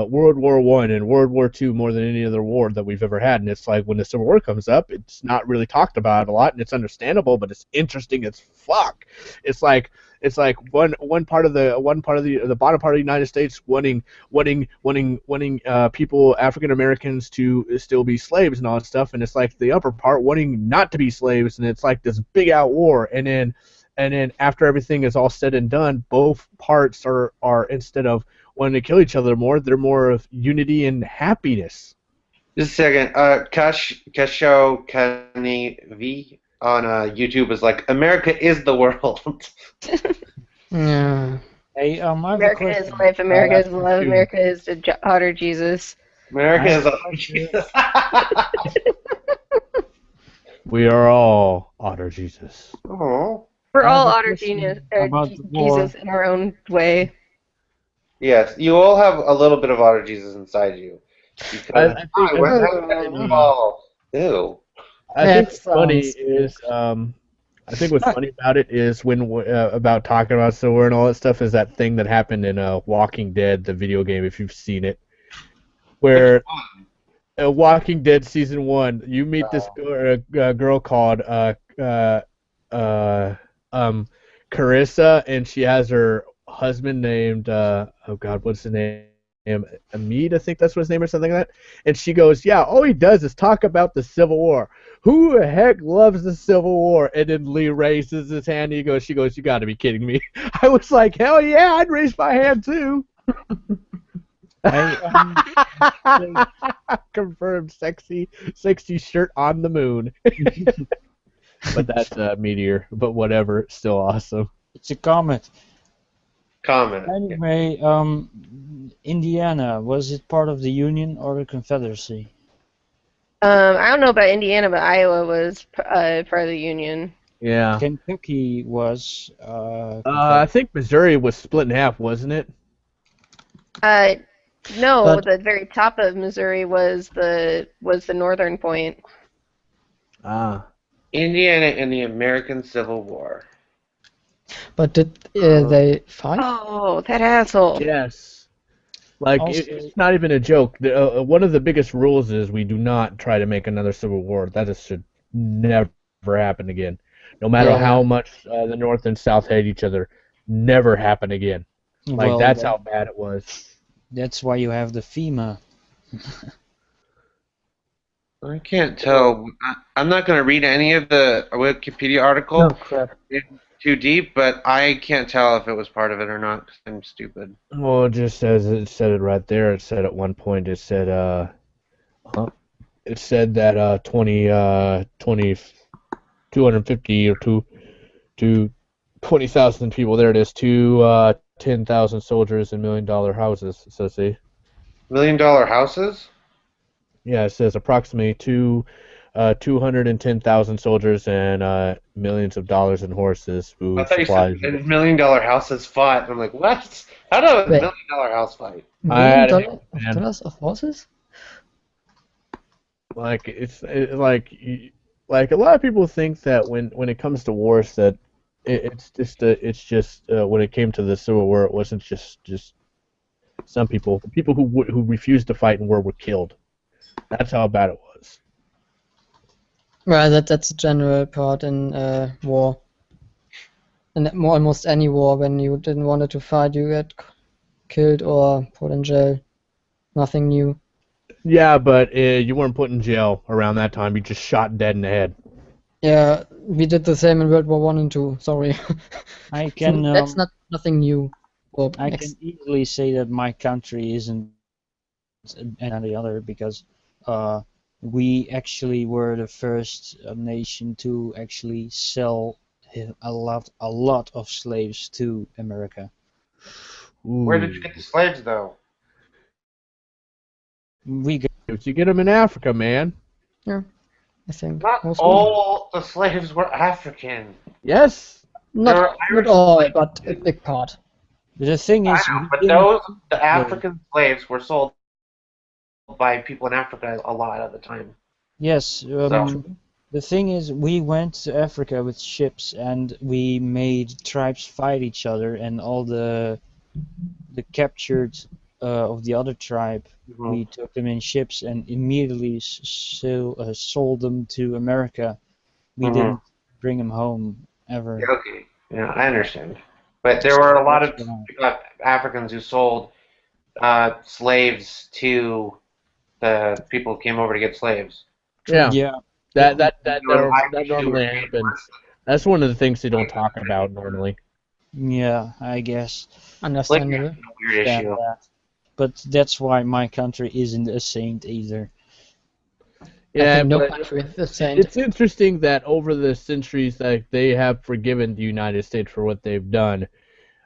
World War I and World War II more than any other war that we've ever had, and it's like when the Civil War comes up, it's not really talked about a lot, and it's understandable, but it's interesting as fuck. It's like one part of the bottom part of the United States wanting people, African Americans, to still be slaves and all that stuff, and it's like the upper part wanting not to be slaves, and it's like this big out war, and then after everything is all said and done, both parts are instead of wanting to kill each other more, they're more of unity and happiness.
Just a second. Kesho Kani V on YouTube is like, America is the world.
Yeah.
Hey, I have a
America is
question.
life. America is
That's
love.
true.
America is the Otter Jesus.
America
I have
is
a
a.
question.
We are all Otter Jesus.
Oh.
We're
I have
all
a
Otter
question
Jesus,
about the war.
Jesus in our own way.
Yes, you all have a little bit of Otter Jesus inside you. Because
I think
I
I
went
think
how
what's
did it
funny.
fall? Ew.
I think
That
what's funny
sounds
is I think what's funny about it is when about talking about silver and all that stuff is that thing that happened in Walking Dead, the video game, if you've seen it,
Which
where
one?
Walking Dead season 1, you meet this girl called uh, um, Carissa, and she has her husband named oh God, what's his name? Amid, I think that's what his name or something like that. And she goes, yeah, all he does is talk about the Civil War. Who the heck loves the Civil War? And then Lee raises his hand. And she goes, you got to be kidding me. I was like, hell yeah, I'd raise my hand too.
Hey,
Confirmed, sexy shirt on the moon. But that's a meteor. But whatever, it's still awesome.
it's a comet.
Comment.
Anyway, Indiana, was it part of the Union or the Confederacy?
I don't know about Indiana, but Iowa was part of the Union.
Yeah.
Kentucky was
I
Confederate.
think Missouri was split in half, wasn't it?
No,
But-
the very top of Missouri was the northern point.
Ah.
Indiana in the American Civil War.
But did they fight?
Oh, that asshole!
Yes. Like,
Also-
it's not even a joke. One of the biggest rules is we do not try to make another civil war. That just should never happen again. No matter
Yeah.
how much the North and South hate each other, never happen again. Like,
Well,
that's how bad it was.
that's why you have the FEMA.
I can't tell. I'm not going to read any of the Wikipedia article
No crap.
too deep, but I can't tell if it was part of it or not 'cause I'm stupid.
Well, it just says it said it right there. It said at one point it said it said that 250 or to 20,000 people. There it is. To 10,000 soldiers and $1 million houses. So see.
$1 million houses?
Yeah, it says approximately 210,000 soldiers and millions of dollars in horses,
I
food,
thought you
supplies.
said $1 million houses fought. And I'm like, what? How does a
Wait.
$1 million house fight?
I had
$1
it,
million
man.
dollars of horses?
Like like a lot of people think that when it comes to wars that it's just when it came to the Civil War, it wasn't just some people. The people who refused to fight in war were killed. That's how bad it was.
Well, that's a general part in war. in almost any war, when you didn't want to fight, you get killed or put in jail. Nothing new.
Yeah, but you weren't put in jail around that time. You just shot dead in the head.
Yeah, we did the same in World War One and Two. Sorry.
I
So
can
that's not nothing new. Or
I can easily say that my country isn't any the other because we actually were the first nation to actually sell a lot of slaves to America.
Where did you get the slaves, though?
We got,
You get them in Africa, man.
Yeah, I think
Not
most
all the slaves were African.
Yes.
There were
not
Irish
all,
slaves.
but a big part.
the thing
I
is,
know,
we
but
didn't
the African slaves were sold by people in Africa a lot of the time.
yes,
So,
the thing is, we went to Africa with ships and we made tribes fight each other, and all the captured of the other tribe, we took them in ships and immediately sold them to America. We didn't bring them home ever.
okay, yeah, I understand. But there were a lot of Africans who sold slaves to the people who came over to get slaves.
Yeah.
Yeah,
That
Irish who
normally
were made
happens.
worse.
That's one of the things they don't talk about normally.
yeah, I guess.
Understandable.
Weird
Understand
issue.
that. But that's why my country isn't a saint either.
I
Yeah,
think no
but
country is the same.
it's interesting that over the centuries, like they have forgiven the United States for what they've done,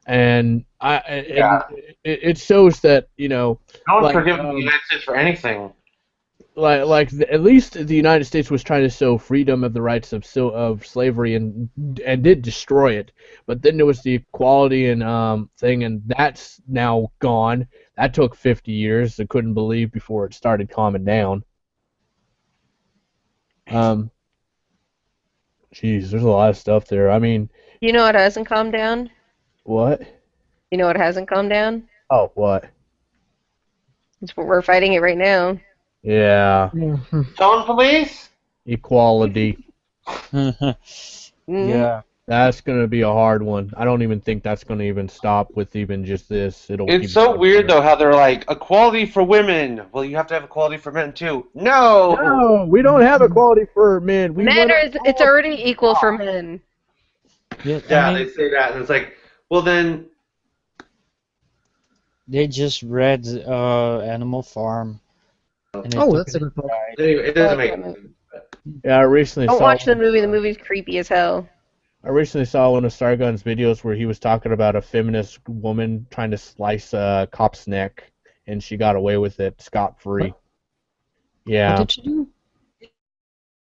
and it shows that
No one
like
forgives the United States for anything.
at least the United States was trying to show freedom of the rights of slavery and did destroy it, but then there was the equality and thing, and that's now gone. That took 50 years. I couldn't believe before it started calming down. Geez, there's a lot of stuff there. I mean,
You know what hasn't calmed down?
what?
You know what hasn't calmed down?
Oh, what?
We're fighting it right now.
Yeah,
Tone police?
equality.
Yeah.
That's gonna be a hard one. I don't even think that's gonna even stop with even just this. It'll keep
It's so
going
weird,
there.
though, how they're like, equality for women. Well, you have to have equality for men, too. No!
No, we don't have equality for men. We
Men
want
are, it's already equal for men.
Yeah,
Yeah,
I
they
mean,
say that, and it's like, well, then,
they just read Animal Farm. And they
Oh,
took
that's a good book.
anyway, it doesn't make
Damn it.
sense.
Yeah, I recently
Don't
saw.
watch the movie. The movie's creepy as hell.
I recently saw one of Sargon's videos where he was talking about a feminist woman trying to slice a cop's neck, and she got away with it scot-free.
What
Yeah.
did she do?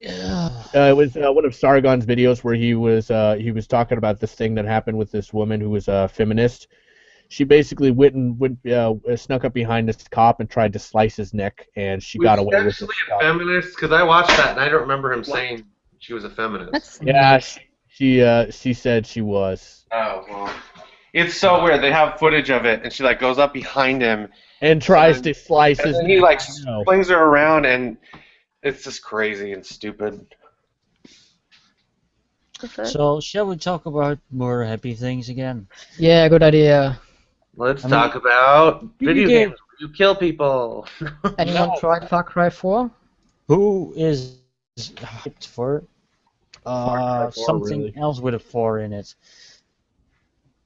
It was one of Sargon's videos where he was talking about this thing that happened with this woman who was a feminist. She basically snuck up behind this cop and tried to slice his neck, and she got away with it.
Actually a feminist, because I watched that, and I don't remember him saying she was a feminist.
That's
Yeah, she said she was.
Oh, well. It's so weird. They have footage of it, and she, like, goes up behind him,
And tries to slice
and
his
then he,
neck.
like,
No.
flings her around, and it's just crazy and stupid.
So, shall we talk about more happy things again?
Yeah, good idea.
Let's
I mean,
talk about video
game.
games where you kill people.
Anyone tried Far Cry 4?
Who is hyped for
Cry 4,
something
really.
else with a 4 in it?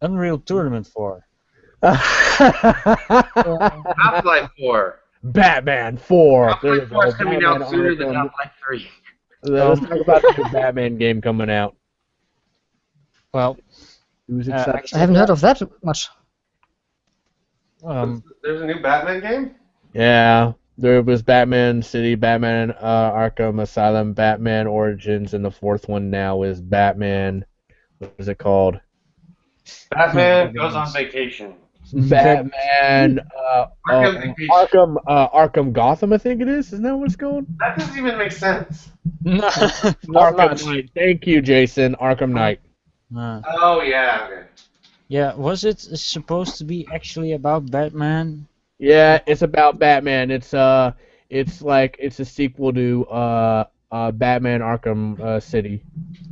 Unreal Tournament 4.
Half-Life 4.
Batman 4. There we
Half-Life
go.
4 is coming
Batman
out sooner than
Arkham.
Half-Life 3.
Let's talk about the new Batman game coming out.
Well,
Who's excited?
I haven't heard of that much.
There's a new Batman game?
Yeah, there was Batman City, Batman Arkham Asylum, Batman Origins, and the fourth one now is Batman. What is it called?
Batman goes on vacation.
Batman Arkham Gotham, I think it is. Isn't that what it's called?
That doesn't even make sense.
Arkham Knight. Thank you, Jason. Arkham Knight.
Oh, yeah. Okay.
Yeah, was it supposed to be actually about Batman?
Yeah, it's about Batman. It's a sequel to Batman Arkham City.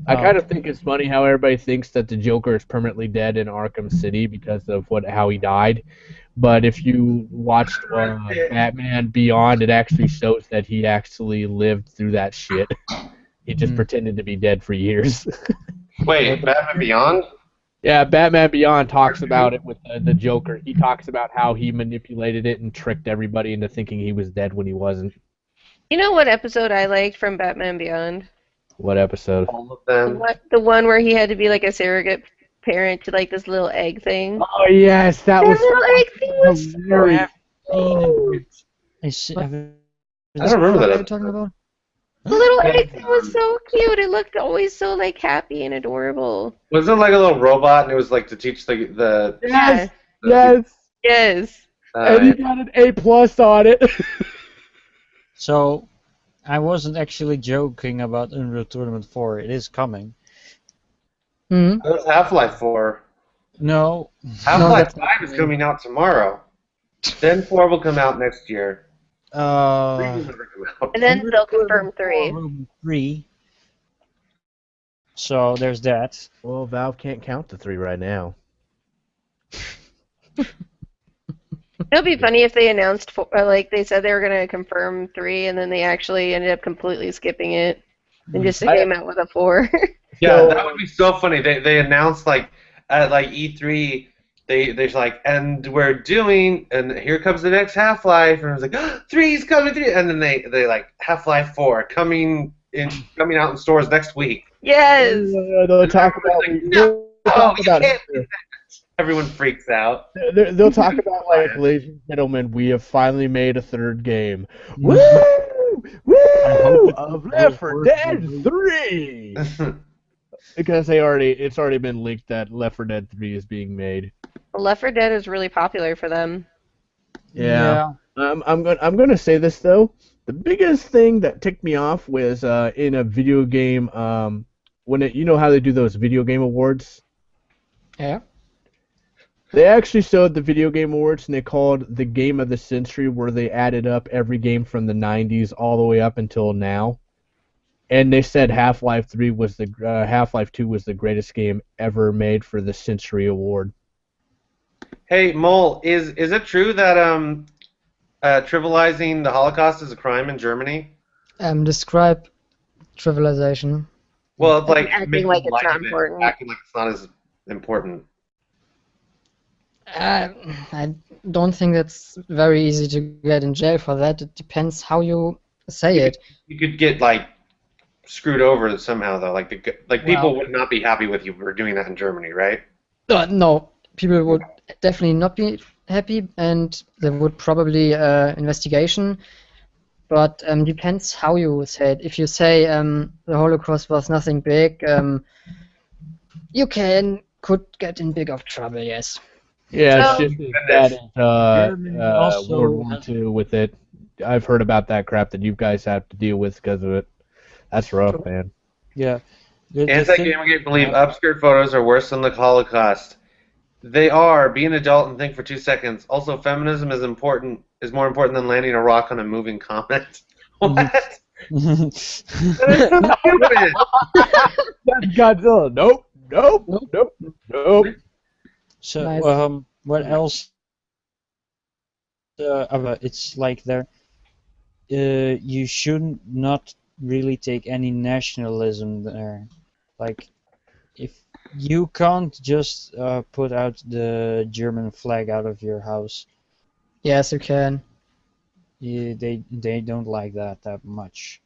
I
Oh.
kind of think it's funny how everybody thinks that the Joker is permanently dead in Arkham City because of how he died. But if you watched Batman Beyond, it actually shows that he actually lived through that shit. He just pretended to be dead for years.
Wait, Batman Beyond?
Yeah, Batman Beyond talks about it with the Joker. He talks about how he manipulated it and tricked everybody into thinking he was dead when he wasn't.
You know what episode I liked from Batman Beyond?
What episode?
All of them.
The one where he had to be like a surrogate parent to like this little egg thing.
Oh yes, that was
little egg thing was
hilarious.
I don't remember
What
that
are you talking about?
the little egg thing was so cute. It looked always so like happy and adorable.
Was it like a little robot and it was like to teach the
Yes,
the
yes.
Yes.
And he got an A+ on it.
So, I wasn't actually joking about Unreal Tournament 4. It is coming.
Hmm.
That was Half-Life 4.
No.
Half-Life
that's
5
not
is coming out tomorrow. Then 4 will come out next year. 3 will never come out.
And then they'll confirm 3.
3. So, there's that.
Well, Valve can't count to 3 right now.
It would be funny if they announced, like they said they were going to confirm 3, and then they actually ended up completely skipping it and just came out with a 4.
Yeah, that would be so funny. They announced like at like E3, they're like, and we're doing, and here comes the next Half-Life, and it was like, oh, 3's coming, 3, and then they like Half-Life 4 coming out in stores next week.
Yes.
They'll talk about.
Like,
They'll talk about
can't do that. Everyone freaks out.
They'll talk about like, ladies and gentlemen, we have finally made a 3rd game. Woo! Woo! Of Left 4 Dead 3. Because it's already been leaked that Left 4 Dead 3 is being made.
Left 4 Dead is really popular for them.
Yeah. I'm gonna say this though. The biggest thing that ticked me off was in a video game. When you know how they do those video game awards.
Yeah.
They actually showed the video game awards, and they called the Game of the Century, where they added up every game from the 90s all the way up until now. And they said Half-Life 2 was the greatest game ever made for the Century Award.
Hey, Mole, is it true that trivializing the Holocaust is a crime in Germany?
Describe trivialization.
Well, it's like
Acting
making
like it's
light
not
of it,
important.
acting like it's not as important.
I don't think that's very easy to get in jail for that. It depends how you say it.
You could get like screwed over somehow, though. Like people would not be happy with you for doing that in Germany, right?
No, people would definitely not be happy, and there would probably investigation. But depends how you say it. If you say the Holocaust was nothing big, you could get in big of trouble. Yes.
Yeah,
So-
it's just that
Germany also
World War
has-
II with it. I've heard about that crap that you guys have to deal with because of it. That's rough, man.
Yeah. The thing-
Anti-Gamergate believe upskirt photos are worse than the Holocaust. They are. Be an adult and think for 2 seconds. Also, feminism is more important than landing a rock on a moving comet. What? That is so stupid.
That's Godzilla. Nope.
So,
Nice.
what else? It's like you shouldn't not really take any nationalism there. Like, if you can't just put out the German flag out of your house,
Yes, you can.
they don't like that much.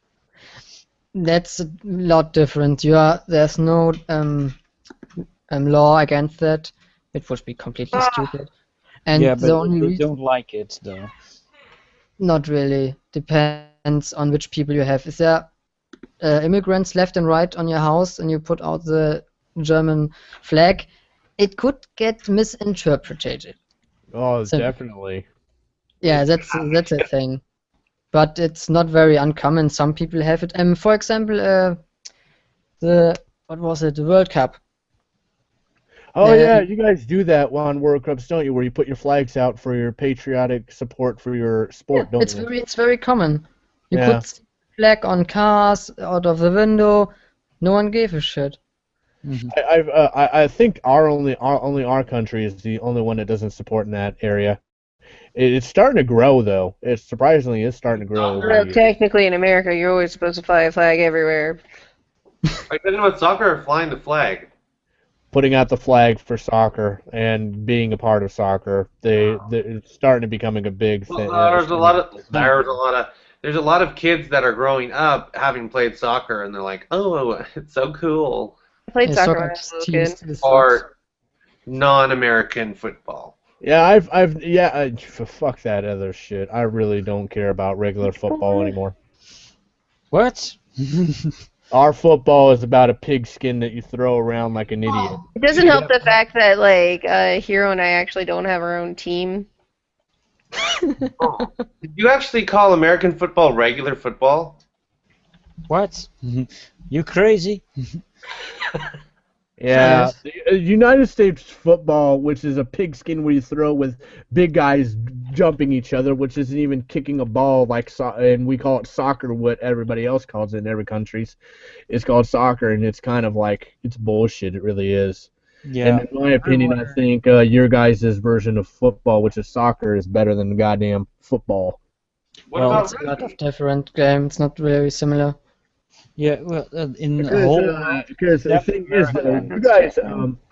That's a lot different. There's no law against that. It would be completely stupid. And
Yeah,
the
but
only
they
reason,
don't like it though.
not really. Depends on which people you have. If there are immigrants left and right on your house, and you put out the German flag, it could get misinterpreted.
Oh,
So-
definitely.
Yeah, that's a thing. But it's not very uncommon. Some people have it. For example, what was it? The World Cup.
Oh
Yeah.
yeah, you guys do that on World Cups, don't you? Where you put your flags out for your patriotic support for your sport, don't
It's
you?
very common. You
Yeah.
could flag on cars out of the window. No one gave a shit.
I think our country is the only one that doesn't support in that area. It's starting to grow though. It surprisingly is starting to grow over
Well,
the years.
technically in America, you're always supposed to fly a flag everywhere.
Are you talking about soccer or flying the flag?
Putting out the flag for soccer and being a part of soccer, it's starting to becoming a big thing.
Well, there's a lot of kids that are growing up having played soccer, and they're like, "Oh, it's so cool."
I played
Yeah,
soccer
soccer
when I was a little
team
kid.
still sucks.
Or non-American football.
Yeah, fuck that other shit. I really don't care about regular football anymore.
What?
Our football is about a pigskin that you throw around like an idiot.
It doesn't help the fact that like Hero and I actually don't have our own team.
Did you actually call American football regular football?
What? You crazy?
Yeah, the United States football, which is a pigskin where you throw with big guys jumping each other, which isn't even kicking a ball and we call it soccer, what everybody else calls it in every country's. It's called soccer, and it's kind of like, it's bullshit, it really is.
Yeah.
And in my opinion, I think your guys' version of football, which is soccer, is better than the goddamn football.
What
Well,
about
It's a lot of different game. It's not very similar.
Yeah, well, in the
Because,
whole...
because the thing is, you guys,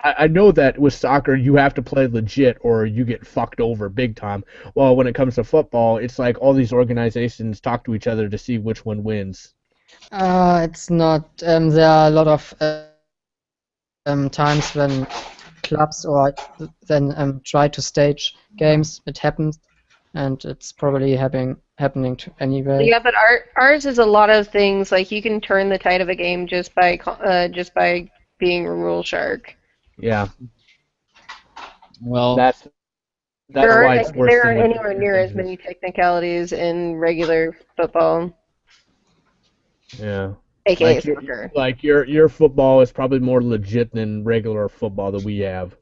I know that with soccer you have to play legit or you get fucked over big time. Well, when it comes to football, it's like all these organizations talk to each other to see which one wins.
It's not. There are a lot of times when clubs or then try to stage games. It happens, and it's probably happening to anyway.
Yeah, but ours is a lot of things. Like you can turn the tide of a game just by being a rule shark.
Yeah,
Well,
that's
There
why
aren't,
it's worse
there
than
aren't
what
anywhere near as many technicalities in regular football,
Yeah.
aka soccer.
Like your football is probably more legit than regular football that we have.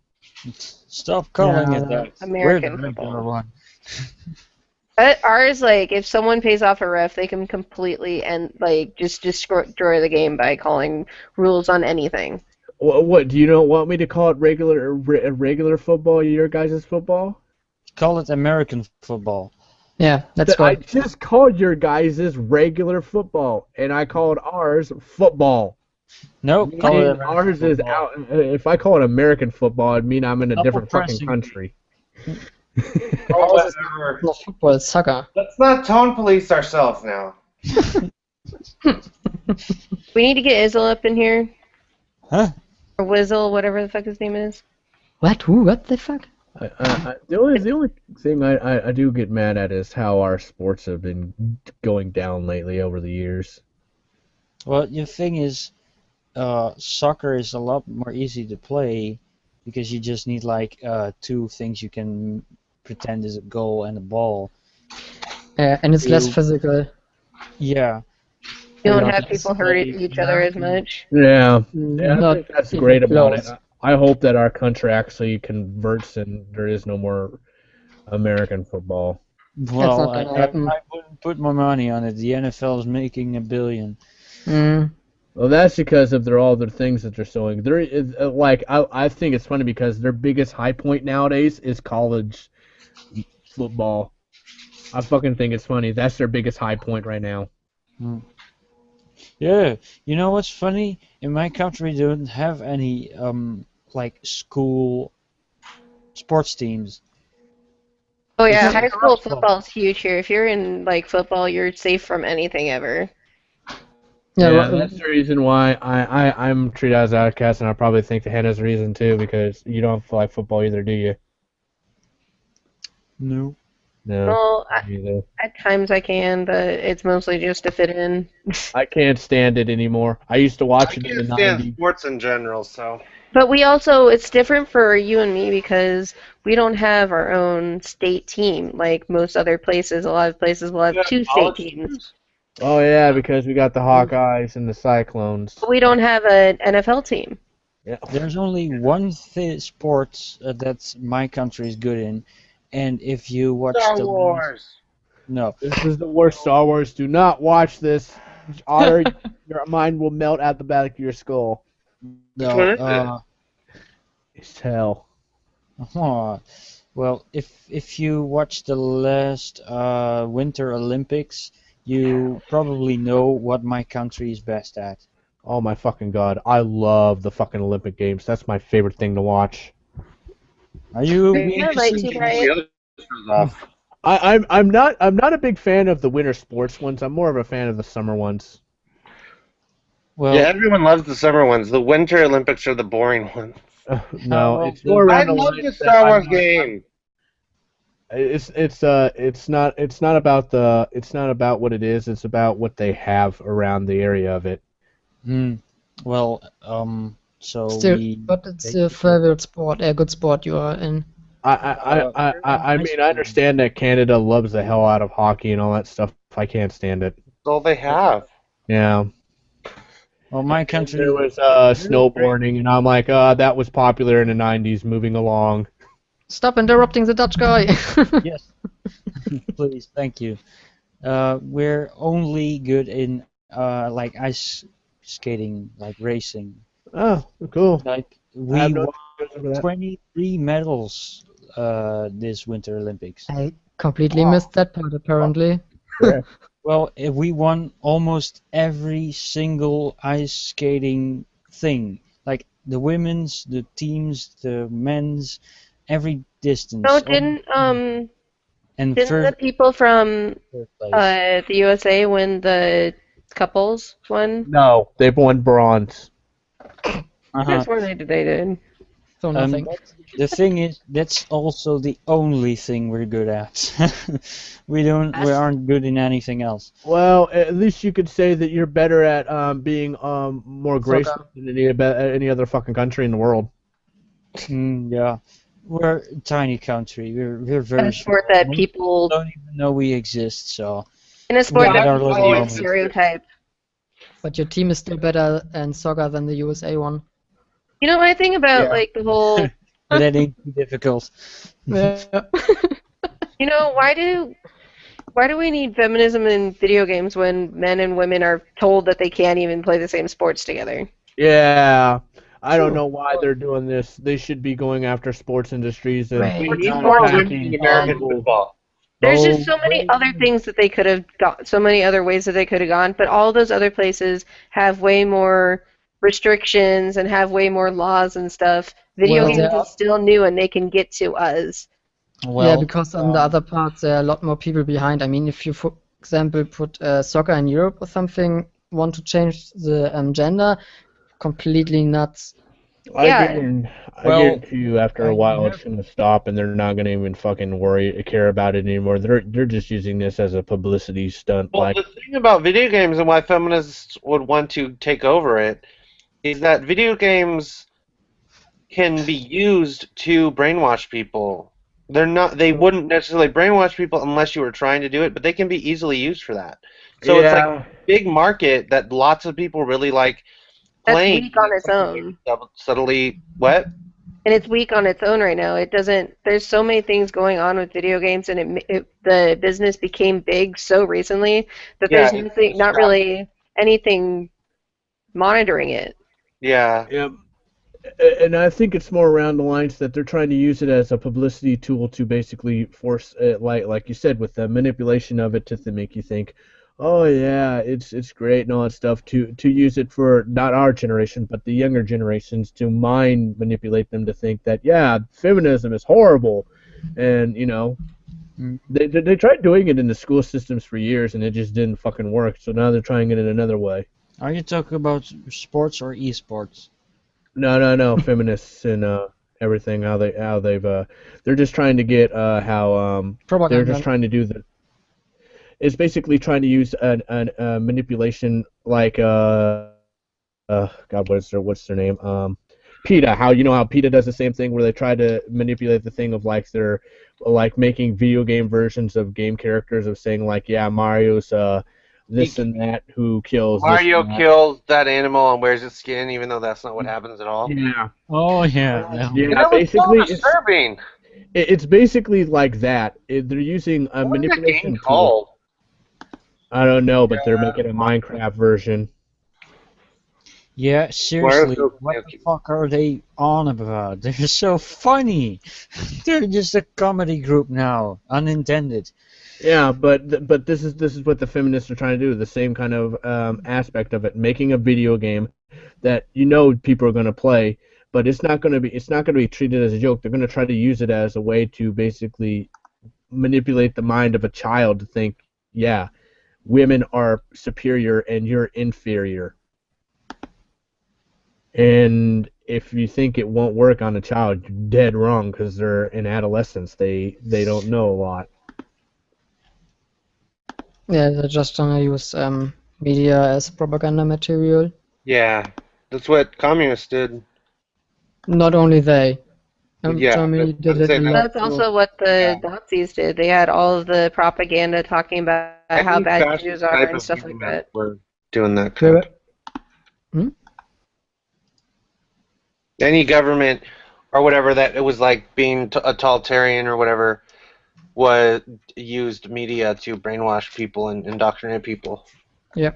stop calling
Yeah,
it that.
American
We're the regular
football.
one.
Ours, like, if someone pays off a ref, they can completely just destroy the game by calling rules on anything.
What do you don't want me to call it regular football? Your guys' football?
Call it American football.
Yeah, that's
I
what.
just called your guys' regular football, and I called ours football.
Nope, call it
And
American
ours is
football.
out. If I call it American football, it'd mean I'm in a
Double
different fucking
pressing.
country.
Whatever.
Not football, it's soccer.
Let's not tone police ourselves now.
We need to get Izzle up in here.
Huh?
Or Wizzle, whatever the fuck his name is.
What? Who? What the fuck?
The only thing I do get mad at is how our sports have been going down lately over the years.
Well, the thing is, soccer is a lot more easy to play because you just need like two things you can pretend is a goal and a ball.
And it's less
You-
physical.
Yeah.
You don't
Yeah.
have people hurt each other as much.
Yeah, I
Not
think that's
even
great about it.
close.
I hope that our country actually converts and there is no more American football.
Well,
not gonna happen.
I wouldn't put my money on it. The NFL is making $1 billion.
Mm.
Well, that's because of all the things that they're showing. There is I think it's funny because their biggest high point nowadays is college football. I fucking think it's funny. That's their biggest high point right now.
Yeah, you know what's funny? In my country, they don't have any like school sports teams.
Oh yeah,
It's
high
like
school
football.
football is huge here. If you're in like football, you're safe from anything ever.
Yeah,
Yeah, that's the reason why I'm treated as an outcast, and I probably think the Hannah's the reason too, because you don't like football either, do you?
No.
No,
Well,
either.
at times I can, but it's mostly just to fit in.
I can't stand it anymore. I used to watch
I
it in
can't
the
stand
90s.
sports in general, so.
But we also, it's different for you and me because we don't have our own state team like most other places. A lot of places will have two state teams.
Oh yeah, because we got the Hawkeyes and the Cyclones.
But we don't have an NFL team.
Yeah.
There's only one sport that my country is good in, and if you watch
Star
the
Wars.
no,
This is the worst Star Wars. Do not watch this. Otter, your mind will melt at the back of your skull.
Which one is it?
It's hell.
Oh, well, if you watch the last Winter Olympics, you probably know what my country is best at.
Oh my fucking god! I love the fucking Olympic Games. That's my favorite thing to watch.
Are you
I'd like to, Brian.
I'm not a big fan of the winter sports ones. I'm more of a fan of the summer ones.
Well,
Yeah, everyone loves the summer ones. The Winter Olympics are the boring ones.
No,
well,
it's more
I
around the
love
lines
the
that
Star
I'm
Wars
not-
game.
It's not about what it is. It's about what they have around the area of it.
well, so
Still,
we
but it's your favorite sport, a good sport you are in.
I mean, I understand that Canada loves the hell out of hockey and all that stuff. I can't stand it.
That's all they have.
Yeah.
well, my
And
country.
there was snowboarding, and I'm like, that was popular in the '90s. Moving along.
Stop interrupting the Dutch guy.
Yes, please, thank you. We're only good in like ice skating, like racing.
Oh, cool.
Like
I
we
have no
won
excuse for that.
23 medals this Winter Olympics.
I completely missed that part, apparently.
Well, we won almost every single ice skating thing, like the women's, the teams, the men's, every distance.
No,
and
didn't the
first
people from
place.
the USA win the couples one?
No, they've won bronze.
Uh-huh.
That's where they did.
So nothing.
But the thing is, that's also the only thing we're good at. We aren't good in anything else.
Well, at least you could say that you're better at being more graceful than any other fucking country in the world.
Yeah, we're a tiny country. We're
In
very
a sport
small.
that people
Don't even know we exist. So
in a sport
we
that
get our
people
little
like
moments.
stereotype.
But your team is still better in soccer than the USA one.
You know, my thing about
Yeah.
like the whole,
But that ain't too difficult.
Yeah.
you know, why do we need feminism in video games when men and women are told that they can't even play the same sports together?
Yeah, I don't know why they're doing this. They should be going after sports industries and
Right.
We
It's
need
not
more
attacking
women in American football.
There's just so many other things that they could have got, so many other ways that they could have gone, but all those other places have way more restrictions and have way more laws and stuff. Video
Well,
games
there are-
is still new and they can get to us.
Well,
Yeah, because on the other parts there are a lot more people behind. I mean, if you, for example, put soccer in Europe or something, want to change the gender, completely nuts.
I
Yeah.
guarantee you, after a
you
while,
have-
it's gonna stop, and they're not gonna even fucking care about it anymore. They're just using this as a publicity stunt.
Well,
Like,
the thing about video games and why feminists would want to take over it is that video games can be used to brainwash people. They wouldn't necessarily brainwash people unless you were trying to do it, but they can be easily used for that. So it's like a big market that lots of people really like
That's
playing.
weak on its own.
Subtly, what?
And it's weak on its own right now. It doesn't. There's so many things going on with video games, and the business became big so recently that
Yeah,
there's nothing, not really anything monitoring it.
Yeah.
yeah, and I think it's more around the lines that they're trying to use it as a publicity tool to basically force it, like you said, with the manipulation of it to make you think, oh yeah, it's great and all that stuff. To use it for not our generation, but the younger generations, to mind manipulate them to think that yeah, feminism is horrible, and you know. They tried doing it in the school systems for years and it just didn't fucking work. So now they're trying it in another way.
Are you talking about sports or esports?
No, feminists and everything. How they've they're just trying to get how
Propaganda.
they're just trying to do the. It's basically trying to use an manipulation like God, what's their name? PETA. How PETA does the same thing where they try to manipulate the thing of like they're like making video game versions of game characters of saying like yeah, Mario's this and that who kills this
Mario
and that.
kills that animal and wears its skin, even though that's not what happens at all.
Yeah.
Oh yeah.
Yeah,
That was so
basically
disturbing.
it's basically like that. They're using a
What was that
manipulation
game
tool.
called?
I don't know, but they're making a Minecraft version.
Yeah, seriously, what the
Okay.
fuck are they on about? They're so funny. They're just a comedy group now, unintended.
Yeah, but this is what the feminists are trying to do. The same kind of aspect of it, making a video game that people are going to play, but it's not going to be treated as a joke. They're going to try to use it as a way to basically manipulate the mind of a child to think, yeah, women are superior and you're inferior. And if you think it won't work on a child, you're dead wrong because they're in adolescence. They don't know a lot.
Yeah, they're just gonna use media as propaganda material.
Yeah, that's what communists did.
Not only they.
Yeah,
Germany
but
did
I'm
it a
saying
lot
that.
That's
too.
also what
Yeah,
the Nazis did. They had all of the propaganda talking about how
any
bad Jews
fascist
are
type
and
of
stuff like
government
that.
were doing that
Wait,
kind.
hmm?
Any government or whatever that it was like being a totalitarian or whatever was used media to brainwash people and indoctrinate people.
Yeah.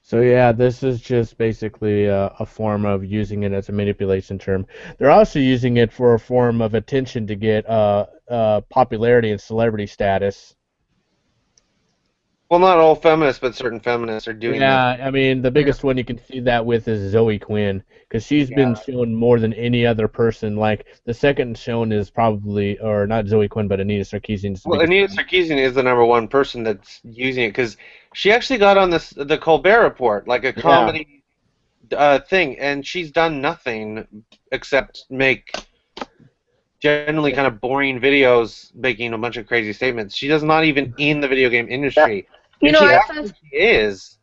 So yeah, this is just basically a form of using it as a manipulation term. They're also using it for a form of attention to get popularity and celebrity status.
Well, not all feminists, but certain feminists are doing that.
Yeah, I mean the
Yeah.
biggest one you can see that with is Zoe Quinn because she's been
Yeah.
shown more than any other person. Like the second shown is probably, or not Zoe Quinn, but Anita Sarkeesian is the
Well,
biggest
Anita
one.
Sarkeesian is the number one person that's using it because she actually got on the Colbert Report, like a
Yeah.
comedy thing, and she's done nothing except make generally kind of boring videos making a bunch of crazy statements. She does not even in the video game industry.
You
If
know,
she
I saw
actually is,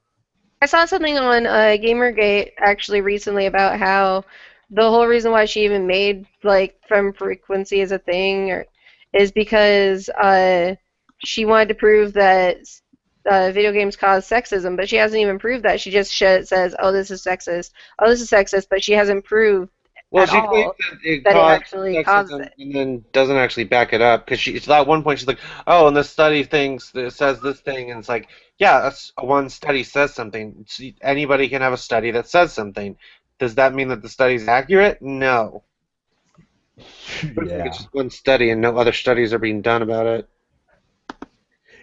something on Gamergate actually recently about how the whole reason why she even made like femme frequency as a thing is because she wanted to prove that video games cause sexism, but she hasn't even proved that. She just says, "Oh, this is sexist. Oh, this is sexist," but she hasn't proved
well,
at
she claims
all
that it
that it
caused
actually causes
sexism
it.
and then doesn't actually back it up because she. So at one point she's like, "Oh, and this study thinks that it says this thing," and it's like, "Yeah, that's one study says something. Anybody can have a study that says something. Does that mean that the study's accurate? No. Looks like it's
Yeah.
just one study and no other studies are being done about it."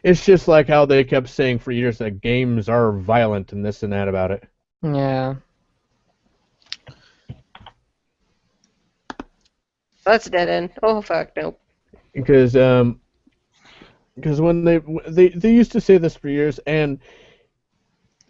It's just like how they kept saying for years that games are violent and this and that about it.
Yeah.
That's a dead end. Oh fuck, nope.
Because when they used to say this for years, and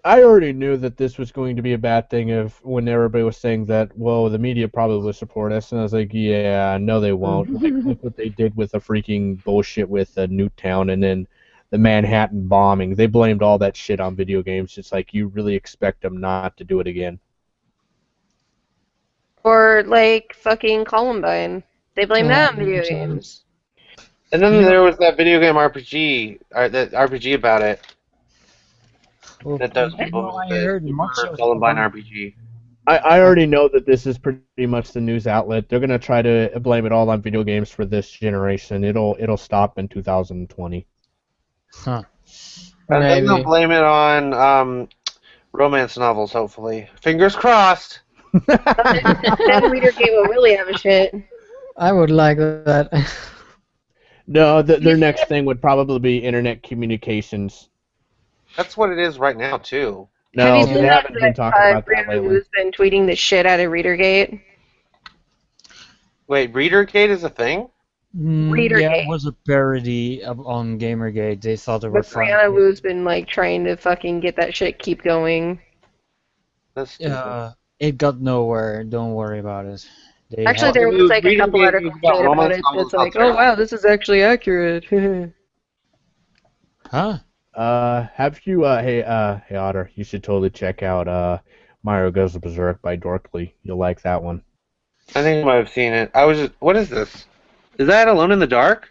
I already knew that this was going to be a bad thing if when everybody was saying that, well, the media probably will support us, and I was like, yeah, no, they won't. Like, look what they did with the freaking bullshit with Newtown and then the Manhattan bombing. They blamed all that shit on video games. It's like you really expect them not to do it again.
Or like fucking Columbine. They blame
Yeah.
that on video games.
And then
You know,
there was that video game RPG, or that RPG about it
well,
that those
you
people
know, I
the
heard much
Super
of
Columbine RPG.
I already know that this is pretty much the news outlet. They're gonna try to blame it all on video games for this generation. It'll stop in 2020.
huh.
And then they'll
Maybe.
blame it on romance novels, hopefully. Fingers crossed.
Then Readergate will really have a shit.
I would like that.
No, their next thing would probably be internet communications.
That's what it is right now, too.
Have you
No,
seen
they
that
haven't been talking about that
Brianna
lately.
Wu's been tweeting the shit out of Readergate?
Wait, ReaderGate is a thing?
Yeah, it
Readergate.
was a parody on Gamergate. They thought they were
But
funny.
Brianna Wu's been like trying to fucking get that shit keep going.
That's stupid.
It got nowhere. Don't worry about it. They
Actually,
have.
there was like a couple
ReaderGate was
articles
about
made about
romance
it
novels
that's
about
like, oh
sex.
wow, this is actually accurate.
Huh?
Have you hey Otter, you should totally check out Mario Goes Berserk by Dorkly. You'll like that one.
I think I might have seen it. I was just, what is this? Is that Alone in the Dark?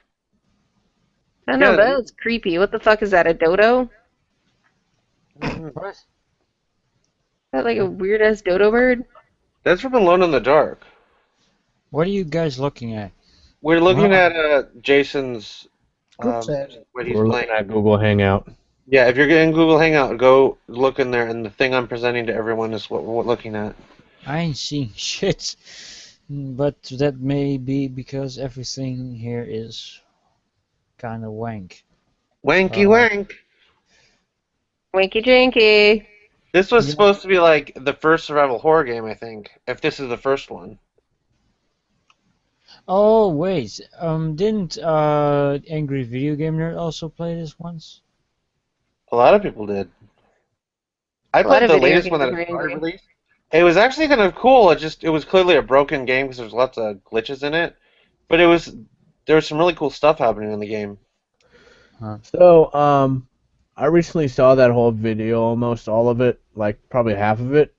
I don't know,
Yeah,
but that's creepy. What the fuck is that, a dodo?
What?
Is that like a weird ass dodo bird?
That's from Alone in the Dark.
What are you guys looking at?
We're looking
Wow.
at Jason's
Group chat.
what he's
We're
playing.
looking at Google Hangout.
Yeah, if you're in Google Hangout, go look in there, and the thing I'm presenting to everyone is what we're looking at.
I ain't seeing shit. But that may be because everything here is kind of wank.
Wanky
Uh,
wank.
Winky jinky.
This was
Yeah.
supposed to be like the first survival horror game, I think. If this is the first one.
Oh wait, didn't Angry Video Game Nerd also play this once?
A lot of people did. I
A lot
played
of
the
video
latest one
games
that
are
was already
angry.
released. It was actually kind of cool. It was clearly a broken game because there's lots of glitches in it. But there was some really cool stuff happening in the game.
So, I recently saw that whole video, almost all of it, like probably half of it,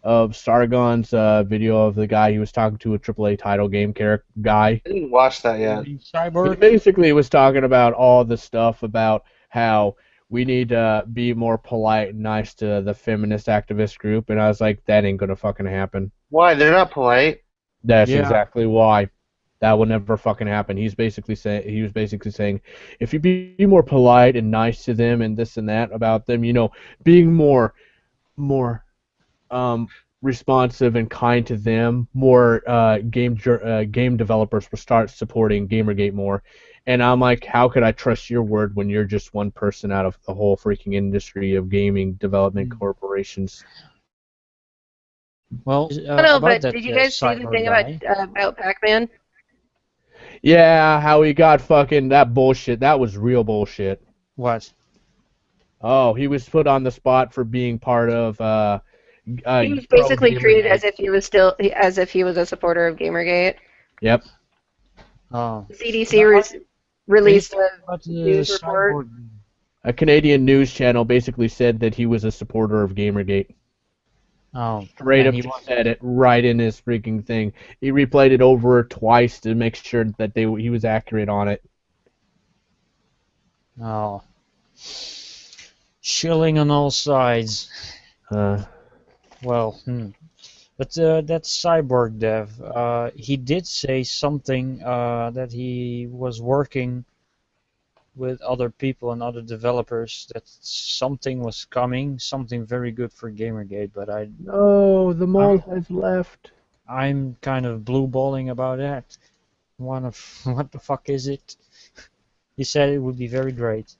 of Sargon's video of the guy he was talking to, a AAA title game character guy.
I didn't watch that yet.
He
Cyborg?
basically was talking about all the stuff about how we need to be more polite and nice to the feminist activist group, and I was like, that ain't gonna fucking happen.
Why? They're not polite.
That's
Yeah.
exactly why. That will never fucking happen. He was basically saying, if you be more polite and nice to them and this and that about them, being more responsive and kind to them, more game developers will start supporting Gamergate more. And I'm like, how could I trust your word when you're just one person out of the whole freaking industry of gaming development corporations?
Well,
No,
about
but
that
did you guys see the
Cyborg
thing
guy.
about Pac-Man?
Yeah, how he got fucking that bullshit. That was real bullshit.
What?
Oh, he was put on the spot for being part of
He was
pro
basically treated
Gamergate.
as if he was a supporter of Gamergate.
Yep.
Oh.
The CDC released a
About the
news report.
Cyborg.
A Canadian news channel basically said that he was a supporter of Gamergate.
Oh.
Straight
and
up
he
just said it right in his freaking thing. He replayed it over twice to make sure that he was accurate on it.
Oh. Shilling on all sides. Well, But that Cyborg dev, he did say something that he was working with other people and other developers, that something was coming, something very good for Gamergate, but
No, the mole has left.
I'm kind of blue balling about that. What the fuck is it? He said it would be very great.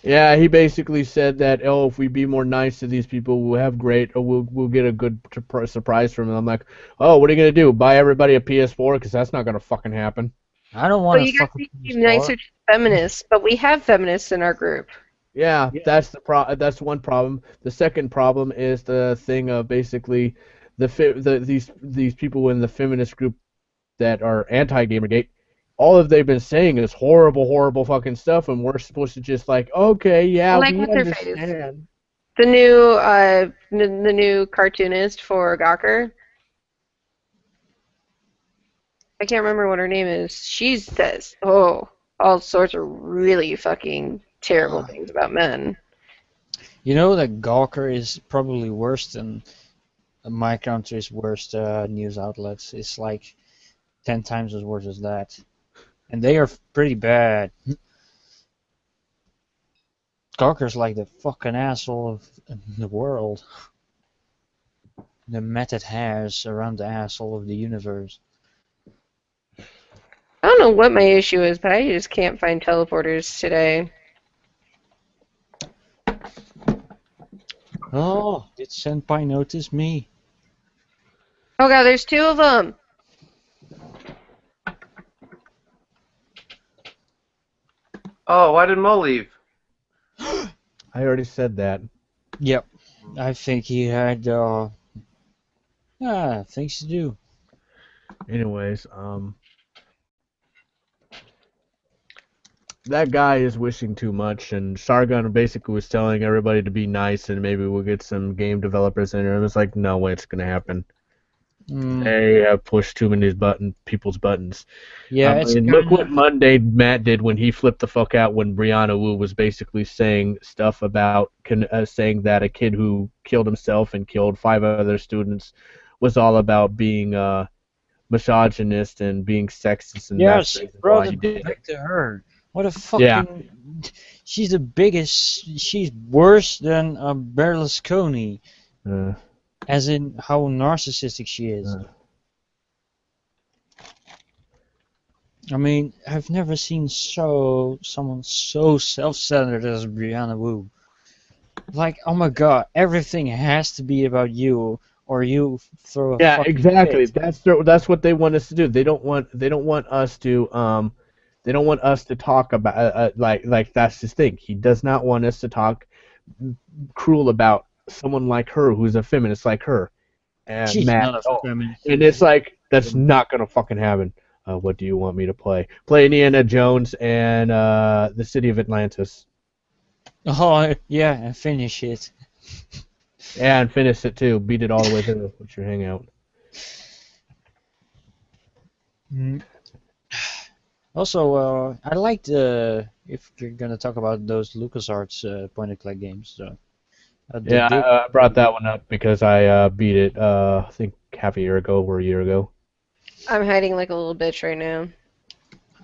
Yeah, he basically said that, if we be more nice to these people, we'll have great, or we'll get a good surprise from them. I'm like, oh, what are you gonna do? Buy everybody a PS4? Because that's not gonna fucking happen.
I don't
Well,
want
you
to
guys
fuck
need
with
to be nicer to feminists, but we have feminists in our group.
Yeah, that's that's one problem. The second problem is the thing of basically these people in the feminist group that are anti-Gamergate. All they've been saying is horrible, horrible fucking stuff, and we're supposed to just like, okay, yeah,
Like,
we
what's her face?
understand.
The new cartoonist for Gawker. I can't remember what her name is. She says, all sorts of really fucking terrible things about men.
You know that Gawker is probably worse than my country's worst news outlets. It's like 10 times as worse as that. And they are pretty bad. Gawker's like the fucking asshole of the world. The matted hairs around the asshole of the universe.
I don't know what my issue is, but I just can't find teleporters today.
Oh, did Senpai notice me?
Oh god, there's two of them!
Oh, why did Mo leave?
I already said that.
Yep. I think he had things to do.
Anyways, that guy is wishing too much, and Sargon basically was telling everybody to be nice, and maybe we'll get some game developers in here. And it's like, no way, it's gonna happen. They have pushed too many people's buttons.
Yeah, it's
look what Monday Matt did when he flipped the fuck out when Brianna Wu was basically saying stuff about saying that a kid who killed himself and killed 5 other students was all about being misogynist and being sexist, and
yes,
that's
brought
why he
it
did
back
it.
to her. What a
Yeah.
fucking... She's the biggest... She's worse than Berlusconi.
Uh,
As in how narcissistic she is.
uh,
I mean, I've never seen someone so self-centered as Brianna Wu. Like, oh my god, everything has to be about you, or you throw a
yeah,
fucking
exactly.
fit.
That's what they want us to do. They don't want us to talk about like that's his thing. He does not want us to talk cruel about someone like her who's a feminist like her.
She's
Mad
not a
at all.
feminist.
And it's like that's not gonna fucking happen. What do you want me to play? Play Indiana Jones and the City of Atlantis.
Oh, yeah, and finish it.
And finish it too. Beat it all the way through. What's your hangout?
Mm. Also, I liked, if you're gonna talk about those LucasArts point-and-click games, the
Yeah,
Dig.
I brought that one up because I beat it, I think half a year ago or a year ago.
I'm hiding like a little bitch right now.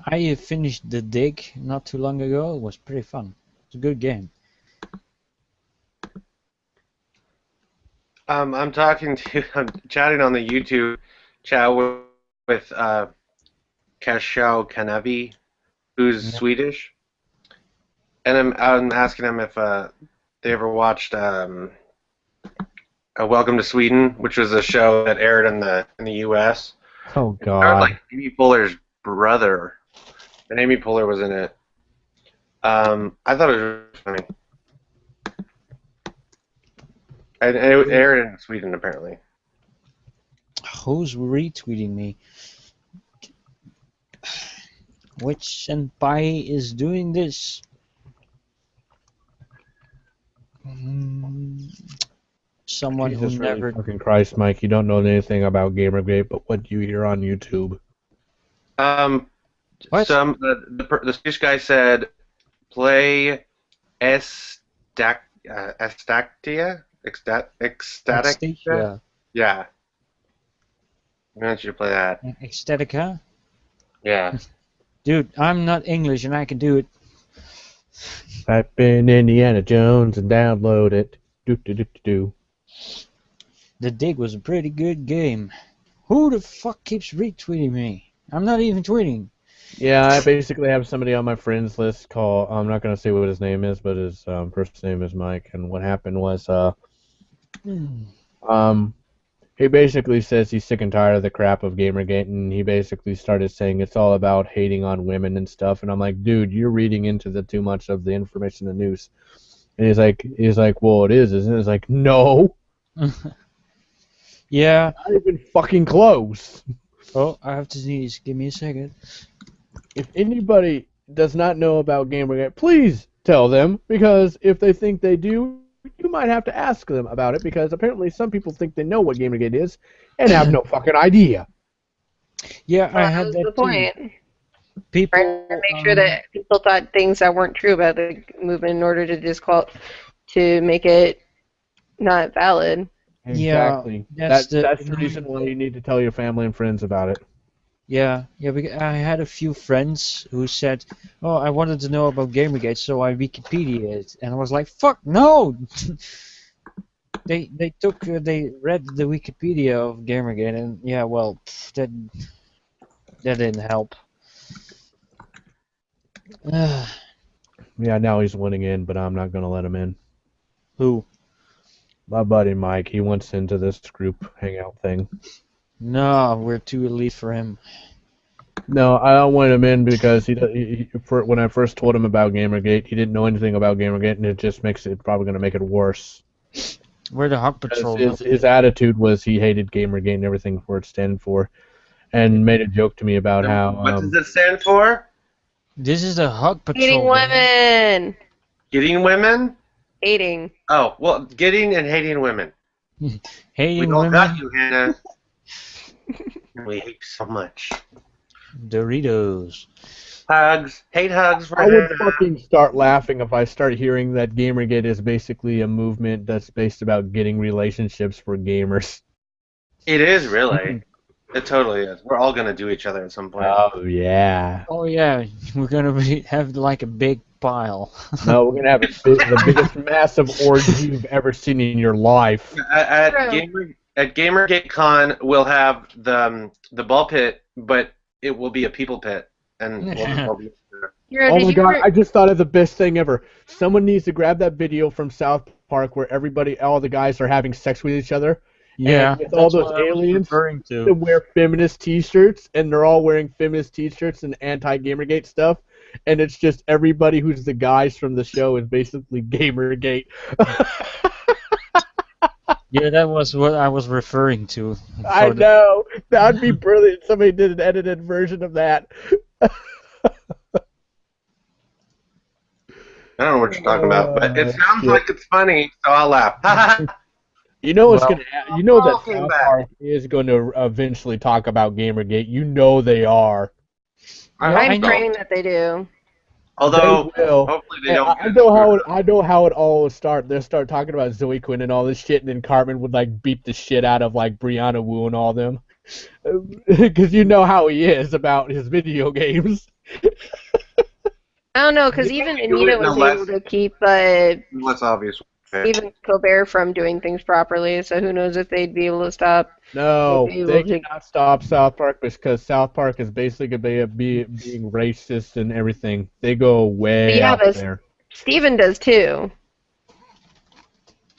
I finished the Dig not too long ago. It was pretty fun. It's a good game.
I'm chatting on the YouTube chat with Kashao Kanavi, who's
Yeah.
Swedish, and I'm asking him if they ever watched Welcome to Sweden, which was a show that aired in the U.S.
Oh
It starred
God.
like Amy Poehler's brother, and Amy Poehler was in it. I thought it was funny. And it aired in Sweden apparently.
Who's retweeting me? Which senpai is doing this? Someone who
Jesus really
never...
fucking Christ, Mike, you don't know anything about Gamergate, but what you hear on YouTube.
What?
The Swedish guy said, play Ecstatia?
Ecstatica.
Yeah. I want you to play that.
Ecstatica?
Yeah.
Dude, I'm not English and I can do it.
Type in Indiana Jones and download it. Do.
The Dig was a pretty good game. Who the fuck keeps retweeting me? I'm not even tweeting.
Yeah, I basically have somebody on my friends list called, I'm not going to say what his name is, but his first name is Mike, and what happened was, he basically says he's sick and tired of the crap of Gamergate, and he basically started saying it's all about hating on women and stuff, and I'm like, dude, you're reading into too much of the information in the news. And he's like, well, it is, isn't it? It's like, no.
Yeah.
Not even fucking close.
Oh, I have to sneeze. Give me a second.
If anybody does not know about Gamergate, please tell them, because if they think they do, you might have to ask them about it, because apparently some people think they know what Gamergate is and have no fucking idea.
Yeah, I
Well,
had
that was
that
the
too.
point.
People
Trying to make sure that people thought things that weren't true about the movement in order to make it not valid.
Exactly.
Yeah, that's
That's
the
the reason why you need to tell your family and friends about it.
Yeah, because I had a few friends who said, "Oh, I wanted to know about Gamergate, so I Wikipedia it," and I was like, "Fuck no!" They read the Wikipedia of Gamergate, and yeah, well, that didn't help.
Yeah, now he's winning in, but I'm not gonna let him in.
Who?
My buddy Mike, he wants into this group hangout thing.
No, we're too elite for him.
No, I don't want him in because when I first told him about Gamergate, he didn't know anything about Gamergate, and it just makes it probably going to make it worse.
We're the Hawk Patrol.
His attitude was he hated Gamergate and everything for it standing for, and made a joke to me about how.
What does it stand for?
This is the Hawk Patrol.
Hating women.
Getting women?
Hating.
Oh, well, getting and hating women.
Hating
we all
women.
got you, Hannah. We hate you so much.
Doritos.
Hugs. Hate hugs for
I would
Hannah.
fucking start laughing if I start hearing that Gamergate is basically a movement that's based about getting relationships for gamers.
It is, really. It totally is. We're all gonna do each other at some point.
Oh yeah.
Oh yeah, we're gonna have like a big pile.
No, we're gonna have the biggest massive orgy you've ever seen in your life.
True.
At Gamergate Con, we'll have the ball pit, but it will be a people pit, and we'll just all be there.
Hero,
Oh
did
my
you
god,
ever?
I just thought of the best thing ever. Someone needs to grab that video from South Park where all the guys are having sex with each other.
Yeah,
And with
that's
all those
what I was
aliens
referring
to
to.
wear feminist t-shirts, and they're all wearing feminist t-shirts and anti-Gamergate stuff. And it's just everybody who's the guys from the show is basically Gamergate.
Yeah, that was what I was referring to.
I know. That'd be brilliant. Somebody did an edited version of that.
I don't know what you're talking about, but it sounds
shit.
like it's funny, so I'll laugh.
You know what's
Well,
gonna You know that
Welcome
South
back.
Park is going to eventually talk about Gamergate. You know they are.
I
Yeah,
hope
I
I'm
know.
praying that they do.
Although,
They will.
hopefully they
And
don't.
I know how it all will start. They'll start talking about Zoe Quinn and all this shit, and then Cartman would like beat the shit out of like Brianna Wu and all them, because you know how he is about his video games.
I don't know, because
You
even
can do it
Anita
in a
was
less-
able to keep
Less obvious way.
Stephen Colbert from doing things properly. So who knows if they'd be able to stop?
No,
They'd be
they
able to.
cannot stop South Park because South Park is basically gonna being racist and everything. They go way
Yeah,
out
but
there.
Stephen does too.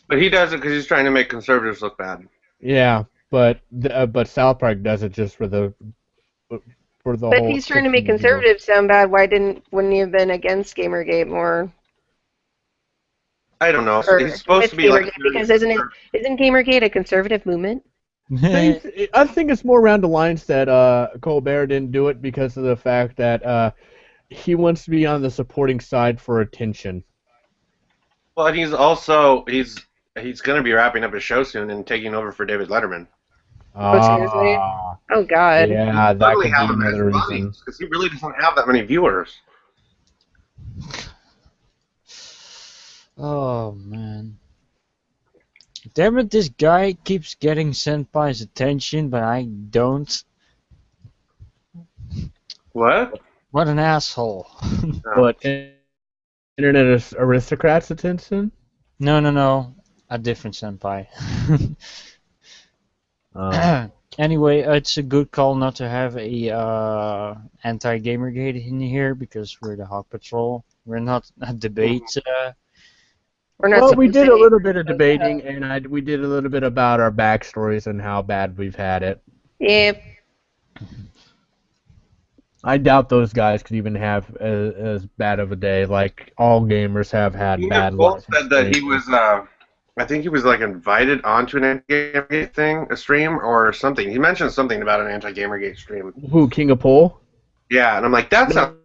But he does it because he's trying to make conservatives look bad.
Yeah, but South Park does it just for the
But if
whole.
he's trying to make
16 deal.
conservatives sound bad, wouldn't he have been against Gamergate more?
I don't know.
Or
He's supposed
with
to be like.
Gamergate, because isn't Gamergate a conservative movement?
I think it's more around the lines that Colbert didn't do it because of the fact that he wants to be on the supporting side for attention.
Well, and he's going to be wrapping up his show soon and taking over for David Letterman.
Oh, seriously? Oh God.
Yeah, that
Probably
could be
have him as
another reason.
buddies because he really doesn't have that many viewers.
Oh man. Damn it, this guy keeps getting Senpai's attention, but I don't.
What?
What an asshole.
But internet aristocrats attention.
No. A different Senpai.
Oh.
Anyway, it's a good call not to have a anti-Gamergate in here because we're the Hawk Patrol. We're not a debate.
We're not
Well, we
supposed
did
to
a
be.
little bit of debating, and we did a little bit about our backstories and how bad we've had it.
Yeah.
I doubt those guys could even have as bad of a day. Like all gamers have had bad
Cole
life
said that he
experiences.
was. I think he was like invited onto an anti-Gamergate thing, a stream or something. He mentioned something about an anti-Gamergate stream.
Who, King of Pole?
Yeah, and I'm like, that sounds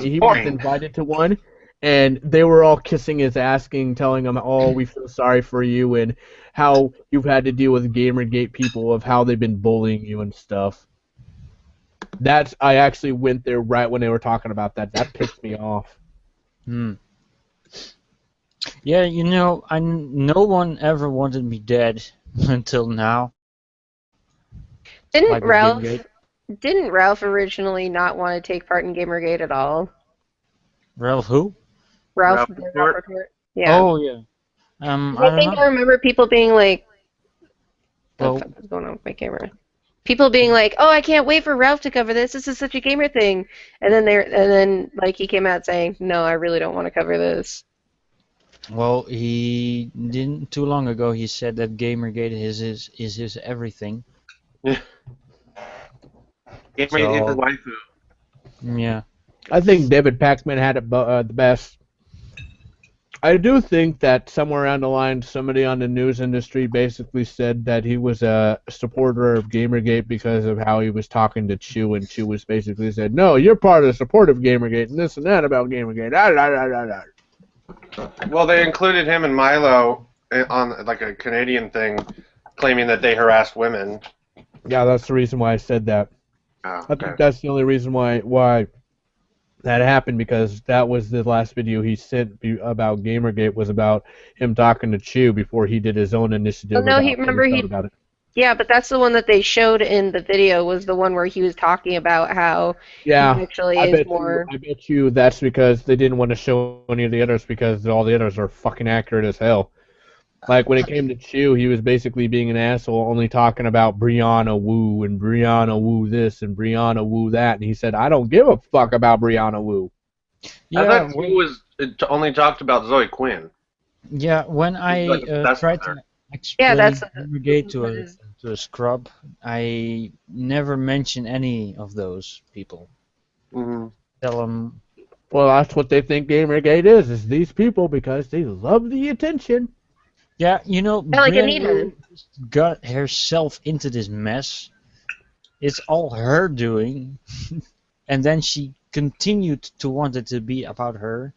He was
boring.
invited to one, and they were all kissing his ass, telling him, "Oh, we feel sorry for you," and how you've had to deal with Gamergate people, of how they've been bullying you and stuff. I actually went there right when they were talking about that. That pissed me off.
Yeah, no one ever wanted me dead until now.
Didn't
Like with
Ralph?
Gamergate.
Didn't Ralph originally not want to take part in Gamergate at all?
Ralph who?
Ralph,
Ralph
the
Stewart?
Ralph Report? Yeah.
Oh, yeah. I
I
don't
think
know.
I remember people being like, "What
Well-
the fuck is going on with my camera?" People being like, "Oh, I can't wait for Ralph to cover this. This is such a gamer thing." And then like he came out saying, "No, I really don't want to cover this."
Well, he didn't too long ago. He said that Gamergate is his everything.
Gamergate is
So-
his waifu.
Yeah.
I think David Paxman had it the best. I do think that somewhere around the line, somebody on the news industry basically said that he was a supporter of Gamergate because of how he was talking to Chew, and Chew was basically said, "No, you're part of the support of Gamergate and this and that about Gamergate."
Well, they included him and Milo on like a Canadian thing, claiming that they harassed women.
Yeah, that's the reason why I said that.
Oh,
I think that's the only reason why that happened, because that was the last video he sent about Gamergate, was about him talking to Chew before he did his own initiative.
Oh, no,
about
he-
what
remember
felt
he-
about it.
Yeah, but that's the one that they showed in the video was the one where he was talking about how he
Yeah,
actually
I
is
bet you.
more.
I bet you that's because they didn't want to show any of the others because all the others are fucking accurate as hell. Like when it came to Chew, he was basically being an asshole, only talking about Brianna Wu and Brianna Wu this and Brianna Wu that, and he said, "I don't give a fuck about Brianna Wu."
I
Yeah,
thought he was only talked about Zoe Quinn.
yeah. When
He's like
I
the best
tried
there.
to
Yeah,
explain
that's
Gamergate to a scrub, I never mention any of those people.
Hmm.
Tell them,
Well, that's what they think Gamergate is these people because they love the attention.
yeah,
I like
Brianna
Anita.
just got herself into this mess. It's all her doing, and then she continued to want it to be about her.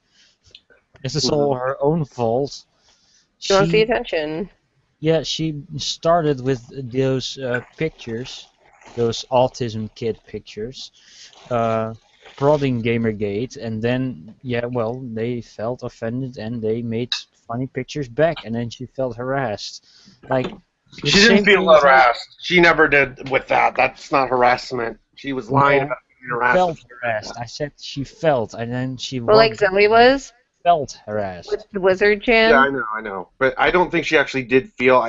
This is all her own fault.
She wants the
She
attention.
Yeah, she started with those pictures, those autism kid pictures, prodding Gamergate, and then, yeah, well, they felt offended and they made funny pictures back, and then she felt harassed. Like, the
She didn't
same
feel
thing as I
harassed. She never did with that. That's not harassment. She was lying
no,
about being harassed.
felt harassed. I said she felt, and then she
Well, like Zoe was
felt harassed.
with the Wizard
Yeah,
Chan.
I know. But I don't think she actually did feel.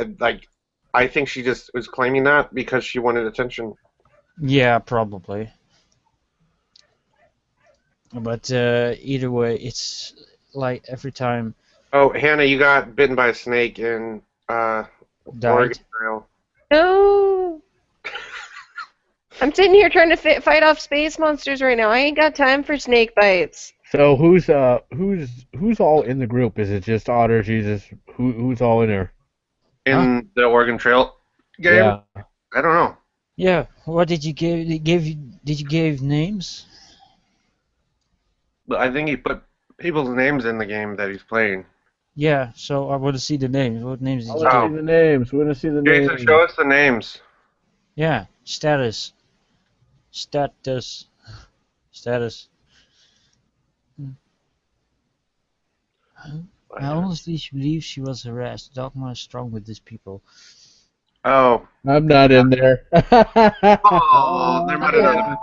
I think she just was claiming that because she wanted attention.
Yeah, probably. But either way, it's like every time
Oh, Hannah, you got bitten by a snake in
died.
Oregon Trail.
No. I'm sitting here trying to fight off space monsters right now. I ain't got time for snake bites.
So who's all in the group? Is it just Otter, Jesus? Who's all in there?
In the Oregon Trail game?
Yeah.
I don't know.
Yeah, what did you give names?
But I think he put people's names in the game that he's playing.
Yeah, so I want to see the names. What names
I
did you
want to
give?
see the names. We want to see the
Jason,
names.
show us the names.
Yeah, status. I honestly believe she was harassed. Dogma is strong with these people.
Oh.
I'm not in there.
Oh, there might have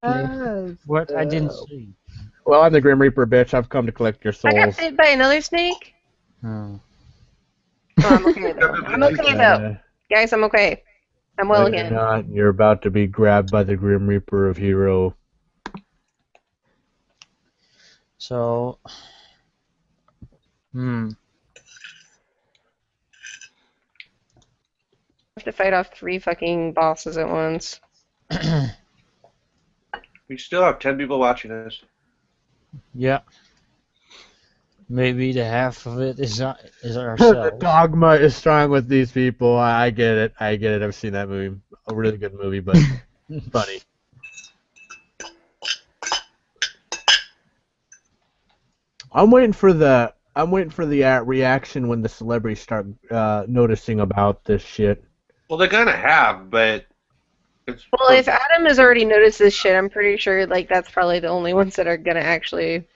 been.
What? I didn't see.
Well, I'm the Grim Reaper, bitch. I've come to collect your
I got
souls.
bit by another snake.
Oh.
Oh, I'm okay though. I'm okay though. Guys, I'm okay. I'm well
No, you're
again.
not. You're about to be grabbed by the Grim Reaper of Hero.
So,
I have to fight off 3 fucking bosses at once.
We still have 10 people watching this.
yeah. Maybe the half of it is
The
ourselves.
dogma is strong with these people. I get it. I've seen that movie. A really good movie, but funny. I'm waiting for the reaction when the celebrities start noticing about this shit.
Well, they kind of have, but it's
Well, if Adam has already noticed this shit, I'm pretty sure like that's probably the only ones that are gonna actually.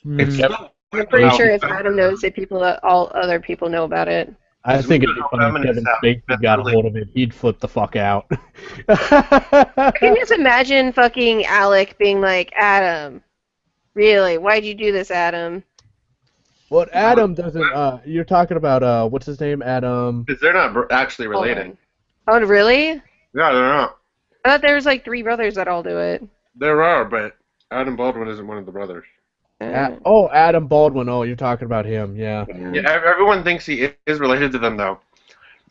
it's
I'm pretty sure if Adam knows it, all other people know about it.
I think it'd be funny if Kevin Spacey got a hold of it. He'd flip the fuck out.
I can just imagine fucking Alec being like, Adam, really? Why'd you do this, Adam?
Well, Adam doesn't. You're talking about what's his name? Adam.
Because they're not actually related.
Oh, really?
Yeah, they're not.
I thought there was like 3 brothers that all do it.
There are, but Adam Baldwin isn't one of the brothers.
Adam Baldwin. Oh, you're talking about him. Yeah.
Yeah, everyone thinks he is related to them, though.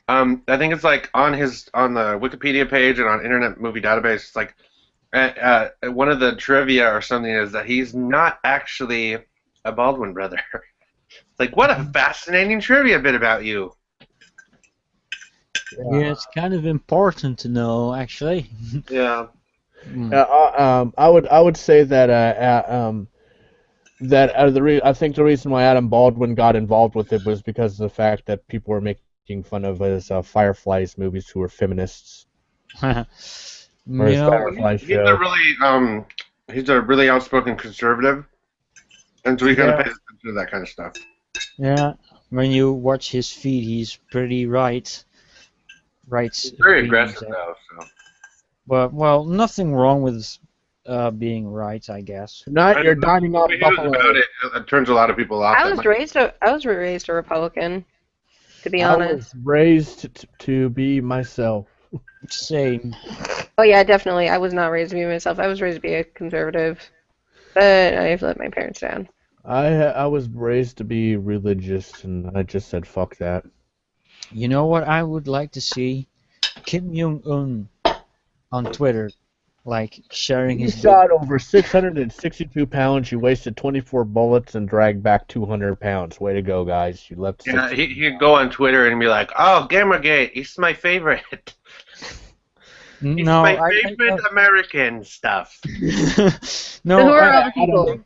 I think it's like on the Wikipedia page and on Internet Movie Database. It's like one of the trivia or something is that he's not actually a Baldwin brother. It's like, what a fascinating trivia bit about you.
Yeah, it's kind of important to know, actually.
Yeah.
I would say that I think the reason why Adam Baldwin got involved with it was because of the fact that people were making fun of his Fireflies movies who were feminists. Or his Firefly show.
He's a really outspoken conservative, and so he kind of pays attention to that kind of stuff.
Yeah, when you watch his feed, he's pretty right. rights.
He's very
opinions
aggressive
there.
though. So.
But well, nothing wrong with being right, I guess.
Tonight you're dining off
The news
buffalo.
about it, it turns a lot of people off.
I was raised a Republican, to be
I
honest.
was raised to be myself.
Same.
Oh yeah, definitely. I was not raised to be myself. I was raised to be a conservative, but I've let my parents down.
I was raised to be religious, and I just said fuck that.
You know what I would like to see? Kim Jong-un on Twitter, like sharing
You
his
shot over 662 pounds. You wasted 24 bullets and dragged back 200 pounds. Way to go, guys! You left.
Yeah, he'd go on Twitter and be like, "Oh, Gamergate, he's my favorite. He's
No,
my favorite American stuff."
no,
So who are
I,
other people?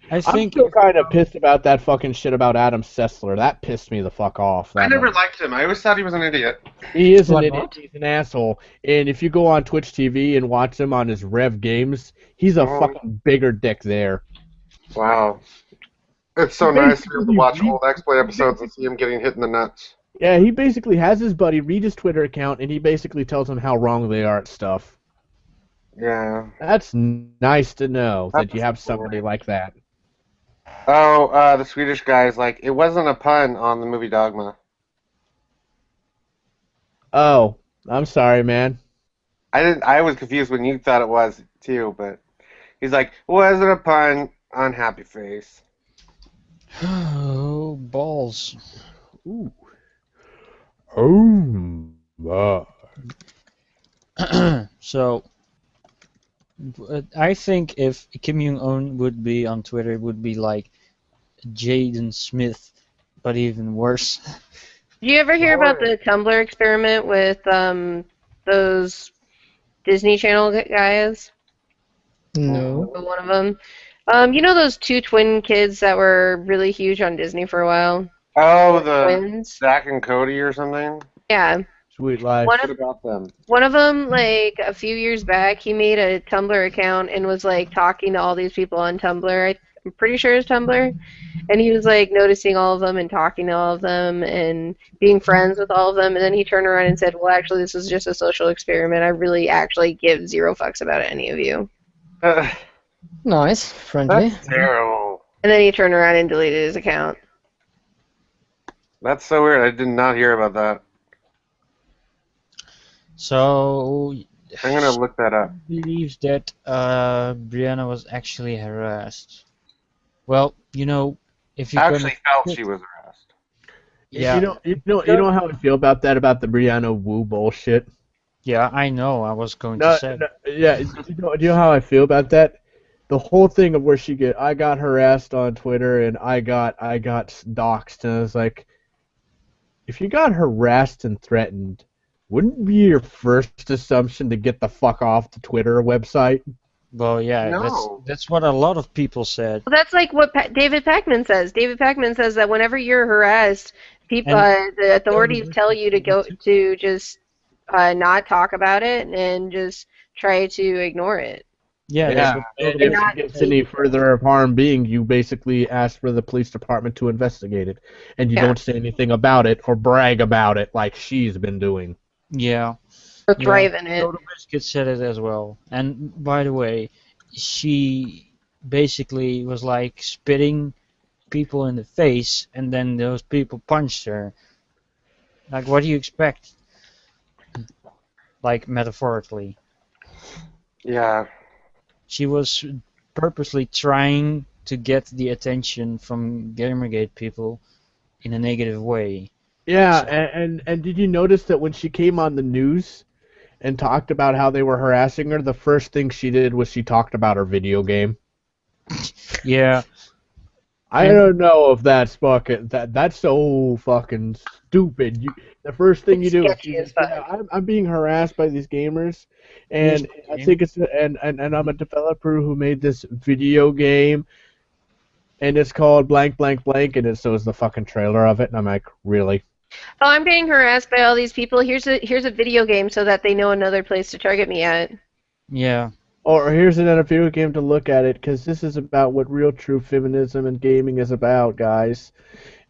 I
I'm
think
still kind of pissed about that fucking shit about Adam Sessler. That pissed me the fuck off.
I
That
never
one.
liked him. I always thought he was an idiot.
He is an
What,
idiot.
what?
He's an asshole. And if you go on Twitch TV and watch him on his Rev Games, he's a fucking bigger dick there.
Wow. It's so nice to be able to watch old X-Play episodes and see him getting hit in the nuts.
Yeah, he basically has his buddy read his Twitter account, and he basically tells him how wrong they are at stuff.
Yeah.
That's nice to know that you
That's
have somebody like that.
Oh, the Swedish guy's like, it wasn't a pun on the movie Dogma.
Oh, I'm sorry, man.
I was confused when you thought it was too, but he's like, wasn't a pun on Happy Face.
oh balls.
Ooh. Oh, my.
So I think if Kim Jong-un would be on Twitter, it would be like Jaden Smith, but even worse.
Did you ever hear about the Tumblr experiment with those Disney Channel guys?
No.
One of them. You know those two twin kids that were really huge on Disney for a while?
Oh, the
Twins?
Zach and Cody or something?
Yeah.
Sweet life.
One
What
of,
about them?
one of them, like, a few years back, he made a Tumblr account and was, like, talking to all these people on Tumblr. I'm pretty sure it's Tumblr. And he was, like, noticing all of them and talking to all of them and being friends with all of them. And then he turned around and said, well, actually, this is just a social experiment. I really actually give zero fucks about any of you.
Nice, friendly.
That's terrible.
And then he turned around and deleted his account.
That's so weird. I did not hear about that.
So
I'm gonna look that up.
believes that Brianna was actually harassed. Well, you know, if you're
Actually
gonna
felt she was harassed.
yeah,
You know how I feel about that, about the Brianna Wu bullshit.
yeah, I know. I was going
No,
to say.
no, yeah, do you know how I feel about that? The whole thing of where I got harassed on Twitter and I got doxxed, and I was like, if you got harassed and threatened, wouldn't it be your first assumption to get the fuck off the Twitter website?
Well, yeah,
No.
that's what a lot of people said.
Well, that's like what David Pacman says. David Pacman says that whenever you're harassed, people,
And-
the authorities tell you to go to just not talk about it and just try to ignore it.
Yeah,
Yeah,
that's what
and
They're
if
not-
it gets any further of harm being, you basically ask for the police department to investigate it, and you
Yeah.
don't say anything about it or brag about it like she's been doing.
yeah.
Or thrive in it.
Soda Biscuit said it as well. And by the way, she basically was like spitting people in the face, and then those people punched her. Like, what do you expect? Like, metaphorically.
Yeah.
She was purposely trying to get the attention from Gamergate people in a negative way.
Yeah,
So-
and did you notice that when she came on the news and talked about how they were harassing her, the first thing she did was she talked about her video game?
Yeah,
I
And-
don't know if that's that's so fucking stupid. The first thing you do is
Sketchy as fuck.
yeah, I'm being harassed by these gamers, and I
game.
think it's and I'm a developer who made this video game, and it's called blank blank blank, and it shows the fucking trailer of it, and I'm like, really?
Oh, I'm getting harassed by all these people. Here's a video game so that they know another place to target me at.
yeah.
Or here's another video game to look at it, because this is about what real true feminism and gaming is about, guys.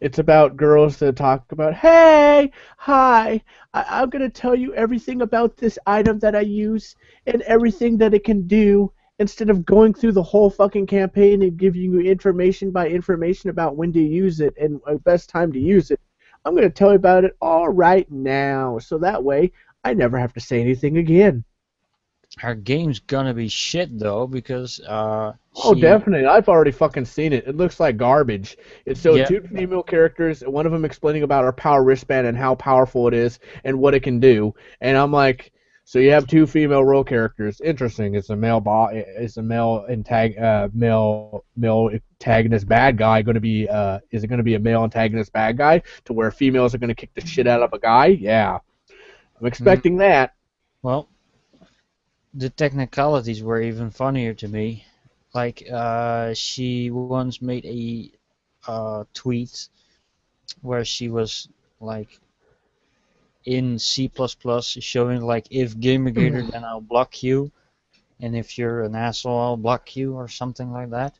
It's about girls that talk about, hey, hi, I'm going to tell you everything about this item that I use and everything that it can do, instead of going through the whole fucking campaign and giving you information by information about when to use it and the best time to use it. I'm going to tell you about it all right now, so that way I never have to say anything again.
Her game's gonna be shit though because
Oh,
she
definitely. I've already fucking seen it. It looks like garbage. It showed
yeah
two female characters, one of them explaining about her power wristband and how powerful it is and what it can do. And I'm like, so you have two female role characters. Interesting. It's a male antagonist bad guy going to be is it going to be a male antagonist bad guy to where females are going to kick the shit out of a guy? Yeah. I'm expecting that.
well the technicalities were even funnier to me. Like she once made a tweet where she was like in C++ showing like if gamergator then I'll block you and if you're an asshole I'll block you or something like that.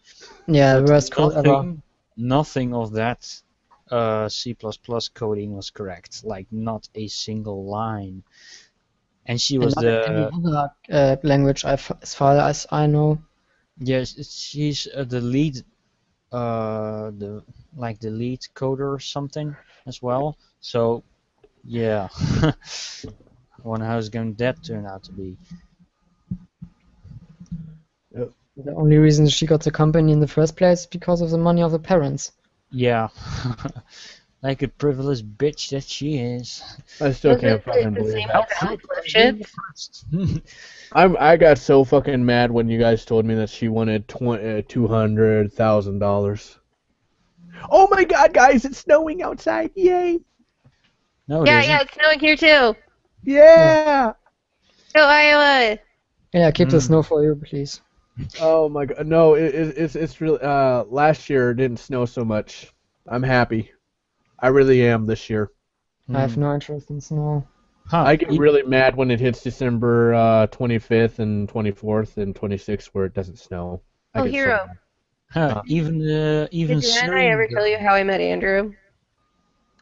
Yeah,
But
worst code ever.
nothing of that C++ coding was correct. Like not a single line. And she
And
was
not in any other language, as far as I know.
yes, she's the lead the lead coder or something as well. So yeah, I wonder how it's going that turn out to be.
The only reason she got the company in the first place is because of the money of the parents.
Yeah, like a privileged bitch that she is.
I still
Was
can't
it
fucking
the
believe
same
that.
with Cliff Ships?
I got so fucking mad when you guys told me that she wanted $200,000. Oh my god, guys, it's snowing outside! Yay!
No, it
Yeah,
isn't.
it's snowing here too.
Yeah!
Go Iowa!
Yeah, keep the snow for you, please.
Oh my god, no, it's really last year it didn't snow so much. I'm happy. I really am this year.
I have no interest in snow.
Huh,
I get really mad when it hits December 25th and 24th and 26th where it doesn't snow. I
Oh,
get so
hero.
mad.
even
Did Dan and I ever tell you how I met Andrew?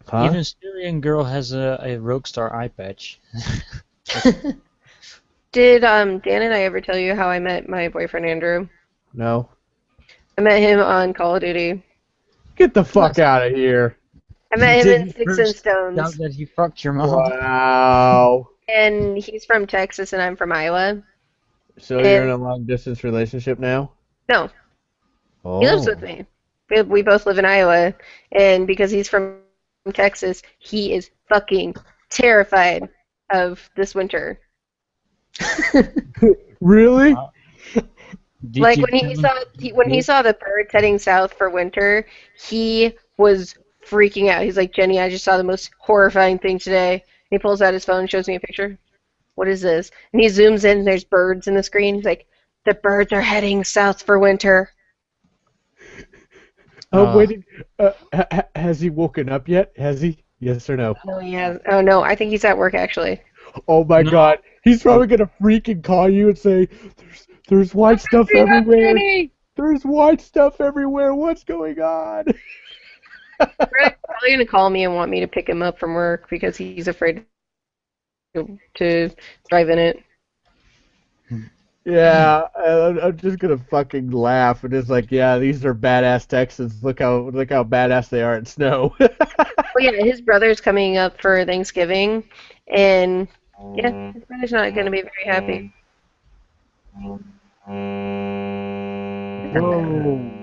Huh?
even Syrian girl has a Rockstar eye patch.
Did Dan and I ever tell you how I met my boyfriend Andrew?
No.
I met him on Call of Duty.
Get the fuck out of here.
I met him
Did
in
you
Sticks and
first
Stones.
doubt that he fucked your mom?
Wow.
And he's from Texas and I'm from Iowa.
So you're in a long distance relationship now?
No,
Oh.
he lives with me. We both live in Iowa. And because he's from Texas, he is fucking terrified of this winter.
Really?
Did
Like
you
when he saw the birds heading south for winter, he was freaking out. He's like, Jenny, I just saw the most horrifying thing today. And he pulls out his phone and shows me a picture. What is this? And he zooms in and there's birds in the screen. He's like, the birds are heading south for winter.
I'm waiting. Has he woken up yet? Has he? Yes or no?
No, he has. Oh no, I think he's at work actually.
Oh my god. He's probably gonna freaking call you and say, there's white stuff everywhere. There's white stuff everywhere. What's going on?
Rick's probably gonna call me and want me to pick him up from work because he's afraid to drive in it.
Yeah, I'm just gonna fucking laugh and it's like, yeah, these are badass Texans. Look how badass they are in snow.
Well, yeah, his brother's coming up for Thanksgiving, and yeah, his brother's not gonna be very happy.
Whoa,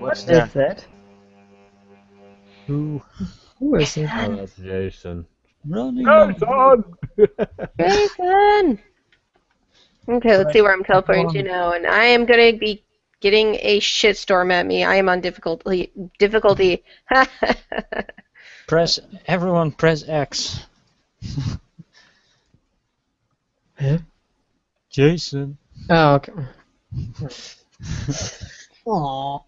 what's
What is
that?
that?
Who?
Who is it?
Oh, that's Jason.
Running.
Jason! Okay, let's see where I'm teleporting to now, and I am gonna be getting a shitstorm at me. I am on difficulty.
Everyone press X.
Huh?
Jason.
Oh, okay. Aww.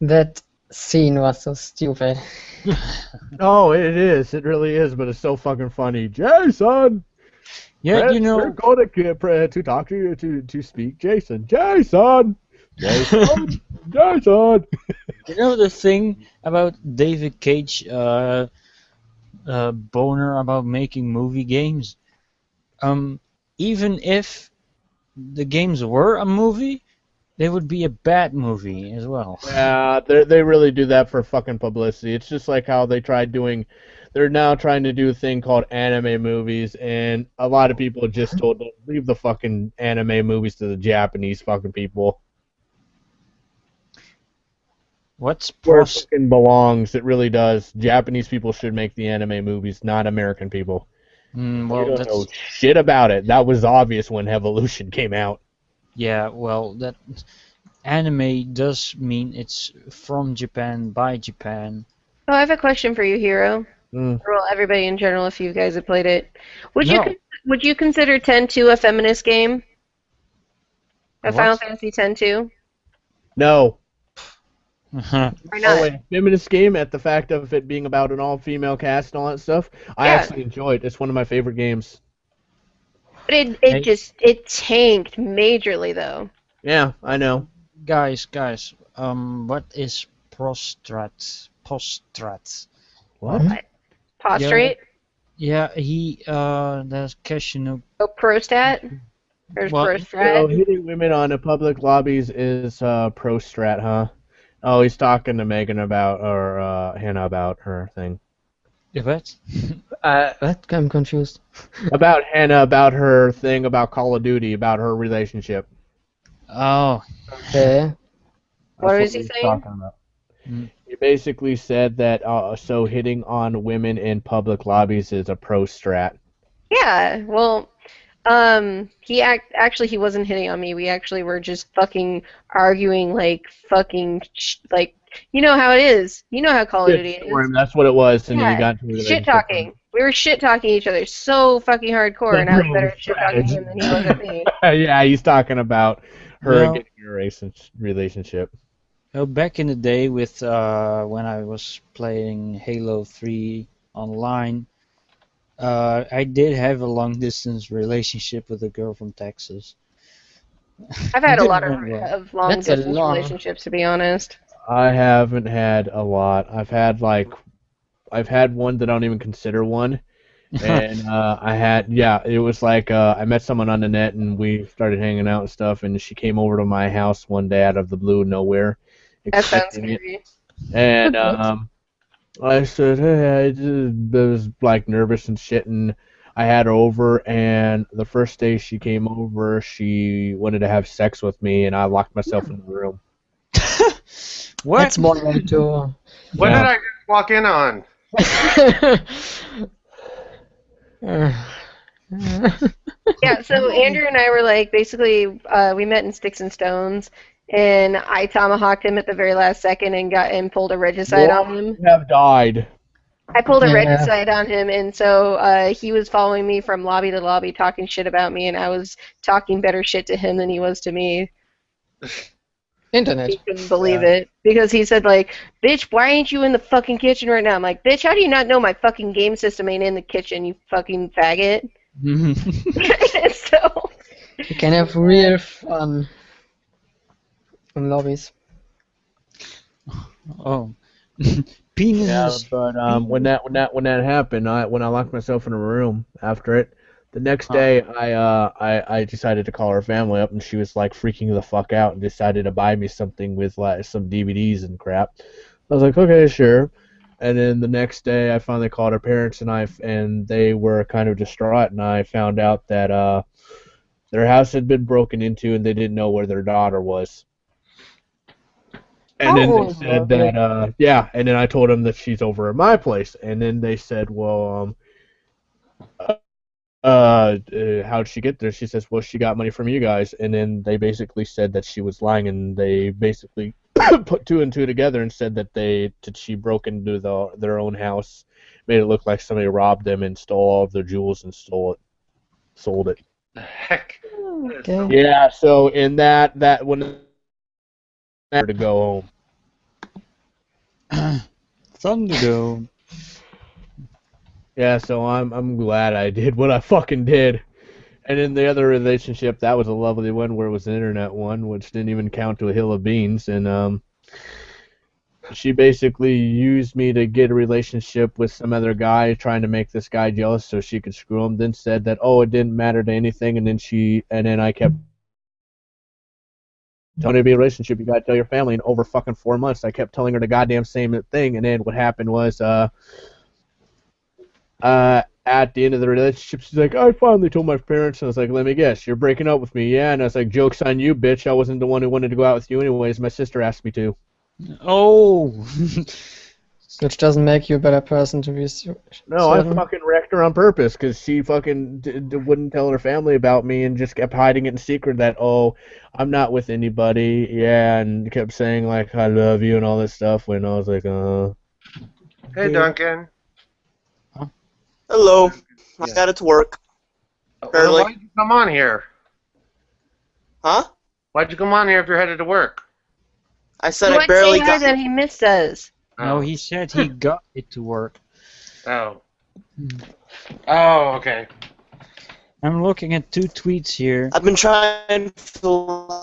That scene was so stupid.
Oh, it is. It really is, but it's so fucking funny. Jason!
Yeah,
Friends,
you
we're
know,
going to talk to you to speak Jason. Jason! Jason! Jason!
you know the thing about David Cage, boner about making movie games. Um, Even if the games were a movie, they would be a bad movie as well.
Yeah, they really do that for fucking publicity. It's just like how they tried doing. They're now trying to do a thing called anime movies, and a lot of people just told them leave the fucking anime movies to the Japanese fucking people.
What's
Where it
pros?
fucking belongs, it really does. Japanese people should make the anime movies, not American people. You
Well,
don't know
that's
shit about it. That was obvious when Evolution came out.
yeah. Well, that anime does mean it's from Japan by Japan.
Oh, I have a question for you, Hero.
Mm.
Or well, everybody in general, if you guys have played it. Would you
No,
would you consider 10-2 a feminist game? A Final
what?
Fantasy 10-2?
No.
Or
Oh,
not?
wait, feminist game at the fact of it being about an all-female cast and all that stuff. I
Yeah.
actually enjoy it. It's one of my favorite games.
But it
Hey,
it tanked majorly though.
Yeah, I know.
guys. What is prostrate? Prostrate.
What?
What? Prostrate?
Yeah, there's Casino.
Oh, prostat? There's
What?
So
prostrat?
hitting women on the public lobbies is pro strat, huh? Oh, he's talking to Megan about or Hannah about her thing.
What?
What? I'm confused.
About Hannah about her thing about Call of Duty about her relationship.
Oh,
Okay.
What
That's
was he
he's
saying?
talking about.
mm,
He basically said that so hitting on women in public lobbies is a pro strat.
Yeah. Well, actually he wasn't hitting on me. We actually were just fucking arguing like fucking like you know how it is. You know how Call of
Shit
Duty
for
is.
him, that's what it was, and then you
Yeah.
got into a
Shit
relationship.
talking. We were shit talking each other so fucking hardcore, and I was better at shit talking
Strategy.
him than he was at me.
Yeah, he's talking about her
well,
getting a relationship.
back in the day with when I was playing Halo 3 online, I did have a long distance relationship with a girl from Texas.
I've had a
Didn't
lot
went well.
of long
That's a
distance
long.
relationships, to be honest.
I haven't had a lot. I've had one that I don't even consider one. And it was like I met someone on the net and we started hanging out and stuff. And she came over to my house one day out of the blue, nowhere,
That sounds
expecting it.
scary.
And
What?
I said, hey, I was like nervous and shit. And I had her over. And the first day she came over, she wanted to have sex with me, and I locked myself in the room.
What?
That's one way to.
What
Yeah.
did I just walk in on?
Yeah, so Andrew and I were like, basically, we met in Sticks and Stones, and I tomahawked him at the very last second and pulled a regicide on him.
You have died.
I pulled a
Yeah.
regicide on him, and so he was following me from lobby to lobby, talking shit about me, and I was talking better shit to him than he was to me.
Internet.
He couldn't believe it because he said like, "Bitch, why ain't you in the fucking kitchen right now?" I'm like, "Bitch, how do you not know my fucking game system ain't in the kitchen, you fucking faggot?" So
You can have real fun in lobbies.
Oh, penises.
Yeah, but when that happened, when I locked myself in a room after it, the next
Huh.
day I decided to call her family up, and she was like freaking the fuck out and decided to buy me something with like some DVDs and crap. I was like, okay, sure. And then the next day I finally called her parents, and they were kind of distraught, and I found out that their house had been broken into and they didn't know where their daughter was. And
How
then they
old
said
were
that and then I told them that she's over at my place, and then they said, well, how'd she get there? She says, well, she got money from you guys. And then they basically said that she was lying, and they basically put two and two together and said that she broke into their own house, made it look like somebody robbed them and stole all of their jewels and sold it.
The heck?
Okay.
Yeah, so in that when to go home.
Thunderdome.
Yeah, so I'm glad I did what I fucking did. And in the other relationship, that was a lovely one where it was an internet one, which didn't even count to a hill of beans. And she basically used me to get a relationship with some other guy, trying to make this guy jealous so she could screw him. Then said that, oh, it didn't matter to anything. And then I kept telling her to be in a relationship. You gotta tell your family. And over fucking 4 months, I kept telling her the goddamn same thing. And then what happened was, at the end of the relationship, she's like, I finally told my parents. And I was like, let me guess, you're breaking up with me, yeah? And I was like, joke's on you, bitch. I wasn't the one who wanted to go out with you anyways. My sister asked me to.
Oh.
Which doesn't make you a better person to be
No, I
certain.
fucking wrecked her on purpose because she fucking wouldn't tell her family about me and just kept hiding it in secret that, oh, I'm not with anybody, yeah, and kept saying, like, I love you and all this stuff when I was like,
Hey, Duncan.
Hello. I
Yeah.
got it to work.
Well,
Barely.
why'd you come on here?
Huh?
Why'd you come on here if you're headed to work?
I said
Why'd
I barely
say hi
got
that he missed us?
No, he said he got it to work.
Oh. Oh, okay.
I'm looking at 2 tweets here.
I've been trying for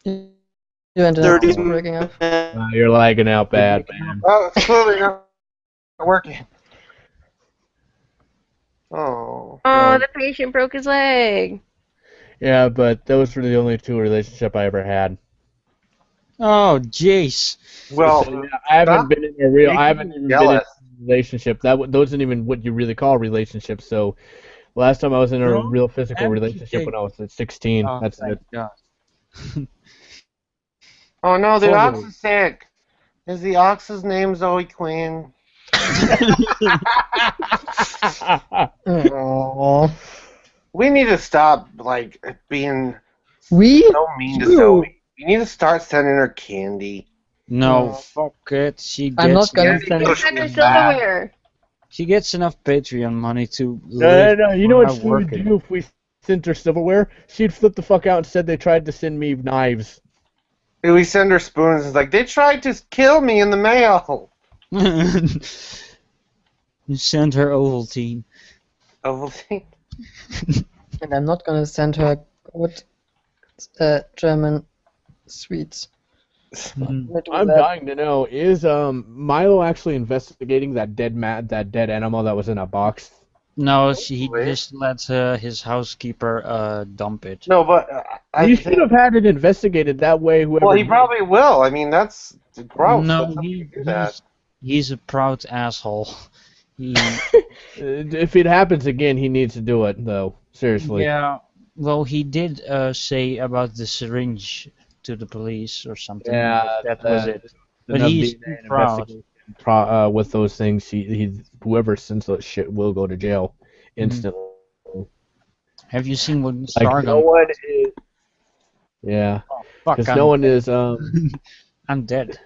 Your internet
30
is breaking up.
minutes.
you're lagging out bad, man.
Oh, it's clearly not working. Oh.
Oh, the patient broke his leg.
Yeah, but those were the only 2 relationship I ever had.
Oh, jeez.
Well,
So, yeah, I haven't been in a real. I haven't even been in a
jealous.
relationship. Those aren't even what you really call relationships. So, last time I was in a
No,
real physical
empty
relationship
cake.
when I was at 16.
Oh,
That's
thank
it.
God.
Oh no, the
Fully.
ox is sick. Is the ox's name Zoe Queen?
Aww.
We need to stop, like, being
We?
so mean to
You.
Zoe. We need to start sending her candy.
No,
Oh.
fuck it. She
I'm
gets
not gonna
Candy
send
He
Push
sent her
was bad.
silverware.
she gets enough Patreon money to
No,
live
no, no. You know what
without
she would
working.
do if we sent her silverware? She'd flip the fuck out and said they tried to send me knives.
We send her spoons. It's like, they tried to kill me in the mail.
You send her Ovaltine.
Ovaltine.
And I'm not gonna send her good German sweets.
Mm.
I'm gonna do
I'm
that.
dying to know, is Milo actually investigating that dead animal that was in a box?
No, he
Wait.
just let his housekeeper dump it.
No, but I
You
think.
should have had it investigated that way. Whoever.
Well, he probably will. I mean, that's gross.
No,
That's how you do that.
he's a proud asshole. He,
If it happens again, he needs to do it though. Seriously.
yeah, well, he did say about the syringe to the police or something.
Yeah,
that was it. But
enough
he's
DNA
too
and
proud.
investigation with those things. Whoever sends that shit will go to jail instantly.
Have you seen what
Like
Sargon?
no one is. Yeah,
Fuck,
because no one is
I'm dead.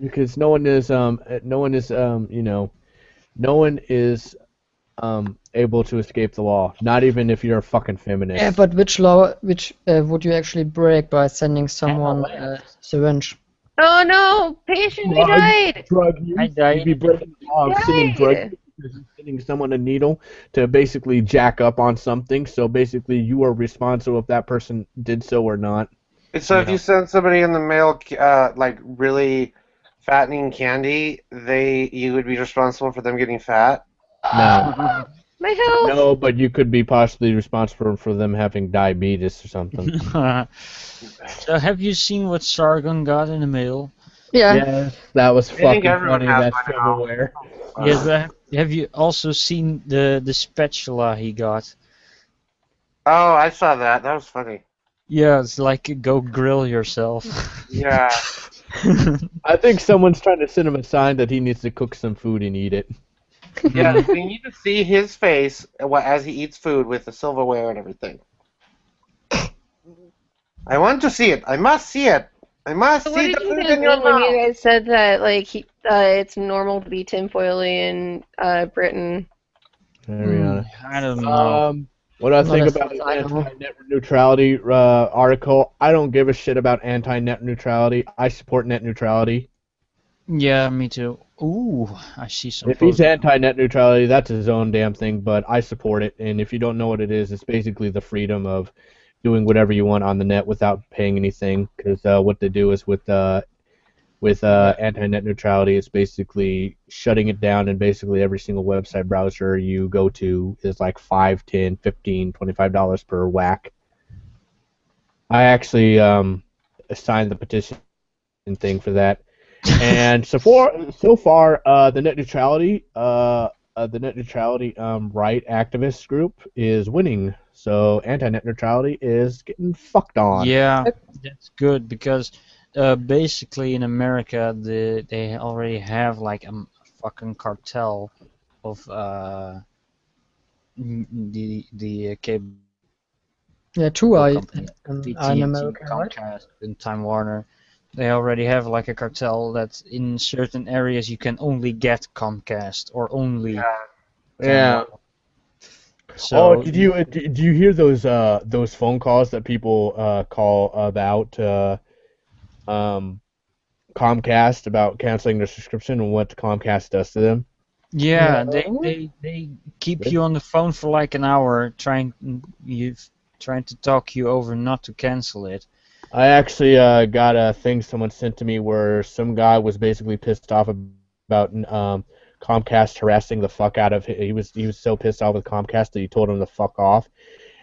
because no one is no one is able to escape the law. Not even if you're a fucking feminist.
Yeah, but which law, would you actually break by sending someone a syringe?
Oh no, patient, he
Drug-
died.
drug use.
I died.
You'd be breaking the law of sending drug
Died.
use because you're sending someone a needle to basically jack up on something. So basically, you are responsible if that person did so or not.
So if you send somebody in the mail, like really fattening candy, you would be responsible for them getting fat.
No,
My health.
no, but you could be possibly responsible for them having diabetes or something.
So have you seen what Sargon got in the mail?
Yeah.
Yes, that was
think
fucking
everyone
funny.
has
That
by now.
silverware.
Yes, but have you also seen the spatula he got?
Oh, I saw that. That was funny.
Yeah, it's like go grill yourself.
Yeah.
I think someone's trying to send him a sign that he needs to cook some food and eat it.
Yeah, we need to see his face as he eats food with the silverware and everything. I want to see it. I must see it. I must
What
see
did
the
you
food
guys
in your
mean when
mouth.
you guys said that like it's normal to be tinfoily in Britain?
Ariana.
I don't know.
What I
Not
think
as
about
far as
the
I know.
anti-net neutrality article, I don't give a shit about anti-net neutrality. I support net neutrality.
Yeah, me too. Ooh, I see some
If he's
posts.
anti-net neutrality, that's his own damn thing, but I support it. And if you don't know what it is, it's basically the freedom of doing whatever you want on the net without paying anything. Because what they do is with anti-net neutrality, it's basically shutting it down, and basically every single website browser you go to is like $5, $10, $15, $25 per whack. I actually signed the petition thing for that. And so far, the net neutrality right activist group is winning. So anti-net neutrality is getting fucked on.
Yeah, that's good because basically in America they already have like a fucking cartel of the cable
Yeah, two are
companies,
are in
AT&T,
America, right?
Comcast, and Time Warner. They already have like a cartel that in certain areas you can only get Comcast or only Time
Yeah.
Warner.
Oh,
So
did you hear those phone calls that people call about Comcast about canceling their subscription and what Comcast does to them?
yeah,
No.
they keep you on the phone for like an hour trying to talk you over not to cancel it.
I actually got a thing someone sent to me where some guy was basically pissed off about Comcast harassing the fuck out of him. He was so pissed off with Comcast that he told him to fuck off.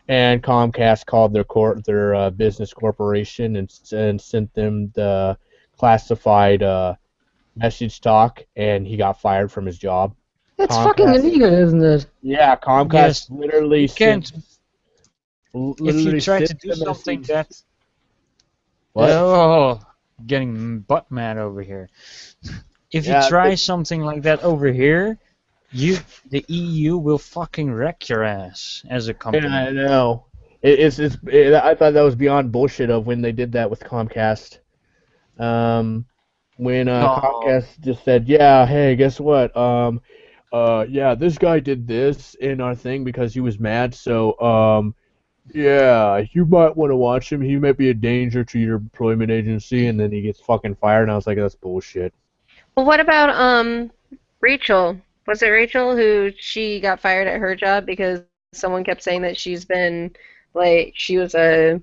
And Comcast called their business corporation and sent them the classified message talk, and he got fired from his job.
That's fucking
Comcast,
illegal, isn't it?
yeah, Comcast
Yes,
literally
you can't.
sent
If you try to do
the
something
message.
that
What?
oh, getting butt mad over here. If you
Yeah,
try something like that over here, the EU will fucking wreck your ass as a
yeah,
company.
I know. I thought that was beyond bullshit of when they did that with Comcast. When
Oh,
Comcast just said, "Yeah, hey, guess what? Yeah, this guy did this in our thing because he was mad. So, yeah, you might want to watch him. He might be a danger to your employment agency." And then he gets fucking fired. And I was like, "That's bullshit."
Well, what about Rachel? Was it Rachel who she got fired at her job because someone kept saying that she's been like she was a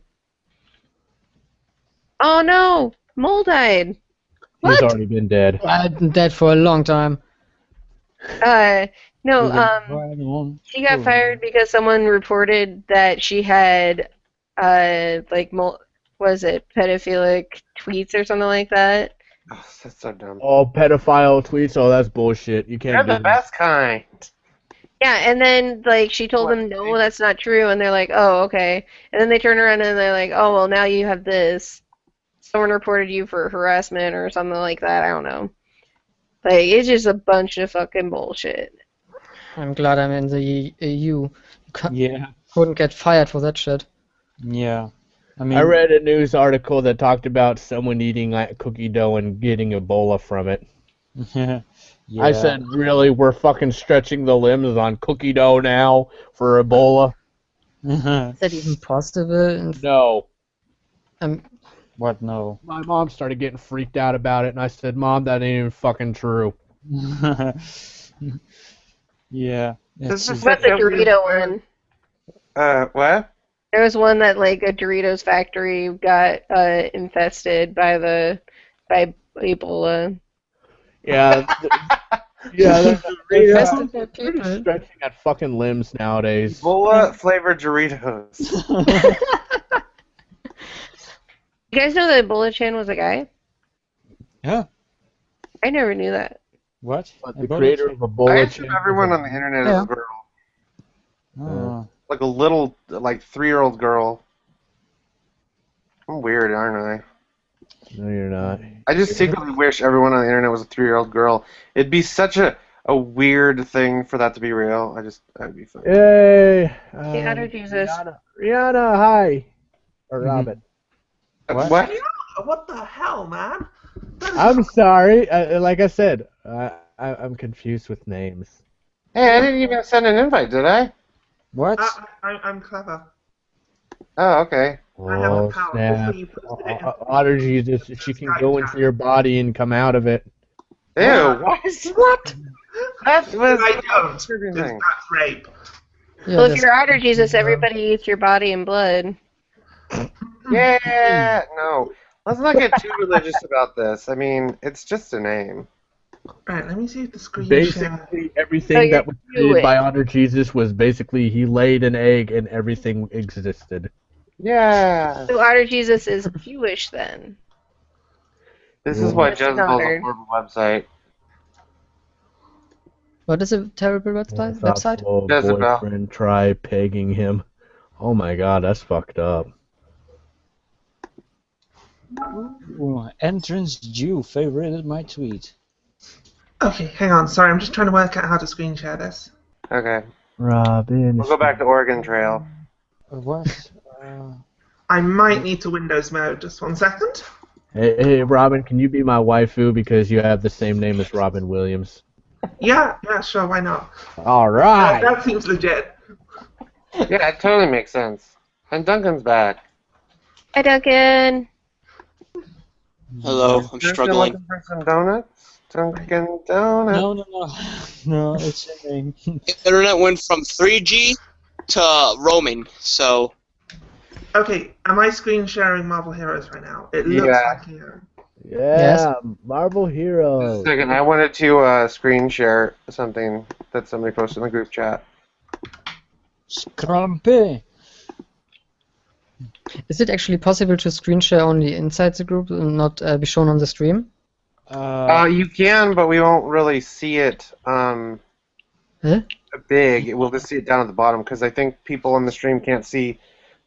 oh no, mole died.
He's
What?
already been dead.
I've been dead for a long time.
No,
moving right on.
she got fired because someone reported that she had like was it pedophilic tweets or something like that.
Oh, that's so dumb.
Oh, pedophile tweets. Oh, that's bullshit. You
You're
can't
the
do that.
best kind.
Yeah, and then like she told
What?
them no, that's not true, and they're like, oh, okay. And then they turn around and they're like, oh, well, now you have this. Someone reported you for harassment or something like that. I don't know. Like it's just a bunch of fucking bullshit.
I'm glad I'm in the EU. You
Yeah,
couldn't get fired for that shit.
yeah. I
I
mean,
read a news article that talked about someone eating like cookie dough and getting Ebola from it.
yeah.
I said, really? We're fucking stretching the limbs on cookie dough now for Ebola?
Is that even possible?
No.
Um,
What? No.
My mom started getting freaked out about it, and I said, Mom, that ain't even fucking true.
Yeah.
This is
What about the Dorito one?
What?
There was one that like a Doritos factory got infested by Ebola.
Yeah, yeah,
Infested by
they're
people.
stretching at fucking limbs nowadays.
Ebola flavored Doritos.
You guys know that Ebola Chan was a guy?
Yeah.
I never knew that.
What?
But the creator of
I
Ebola
assume everyone on the internet is a girl.
Oh.
Like a little, like 3-year-old girl. I'm weird, aren't
No, you're not.
I? I just secretly wish everyone on the internet was a 3-year-old girl. It'd be such a weird thing for that to be real. That'd be fun.
Yay!
Hey, Otter Jesus.
Rihanna, hi. Or Robin.
What?
What the hell, man?
I'm sorry. Like I said, I'm confused with names.
Hey, I didn't even send an invite, did I?
What?
I'm clever.
Oh, okay.
I have a
Oh,
power.
snap.
Hopefully you put a stick in-
Otter Jesus, she can go into your body and come out of it.
Ew, what?
What?
That was
I don't.
disturbing
'Cause
thing.
that's rape.
Yeah,
Well, if
that's
you're Otter Jesus, everybody eats your body and blood.
Yeah, no. Let's not get too religious about this. I mean, it's just a name.
Right, let me see if the screen share.
Basically,
So
everything
you're
that was created by
Jewish.
Otter Jesus was basically he laid an egg and everything existed.
Yeah.
So Otter Jesus is Jewish then.
This is
Yeah.
why
Listen,
Jezebel's a
Otter.
horrible website.
what is a terrible website? Website?
Thoughtful
Jezebel.
boyfriend try pegging him. Oh my god, that's fucked up.
Ooh, entrance Jew favorited my tweet.
Okay, hang on. Sorry, I'm just trying to work out how to screen share this.
Okay.
Robin.
We'll go back to Oregon Trail.
What?
I might need to Windows mode. Just 1 second.
Hey, Robin, can you be my waifu because you have the same name as Robin Williams?
Yeah, sure, why not?
All right.
That seems legit.
Yeah, it totally makes sense. And Duncan's back.
Hi, Duncan.
Hello, I'm
Duncan
struggling.
looking for some donuts? Dunkin' Donuts.
No, it's a name.
Internet went from 3G to roaming, so
Okay, am I screen sharing Marvel Heroes right now? It looks
Yeah.
like here.
Yeah, Marvel
Just a
Heroes.
second, I wanted to screen share something that somebody posted in the group chat.
Scrumpy.
Is it actually possible to screen share only inside the group and not be shown on the stream?
You can, but we won't really see it
Huh?
big. We'll just see it down at the bottom because I think people on the stream can't see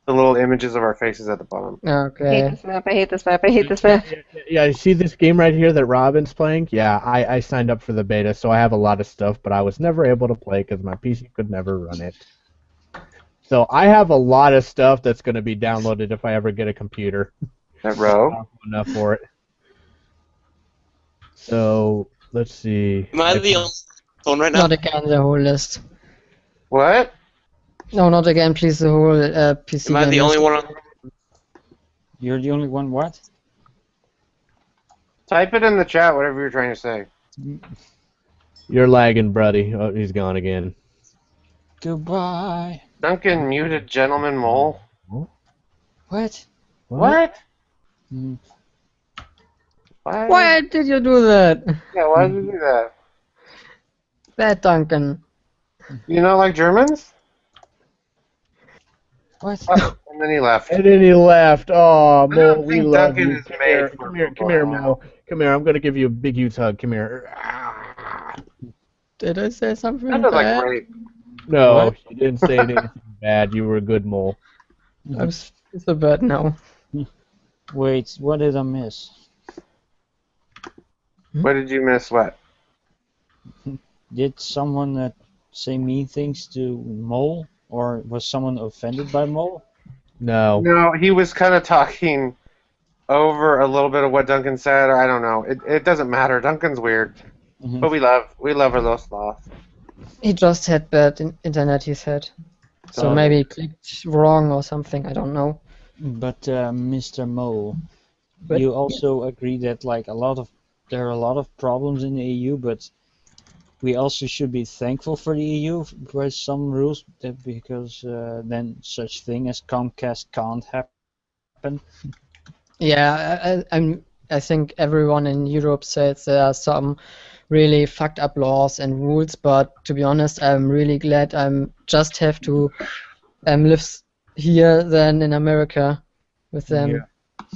the little images of our faces at the bottom.
I hate
Okay.
this map. I hate this map. I hate this map.
Yeah, you see this game right here that Robin's playing? Yeah, I signed up for the beta, so I have a lot of stuff, but I was never able to play because my PC could never run it. So I have a lot of stuff that's going to be downloaded if I ever get a computer.
That row.
Enough for it. So, let's see.
am I the only phone right now?
Not again the whole list.
What?
No, not again, please. The whole PC
Am I
game
the
list.
only one on?
You're the only one. What?
Type it in the chat, whatever you're trying to say.
You're lagging, buddy. Oh, he's gone again.
Goodbye.
Duncan muted Gentleman Mole.
What?
What?
Hmm.
Why did you do that?
Yeah, why did you do that?
Bad Duncan.
You know, like Germans?
What?
Oh, and then he left.
And then he left. Oh,
I
Mo,
don't
we
think
love
Duncan
you.
is
Come
made
here,
for
come here, come
football.
here, Mo. Come here. I'm gonna give you a big, huge hug. Come here.
Did I say something
That was like
bad?
rape.
No,
What?
you didn't say anything bad. You were a good mole.
I'm so bad now.
Wait, what did I miss?
What did you miss? What?
Did someone say mean things to Mole? Or was someone offended by Mole?
No.
No, he was kind of talking over a little bit of what Duncan said. Or I don't know. It doesn't matter. Duncan's weird,
Mhm.
but we love our little sloth.
He just had bad internet, he said. So
Oh.
maybe he clicked wrong or something, I don't know.
But Mr. Mole,
But-
you also agree that like there are a lot of problems in the EU, but we also should be thankful for the EU for some rules because then such thing as Comcast can't happen.
Yeah, I think everyone in Europe says there are some really fucked up laws and rules, but to be honest, I'm really glad I'm just have to live here than in America with them.
Yeah.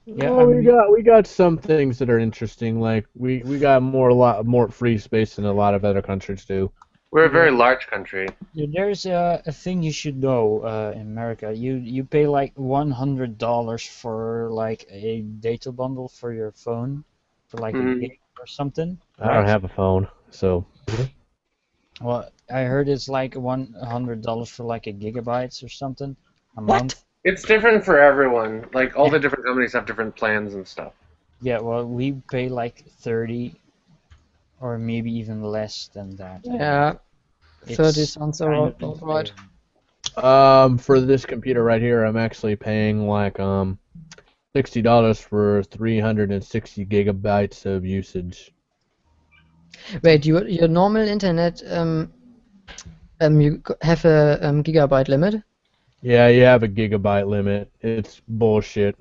Yeah,
Well, we got some things that are interesting. Like we got a lot more free space than a lot of other countries do.
We're a very large country.
There's a thing you should know in America. You pay like $100 for like a data bundle for your phone for like a gig or something.
I don't have a phone, so
Well, I heard it's like $100 for like a gigabytes or something a
What?
month.
It's different for everyone. Like all the different companies have different plans and stuff.
Yeah, well, we pay like 30 or maybe even less than that.
Yeah,
It's
30 sounds
kind of
about right.
for this computer right here, I'm actually paying like $60 for 360 gigabytes of usage.
Wait, your normal internet you have a gigabyte limit?
Yeah, you have a gigabyte limit. It's bullshit.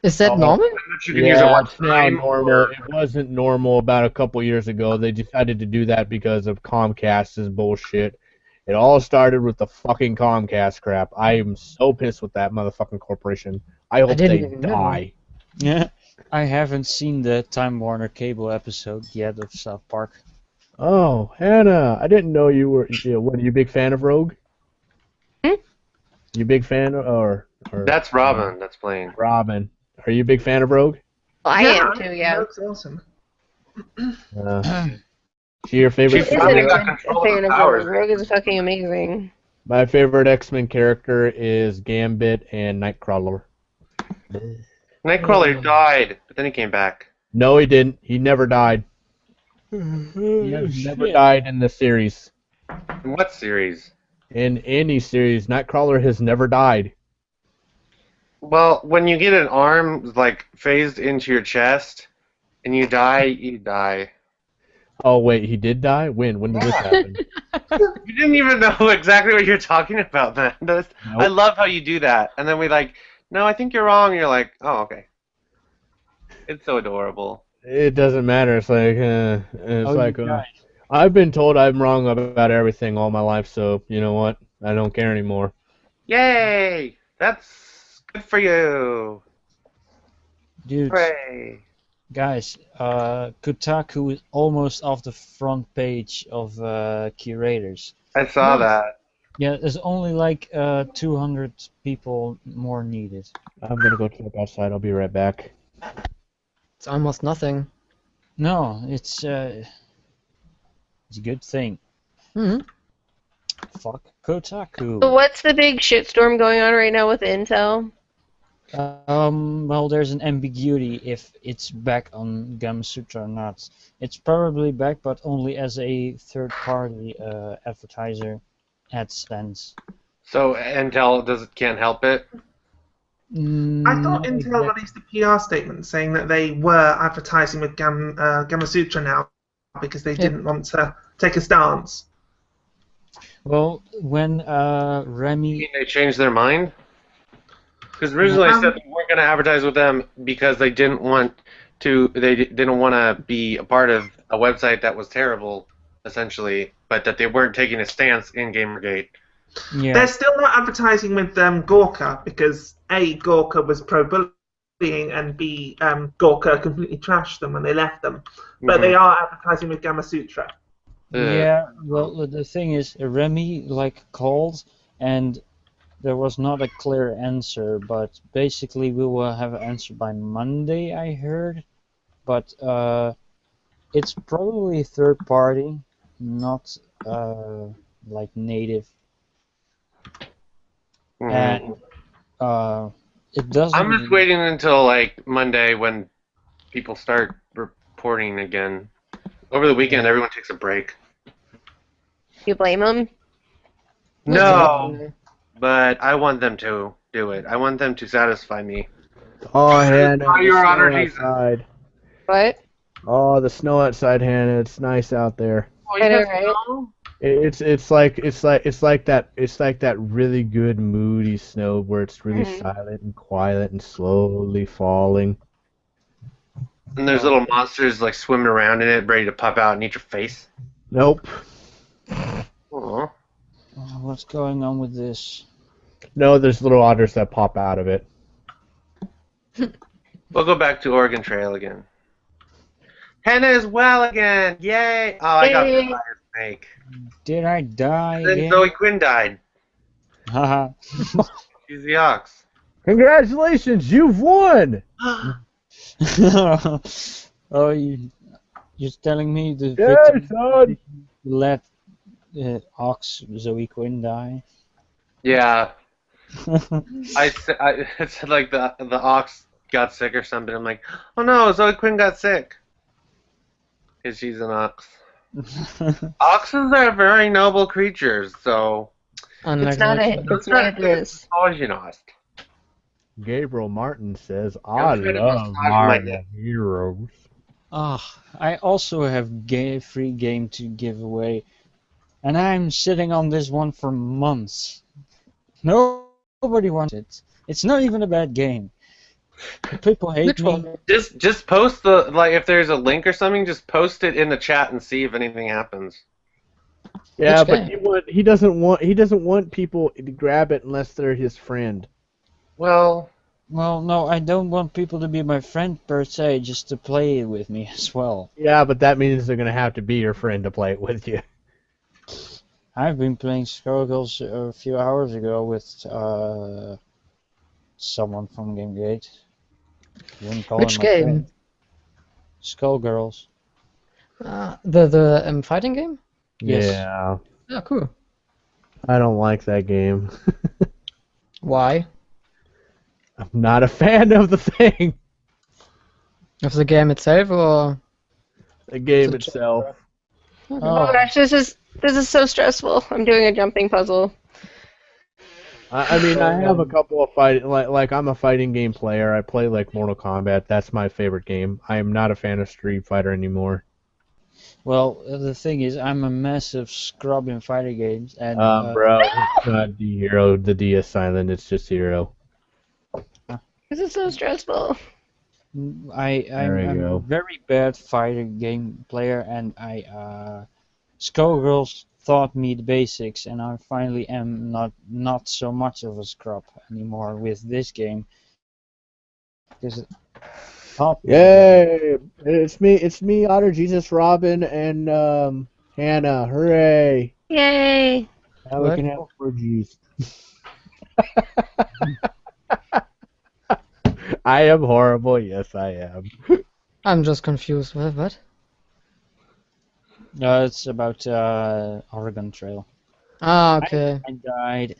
Is that
Oh,
normal?
You can use it
yeah,
one
it's now
time.
normal.
Or...
It wasn't normal about a couple years ago. They decided to do that because of Comcast's bullshit. It all started with the fucking Comcast crap. I am so pissed with that motherfucking corporation. I hope
didn't
they
even know.
die.
Yeah, I haven't seen the Time Warner Cable episode yet of South Park.
Oh, Hannah, I didn't know you were. What are you a big fan of Rogue? You a big fan or
That's Robin that's playing.
Robin? Are you a big fan of Rogue?
I am too, yeah.
Rogue's awesome.
She your favorite?
She's
Who
finally
isn't
got
a
control
fan
of
of
powers.
Rogue? Rogue is fucking amazing.
My favorite X-Men character is Gambit and Nightcrawler.
Nightcrawler died, but then he came back.
No, he didn't. He never died. He
Oh,
has never
shit.
died in the series.
In what series?
In any series, Nightcrawler has never died.
Well, when you get an arm like phased into your chest and you die, you die.
Oh wait, he did die? When? When did this happen?
You didn't even know exactly what you're talking about, man. I
Nope.
love how you do that. And then we like, no, I think you're wrong. And you're like, oh, okay. It's so adorable.
It doesn't matter. It's like, it's
Oh,
like,
you died.
I've been told I'm wrong about everything all my life, so you know what? I don't care anymore.
Yay! That's good for you.
Dude,
Hooray.
guys, Kotaku is almost off the front page of curators.
I saw that.
Yeah, there's only like 200 people more needed.
I'm gonna go check outside. I'll be right back.
It's almost nothing.
No, it's a good thing.
Hmm.
Fuck Kotaku.
So what's the big shitstorm going on right now with Intel?
Well, there's an ambiguity if it's back on Gamasutra or not. It's probably back, but only as a third-party advertiser AdSense.
So Intel can't help it?
I thought Intel released a PR statement saying that they were advertising with Gamasutra now because they didn't want to take a stance.
Well, when Remy...
They changed their mind? Because originally they said they weren't going to advertise with them because they didn't want to. They didn't want to be a part of a website that was terrible, essentially, but that they weren't taking a stance in Gamergate.
Yeah.
They're still not advertising with Gorka because A, Gorka was pro-bullying, and B, Gorka completely trashed them when they left them. But they are advertising with Gamasutra.
Yeah, well, the thing is, Remy called, and there was not a clear answer. But basically, we will have an answer by Monday, I heard. But it's probably third party, not native. And it doesn't.
I'm just waiting until Monday when people start reporting again. Over the weekend, everyone takes a break.
You blame them?
No, but I want them to do it. I want them to satisfy me.
Oh, Hannah,
Oh,
the
Your
snow
Honor, Jesus.
outside.
What?
Oh, the snow outside, Hannah. It's nice out there.
I know, right?
It's like that really good moody snow where it's really silent and quiet and slowly falling.
And there's little monsters swimming around in it, ready to pop out and eat your face.
Nope.
Aww.
What's going on with this?
No, there's little otters that pop out of it.
We'll go back to Oregon Trail again. Hannah is well again! Yay! Oh, I got bit by a snake.
Did I die
Then
again?
Zoe Quinn died.
Haha.
She's the ox.
Congratulations, you've won!
Oh, you're telling me the
Yeah,
victim
son.
let Ox Zoe Quinn die?
Yeah. I said the ox got sick or something. I'm like, oh no, Zoe Quinn got sick. Because she's an ox. Oxes are very noble creatures, so...
Unlike
It's not a this.
Always not.
Gabriel Martin says,
I'm
I
trying to
love
massage my
Marvel
neck.
heroes.
I also have free game to give away, and I'm sitting on this one for months. Nobody wants it. It's not even a bad game. People hate
Which
me.
one?
Just post the if there's a link or something, just post it in the chat and see if anything happens.
Yeah,
Which
but
game?
he doesn't want people to grab it unless they're his friend.
Well,
Well, no, I don't want people to be my friend per se, just to play with me as well.
Yeah, but that means they're gonna have to be your friend to play it with you.
I've been playing Skullgirls a few hours ago with someone from Gamergate. Wouldn't call
Which
him my
game?
friend. Skullgirls.
The fighting game?
Yes.
Yeah,
Yeah, cool.
I don't like that game.
Why?
I'm not a fan of the thing.
Of the game itself or?
The game
The
itself.
genre?
Oh
Okay.
Oh,
gosh, this is so stressful. I'm doing a jumping puzzle.
I mean, I have a couple of like I'm a fighting game player. I play like Mortal Kombat. That's my favorite game. I am not a fan of Street Fighter anymore.
well, the thing is, I'm a massive scrub in fighting games, and
Bro, it's not the hero. The D is silent. It's just hero.
This is so stressful.
I'm
There we
a
go.
very bad fighting game player, and Skullgirls taught me the basics, and I finally am not so much of a scrub anymore with this game because it taught me.
Yay! It's me, Otter, Jesus, Robin, and Hannah. Hooray!
Yay!
Now we
What?
can have orgies. I am horrible. Yes, I am.
I'm just confused. What?
It's about Oregon Trail.
Ah, okay.
I died.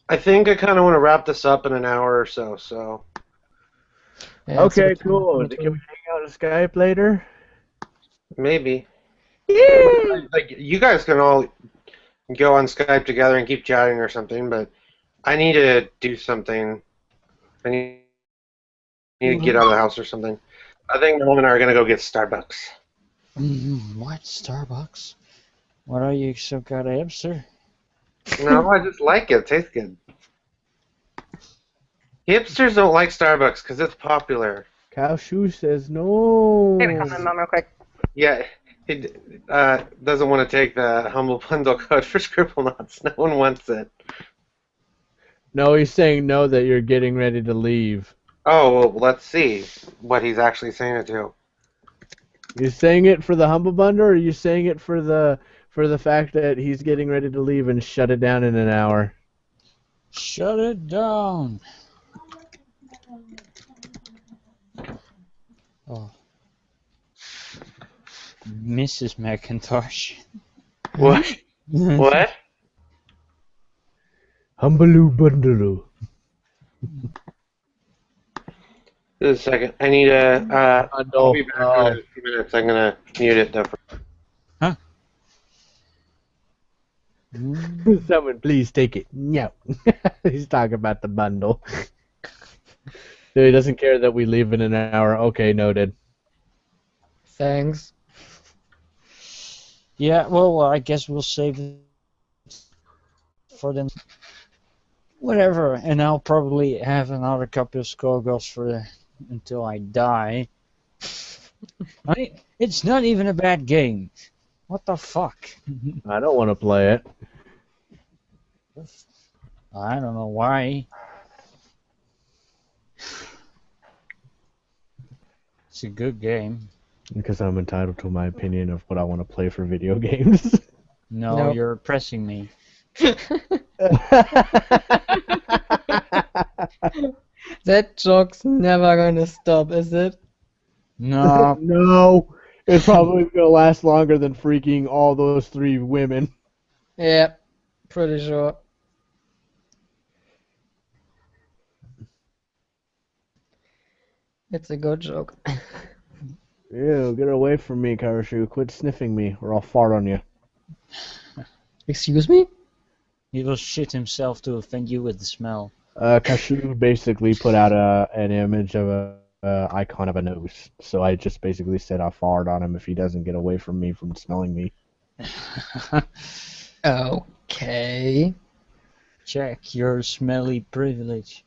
I think I kind of want to wrap this up in an hour or so. So
Yeah, it's a
Okay,
good time
cool.
for me
Can
too.
we hang out on Skype later?
maybe
Yay!
like you guys can all go on Skype together and keep chatting or something, but I need to do something. I need to get out of the house or something. I think Mom and I are gonna go get Starbucks.
What? Starbucks? What are you, some kind of hipster?
No, I just like it. It tastes good. Hipsters don't like Starbucks because it's popular.
Cow Shoe says no.
I'm gonna call my mom real quick.
Yeah, he doesn't want to take the Humble Bundle code for Scribble Knots. No one wants it.
No, he's saying no that you're getting ready to leave.
Oh, well, let's see what he's actually saying it to.
You saying it for the Humble Bundle, or are you saying it for the fact that he's getting ready to leave and shut it down in an hour?
Shut it down. Oh. Mrs. McIntosh.
What? What?
Humbaloo Bundaloo.
Just a second. I need a. I'll be back in a few minutes. I'm gonna mute it though.
Huh?
Someone please take it. No. He's talking about the bundle. So he doesn't care that we leave in an hour. Okay, noted.
Thanks.
Yeah, well, I guess we'll save it for them. Whatever, and I'll probably have another copy of Skullgirls for until I die. It's not even a bad game. What the fuck?
I don't want to play it.
I don't know why. It's a good game.
Because I'm entitled to my opinion of what I want to play for video games.
No,
No.
you're oppressing me.
That joke's never gonna stop, is it?
No.
No. It's probably going to last longer than freaking all those 3 women.
Yeah, pretty sure. It's a good joke.
Ew, get away from me, Karashu. Quit sniffing me, or I'll fart on you.
Excuse me?
He will shit himself to offend you with the smell.
Kashu basically put out an image of a icon of a nose. So I just basically said I'll fart on him if he doesn't get away from me from smelling me.
Okay.
Check your smelly privilege.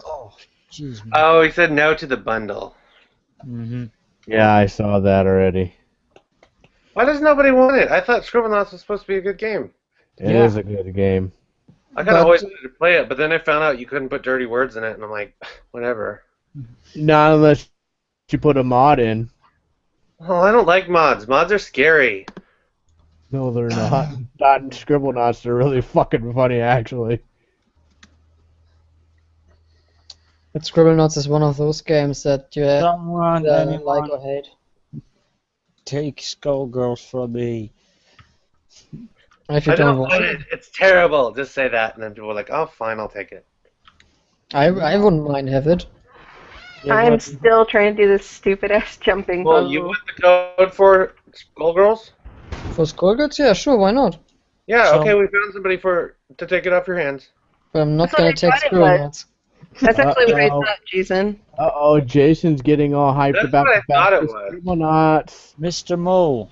Oh, jeez.
Oh, he said no to the bundle.
Mm-hmm.
Yeah, I saw that already.
Why does nobody want it? I thought Scribblenauts was supposed to be a good game.
It is a good game.
I kind of always wanted to play it, but then I found out you couldn't put dirty words in it, and I'm like, whatever.
Not unless you put a mod in.
Oh, I don't like mods. Mods are scary.
No, they're not. Not in Scribblenauts. They're really fucking funny, actually.
But Scribblenauts is one of those games that you
Someone, anyone,
like or hate.
take Skullgirls from me.
If you
I don't
want
want it. It's terrible. Just say that, and then people are like, oh, fine, I'll take it.
I wouldn't mind have it.
Yeah,
I'm
but-
still trying to do this stupid ass jumping
Well,
puzzle.
you want the code for Skullgirls?
For Skullgirls, yeah, sure, why not?
Yeah,
So-
okay, we found somebody to take it off your hands.
But I'm not
That's what
gonna
I
take
thought it was.
Scribblenauts.
That's actually what I
Uh-oh.
thought, Jason.
Uh-oh, Jason's getting all hyped
That's
about
what
the
I thought
fact
it
that
was.
Scribblenauts.
Mr. Mole.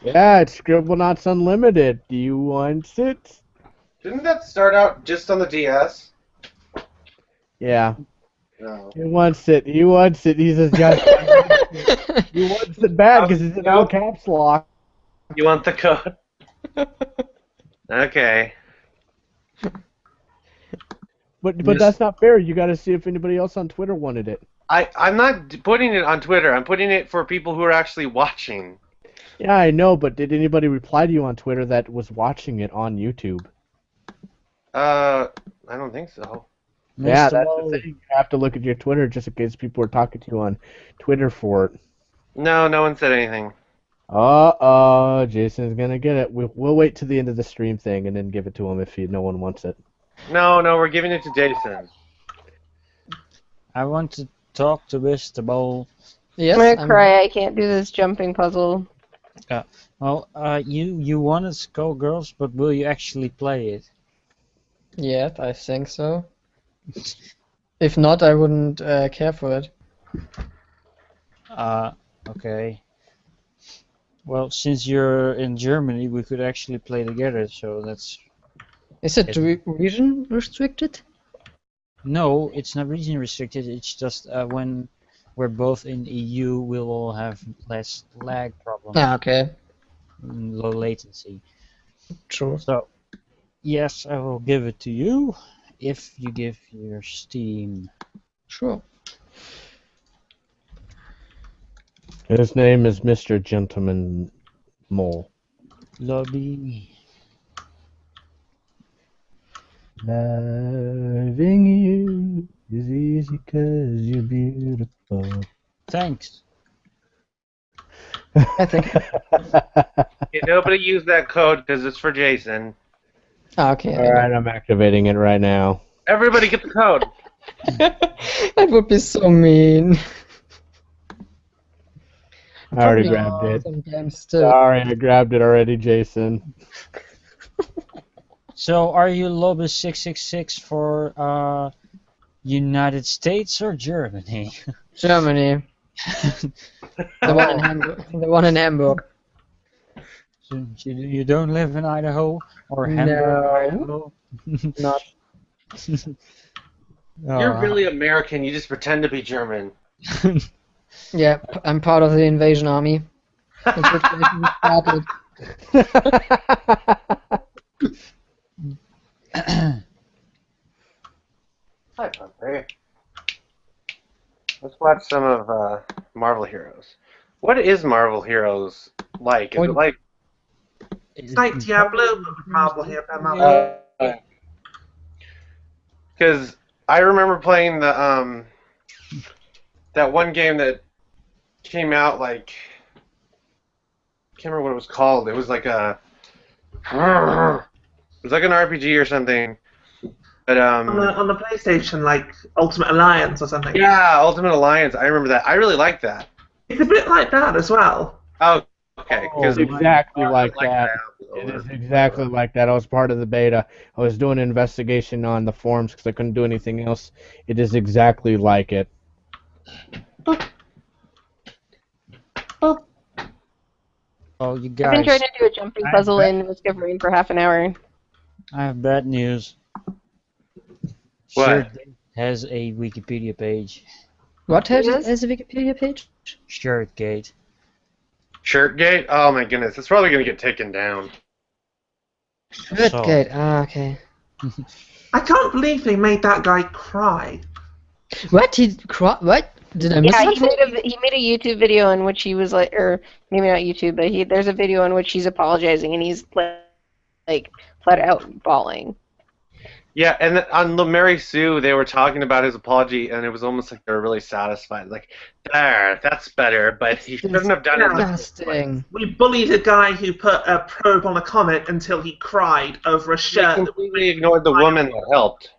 Yeah, it's Scribblenauts Unlimited. Do you want it?
Didn't that start out just on the DS?
Yeah.
No.
He wants it. He wants it. He says, "God, he wants it bad because it's in all caps lock."
You want the code? Okay.
But that's not fair. You got to see if anybody else on Twitter wanted it.
I'm not putting it on Twitter. I'm putting it for people who are actually watching.
Yeah, I know. But did anybody reply to you on Twitter that was watching it on YouTube?
I don't think so.
Yeah,
Mr.
that's
Mole.
the thing. You have to look at your Twitter just in case people are talking to you on Twitter for it.
No, no one said anything.
Jason's gonna get it. We'll wait to the end of the stream thing and then give it to him if no one wants it.
No, we're giving it to Jason.
I want to talk to Mr. Mole.
Yes,
I'm gonna cry. I can't do this jumping puzzle.
Well, you wanted Skullgirls, but will you actually play it?
Yeah, I think so. If not, I wouldn't care for it.
Okay. Well, since you're in Germany, we could actually play together, so that's...
Is it region restricted?
No, it's not region restricted, it's just when we're both in EU, we'll all have less lag problems.
Ah, okay.
And low latency.
True.
So, yes, I will give it to you, if you give your Steam.
Sure.
His name is Mr. Gentleman Mole.
Lobby.
Loving you is easy 'cause you're beautiful.
Thanks.
I think.
Okay, nobody use that code because it's for Jason.
Ah, okay.
Alright, I'm activating it right now.
Everybody get the code.
That would be so mean.
I already
Probably
grabbed it.
some games still.
Sorry, I grabbed it already, Jason.
So, are you Lobby 666 for United States or Germany?
Germany. The one in Hamburg. The one in Hamburg.
So you don't live in Idaho or Hamburg,
No.
Idaho?
Not.
You're really American. You just pretend to be German.
Yeah, I'm part of the invasion army. The situation started.
Hi, Pumpy. Let's watch some of Marvel Heroes. What is Marvel Heroes like? Is it like...
It's like Diablo, but with Marvel here. Marvel.
Because I remember playing the that one game that came out like... I can't remember what it was called. It was like a... It was like an RPG or something. But
On the PlayStation, like Ultimate Alliance or something.
yeah, Ultimate Alliance. I remember that. I really liked that.
It's a bit like that as well.
Oh, okay.
Oh,
Because
exactly like that. It is exactly like that. I was part of the beta. I was doing an investigation on the forums because I couldn't do anything else. It is exactly like it.
Oh, you
I've been trying
guys,
to do a jumping puzzle in Discovery for half an hour.
I have bad news.
What?
Shirtgate has a Wikipedia page.
What has
Yes?
as a Wikipedia page?
Shirtgate.
Shirtgate? Oh my goodness, it's probably gonna get taken down.
Shirtgate. Ah, okay.
I can't believe they made that guy cry.
What? What? Did I miss
Yeah,
something?
he made a YouTube video in which he was like, or maybe not YouTube, but there's a video in which he's apologizing and he's like flat out bawling.
Yeah, and on the Mary Sue, they were talking about his apology, and it was almost like they were really satisfied. Like, there, that's better, but he shouldn't have done it.
Disgusting.
We bullied a guy who put a probe on a comet until he cried over a
They
shirt.
completely ignored the woman that helped.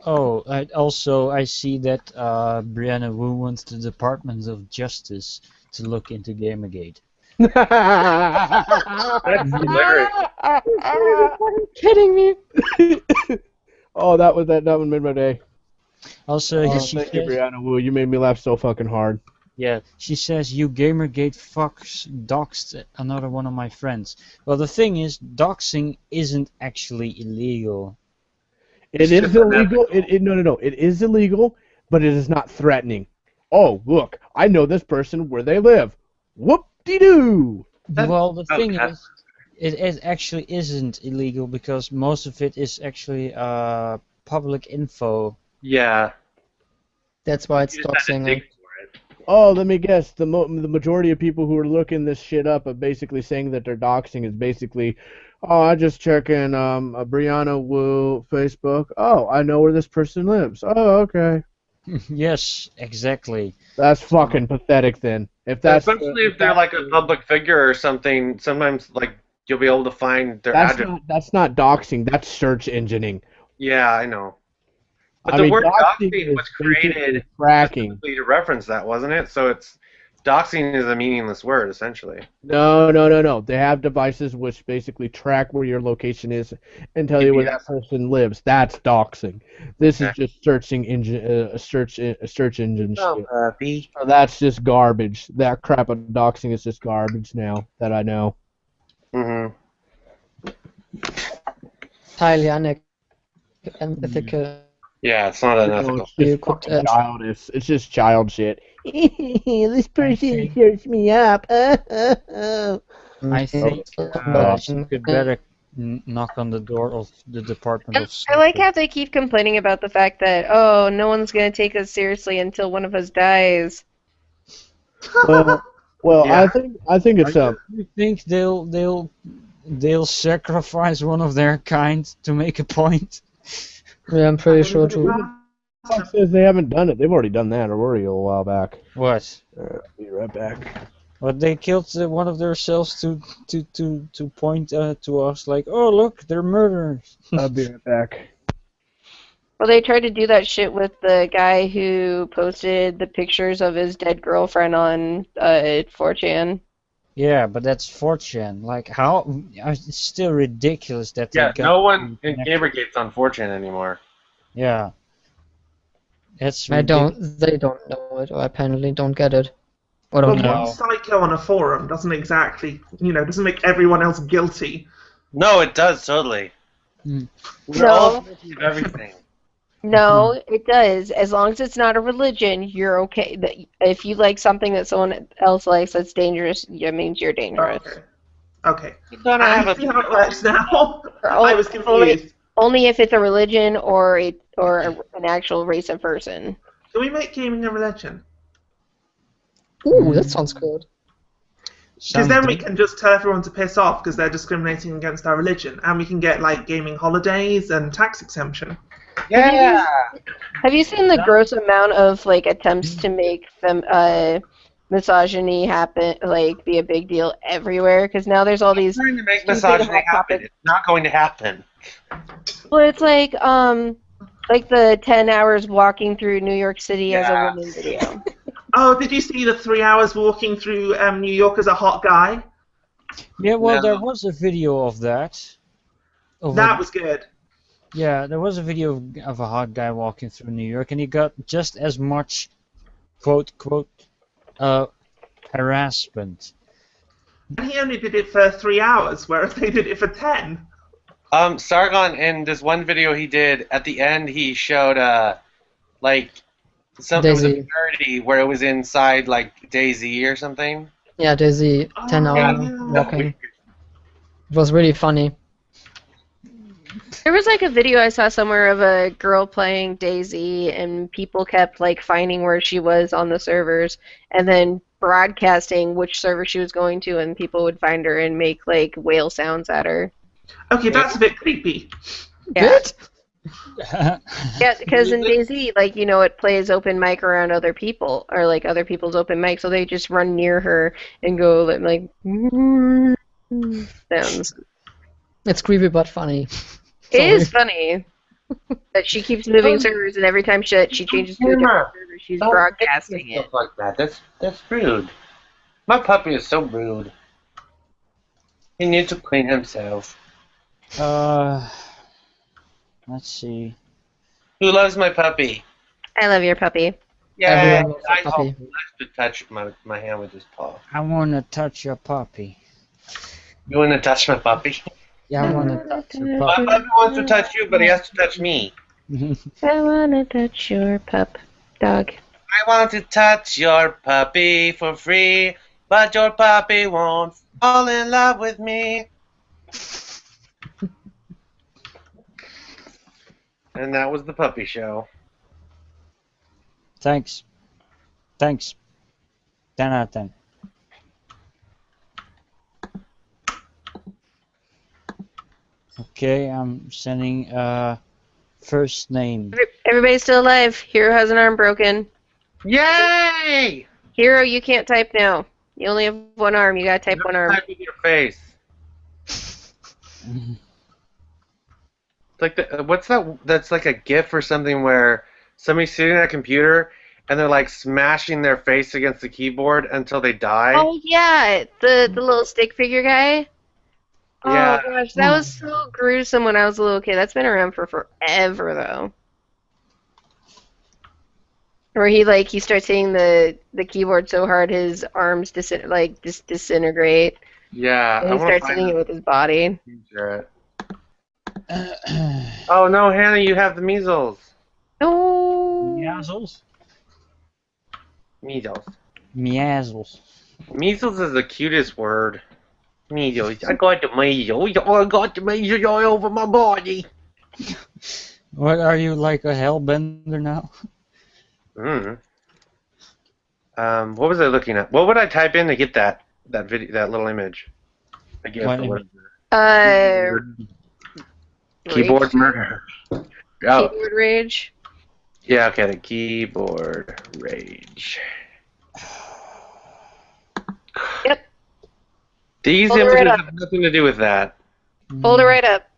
Oh, I see that Brianna Wu wants the Department of Justice to look into Gamergate.
That's hilarious.
Are you kidding me?
Oh, that one made my day.
Also,
Oh,
she
thank you,
says,
Brianna Wu. You made me laugh so fucking hard.
yeah, she says you Gamergate fucks doxed another one of my friends. Well, the thing is, doxing isn't actually illegal.
It is illegal. No. It is illegal, but it is not threatening. Oh, look, I know this person where they live. Whoop-de-doo!
Well, the thing
okay.
is, it actually isn't illegal because most of it is actually public info.
Yeah.
That's why it's
You just had to
doxing.
dig for it.
Oh, let me guess. The majority of people who are looking this shit up are basically saying that they're doxing is basically, oh, I just check in a Brianna Wu Facebook. Oh, I know where this person lives. Oh, okay.
Yes, exactly.
That's fucking pathetic then. If that's
Especially if they're like a public figure or something, sometimes like you'll be able to find their address.
that's not doxing. That's search engineing.
Yeah, I know. But
I
the
mean,
word
doxing
doxing
is
was
basically
created
tracking.
specifically to reference that, wasn't it? So it's doxing is a meaningless word essentially.
No. They have devices which basically track where your location is and tell you where that person lives. That's doxing. This is just search engine shit. So that's just garbage. That crap of doxing is just garbage now that I know.
Mm-hmm.
Highly unethical.
Yeah, it's not unethical.
You could,
Childish. It's just child shit. This person
think-
searched me up.
I think you could better knock on the door of the Department of
I like
Social.
how they keep complaining about the fact that, oh, no one's going to take us seriously until one of us dies.
Well,
Yeah.
I think it's
You think they'll sacrifice one of their kind to make a point?
Yeah, I'm pretty sure too.
Fox says they haven't done it. They've already done that already a while back.
What?
Be right back.
But they killed one of themselves to point to us like, oh look, they're murderers.
I'll be right back.
Well, they tried to do that shit with the guy who posted the pictures of his dead girlfriend on 4chan.
Yeah, but that's 4chan. Like, how? It's still ridiculous that they
Yeah,
got
no one in Gamergate's on 4chan anymore.
Yeah. That's
They don't know it, or apparently don't get it. Or don't
But
know.
one psycho on a forum doesn't exactly, doesn't make everyone else guilty.
No, it does totally.
Mm.
We're all guilty of everything.
No, it does. As long as it's not a religion, you're okay. If you like something that someone else likes that's dangerous, it means you're dangerous.
Okay.
You're gonna have
I see how it works now. I was confused.
Only if it's a religion or an actual race of person.
Can we make gaming a religion?
Ooh, that sounds good.
Because then we can just tell everyone to piss off because they're discriminating against our religion, and we can get like gaming holidays and tax exemption.
Yeah.
Have you seen the gross amount of like attempts to make misogyny happen, like be a big deal everywhere? Because now there's all these.
Trying to make misogyny happen. It's not going to happen.
Well, it's like the 10 hours walking through New York City as a woman video.
Oh, did you see the 3 hours walking through New York as a hot guy?
Yeah, well,
No.
there was a video of that.
That was good.
Yeah, there was a video of a hot guy walking through New York, and he got just as much, quote, harassment.
And he only did it for 3 hours, whereas they did it for 10.
Sargon, in this one video he did, at the end he showed, like, something was a
Daisy.
parody where it was inside, like, Daisy or something.
Yeah, Daisy, 10
Oh,
hour
yeah.
walking. It was really funny.
There was like a video I saw somewhere of a girl playing Daisy, and people kept like finding where she was on the servers, and then broadcasting which server she was going to, and people would find her and make like whale sounds at her.
Okay, that's a bit creepy.
Yeah.
Good?
Yeah, because in Daisy, like, you know, it plays open mic around other people, or like other people's open mic, so they just run near her and go like sounds.
It's creepy but funny.
It is funny that she keeps moving servers, and every time she changes to a different server, she's broadcasting it.
Stuff like that. That's rude. My puppy is so rude. He needs to clean himself.
Let's see.
Who loves my puppy?
I love your puppy.
Yeah,
Everyone loves a
I
puppy.
hope he likes to touch my hand with his paw.
I wanna touch your puppy.
You want to touch my puppy?
Yeah, I wanna touch your
My
puppy.
puppy wants to touch you, but he has to touch me.
I wanna touch your pup dog.
I want to touch your puppy for free, but your puppy won't fall in love with me. And that was the puppy show.
Thanks. 10 out of 10. Okay, I'm sending first name.
Everybody's still alive. Hero has an arm broken.
Yay!
Hero, you can't type now. You only have one arm. You gotta type one arm.
Type in your face. It's like what's that? That's like a GIF or something where somebody's sitting at a computer and they're like smashing their face against the keyboard until they die.
Oh yeah, the little stick figure guy.
Yeah.
Oh gosh, that was so gruesome when I was a little kid. That's been around for forever though. Where he starts hitting the keyboard so hard his arms disintegrate.
Yeah.
And
I
he
wanna
starts
find
hitting it with his body.
it. Oh no, Hannah, you have the measles.
No.
Measles?
Measles.
Measles.
Measles is the cutest word. Measles. I got the measles. I got the measles all over my body.
What, are you like a hellbender now?
What was I looking at? What would I type in to get that video, that little image? I guess.
What
What
image?
Keyboard murder. Oh,
Keyboard rage.
yeah, okay, the keyboard rage.
Yep.
These
Hold it
images
right up.
have nothing to do with that.
Hold it right up.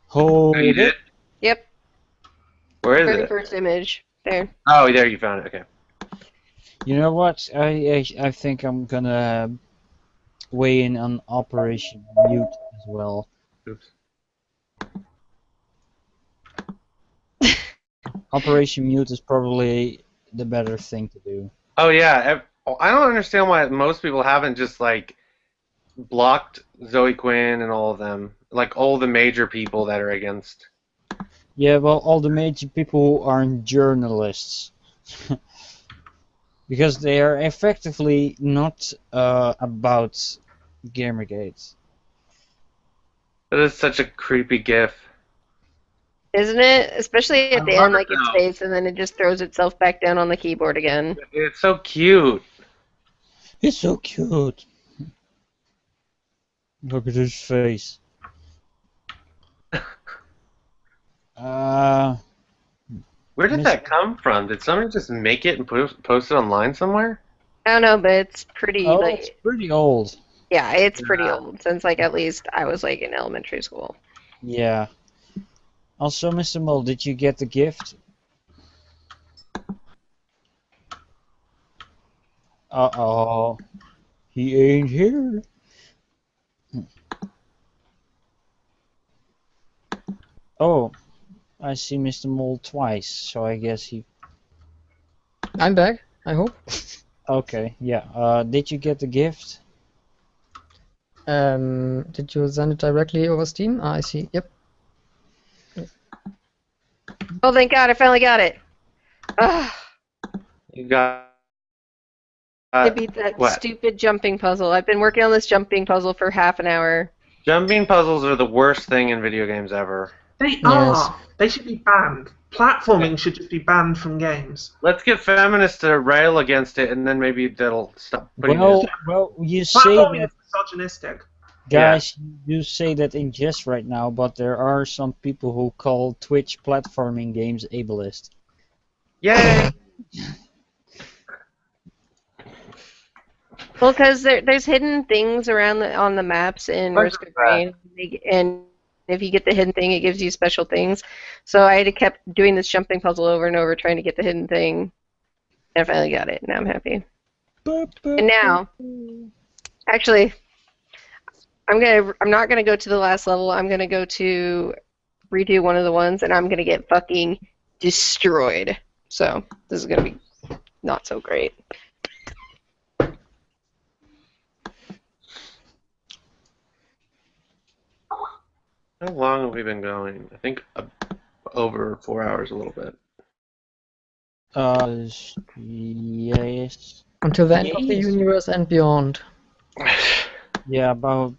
Hold
Oh, you did?
Yep.
Where is
Very
it?
first image. There.
Oh, there, you found it. Okay.
You know what? I think I'm gonna weigh in on Operation Mute as well.
Oops.
Operation Mute is probably the better thing to do.
Oh, yeah. I don't understand why most people haven't just, like, blocked Zoe Quinn and all of them. Like, all the major people that are against.
Yeah, well, all the major people who aren't journalists. Because they are effectively not about Gamergate.
That is such a creepy gif.
Isn't it? Especially at
I
the
love
end,
it
like its
though.
face, and then it just throws itself back down on the keyboard again.
It's so cute.
It's so cute. Look at his face.
Where did that come from? Did somebody just make it and post it online somewhere?
I don't know, but it's pretty.
Oh,
like,
it's pretty old.
yeah, it's pretty old since like at least I was like in elementary school.
Yeah. Also, Mr. Mull, did you get the gift? Uh-oh. He ain't here. Oh, I see Mr. Mole twice, so I guess he...
I'm back, I hope.
Okay, yeah. Did you get the gift?
Did you send it directly over Steam? Ah, I see. Yep.
Oh, thank God, I finally got it. Ah,
You got
I beat that
what?
stupid jumping puzzle. I've been working on this jumping puzzle for half an hour.
Jumping puzzles are the worst thing in video games ever.
They
Yes.
are. They should be banned. Platforming should just be banned from games.
Let's get feminists to rail against it, and then maybe they'll stop putting
Well,
it.
well, you say
Platforming
that,
is misogynistic.
guys, you say that in jest right now, but there are some people who call Twitch platforming games ableist.
Yay!
Well, because there's hidden things around on the maps in
What
Risk
is
of
that?
Rain, and if you get the hidden thing, it gives you special things. So I had to kept doing this jumping puzzle over and over, trying to get the hidden thing, and I finally got it. Now I'm happy. And now, actually, I'm not gonna go to the last level. I'm gonna go to redo one of the ones, and I'm gonna get fucking destroyed. So this is gonna be not so great.
How long have we been going? I think over 4 hours, a little bit.
Yes.
Until the end of the
Yes.
universe and beyond.
Yeah, about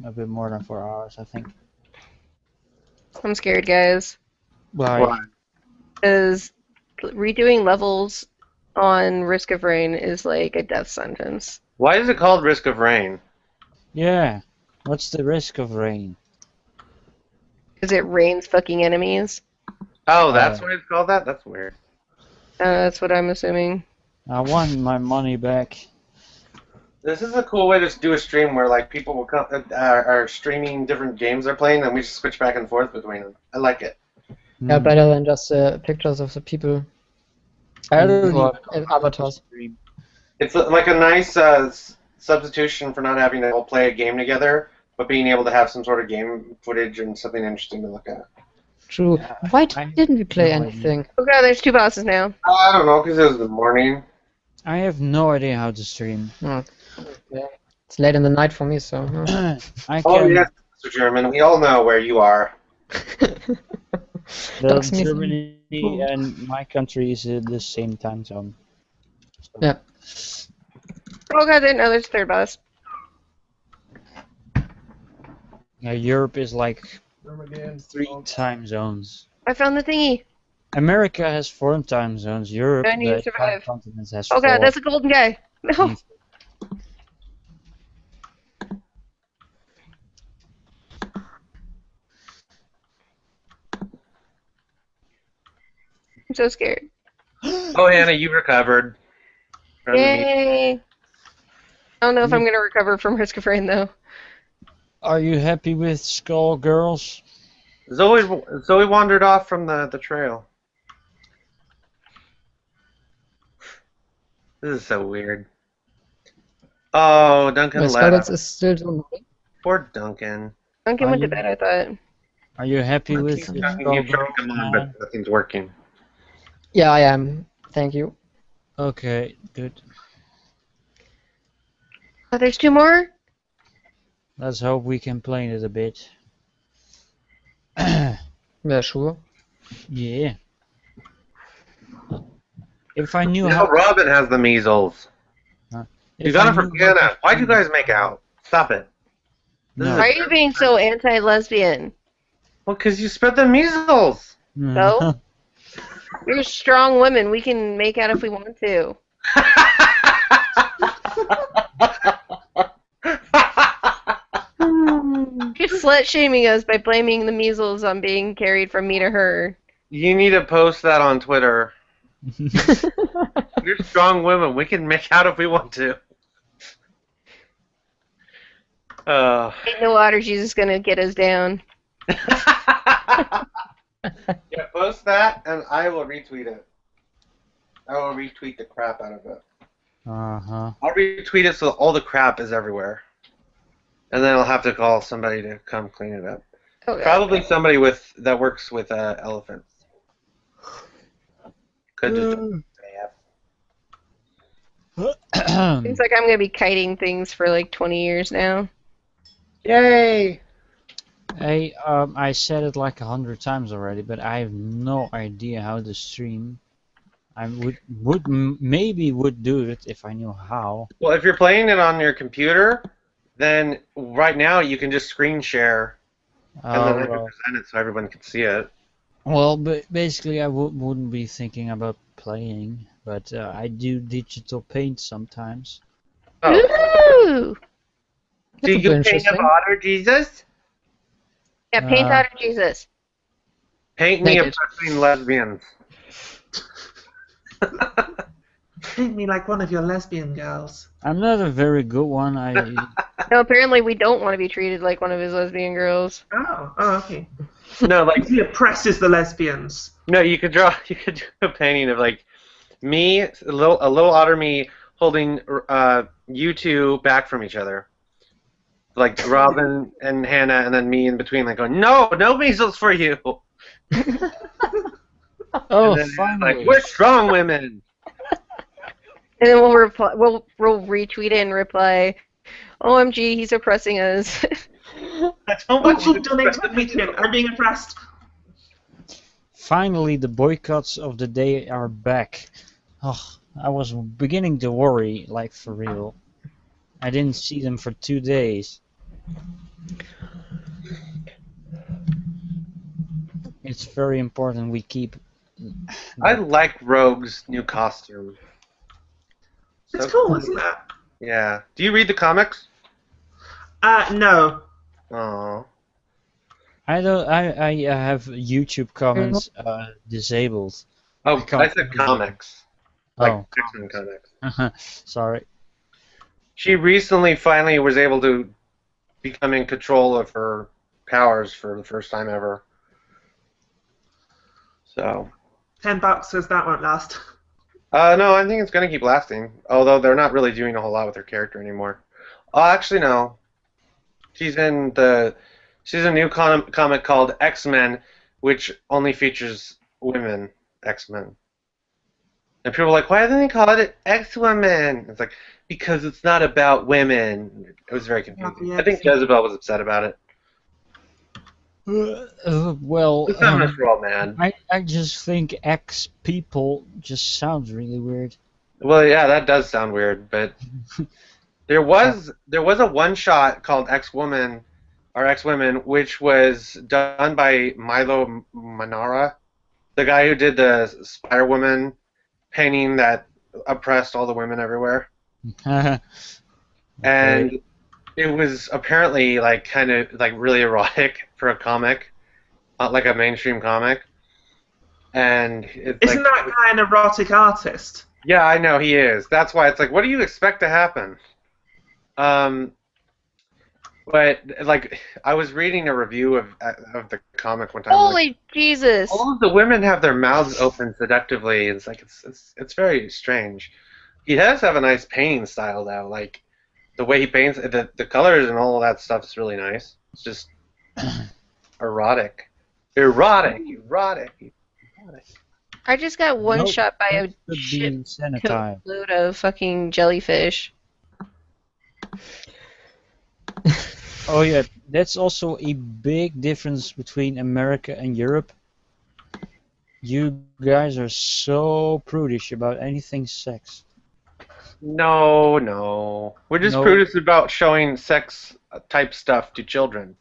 a bit more than 4 hours, I think.
I'm scared, guys.
Why?
Because redoing levels on Risk of Rain is like a death sentence.
Why is it called Risk of Rain?
Yeah. What's the risk of rain?
Because it rains fucking enemies.
Oh, that's why it's called that? That's weird.
That's what I'm assuming.
I want my money back.
This is a cool way to do a stream where like people will come are streaming different games they're playing, and we just switch back and forth between them. I like it.
Yeah, better than just pictures of the people. Or avatars.
It's like a nice substitution for not having to all play a game together, but being able to have some sort of game footage and something interesting to look at.
True. Why didn't we play anything?
Oh god, there's 2 bosses now.
I don't know, because it was the morning.
I have no idea how to stream.
Oh, yeah. It's late in the night for me, so.
I
Oh
can.
yes, Mr. German, we all know where you are.
Dogs me.
Germany and my country is the same time zone. So.
Yeah.
Oh god, there's a 3rd boss.
Yeah, Europe is like 3 time zones.
I found the thingy.
America has 4 time zones. Europe,
I need to
the
survive.
5 continents, has
Oh
4.
god, that's a golden guy. No. I'm so scared.
Oh, Hannah, you recovered. From the meeting.
Yay! I don't know if I'm gonna recover from Risk of Rain though.
Are you happy with Skull Girls?
Zoe wandered off from the trail. This is so weird. Oh, Duncan left.
Scarlett is still doing.
Poor Duncan.
Duncan went to bed, I thought.
Are you happy with
You
Skull
tried
Girls?
to come on, but nothing's working.
Yeah, I am. Thank you.
Okay, good.
Oh, there's 2 more?
Let's hope we can play it a bit.
Yeah, sure.
Yeah. If I knew
Now
how.
Robin has the measles. You
If
got
I
it from
knew how to
Hannah. Why'd you
stream-
guys make out? Stop it.
No.
Why are you being so anti-lesbian?
Well, because you spread the measles.
So? We're strong women. We can make out if we want to. You're slut-shaming us by blaming the measles on being carried from me to her.
You need to post that on Twitter. We're strong women. We can make out if we want to.
Ain't no Otter Jesus gonna get us down.
Yeah, post that, and I will retweet it. I will retweet the crap out of it.
Uh-huh.
I'll retweet it so all the crap is everywhere. And then I'll have to call somebody to come clean it up.
Oh, God.
Probably somebody that works with elephants. Could just
Seems like I'm gonna be kiting things for like 20 years now.
Yay!
Hey, I said it like 100 times already, but I have no idea how to stream. I maybe would do it if I knew how.
Well, if you're playing it on your computer, then right now you can just screen share and then I can present it so everyone can see it.
Well, but basically I wouldn't be thinking about playing, but I do digital paint sometimes.
Ooh!
Do you paint a Otter, Jesus?
Yeah, paint Otter Jesus.
Paint me oppressing lesbians.
Paint me like one of your lesbian girls.
I'm not a very good one.
No, apparently we don't want to be treated like one of his lesbian girls.
Oh, okay.
No, like
he oppresses the lesbians.
No, you could do a painting of like me, a little otter me holding you two back from each other. Like Robin and Hannah, and then me in between, like going, no measles for you.
Oh,
finally. Like, we're strong women.
And then we'll retweet it and reply, OMG, he's oppressing us.
That's how much
you've done it to meet him. I'm being oppressed.
Finally, the boycotts of the day are back. Oh, I was beginning to worry, like for real. I didn't see them for 2 days. It's very important we keep...
I like Rogue's new costume.
It's cool, isn't it?
Yeah. Do you read the comics?
No.
Oh.
I don't. I have YouTube comments disabled.
Oh, I said comics. Like X-Men comics.
Sorry.
She recently finally was able to become in control of her powers for the first time ever. So.
$10 says that won't last.
No, I think it's going to keep lasting. Although they're not really doing a whole lot with her character anymore. Oh, actually, no. She's in a new comic called X-Men, which only features women X-Men. And people are like, why didn't they call it X-Women? It's like, because it's not about women. It was very confusing. I think Jezebel was upset about it.
Well,
it's not much wrong, man.
I just think X people just sounds really weird.
Well, yeah, that does sound weird, but there was a one-shot called X-Woman or X-Women, which was done by Milo Manara, the guy who did the Spider-Woman painting that oppressed all the women everywhere. And it was apparently like kind of like really erotic for a comic, like a mainstream comic. And
isn't that guy an erotic artist?
Yeah, I know he is. That's why it's like, what do you expect to happen? But like, I was reading a review of the comic one time.
Holy Jesus!
All of the women have their mouths open seductively. It's like it's very strange. He does have a nice painting style though. Like the way he paints, the colors and all of that stuff is really nice. It's just erotic.
I just got one shot by a shitload of fucking jellyfish.
Oh yeah, that's also a big difference between America and Europe. You guys are so prudish about anything sex.
No. We're just prudish about showing sex type stuff to children.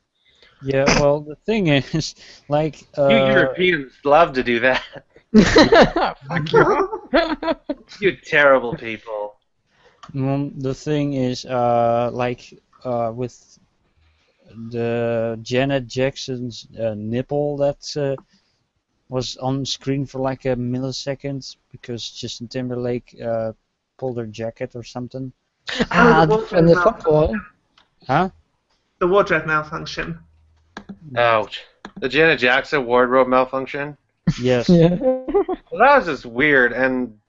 Yeah, well, the thing is, like...
you Europeans love to do that.
Fuck you.
You terrible people.
The thing is, with the Janet Jackson's nipple that was on screen for like a millisecond because Justin Timberlake pulled her jacket or something.
And the football.
Huh?
The wardrobe malfunction.
Ouch. The Janet Jackson wardrobe malfunction?
Yes.
Yeah.
Well, that was just weird, and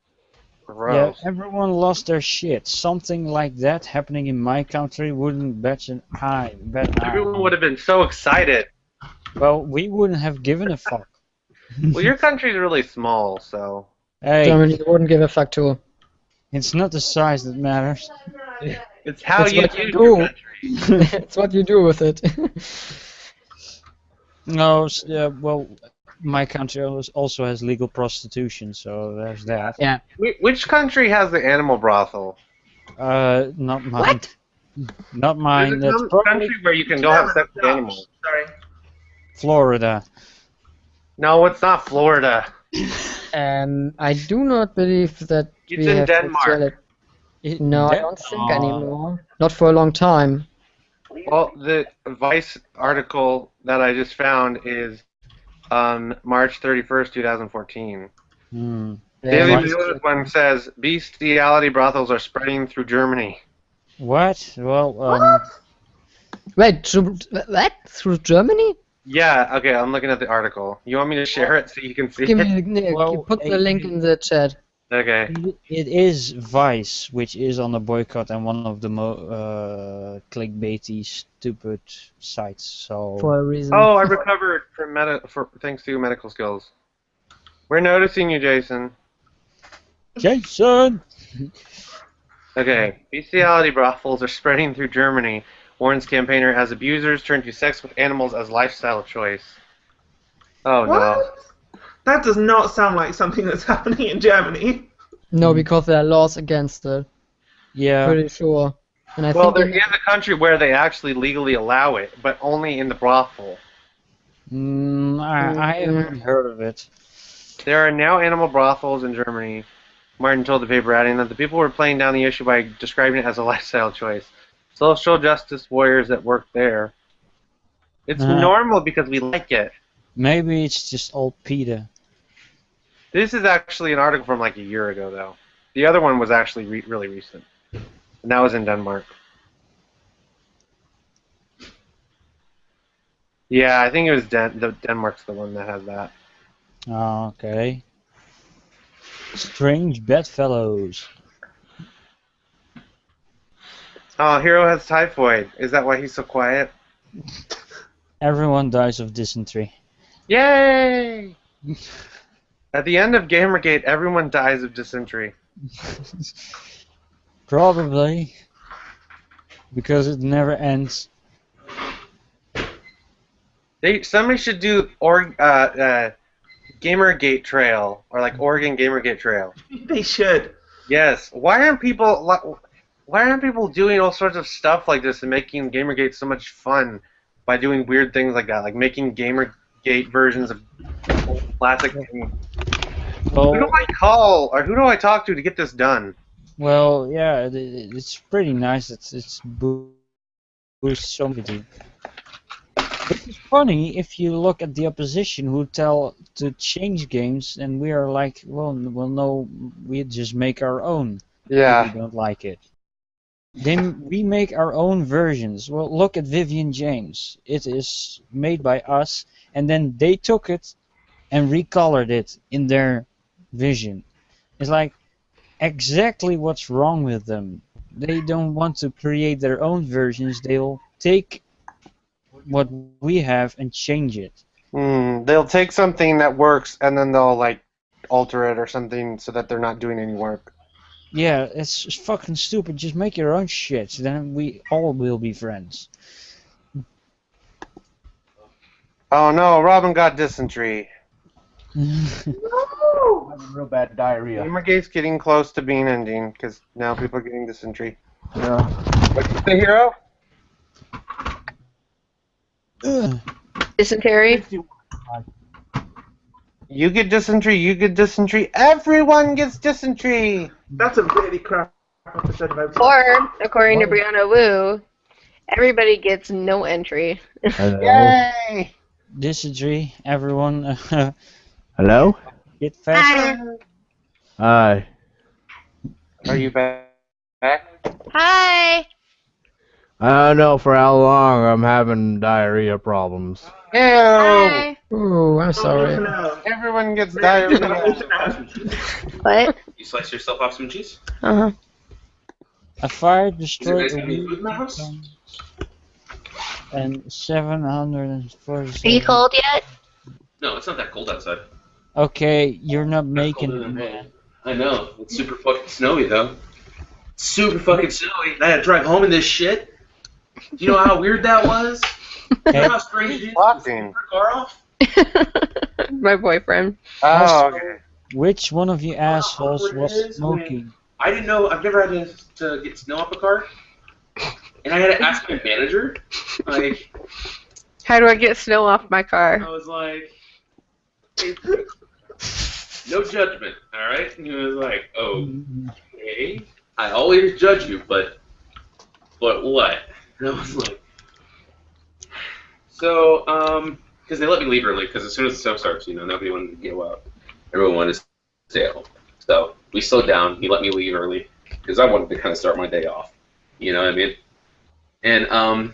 Yeah,
Gross.
everyone lost their shit. Something like that happening in my country wouldn't bet an eye.
Everyone would have been so excited.
Well, we wouldn't have given a fuck.
Well, your country's really small, so.
Hey,
Germany wouldn't give a fuck too.
it's not the size that matters.
It's how
It's
you
what you
use
do.
your country.
It's what you do with it.
No, well, my country also has legal prostitution, so there's that.
Yeah.
Which country has the animal brothel?
Not mine. Not mine.
There's
That's
a
probably
country where you can go have sex with animals.
Sorry.
Florida.
No, it's not Florida.
I do not believe that
It's
we
in
have
Denmark.
No, I don't think anymore. Not for a long time.
Well, the Vice article that I just found is on March 31st, 2014.
Hmm.
Daily
Yeah,
Business one says bestiality brothels are spreading through Germany.
What? Well,
Wait, what? Through Germany?
Yeah, okay, I'm looking at the article. You want me to share it so you can see
Give
it?
me,
Well,
put the link in the chat.
Okay.
it is Vice, which is on the boycott and one of the clickbaity, stupid sites. So.
For a reason.
Oh, I recovered thanks to medical skills. We're noticing you, Jason.
Jason.
Okay. Bestiality brothels are spreading through Germany, warns campaigner as abusers turn to sex with animals as lifestyle choice. Oh
What?
no.
That does not sound like something that's happening in Germany.
No, because there are laws against it.
Yeah.
Pretty sure. And I
Well,
think
there is a country where they actually legally allow it, but only in the brothel.
I haven't heard of it.
There are now animal brothels in Germany, Martin told the paper, adding that the people were playing down the issue by describing it as a lifestyle choice. Social justice warriors that work there. It's normal because we like it.
Maybe it's just old Peter.
This is actually an article from like a year ago, though. The other one was actually really recent. And that was in Denmark. Yeah, I think it was Denmark's the one that has that.
Oh, okay. Strange bedfellows.
Oh, Hero has typhoid. Is that why he's so quiet?
Everyone dies of dysentery.
Yay! At the end of Gamergate, everyone dies of dysentery.
Probably. Because it never ends.
Somebody should do Gamergate Trail, or like Oregon Gamergate Trail.
They should.
Yes. Why aren't people doing all sorts of stuff like this and making Gamergate so much fun by doing weird things like that, like making Gamergate versions of classic games?
Well,
Who do I call or who do I talk to get this done?
well, yeah, it's pretty nice. It's boosts so many. Which is funny if you look at the opposition who tell to change games, and we are like, well, no, we just make our own.
Yeah.
If we don't like it. Then we make our own versions. Well, look at Vivian James. It is made by us, and then they took it and recolored it in their vision. It's like exactly what's wrong with them. They don't want to create their own versions. They'll take what we have and change it.
They'll take something that works and then they'll like alter it or something so that they're not doing any work.
Yeah, it's fucking stupid. Just make your own shit. Then we all will be friends.
Oh no, Robin got dysentery.
Real bad diarrhea.
Gamergate's getting close to being ending because now people are getting dysentery.
Yeah.
What's the Hero?
Dysentery.
You get dysentery, everyone gets dysentery!
That's a really crap episode of OT.
Or, according to Brianna Wu, everybody gets no entry.
Hello.
Yay!
Dysentery, everyone.
Hello?
Get fast.
Hi.
Are you back?
Hi.
I don't know for how long I'm having diarrhea problems.
Ew!
Hi.
Ooh, I'm sorry.
Everyone gets diarrhea.
What?
You slice yourself off some cheese?
Uh-huh.
A fire
Is there
destroyed
guys
a
gonna be food in the
wheat
house?
and
Are you
747.
cold yet?
No, it's not that cold outside.
Okay, you're not
It's
making
colder
it,
than
man.
I know. It's super fucking snowy though. Super fucking snowy. I had to drive home in this shit. Do you know how weird that was? You know how strange it is to
Walking.
your car off?
My boyfriend.
Oh, okay.
Which one of you
know how
assholes
awkward it
was
is when-
smoking?
I didn't know. I've never had to get snow off a car, and I had to ask my manager. Like,
How do I get snow off my
I
car?
was like, hey, no judgment, all right? And he was like, okay. I always judge you, but what? And I was like, so, because they let me leave early, because as soon as the snow starts, nobody wanted to go out. Everyone wanted to stay at home. So we slowed down. He let me leave early, because I wanted to kind of start my day off. You know what I mean? And,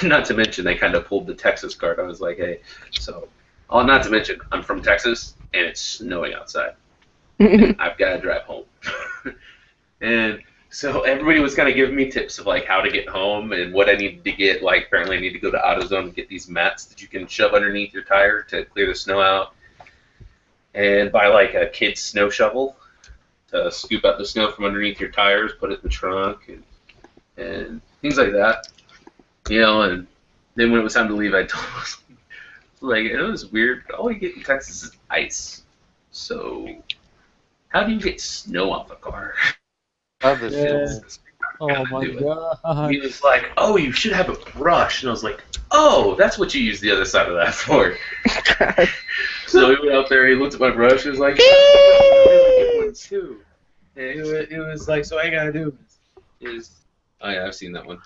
not to mention, they kind of pulled the Texas card. I was like, hey, so, not to mention, I'm from Texas, and it's snowing outside. And I've got to drive home. And so everybody was kind of giving me tips of, like, how to get home and what I needed to get. Like, apparently I need to go to AutoZone and get these mats that you can shove underneath your tire to clear the snow out. And buy, like, a kid's snow shovel to scoop up the snow from underneath your tires, put it in the trunk, and things like that. And then when it was time to leave, I told him, like, it was weird. All you get in Texas is ice. So, how do you get snow off a car?
Oh my god.
He was like, oh, you should have a brush. And I was like, oh, that's what you use the other side of that for. So he went out there, he looked at my brush, he was like, yeah, one too. And it was like, so all you gotta do is, oh yeah, I've seen that one.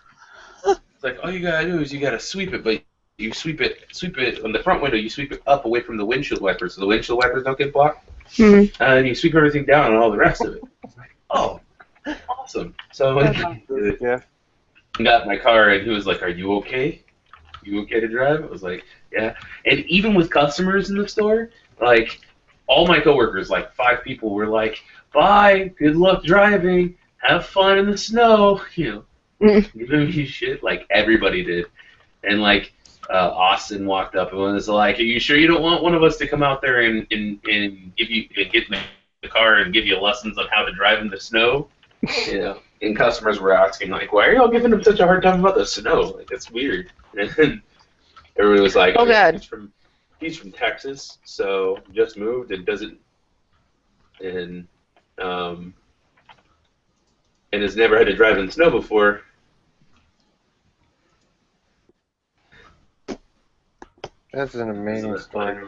It's like, all you gotta do is you gotta sweep it, but you sweep it on the front window, you sweep it up away from the windshield wipers, so the windshield wipers don't get blocked.
Mm-hmm.
And you sweep everything down and all the rest of it. I was like, oh, awesome. So I got in my car, and he was like, are you okay? You okay to drive? I was like, yeah. And even with customers in the store, like, all my coworkers, like 5 people, were like, bye, good luck driving, have fun in the snow, giving me shit, like everybody did. And like Austin walked up and was like, are you sure you don't want one of us to come out there and give you get in the car and give you lessons on how to drive in the snow? And customers were asking, like, why are y'all giving him such a hard time about the snow? Like, that's weird. And then everybody was like,
oh god,
he's from Texas, so just moved and doesn't and has never had to drive in the snow before.
That's an amazing story.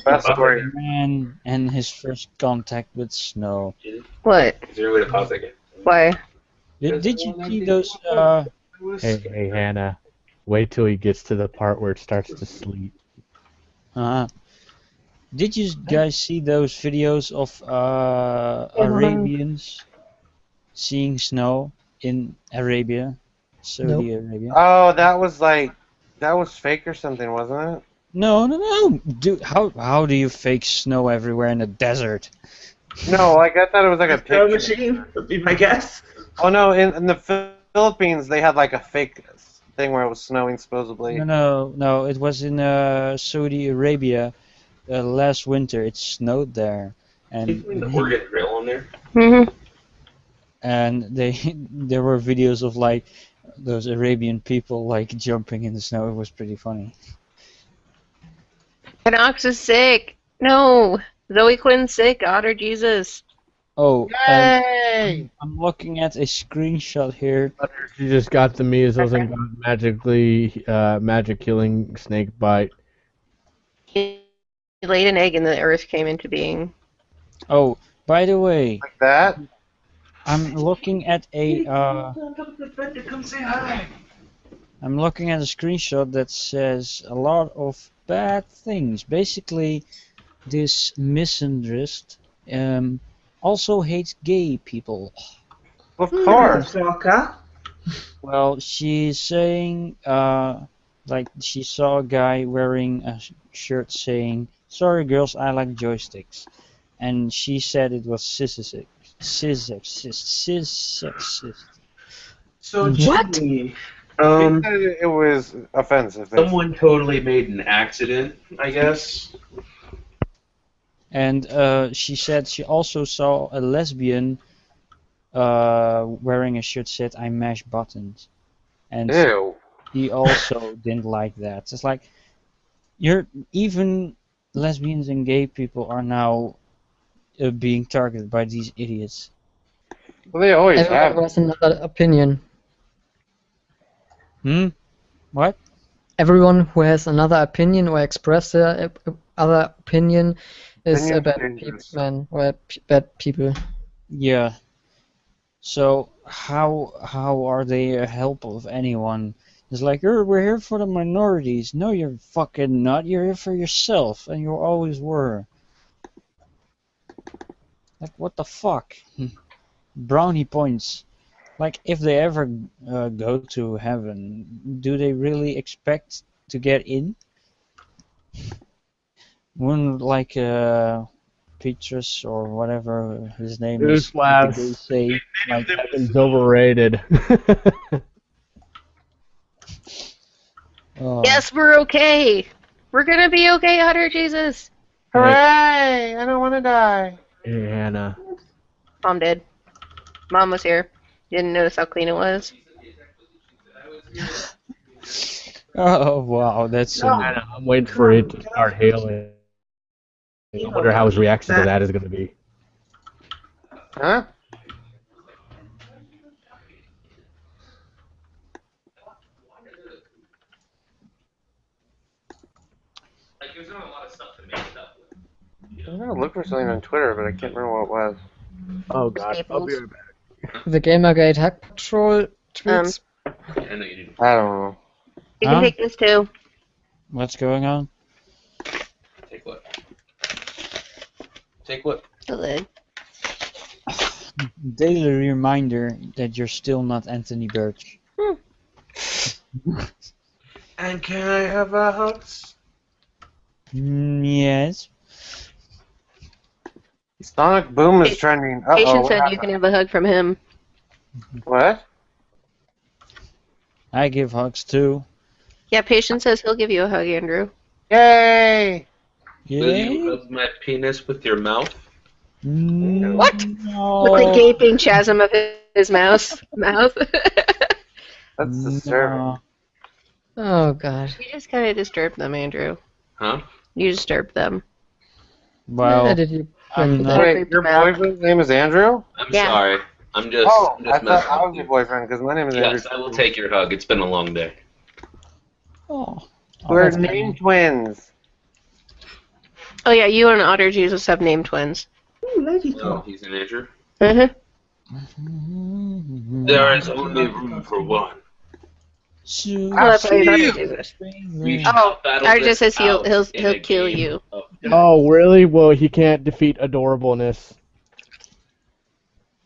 Best story. Man and his first contact with snow.
what?
Is there a way to pause that again?
Why?
Did you see those?
Hey, Hannah. Wait till he gets to the part where it starts to sleep.
Did you guys see those videos of Arabians seeing snow in Arabia, Saudi Arabia?
Oh, that was fake or something, wasn't it?
No. Dude, how do you fake snow everywhere in the desert?
No, like I thought it was like a
Snow
picture.
machine would be my guess.
Oh no, in the Philippines they had like a fake thing where it was snowing supposedly.
No, it was in Saudi Arabia last winter. It snowed there, and
The Oregon Trail on there.
Mm-hmm.
and there were videos of like those Arabian people like jumping in the snow. It was pretty funny.
And Ox is sick. No, Zoe Quinn's sick. Otter, Jesus.
Oh,
Yay!
I'm looking at a screenshot here.
She just got the measles and got magic killing snake bite.
He laid an egg and the earth came into being.
Oh, by the way,
Like that?
I'm looking at a
Come say hi.
I'm looking at a screenshot that says a lot of bad things. Basically, this misandrist also hates gay people.
Of course.
Soccer.
Well, she's saying, like she saw a guy wearing a shirt saying, "Sorry girls, I like joysticks," and she said it was sexist.
So
What?
Jimmy,
She said it was offensive.
someone totally made an accident, I guess.
And she said she also saw a lesbian wearing a shirt said, "I mash buttons," and
Ew.
he also didn't like that. It's like even lesbians and gay people are now being targeted by these idiots.
Well, they always
Everyone
have.
who has another opinion.
What?
Everyone who has another opinion or express their other opinion is a
Opinion
bad
changes.
man or bad people.
Yeah. So how are they a help of anyone? It's like, we're here for the minorities. No, you're fucking not. You're here for yourself, and you always were. Like, what the fuck? Brownie points. Like, if they ever go to heaven, do they really expect to get in? Wouldn't like Petrus or whatever his name is, what did they say? Like,
Heaven's overrated.
oh,
Yes, we're okay. We're gonna be okay, Otter Jesus.
Hooray! I don't want to die.
Hey, Hannah.
Mom did. Mom was here. Didn't notice how clean it was.
oh wow, that's
Hannah, I'm waiting for it to start hailing. I wonder how his reaction to that is going to be.
Huh?
Like, there's not a lot of stuff to make stuff with.
I'm gonna look for something on Twitter, but I can't remember what it was.
Oh god, I'll be right back.
The Gamergate hack patrol tweets.
I know you do.
I don't know.
You can take this too.
What's going on?
Take what? Take what?
The lid.
Daily reminder that you're still not Anthony Birch.
And can I have a house?
Yes.
Sonic Boom is trending. Uh-oh,
Patient
what
said you
happened?
can have a hug from him.
What?
I give hugs too.
Yeah, Patient says he'll give you a hug, Andrew.
Yay!
Will you rub my penis with your mouth?
What?
No.
With the gaping chasm of his mouth.
That's disturbing.
Oh god.
You just kind of disturbed them, Andrew.
Huh?
You disturbed them.
Well,
Where did you
I'm
print
not-
that?
Wait, your boyfriend's name is Andrew?
I'm
Yeah.
sorry. I'm just.
Oh,
I'm just
I thought
messing
I
with
was your
you.
boyfriend because my name is
Yes,
Andrew.
I will take your hug. It's been a long day.
Oh.
We're
that's
named twins.
Oh yeah, you and Otter Jesus have named twins.
Ooh, lady
Oh,
talk.
he's an Andrew?
Mm-hmm.
There is only room for one.
Oh, that's why he's Otter Jesus.
We
Oh,
shall battle
Otter
this
just says
out in
he'll
a
kill
game
you.
of-
Oh, really? Well, he can't defeat adorableness.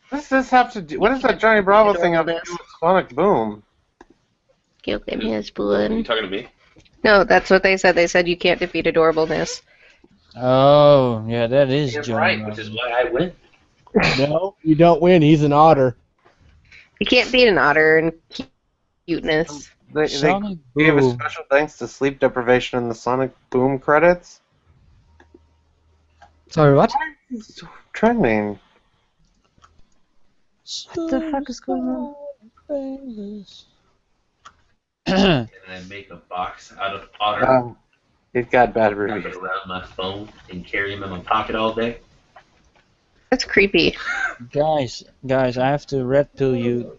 What does this have to do? What does that Johnny Bravo thing have to do with Sonic Boom?
Kill him, his
Are you
blood.
talking to me?
No, that's what they said. They said you can't defeat adorableness.
Oh, yeah, that is
You're
John.
right, which is why I win.
No, you don't win. He's an otter.
You can't beat an otter in cuteness.
They
Sonic
gave a
Boom.
special thanks to sleep deprivation in the Sonic Boom credits.
Sorry, what?
It's trending.
What the fuck is going on?
Can I make a box out of otter,
It got bad
wrap
reviews.
it around my phone, and carry him in my pocket all day?
That's creepy.
Guys, I have to red pill you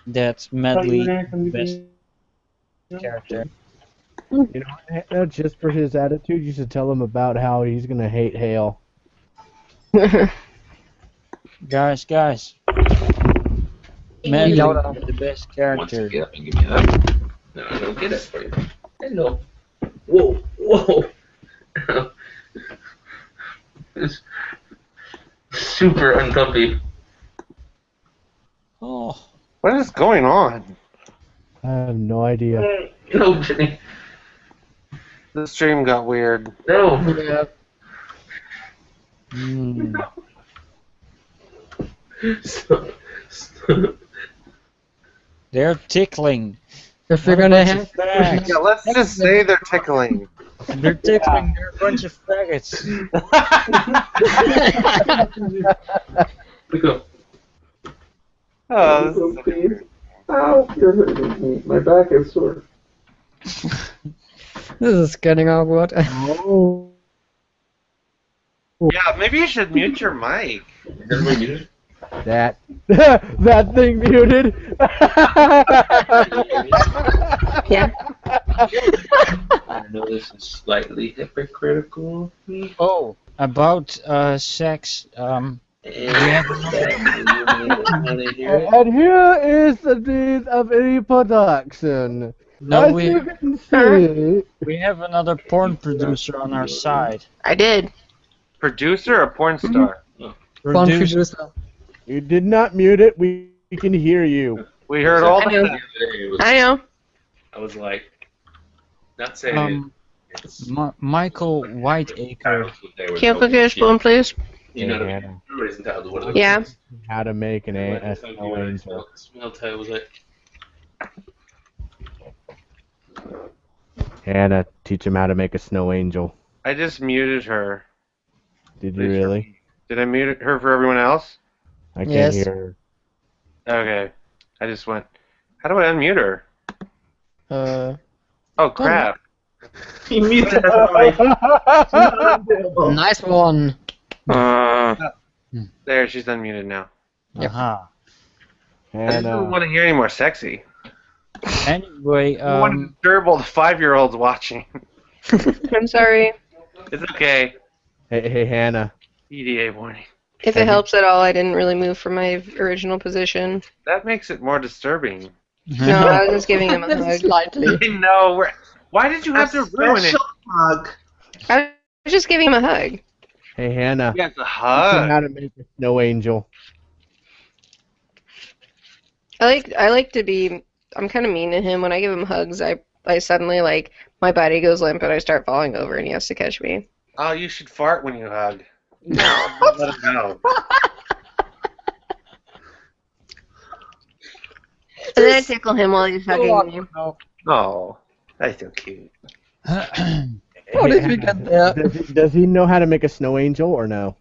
that Medley best character.
You know, just for his attitude, you should tell him about how he's gonna hate Hale.
Guys,
Be
Medley
louder.
is the best
Once
character.
you get up and give me that. No, I don't get it for you. Hello. Whoa. super uncomfy.
Oh,
What is going on?
I have no idea.
No, Jenny.
The stream got weird.
No.
Yeah.
Stop.
they're tickling.
If we're gonna have
Yeah, let's just say they're tickling.
They're tickling. They're a bunch of faggots.
Pick up.
Oh, this is so weird.
Ow, you're hurting me. My back is sore.
This is getting awkward.
Oh.
Yeah, maybe you should mute your mic.
That that thing muted.
Yeah.
I know this is slightly hypocritical.
Oh, about sex.
And here is the deed of reproduction.
No,
As you can see,
we have another porn producer on our side.
I did.
Producer or porn star?
Porn producer.
you did not mute it. We can hear you.
We heard all
I
the
know.
time.
I know.
I was like, not saying it's
Michael Whiteacre.
Can you look at your spoon, please?
You know,
Yeah.
everybody's entitled to what
Yeah.
How to make an snow angel.
Smell tell was like,
Hannah, teach him how to make a snow angel.
I just muted her.
Did you really?
Did I mute her for everyone else?
I can't
Yes.
hear her.
Okay. I just went, how do I unmute her? Oh, crap.
He muted everybody.
Nice one.
There, she's unmuted now.
Aha.
I just don't
Hannah,
want to hear any more sexy.
Anyway,
I don't want to disturb all the 5-year-olds watching.
I'm sorry.
It's okay.
hey Hannah.
EDA warning.
If it helps at all, I didn't really move from my original position.
That makes it more disturbing.
No, I was just giving him a hug.
Slightly.
I know. Why did you have to ruin it?
Special hug.
I was just giving him a hug.
Hey Hannah.
You guys a
Teach him
hug.
how to make a snow angel.
I like to be. I'm kind of mean to him when I give him hugs. I suddenly like my body goes limp and I start falling over and he has to catch me.
Oh, you should fart when you hug.
No.
Let him know.
And then I tickle him while he's hugging me.
Oh, that's so cute.
How did we get there?
Does he know how to make a snow angel or no?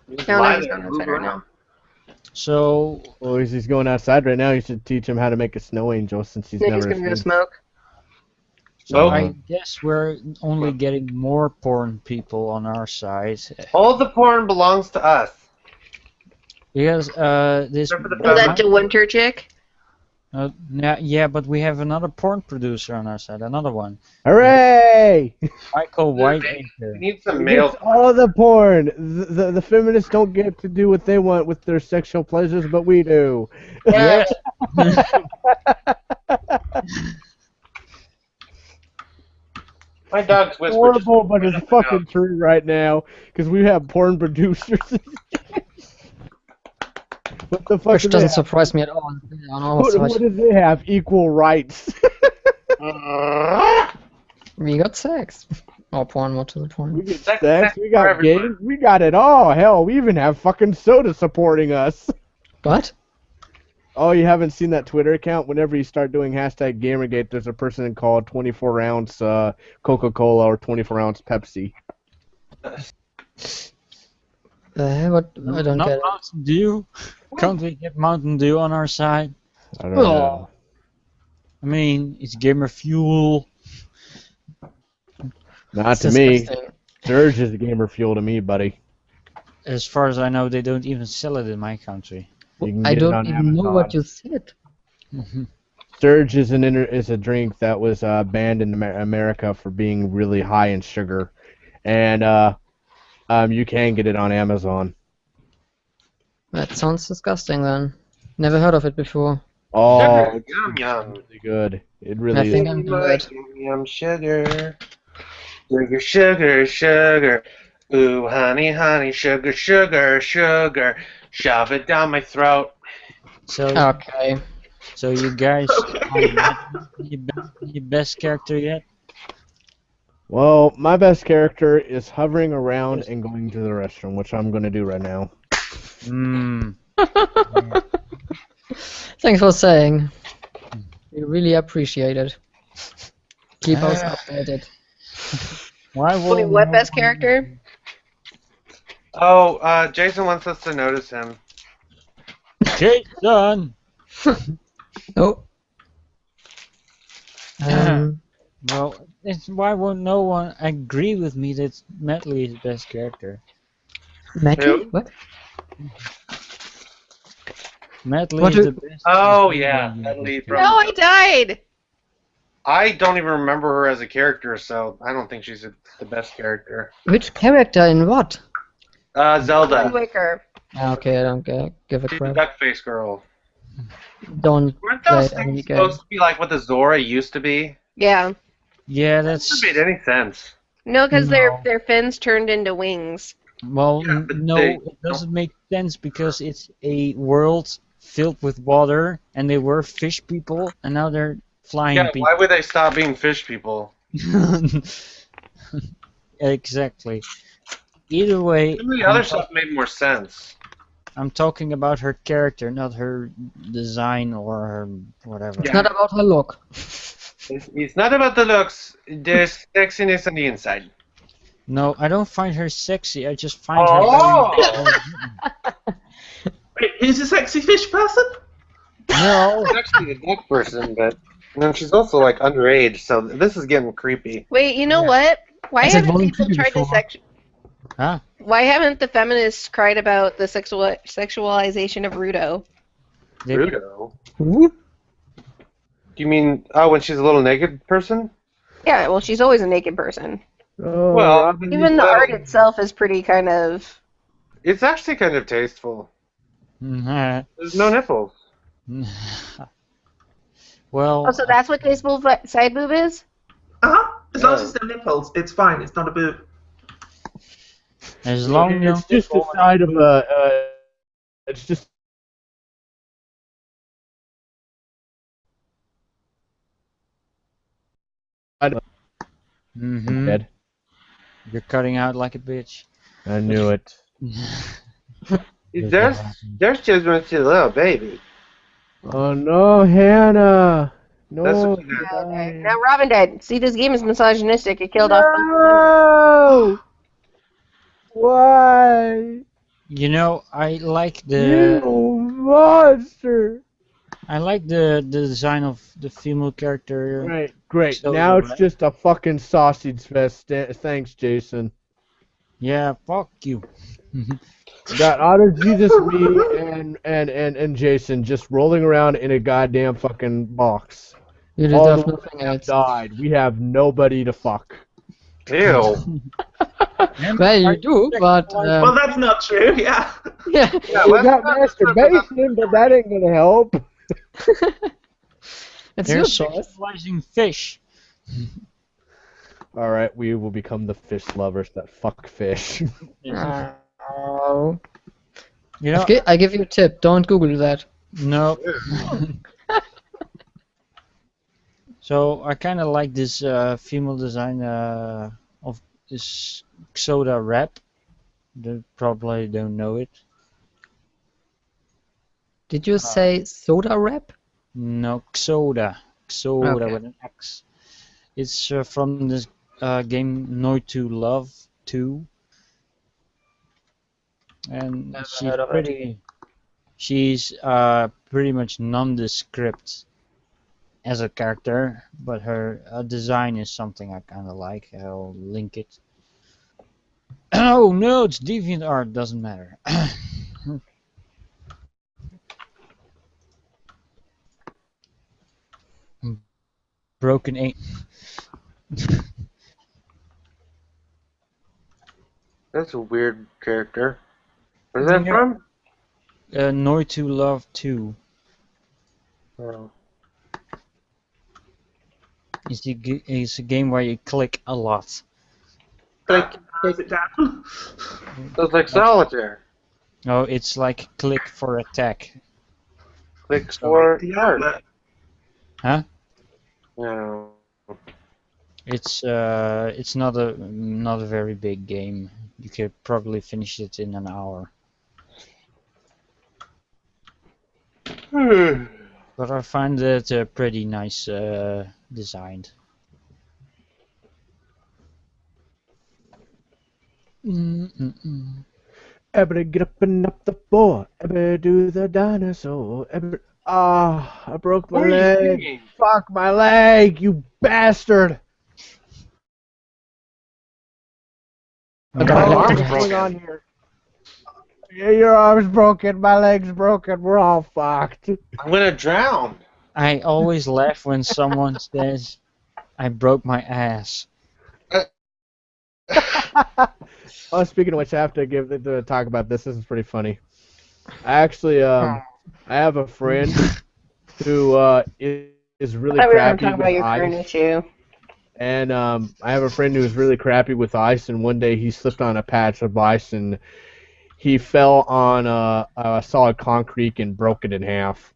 No, no, he's going outside right now.
So,
Well, he's going outside right now. You should teach him how to make a snow angel since he's
Then
never
he's gonna go
seen.
smoke.
so
Oh.
I guess we're only getting more porn people on our side.
All the porn belongs to us.
Because this.
Except for the
Oh, that DeWinter chick?
Yeah, but we have another porn producer on our side, another one.
Hooray!
Michael
We
Whiteacre.
need some
He
male.
gets all the porn. The feminists don't get to do what they want with their sexual pleasures, but we do.
Yes.
My dog's whispering.
Horrible, but it's fucking true right now because we have porn producers. What the fuck?
Which
do they
doesn't
have?
surprise me at all. On our
What
side.
do they have? Equal rights.
We got sex. Or porn, more to the
We
point.
get
Sex
sex. We got
for everyone.
games. We got it all. Hell, we even have fucking soda supporting us.
What?
Oh, you haven't seen that Twitter account? Whenever you start doing hashtag Gamergate, there's a person called 24-ounce Coca-Cola or 24-ounce Pepsi.
What? I don't
Not
get it.
Mountain Dew? Can't we get Mountain Dew on our side?
I don't know.
Oh.
I mean, it's gamer fuel.
Not
It's
to me.
disgusting.
Surge is gamer fuel to me, buddy.
As far as I know, they don't even sell it in my country.
You can
I
get it
don't
on
even know
Amazon.
what you said.
Surge is is a drink that was banned in America for being really high in sugar, and you can get it on Amazon.
That sounds disgusting then. Never heard of it before.
Oh,
Sugar,
it's
yum yum.
really good. It
I
really
think
is.
I'm good.
Yum yum sugar. Sugar, sugar, sugar. Ooh, honey, honey, sugar, sugar, sugar, shove it down my throat.
So,
Okay.
so you guys
Okay, yeah.
your best character yet?
Well, my best character is hovering around and going to the restroom, which I'm going to do right now.
Mmm.
Thanks for saying. We really appreciate it. Keep us updated.
Why will
Wait, what
no
best
one-
character?
Oh, Jason wants us to notice him.
Jason!
Oh. Um,
Well, why won't no one agree with me that Medley is best character?
Mackie?
Who?
What?
Medley
What
is
do-
the best.
Oh,
is
yeah,
nobody
that
best
lead
character.
No, I died.
I don't even remember her as a character, so I don't think she's the best character.
Which character in what?
Wind
Zelda.
Waker.
Okay, I don't give a
She's the
crap.
duck face girl.
Don't
Weren't
play
those
any
things
game.
supposed to be like what the Zora used to be?
Yeah.
Yeah,
That
that's
doesn't make any sense.
No, because
No.
their fins turned into wings.
well,
Yeah, but
no,
they
it doesn't make sense because it's a world filled with water, and they were fish people, and now they're flying
Yeah,
people.
why would they stop being fish people?
Exactly. Either way,
Some of the other stuff made more sense.
I'm talking about her character, not her design or her whatever.
It's not about her look.
It's not about the looks. There's sexiness on the inside.
No, I don't find her sexy. I just find
Oh!
her
Wait, who's a sexy fish person?
no.
She's actually a duck person, but she's also like underage, so this is getting creepy.
Wait, you know what? Why
I said
haven't people
volunteer
tried to
before.
Huh?
Why haven't the feminists cried about the sexualization of Rudo?
They-
Rudo.
Who?
Do you mean when she's a little naked person?
Yeah, well, she's always a naked person.
Oh,
Well,
Robin,
Even the art itself is pretty kind of.
it's actually kind of tasteful.
Mhm.
There's no nipples.
Well,
Oh, so that's what tasteful side boob is?
As long as it's no nipples, it's fine. It's not a boob.
as long as
it's just the side of a. It's just.
Mhm.
Dead.
You're cutting out like a bitch.
I knew it.
There's just a little baby.
Oh no, Hannah!
That's
No.
what you got.
Okay. Now Robin died. See, this game is misogynistic. It killed off.
No! Why?
You know, I like
You
the
monster!
design of the female character.
Right, great.
So,
now it's
right?
just a fucking sausage fest. Thanks, Jason.
Yeah, fuck you.
Got Otter, Jesus, me, and Jason just rolling around in a goddamn fucking box.
You did
All
have
the
nothing
have
else.
died. We have nobody to fuck.
Ew.
Well, you do, but
Well, that's not true. Yeah.
yeah.
Yeah,
We
let's
got
not just talk about-
masturbation, but that ain't gonna help.
It's
They're
your choice.
sexualizing fish.
All right, we will become the fish lovers that fuck fish.
Oh.
You know,
I give you a tip. Don't Google that.
no. So I kind of like this female design of this soda wrap. They probably don't know it.
Did you say soda wrap?
No, Xoda. Xoda
Okay.
with an X. It's from this game Nooit to Love 2. And
Never
she's
heard of it.
she's pretty much nondescript as a character, but her design is something I kind of like. I'll link it. Oh no, it's DeviantArt, doesn't matter. Broken 8.
That's a weird character. Where's that
Yeah.
from?
Nooit to Love 2.
Oh.
It's a game where you click a lot.
Click,
narrows it down.
So it's like solitaire.
No, it's like click for attack.
Click for charge.
Huh?
No.
It's not a very big game. You could probably finish it in an hour. But I find it pretty nice designed.
Everybody get up and up the floor. Everybody do the dinosaur. I broke my
What are you
leg.
singing?
Fuck my leg, you bastard.
Your arm's
What's going on
broken.
here? Yeah, your arm's broken, my leg's broken, we're all fucked.
I'm gonna drown.
I always laugh when someone says, "I broke my ass."
Oh, speaking of which, I have to talk about this. This is pretty funny. I actually, I have a friend who is really
I thought we were going to
crappy
talk about
with
your
ice.
furniture.
And I have a friend who is really crappy with ice, and one day he slipped on a patch of ice, and he fell on a solid concrete and broke it in half.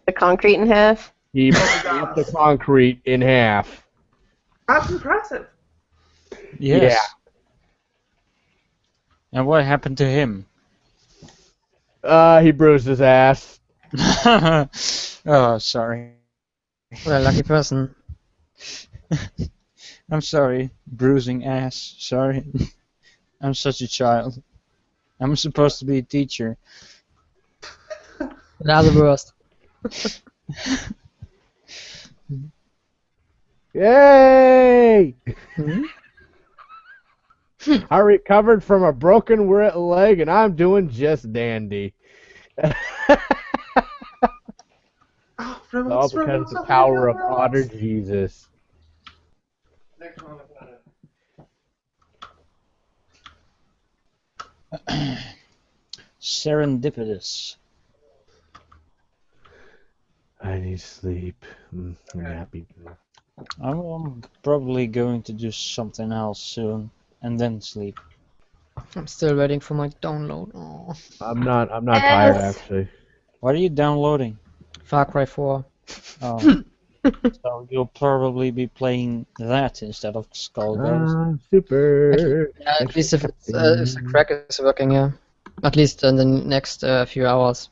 The concrete in half?
He broke the concrete in half.
That's impressive.
Yes.
Yeah.
And what happened to him?
He bruised his ass.
Oh, sorry.
What a lucky person.
I'm sorry. Bruising ass. Sorry. I'm such a child. I'm supposed to be a teacher.
They are the worst.
Yay! I recovered from a broken leg, and I'm doing just dandy. All because of the power of Otter Jesus.
Serendipitous.
I need sleep. I'm happy.
I'm probably going to do something else soon and then sleep.
I'm still waiting for my download. Oh.
I'm not tired actually.
What are you downloading?
Far Cry 4.
Oh. So you'll probably be playing that instead of Skullgirls.
Super.
Yeah, at least if the crack is working, yeah. At least in the next few hours.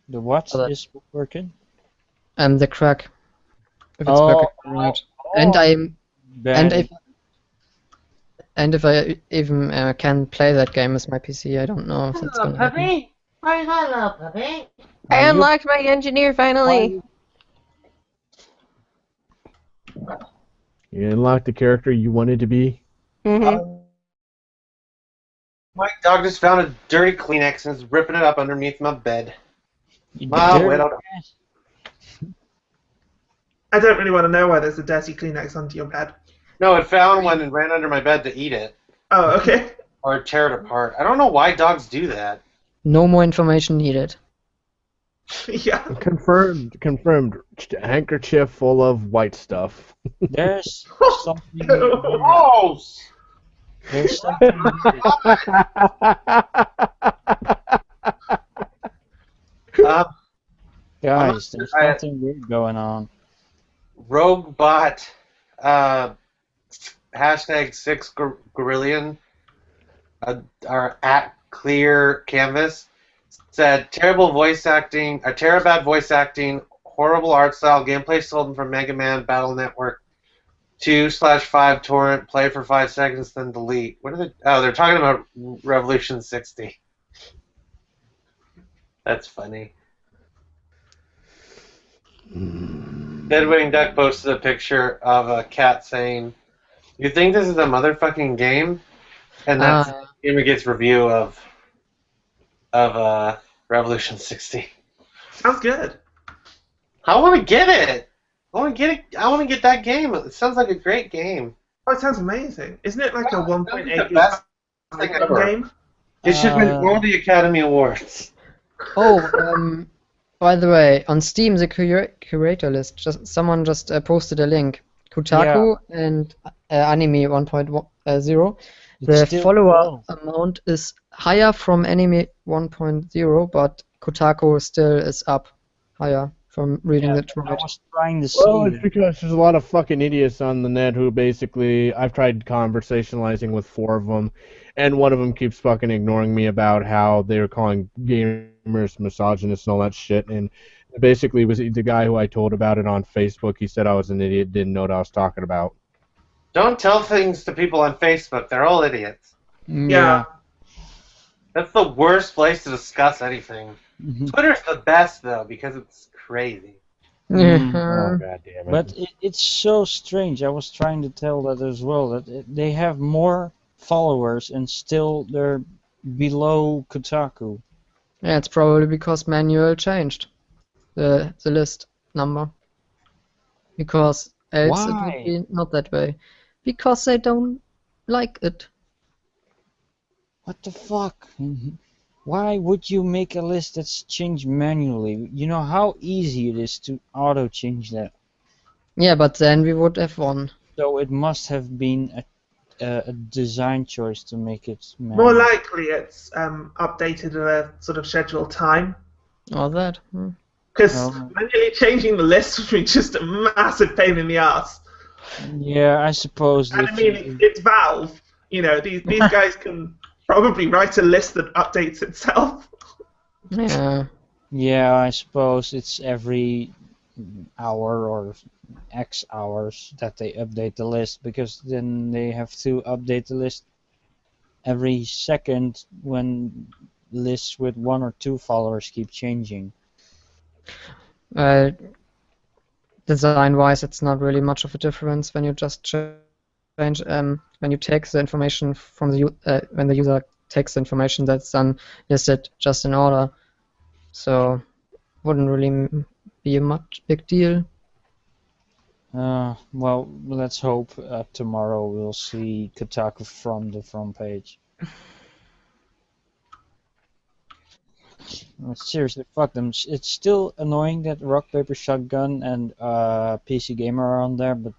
The what
So that-
is working?
The crack. If it's
Oh,
working right. And
Bad.
if I even can play that game with my PC, I don't know if that's
Hello,
gonna happen.
puppy. Hi, hello, puppy.
I unlocked my engineer finally.
You unlocked the character you wanted to be.
Mm-hmm.
My dog just found a dirty Kleenex and is ripping it up underneath my bed.
You
My
dirty
widow.
ass.
I don't really want to know why there's a dirty Kleenex under your bed.
No, it found one and ran under my bed to eat it.
Oh, okay.
Or tear it apart. I don't know why dogs do that.
No more information needed.
Yeah.
Confirmed. Handkerchief full of white stuff.
There's something.
Gross!
There's something. Guys, there's something weird going on.
Roguebot, hashtag 6Gorillion, or at Clear Canvas, said terrible voice acting, bad voice acting, horrible art style, gameplay stolen from Mega Man Battle Network 2/5 torrent, play for 5 seconds, then delete. What are they? Oh, they're talking about Revolution 60. That's funny. Deadwing Duck posted a picture of a cat saying, "You think this is a motherfucking game?" And that's Gamergate's review of Revolution 60.
Sounds good.
I want to get it. I want to get that game. It sounds like a great game.
Oh, it sounds amazing. Isn't it like a 1.8
the best
gig
thing ever.
game?
It should win all the Academy Awards.
By the way, on Steam, the curator list, someone just posted a link. Kotaku and Anime 1.0.
It's
The
still
follower
low.
amount is higher from Anime 1.0, but Kotaku still is up higher from reading
Yeah,
the
but I
tweet.
was trying to
Well,
see.
it's because there's a lot of fucking idiots on the net who basically, I've tried conversationalizing with 4 of them, and one of them keeps fucking ignoring me about how they're calling gamers misogynists and all that shit, and basically was the guy who I told about it on Facebook. He said I was an idiot, didn't know what I was talking about.
Don't tell things to people on Facebook. They're all idiots.
Yeah.
That's the worst place to discuss anything.
Mhm.
Twitter's the best, though, because it's crazy.
Oh, god damn it.
But it's so strange. I was trying to tell that as well, that they have more followers and still they're below Kotaku.
Yeah, it's probably because manual changed the list number. Because else it would
Why?
be not that way. Because they don't like it.
What the fuck? Why would you make a list that's changed manually? You know how easy it is to auto change that.
Yeah, but then we would have won.
So it must have been a design choice to make it
More
manual.
likely it's updated at a sort of scheduled time.
Or that.
Because
Oh.
manually changing the list would be just a massive pain in the ass.
Yeah, I suppose.
And I
if
mean,
you-
it's Valve. You know, these guys can probably write a list that updates itself.
Yeah.
Yeah, I suppose it's every hour or X hours that they update the list, because then they have to update the list every second when lists with 1 or 2 followers keep changing.
Design-wise, it's not really much of a difference when you just change. When you take the information from the when the user takes the information that's then listed just in order, so wouldn't really be a much big deal.
Well, let's hope tomorrow we'll see Kotaku from the front page. Seriously, fuck them. It's still annoying that Rock Paper Shotgun and PC Gamer are on there, but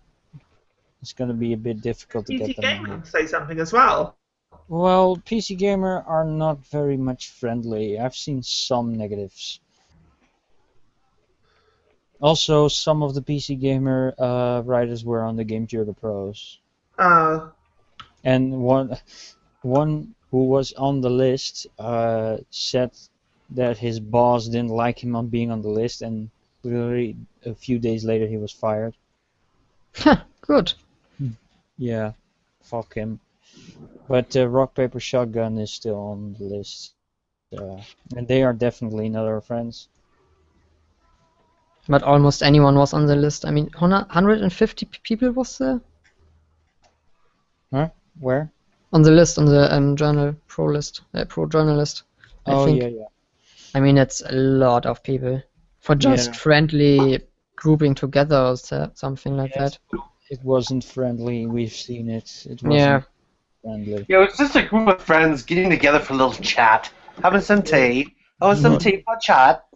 it's gonna be a bit difficult to
PC
get them on.
Gamer say something as well.
Well, PC Gamer are not very much friendly. I've seen some negatives. Also, some of the PC Gamer writers were on the Game Journal Pros. And one who was on the list said that his boss didn't like him on being on the list, and literally a few days later he was fired.
Good.
Yeah, fuck him. But Rock Paper Shotgun is still on the list, and they are definitely not our friends.
But almost anyone was on the list. I mean, 150 people was there?
Huh? Where?
On the list, on the journal pro list, pro journalist. I think.
Yeah.
I mean, it's a lot of people for just friendly grouping together or something like that.
It wasn't friendly. We've seen it. It wasn't friendly.
Yeah, it's just a group of friends getting together for a little chat, having some tea. Oh, some tea for chat.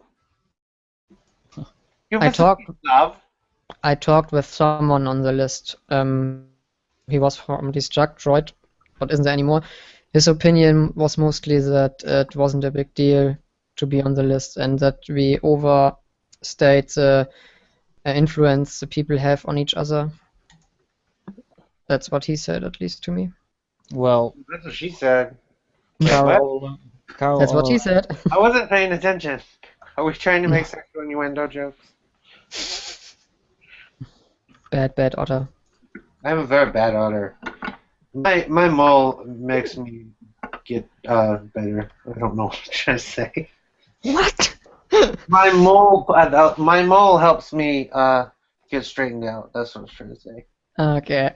I talked with someone on the list. He was from Destructroid, but isn't there anymore. His opinion was mostly that it wasn't a big deal to be on the list, and that we overstate the influence the people have on each other. That's what he said, at least to me.
Well,
that's what she said.
Carol,
that's what he said.
I wasn't paying attention. Are we trying to make sexual innuendo jokes?
Bad Otter.
I'm a very bad Otter. My mole makes me get better. I don't know what I'm trying to say.
What?
my mole helps me get straightened out. That's what I was trying to say.
Okay.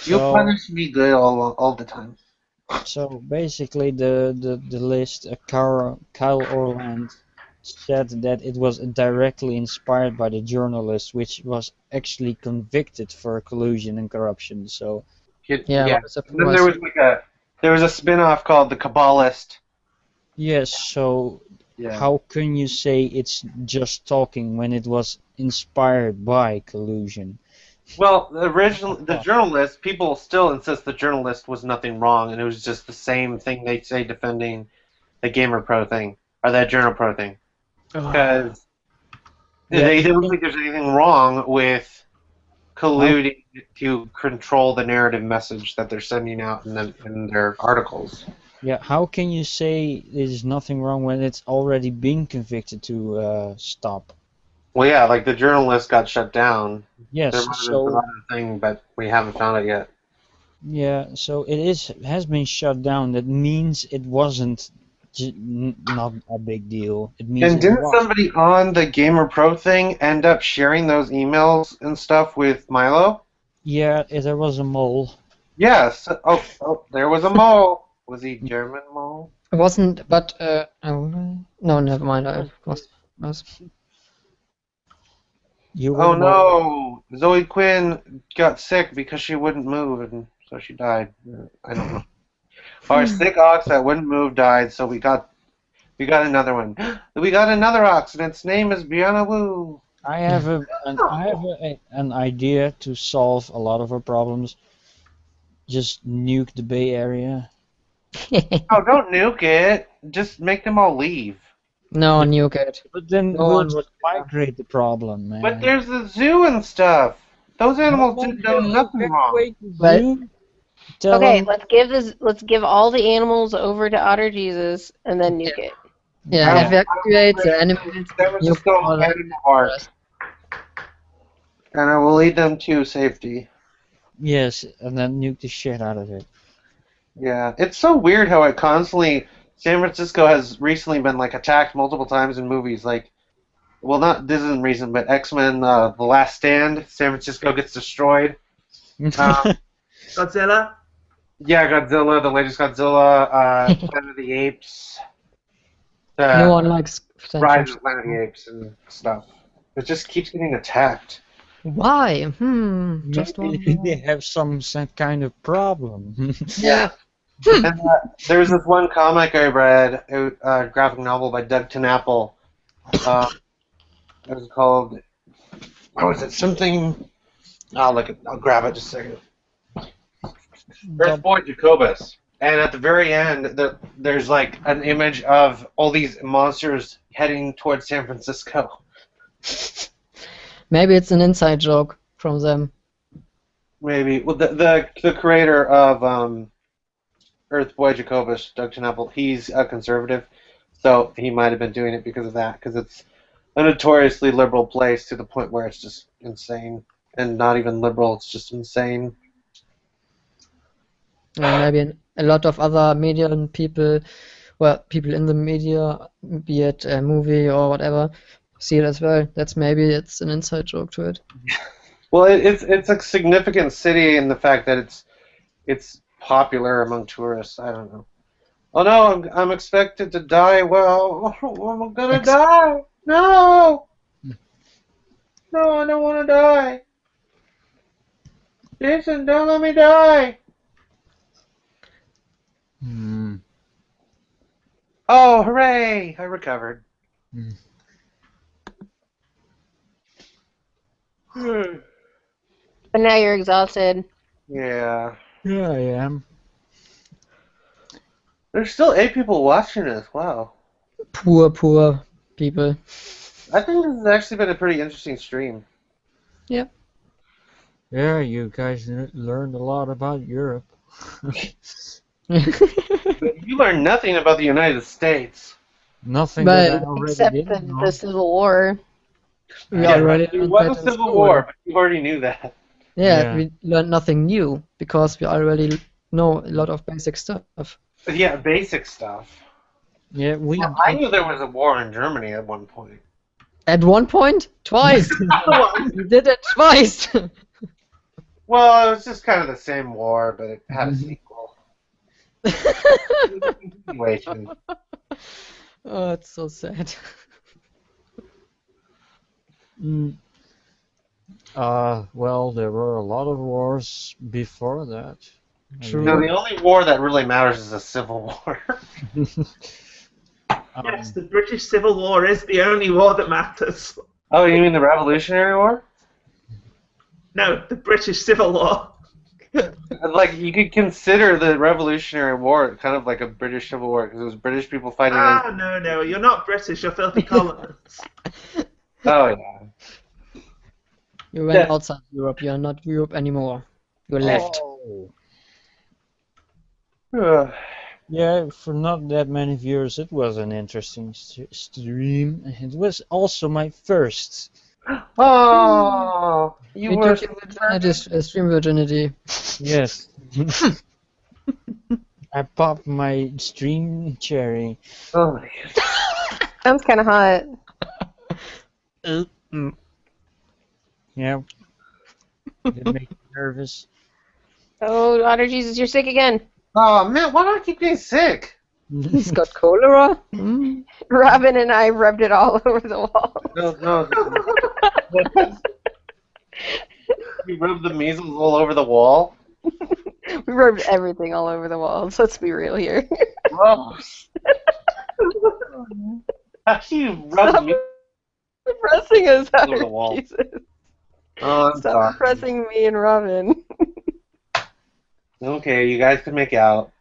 You punish me good all the time.
So basically, the list, Kyle Orland said that it was directly inspired by the journalist, which was actually convicted for collusion and corruption. So
yeah. And then there was a spin-off called The Kabbalist.
Yes. So how can you say it's just talking when it was inspired by collusion?
Well, the journalist, people still insist the journalist was nothing wrong, and it was just the same thing they say defending the Gamer Pro thing, or that Journal Pro thing. Because they don't think there's anything wrong with colluding to control the narrative message that they're sending out in their articles.
Yeah, how can you say there's nothing wrong when it's already been convicted to stop?
Well, yeah, like the journalist got shut down.
Yes,
There might have been
so
some other thing, but we haven't found it yet.
yeah, so has been shut down. That means it wasn't not a big deal. It means
And
it
didn't
was.
somebody on the Gamer Pro thing end up sharing those emails and stuff with Milo?
Yeah, there was a mole.
Yes. Oh, there was a mole. Was he German mole?
It wasn't, but oh, no, never mind. I was.
You were
Oh
the mole.
no! Zoe Quinn got sick because she wouldn't move, and so she died. I don't know. Our sick ox that wouldn't move died, so we got another one. We got another ox, and its name is Brianna Wu.
I have an idea to solve a lot of our problems. Just nuke the Bay Area.
Oh, don't nuke it. Just make them all leave.
No, nuke it.
But then
No
we'll
one would.
migrate the problem, man.
But there's the zoo and stuff. Those animals did nothing wrong.
Tell
Okay,
them,
let's give all the animals over to Otter Jesus and then nuke it.
Yeah, evacuate the animals.
That was just all animal art. And I will lead them to safety.
yes, and then nuke the shit out of it.
Yeah, it's so weird how it constantly. San Francisco has recently been like attacked multiple times in movies. Like, well, not this isn't recent, but X-Men: The Last Stand. San Francisco gets destroyed.
Godzilla?
Yeah, Godzilla, the latest Godzilla, Planet of the Apes.
No one likes
Rise of Planet of the Apes and stuff. It just keeps getting attacked.
Why? Just
Maybe
one.
they have some kind of problem.
Yeah.
And, there was this one comic I read, a graphic novel by Doug TenNapel. It was called. What was it? Something. I'll grab it just a second. Earth Boy Jacobus. And at the very end, there's like an image of all these monsters heading towards San Francisco.
Maybe it's an inside joke from them.
Maybe. Well, the creator of Earth Boy Jacobus, Doug TenNapel, he's a conservative, so he might have been doing it because of that, because it's a notoriously liberal place to the point where it's just insane. And not even liberal, it's just insane.
Maybe a lot of other media people, well, people in the media, be it a movie or whatever, see it as well. Maybe it's an inside joke to it.
Well, it's a significant city in the fact that it's popular among tourists. I don't know. Oh no, I'm expected to die. Well, I'm gonna die. No, no, I don't want to die. Jason, don't let me die. Oh, hooray! I recovered.
But now you're exhausted.
Yeah.
Yeah, I am.
There's still 8 people watching this. Wow.
Poor people.
I think this has actually been a pretty interesting stream.
Yep.
Yeah, you guys learned a lot about Europe.
But you learned nothing about the United States.
Nothing
But-
that I already
Except
didn't know.
the Civil War.
We already
There
learned
was
that
a
in
civil
school.
war, but you already knew that.
Yeah, we learned nothing new because we already know a lot of basic stuff.
But yeah, basic stuff.
Yeah,
I knew there was a war in Germany at one point.
At one point, twice. We did it twice.
Well, it was just kind of the same war, but it had a sequel. Continuation.
Oh, it's so sad.
Well, there were a lot of wars before that.
True.
No, the only war that really matters is a civil war.
Yes, the British Civil War is the only war that matters.
Oh, you mean the Revolutionary War?
No, the British Civil War.
Like, you could consider the Revolutionary War kind of like a British Civil War, because it was British people fighting against...
No, you're not British, you're filthy colonists.
Oh, yeah.
You went outside Europe. You're not Europe anymore. You left.
Ugh.
Yeah, for not that many viewers, it was an interesting stream. It was also my first.
Oh, you
We
were...
took your virginity, stream virginity.
Yes. I popped my stream cherry.
Oh, my God.
Sounds kind of hot.
Yeah. Did make me nervous.
Oh, Otter Jesus, you're sick again.
Oh, man, why do I keep getting sick?
He's got cholera.
Robin and I rubbed it all over the wall.
No. You rubbed the measles all over the wall?
We rubbed everything all over the walls. Let's be real here.
Gross. How do you rub me
Pressing us
all
out.
over the wall?
Jesus.
Oh, I'm
Stop
sorry.
pressing me and Robin.
Okay, you guys can make out.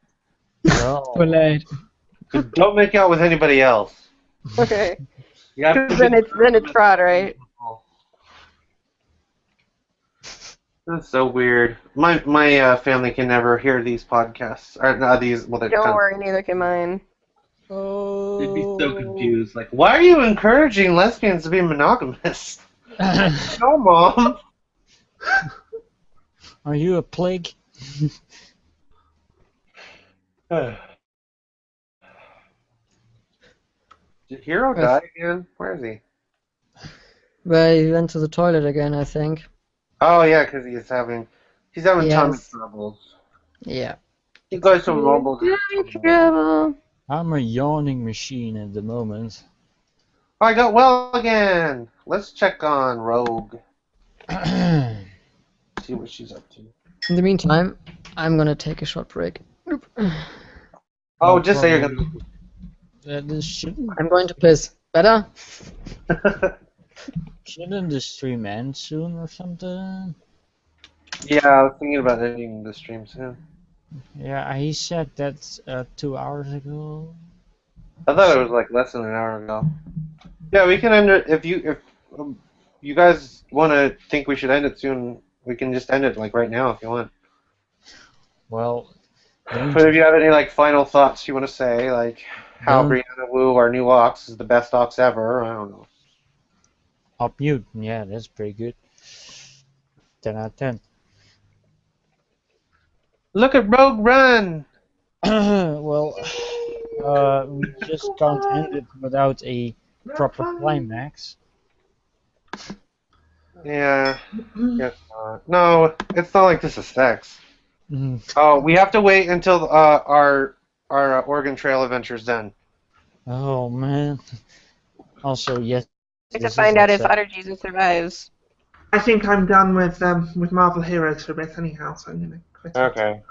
Too late.
But don't make out with anybody else.
Okay.
You have to
Then it's fraud, right?
That's so weird. My family can never hear these podcasts. Or not these. Well,
Don't worry, neither can mine.
They'd be so confused. Like, why are you encouraging lesbians to be monogamous? No, Mom.
Are you a plague?
Did Hero die again? Where is he?
Well, he went to the toilet again, I think.
Oh yeah, because he's having tummy troubles.
Yeah.
He goes to mobile.
Trouble.
I'm a yawning machine at the moment.
Oh, I got well again. Let's check on Rogue. See what she's up to.
In the meantime, I'm gonna take a short break.
Oh, just say you're gonna.
This shouldn't.
I'm going to piss. Better?
Shouldn't the stream end soon or something?
Yeah, I was thinking about ending the stream soon.
Yeah, he said that 2 hours ago.
I thought it was like less than an hour ago. Yeah, we can end it if you guys want to think we should end it soon. We can just end it like right now if you want.
Well,
but if you have any like final thoughts you want to say, like how Brianna Wu, our new Ox, is the best Ox ever, I don't know.
Up mute, yeah, that's pretty good. 10 out of 10.
Look at Rogue run!
Well, we just can't end it without a proper climax.
Yeah, guess not. No, it's not like this is sex.
Mhm.
Oh, we have to wait until our Oregon Trail adventure's done.
Oh man. Also, yes.
To find out if Otter Jesus survives.
I think I'm done with Marvel Heroes for a bit anyhow, so I'm gonna quit.
Okay.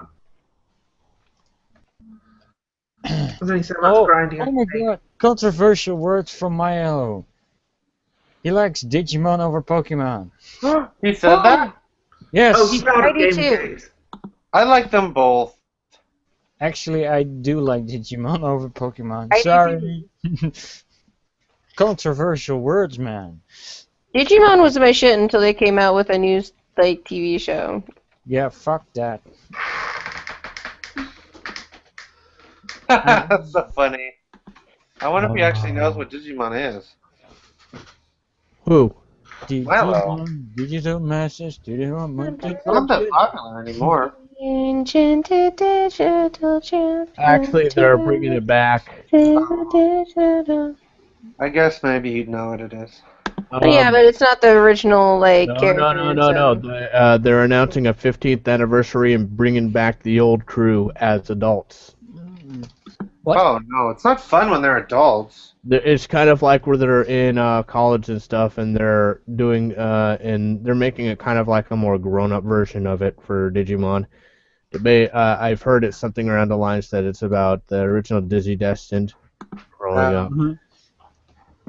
There's only so much grinding.
Oh my god! Controversial words from Mayo. He likes Digimon over Pokemon.
He said that?
Yes.
Oh, he's proud of
I do
gamergate.
I like them both.
Actually, I do like Digimon over Pokemon.
I do
Sorry. Controversial words, man.
Digimon was my shit until they came out with a new like TV show.
Yeah, fuck that.
That's so funny. I wonder if he actually knows what Digimon is.
Who?
Digimon, digital masters, Digimon.
It's not that popular anymore.
Enchanted digital champion.
Actually, they're bringing it back.
I guess maybe you'd know what it is.
Yeah, but it's not the original like characters.
No. They're announcing a 15th anniversary and bringing back the old crew as adults.
What?
Oh no, it's not fun when they're adults.
It's kind of like where they're in college and stuff, and they're doing and they're making it kind of like a more grown-up version of it for Digimon. I've heard it's something around the lines that it's about the original Dizzy Destined growing up.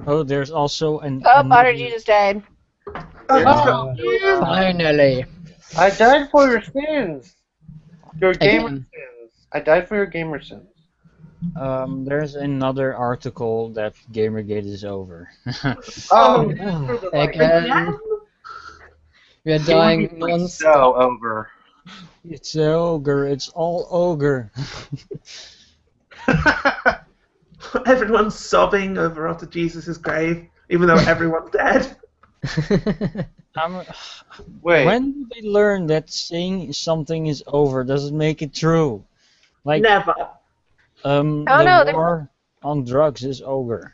Oh, there's also an.
Oh, Otter Jesus died.
Oh, let's
Oh,
go.
yeah.
Finally.
I died for your sins. Your gamer
Again.
sins. I died for your gamer sins.
There's another article that Gamergate is over.
Oh,
Again. We are dying
so
non-stop.
over.
It's ogre. It's all ogre.
Everyone's sobbing over Otter Jesus' grave, even though everyone's dead.
Wait.
When did they learn that saying something is over doesn't make it true? Like
Never.
Oh,
the
no,
war on drugs is ogre.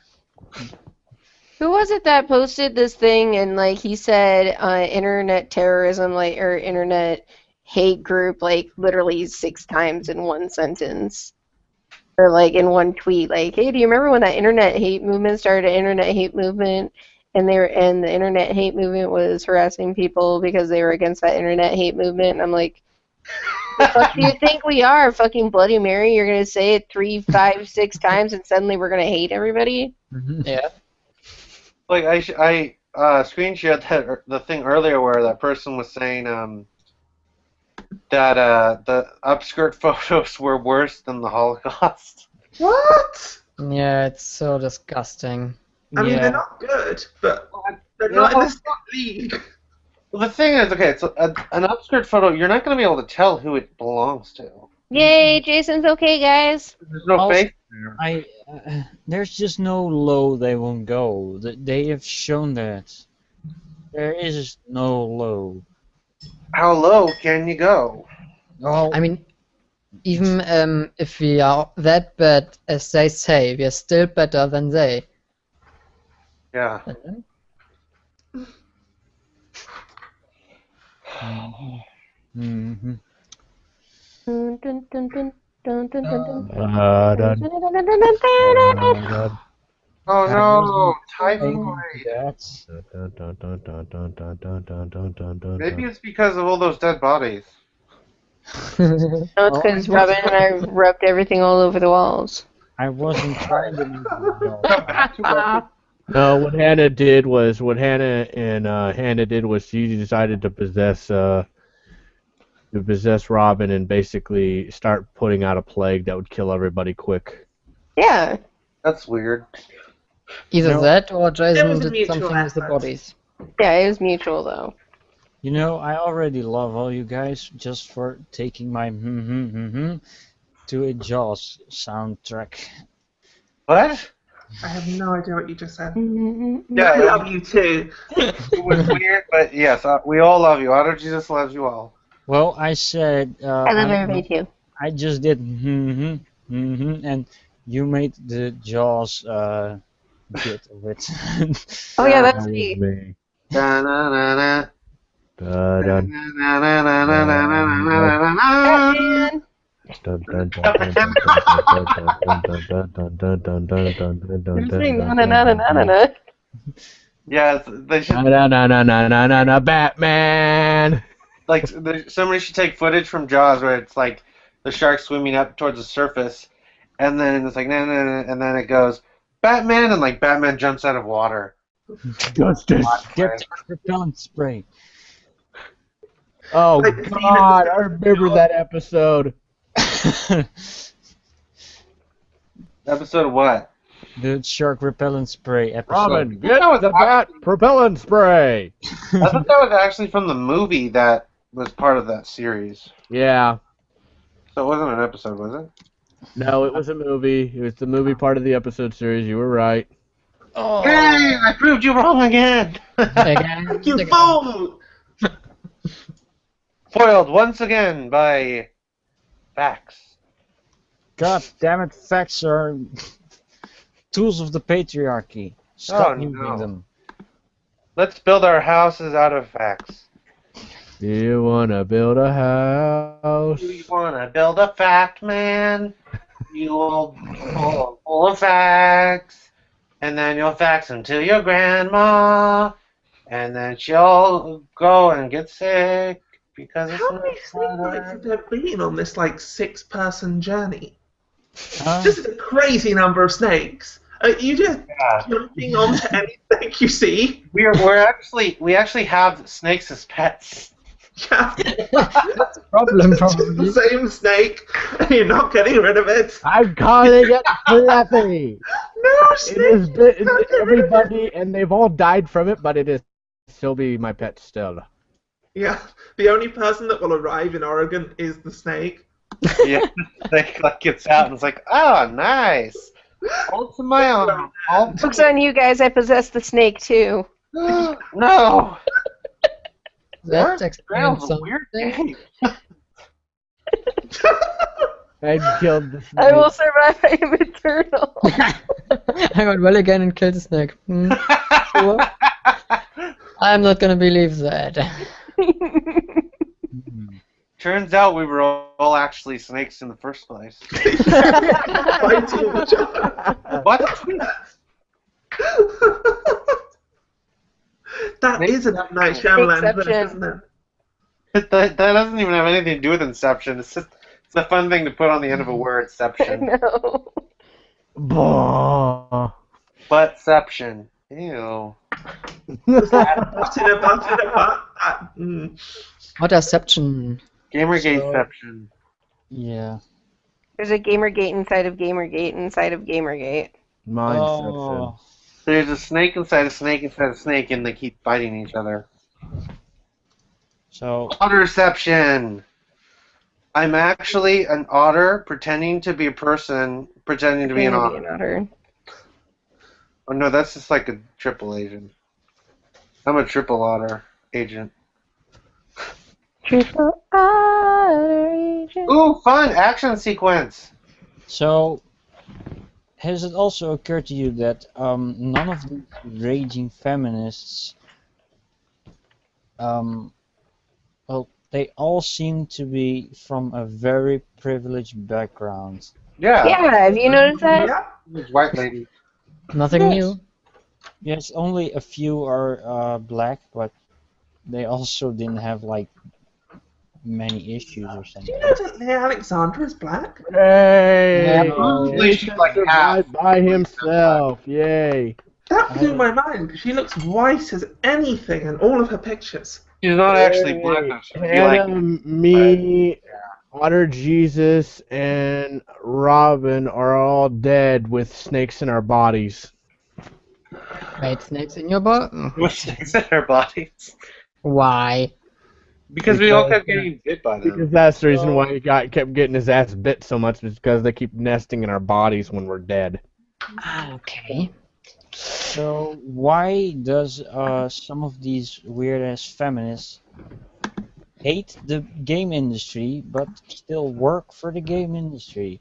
Who was it that posted this thing and like he said internet terrorism or internet hate group like literally 6 times in one sentence or like in one tweet like, hey, do you remember when that internet hate movement started an internet hate movement and the internet hate movement was harassing people because they were against that internet hate movement, and I'm like, the fuck do you think we are, fucking Bloody Mary? You're gonna say it 3, 5, 6 times and suddenly we're gonna hate everybody?
Yeah.
Like I screenshot the thing earlier where that person was saying that the upskirt photos were worse than the Holocaust.
What?
Yeah, it's so disgusting.
I mean,
Yeah.
they're not good, but they're not in the same league.
Well, the thing is, okay, it's an upskirt photo. You're not going to be able to tell who it belongs to.
Yay, Jason's okay, guys.
There's no
Also,
face there.
There's just no low they won't go. They have shown that. There is no low.
How low can you go?
Oh,
I mean, even if we are that bad as they say, we are still better than they.
Yeah.
Mm-hmm.
Dun, dun, dun, dun, dun, dun, dun, dun.
Oh no, typhoid. Maybe it's because of all those dead bodies.
No, it's because Robin and I rubbed everything all over the walls.
I wasn't trying to make
No, what Hannah did was she decided to possess Robin and basically start putting out a plague that would kill everybody quick.
Yeah.
That's weird.
Either
No.
that or
It
Jason
was a
did
mutual
something with the
effort.
bodies.
Yeah, it was mutual though.
You know, I already love all you guys just for taking my to a Jaws soundtrack.
What?
I have no idea what you just said.
Yeah,
I love you too.
It was weird, but yes, we all love you. Otter Jesus loves you all.
Well, I said
I love everybody too.
I just did and you made the Jaws bit of it.
Oh yeah, that's
That was
me.
me.
Da-na-na-na.
Da-dun,
Batman.
dun, dun, dun, dun, dun, dun, dun, dun, dun, dun, dun, dun,
I'm
dun,
saying
dun,
na na na na na na.
Yes, they should.
Batman.
Like, somebody should take footage from Jaws where it's like the shark swimming up towards the surface, and then it's like and then it goes Batman, and like Batman jumps out of water.
Justice.
Get repellent spray.
Oh
Like, Steven
God,
said,
I remember that episode.
Episode of what?
The shark repellent spray episode.
Robin, get the bat propellant spray.
I thought that was actually from the movie that was part of that series.
Yeah.
So it wasn't an episode, was it?
No, it was a movie. It was the movie part of the episode series. You were right.
Oh.
Hey, I proved you wrong again.
Again.
You
again.
fool!
Foiled once again by facts.
God damn it, facts are tools of the patriarchy. Stop
Oh,
using
no.
them.
Let's build our houses out of facts.
Do you wanna build a house?
Do you want to build a fact, man? You'll full of facts, and then you'll fax them to your grandma, and then she'll go and get sick because it's
How
not
many snake bites have there been on this like 6-person journey?
Huh?
This is a crazy number of snakes. Are you just
Yeah.
jumping onto any snake you see?
We actually have snakes as pets.
Yeah.
That's a problem,
It's
probably.
the same snake, and you're not getting rid of it.
I'm calling it Fluffy.
No,
It
snake!
has bitten
Can't get rid of it.
everybody, and they've all died from it, but it is still be my pet still.
Yeah, the only person that will arrive in Oregon is the snake.
Yeah, snake like gets out and it's like, oh, nice. All to my own. All to
Joke's on you guys, I possess the snake too.
No.
That explains
That's a weird
something.
game.
I killed the snake.
I will survive, I am eternal.
I got well again and killed the snake. Sure. I'm not gonna believe that.
Turns out we were all actually snakes in the first place.
Fighting each other.
What a twist.
That is a nice Shyamalan verse,
Inception.
isn't it?
That doesn't even have anything to do with Inception. It's a fun thing to put on the end of a word, Inception.
No.
Bah.
Butception. Ew.
What deception?
Gamergateception.
Yeah.
There's a Gamergate inside of Gamergate inside of Gamergate.
Mindception.
Oh.
There's a snake inside a snake inside a snake, and they keep fighting each other.
So,
Otterception. I'm actually an otter pretending to be a person pretending to be an otter. Oh no, that's just like a triple agent. I'm a triple otter agent.
Triple otter agent.
Ooh, fun action sequence.
so has it also occurred to you that none of these raging feminists, well, they all seem to be from a very privileged background.
Yeah.
Yeah, have you noticed that?
Yeah.
White lady.
Nothing new.
Yes, only a few are black, but they also didn't have like many issues or
Do
something.
you know that Leah Alexandra is black?
Hey!
Yeah.
She's like half.
Survived by himself. Yay.
That blew my mind because she looks white as anything in all of her pictures.
She's not actually black. Though. She'd be like,
Me, Otter Jesus, and Robin are all dead with snakes in our bodies.
Wait, snakes in your butt?
with snakes in our bodies.
Why?
Because we all kept getting bit by them.
Because that's the reason why he kept getting his ass bit so much, is because they keep nesting in our bodies when we're dead.
Okay.
So why does some of these weird-ass feminists hate the game industry but still work for the game industry?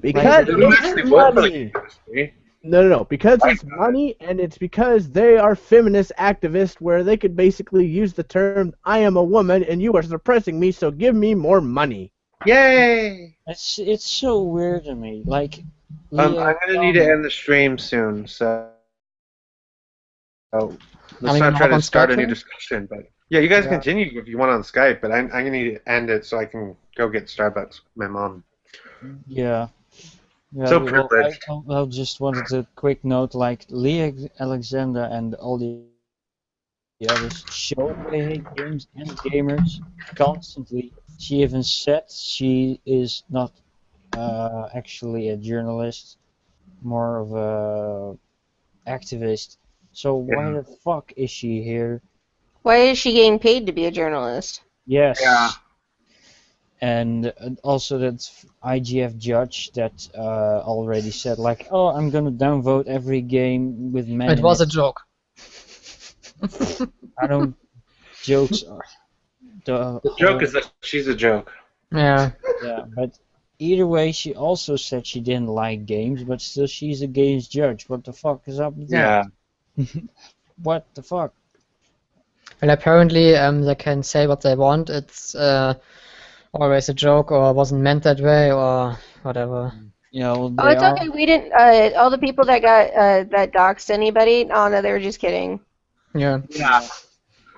Because
They don't
it's
actually work for the
money.
game industry.
No. Because it's money, and it's because they are feminist activists, where they could basically use the term, I am a woman and you are suppressing me, so give me more money.
Yay!
It's so weird to me. Like,
I'm gonna need to end the stream soon, so let's
we
not
gonna
try
hop on
to start a
Skype
new
then?
discussion. But yeah, you guys
Yeah.
continue if you want on Skype, but I'm gonna need to end it so I can go get Starbucks with my mom.
Yeah. Yeah,
So
well,
privileged.
I just wanted a quick note, like Leah Alexander and all the others show they hate games and gamers constantly. She even said she is not actually a journalist, more of a activist. So why the fuck is she here?
Why is she getting paid to be a journalist?
Yes.
Yeah.
And also that IGF judge that already said like, oh, I'm gonna downvote every game with men.
It
in
was a joke.
I don't. Jokes are.
The joke is that she's a joke.
Yeah.
Yeah, but either way, she also said she didn't like games, but still she's a games judge. What the fuck is up with that? What the fuck?
Well, apparently they can say what they want. It's always a joke or wasn't meant that way or whatever.
Yeah, well,
Oh, it's okay. We didn't. All the people that got that doxed anybody. Oh no, they were just kidding.
Yeah.
Yeah.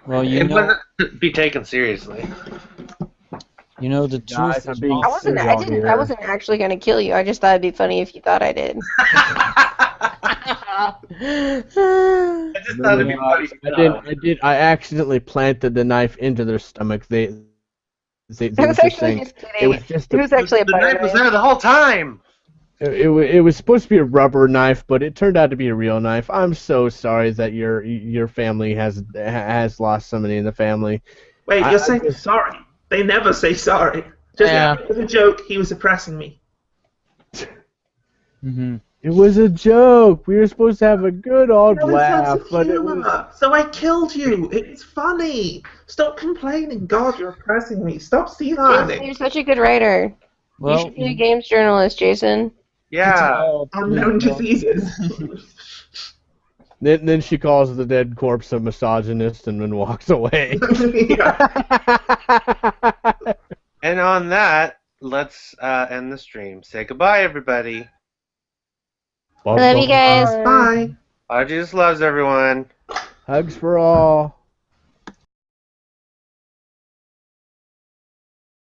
Well, you
It
know,
wasn't be taken seriously.
you know the
Guys,
truth
I'm
is
being
not.
I wasn't actually gonna kill you. I just thought it'd be funny if you thought I did.
I just thought it'd be funny.
I accidentally planted the knife into their stomach. They
It
was
was
just
actually
saying.
just kidding.
It was just
It was actually a
The
butter
knife was
knife.
there the whole time.
It was supposed to be a rubber knife, but it turned out to be a real knife. I'm so sorry that your family has lost somebody in the family.
Wait,
I
you're saying
just-
sorry? They never say sorry. Just
Yeah.
it was a joke. He was oppressing me.
Mm-hmm.
It was a joke. We were supposed to have a good old
That was
laugh,
sense of
but it was.
humor. So I killed you. It's funny. Stop complaining. God, you're oppressing me. Stop
Jason,
stealing.
you're such a good writer. You
Well,
should be a games journalist, Jason.
Yeah.
Unknown diseases.
Then she calls the dead corpse a misogynist and then walks away.
And on that, let's end the stream. Say goodbye, everybody.
I love you guys.
Bye.
Jesus loves everyone.
Hugs for all.